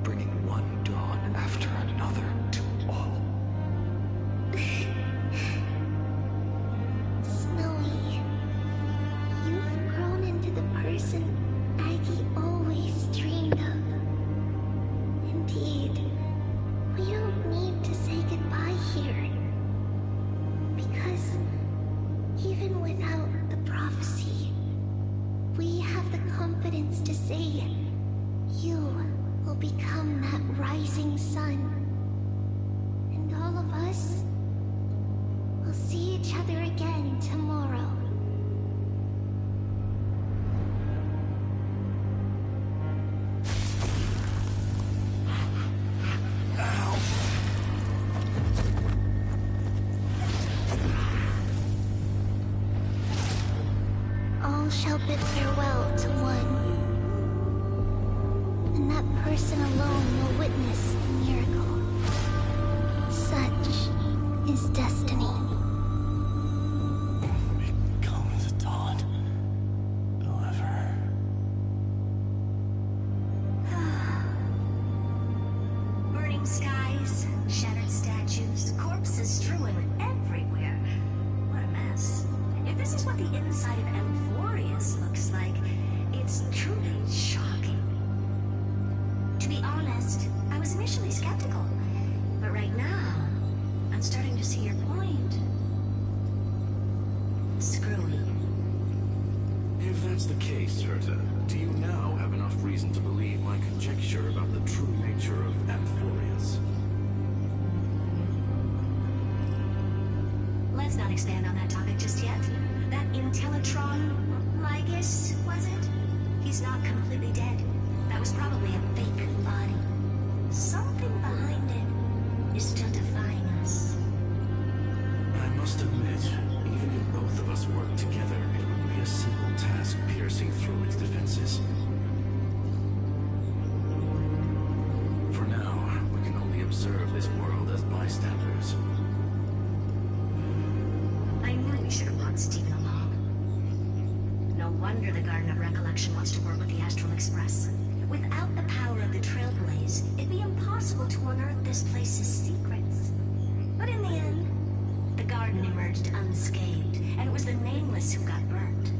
bringing one dawn after another to all. Snowy, you've grown into the person Aggie always dreamed of. Indeed, we don't need to say goodbye here. Because even without the prophecy, we have the confidence to say you will become that rising sun. And all of us will see each other again tomorrow. All shall bid farewell to one, and that person alone will witness the miracle. Such is destiny. Comes a dawn. However, Burning skies, shattered statues, corpses strewn everywhere. What a mess. If this is what the inside of Amphorius looks like, it's truly shocking. To be honest, I was initially skeptical, but right now, I'm starting to see your point. Screwy. if that's the case, Herta, do you now have enough reason to believe my conjecture about the true nature of Amphorius? Let's not expand on that topic just yet. That Intellitron, Lygus, was it? He's not completely dead. That was probably a fake body. Something behind it is still defying us. I must admit, even if both of us worked together, it would be a simple task piercing through its defenses. For now, we can only observe this world as bystanders. I knew we should have brought Stephen along. No wonder the Garden of Recollection wants to work with the Astral Express. Without the power of the Trailblaze, it'd be impossible to unearth this place's secrets. But in the end, the garden emerged unscathed, and it was the Nameless who got burnt.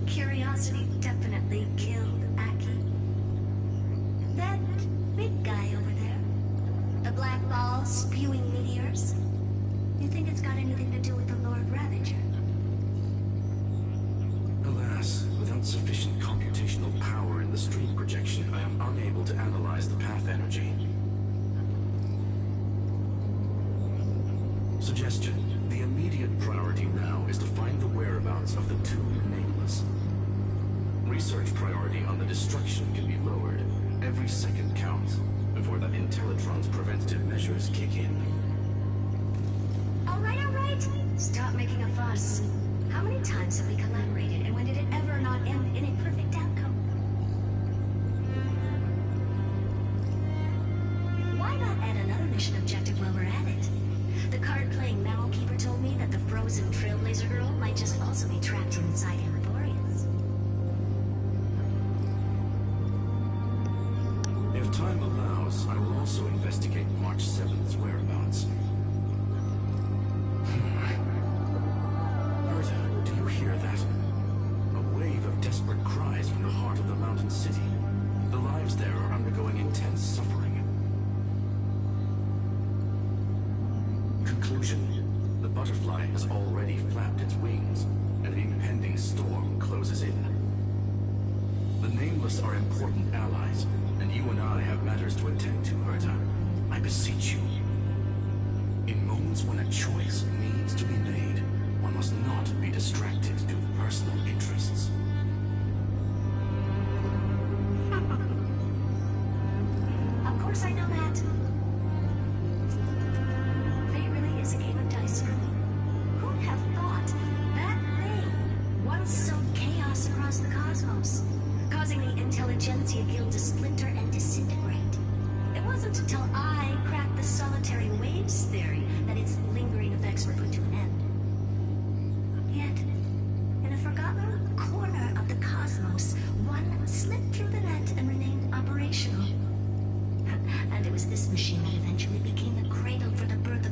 Curiosity definitely killed Aki. That big guy over there, the black ball spewing meteors, you think it's got anything to do with the Lord Ravager? Alas, without sufficient computational power in the stream projection, I am unable to analyze the path energy. Suggestion. The immediate priority now is to find the whereabouts of the two Nameless. Research priority on the destruction can be lowered. Every second counts before the Intellitron's preventative measures kick in. All right, all right. Stop making a fuss. How many times have we collaborated, and when did it ever not end in a perfect outcome? Why not add another mission objective while we're at it? The card-playing Metal Keeper told me that the frozen Trailblazer girl might just also be trapped inside Amphorius. If time allows, I will also investigate March 7th's whereabouts. Herta, do you hear that? A wave of desperate cries from the heart of the mountain city. The lives there are undergoing intense suffering. Conclusion. The butterfly has already flapped its wings, and the impending storm closes in. The Nameless are important allies, and you and I have matters to attend to, Herta. I beseech you. In moments when a choice needs to be made, one must not be distracted due to personal interests. Of course I know that. Fate really is a game of dice for me. Who'd have thought that thing once sowed chaos across the cosmos, causing the Intelligentsia Guild to splinter and disintegrate? It wasn't until I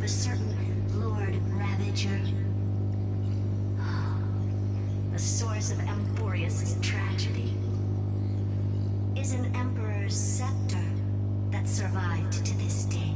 certain Lord Ravager. The source of Emphorius' tragedy is an Emperor's scepter that survived to this day.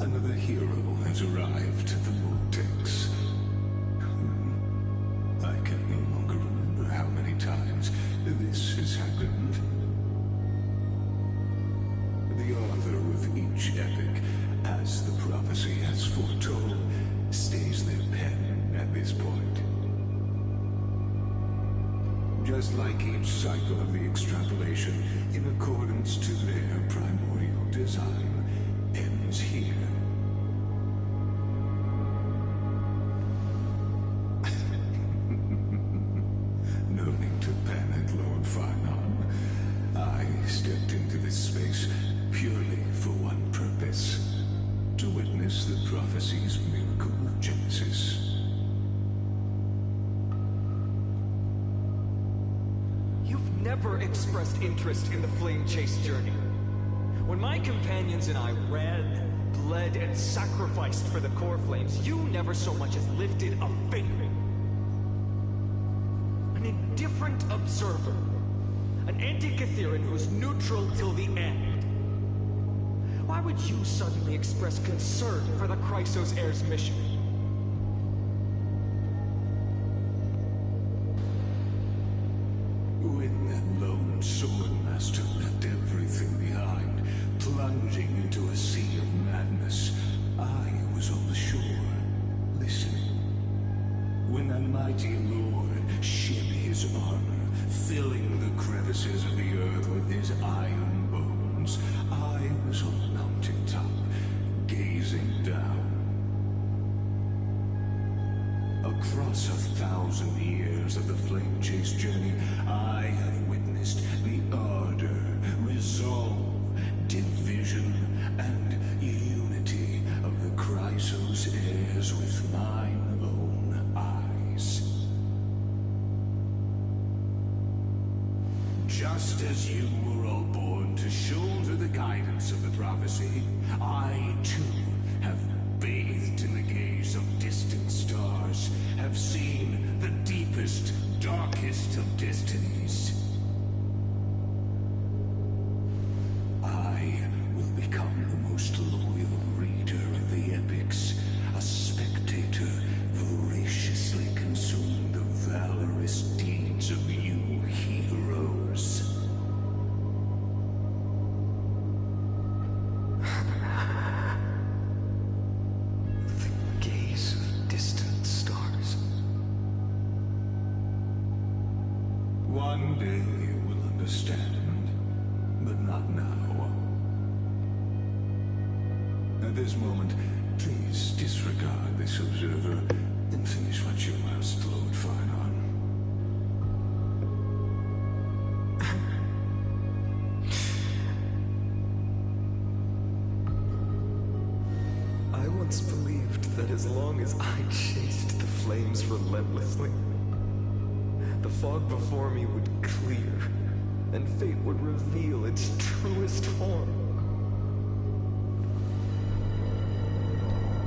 Another hero has arrived at the vortex. I can no longer remember how many times this has happened. The author of each epic, as the prophecy has foretold, stays their pen at this point. Just like each cycle of the extrapolation, in accordance to their primordial design, ends here. No need to panic, Lord Farnon. I stepped into this space purely for one purpose: to witness the prophecy's miracle of Genesis. You've never expressed interest in the Flame Chase journey. When my companions and I ran, bled, and sacrificed for the core flames, you never so much as lifted a finger. An indifferent observer. An anti-Catheran who's neutral till the end. Why would you suddenly express concern for the Chrysos Heir's mission? When that lone swordmaster left everything behind, plunging into a sea of madness, I was on the shore, listening. When that mighty lord shed his armor, filling the crevices of the earth with his iron bones, I was on the mountaintop, gazing down. Across 1,000 years of the Flame Chase journey, I have witnessed the ardor, resolve, division, and unity of the Chrysos heirs with mine own eyes. Just as you were all born to shoulder the guidance of the prophecy, I too have bathed in the gaze of distant stars, have seen the deepest, darkest of destinies. I will become the most loyal reader of the epics, a spectator voraciously consuming the valorous deeds of you heroes. One day you will understand, but not now. At this moment, please disregard this observer and finish what you must, Lord Farnon. I once believed that as long as I chased the flames relentlessly, the fog before me would clear, and fate would reveal its truest form.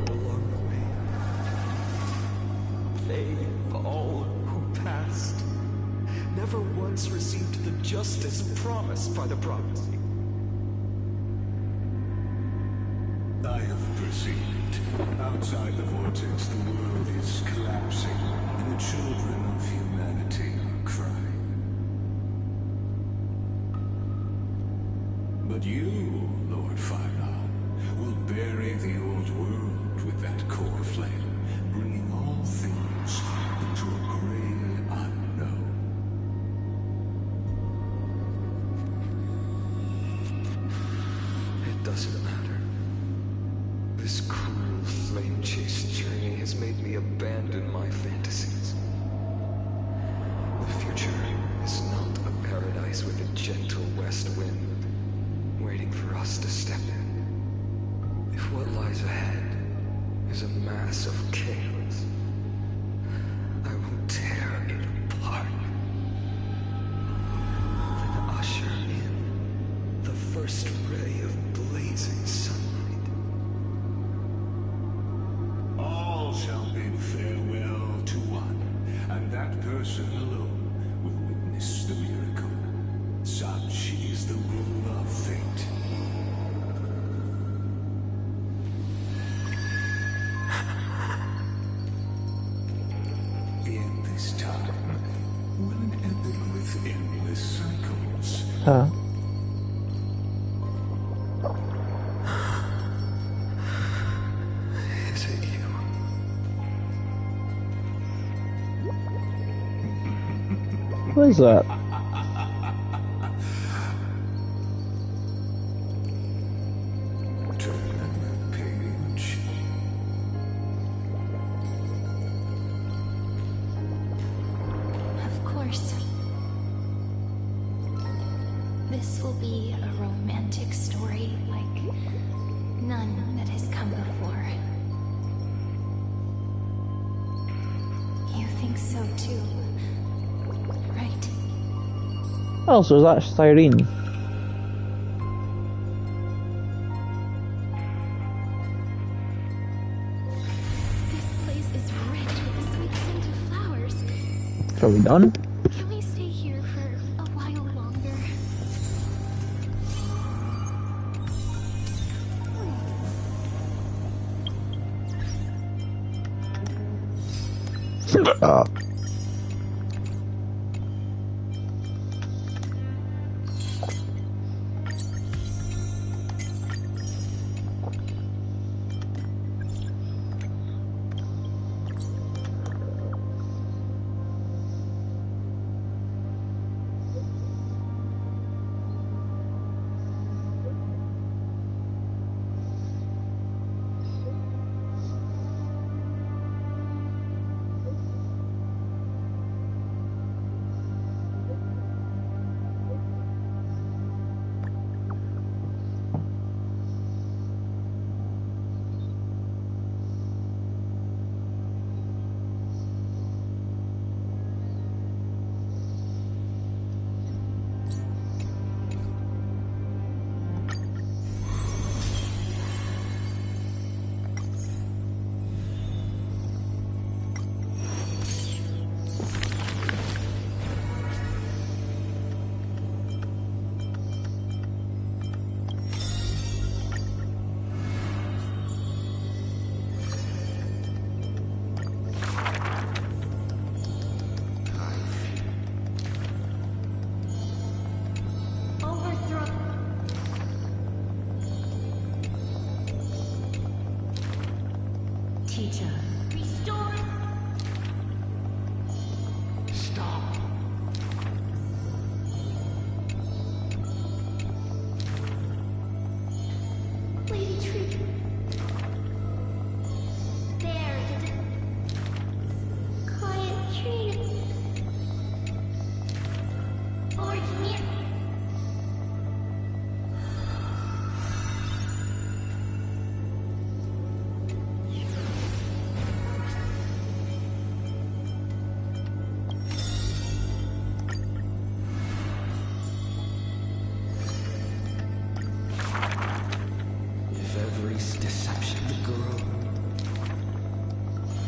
Along the way, they, all who passed, never once received the justice promised by the prophecy. I have perceived. Outside the vortex, the world is collapsing, and the children of humanity are crying. But you, Lord Farnon, will bury the old world with that core flame, bringing all things into a gray unknown. made me abandon my fantasies. The future is not a paradise with a gentle west wind, waiting for us to step in. If what lies ahead is a mass of chaos, I will tear it apart. And usher in the first ray of blazing sunlight. All shall bid farewell to one, and that person alone will witness the miracle. Such is the will of fate. In this time, will an epic with endless cycles Is it you? What is that? turn the page? Of course. This will be a romantic story like none that has come before. You think so too, right? Oh, so that's Cyrene. This place is rich with the sweet scent of flowers. So are we done? Can we stay here for a while longer? Teacher. Restore. Stop. Lady Tree. There, quiet tree. Or here. If every deception, the girl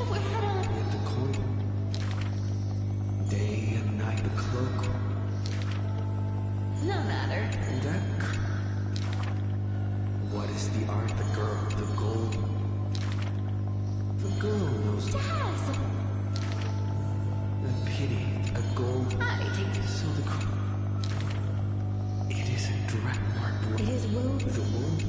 We're headed. with the coil, day and night the cloak, No matter. that. What is the art? The girl, the gold. The girl knows Daz. the pity, a gold. I take this. So the it is a direct mark. It is wound. The wound.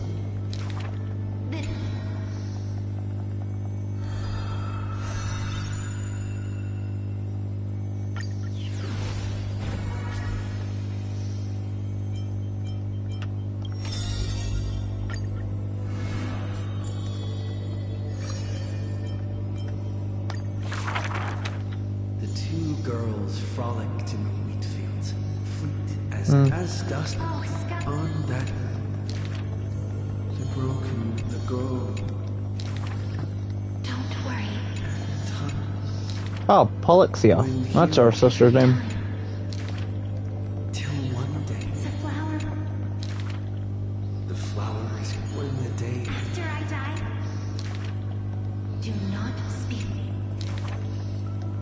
as dust on that the broken the girl. Don't worry. Oh, Polyxia. That's our sister's name. Till one day It's a flower. the flower is when the day After I die, do not speak.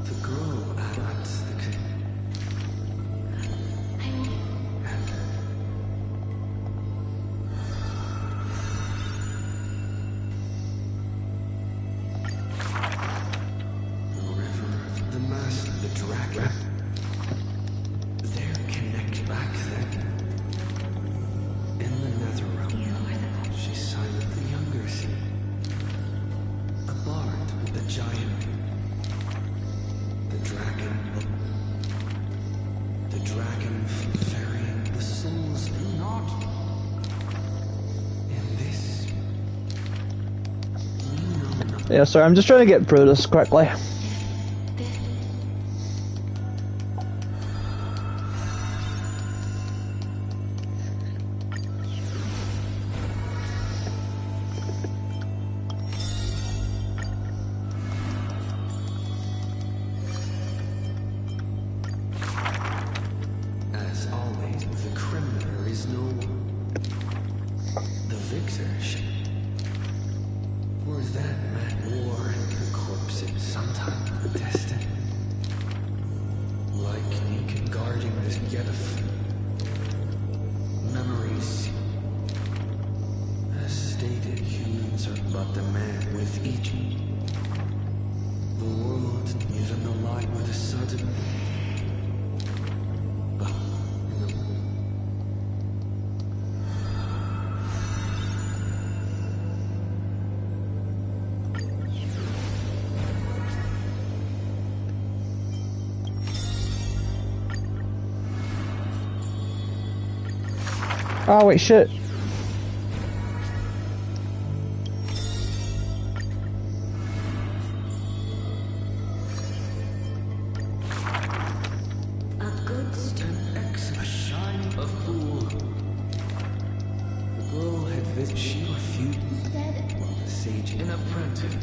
the girl at the I will. the river, the mast, the dragon. They're connected back then. In the nether realm, she signed the younger sea. A bard with the giant. The dragon. The dragon ferrying the souls not in this. We know not. Yeah, sorry, I'm just trying to get through this quickly. As always, the criminal is no one. The victor should. Or that mad war and the corpses sometimes destined. Like Negan guarding this Yedif. Memories. As stated, humans are but the man with each. The world, even the light with a sudden. But Oh, wait, shit. a good step X, a shine, a fool. The girl had visited, she refused, while the sage an apprentice.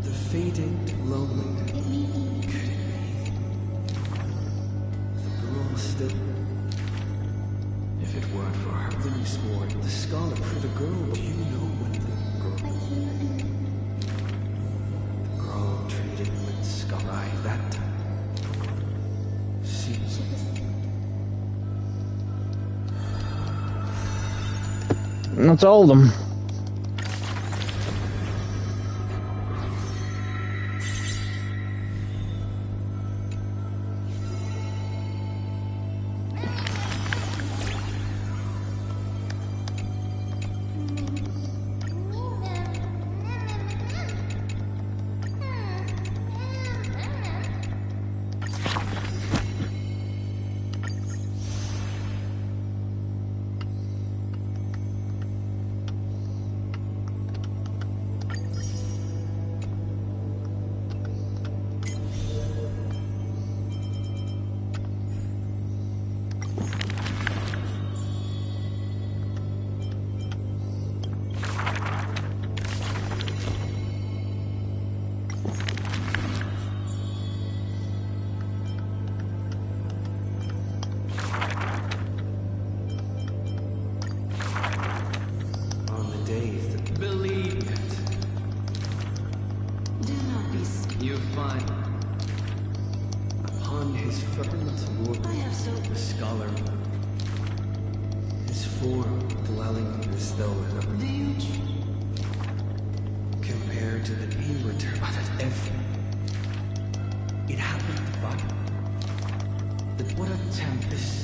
The fading loneliness. It may be. Could it be? The girl still. If it weren't for her, then you swore the scholar for the girl. Do you know when the girl? Like you and The girl treated with Sky that time. She she was. That's all of them. on the days that believe it. Do not be You find upon his firmament wood I have so the scholar, his form dwelling as though in a do you compared to the inward but if it happened but that what a tempest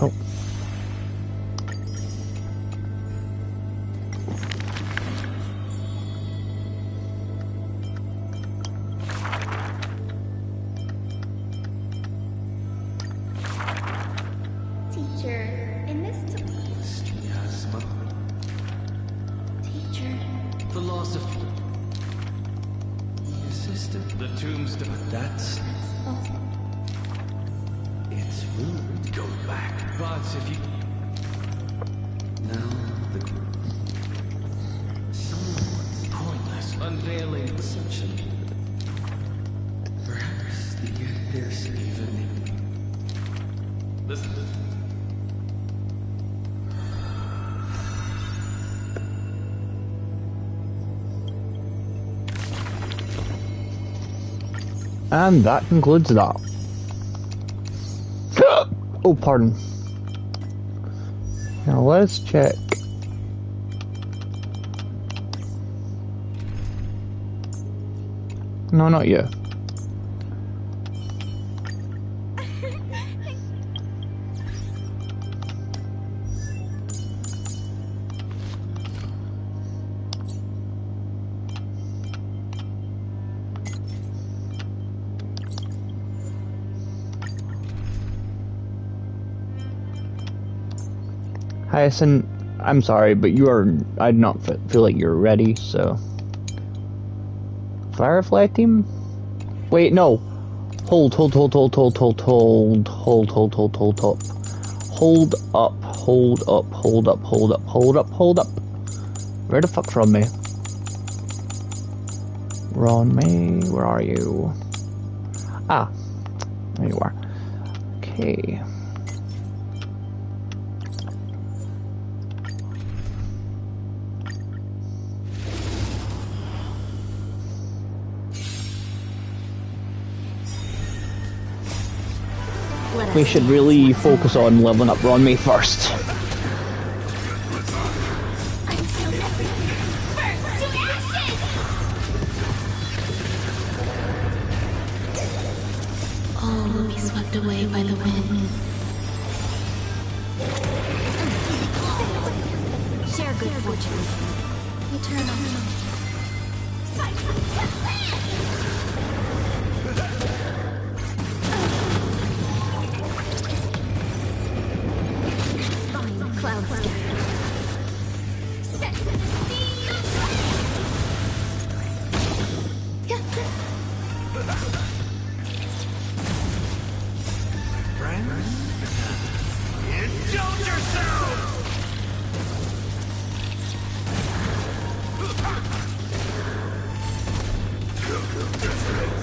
Oh. Teacher, in this miasma philosophy. Your sister, the tombstone. That's. It's rude. Go back. But if you. Now, the. Someone's pointless, unveiling assumption. Perhaps there's even. Listen. And that concludes that. Oh, pardon. Now let's check. No, not you. Hyacinth, I'm sorry, but I do not feel like you're ready, so. Firefly team? Wait, no. Hold up. Where the fuck from me? Ron May, where are you? Ah, there you are. Okay. We should really focus on leveling up Ron May first. All will be swept away by the wind. Share good fortunes. Eternal. Cloud scatter. Set to the sea of Friends? Indulge yourselves!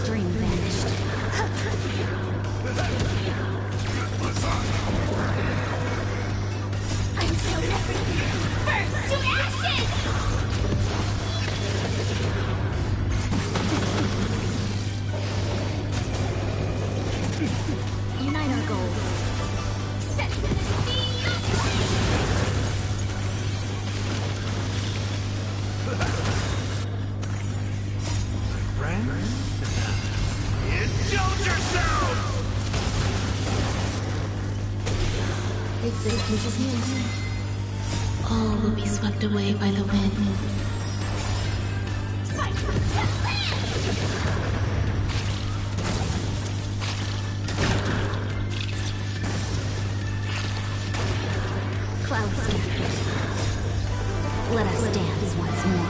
Dream vanished. I'm so burnt to ashes! Unite our goals. Set to the sea of Friends? Indulge yourselves! existence is all will be swept away by the wind. Cloud scatters. Let us dance once more.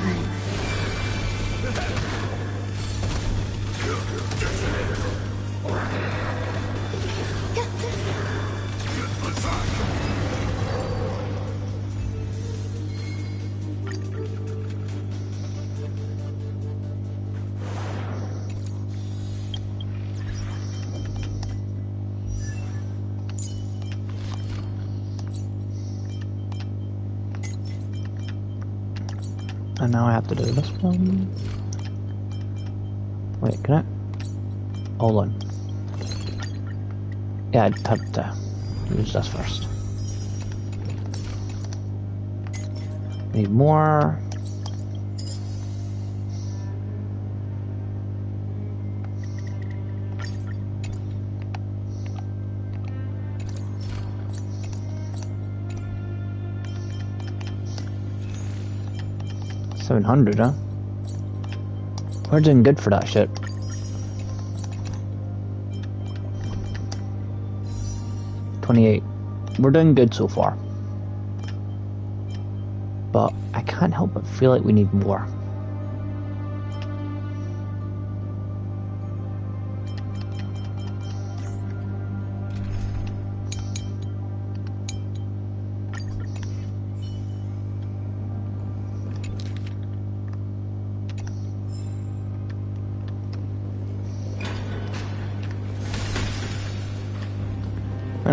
And now I have to do this one. Wait, can I? Hold on. Yeah, I'd have to use this first. Need more. $700, huh? We're doing good for that shit. $28. We're doing good so far. But I can't help but feel like we need more.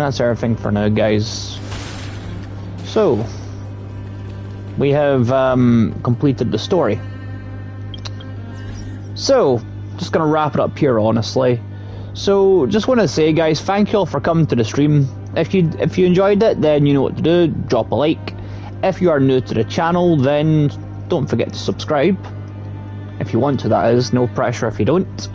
And that's everything for now, guys. So, we have completed the story. So, just gonna wrap it up here, honestly. So, just want to say, guys, thank you all for coming to the stream. If you enjoyed it, then you know what to do. Drop a like. If you are new to the channel, then don't forget to subscribe. If you want to, that is. No pressure if you don't.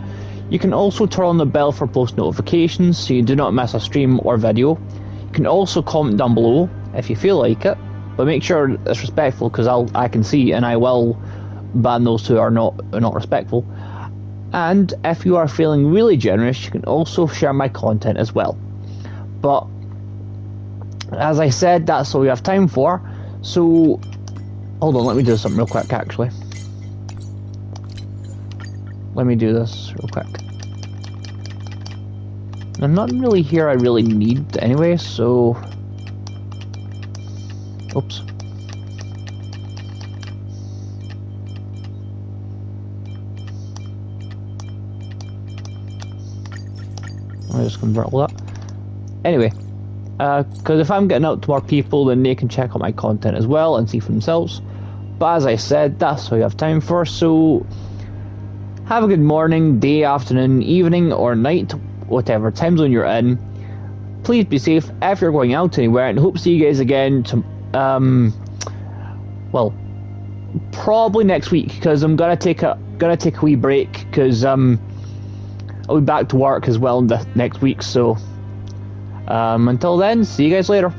You can also turn on the bell for post notifications so you do not miss a stream or video. You can also comment down below if you feel like it, but make sure it's respectful, because I can see and I will ban those who are not respectful. And if you are feeling really generous, you can also share my content as well. But as I said, that's all we have time for. So hold on, let me do something real quick actually. Let me do this real quick. I'm not really here I really need anyway, so... Oops. I'll just convert all that. Anyway, because if I'm getting out to more people, then they can check out my content as well and see for themselves. But as I said, that's all you have time for, so... Have a good morning, day, afternoon, evening, or night, whatever time zone you're in. Please be safe if you're going out anywhere, and hope to see you guys again to, well, probably next week, because I'm gonna take a wee break, because I'll be back to work as well next week. So until then, see you guys later.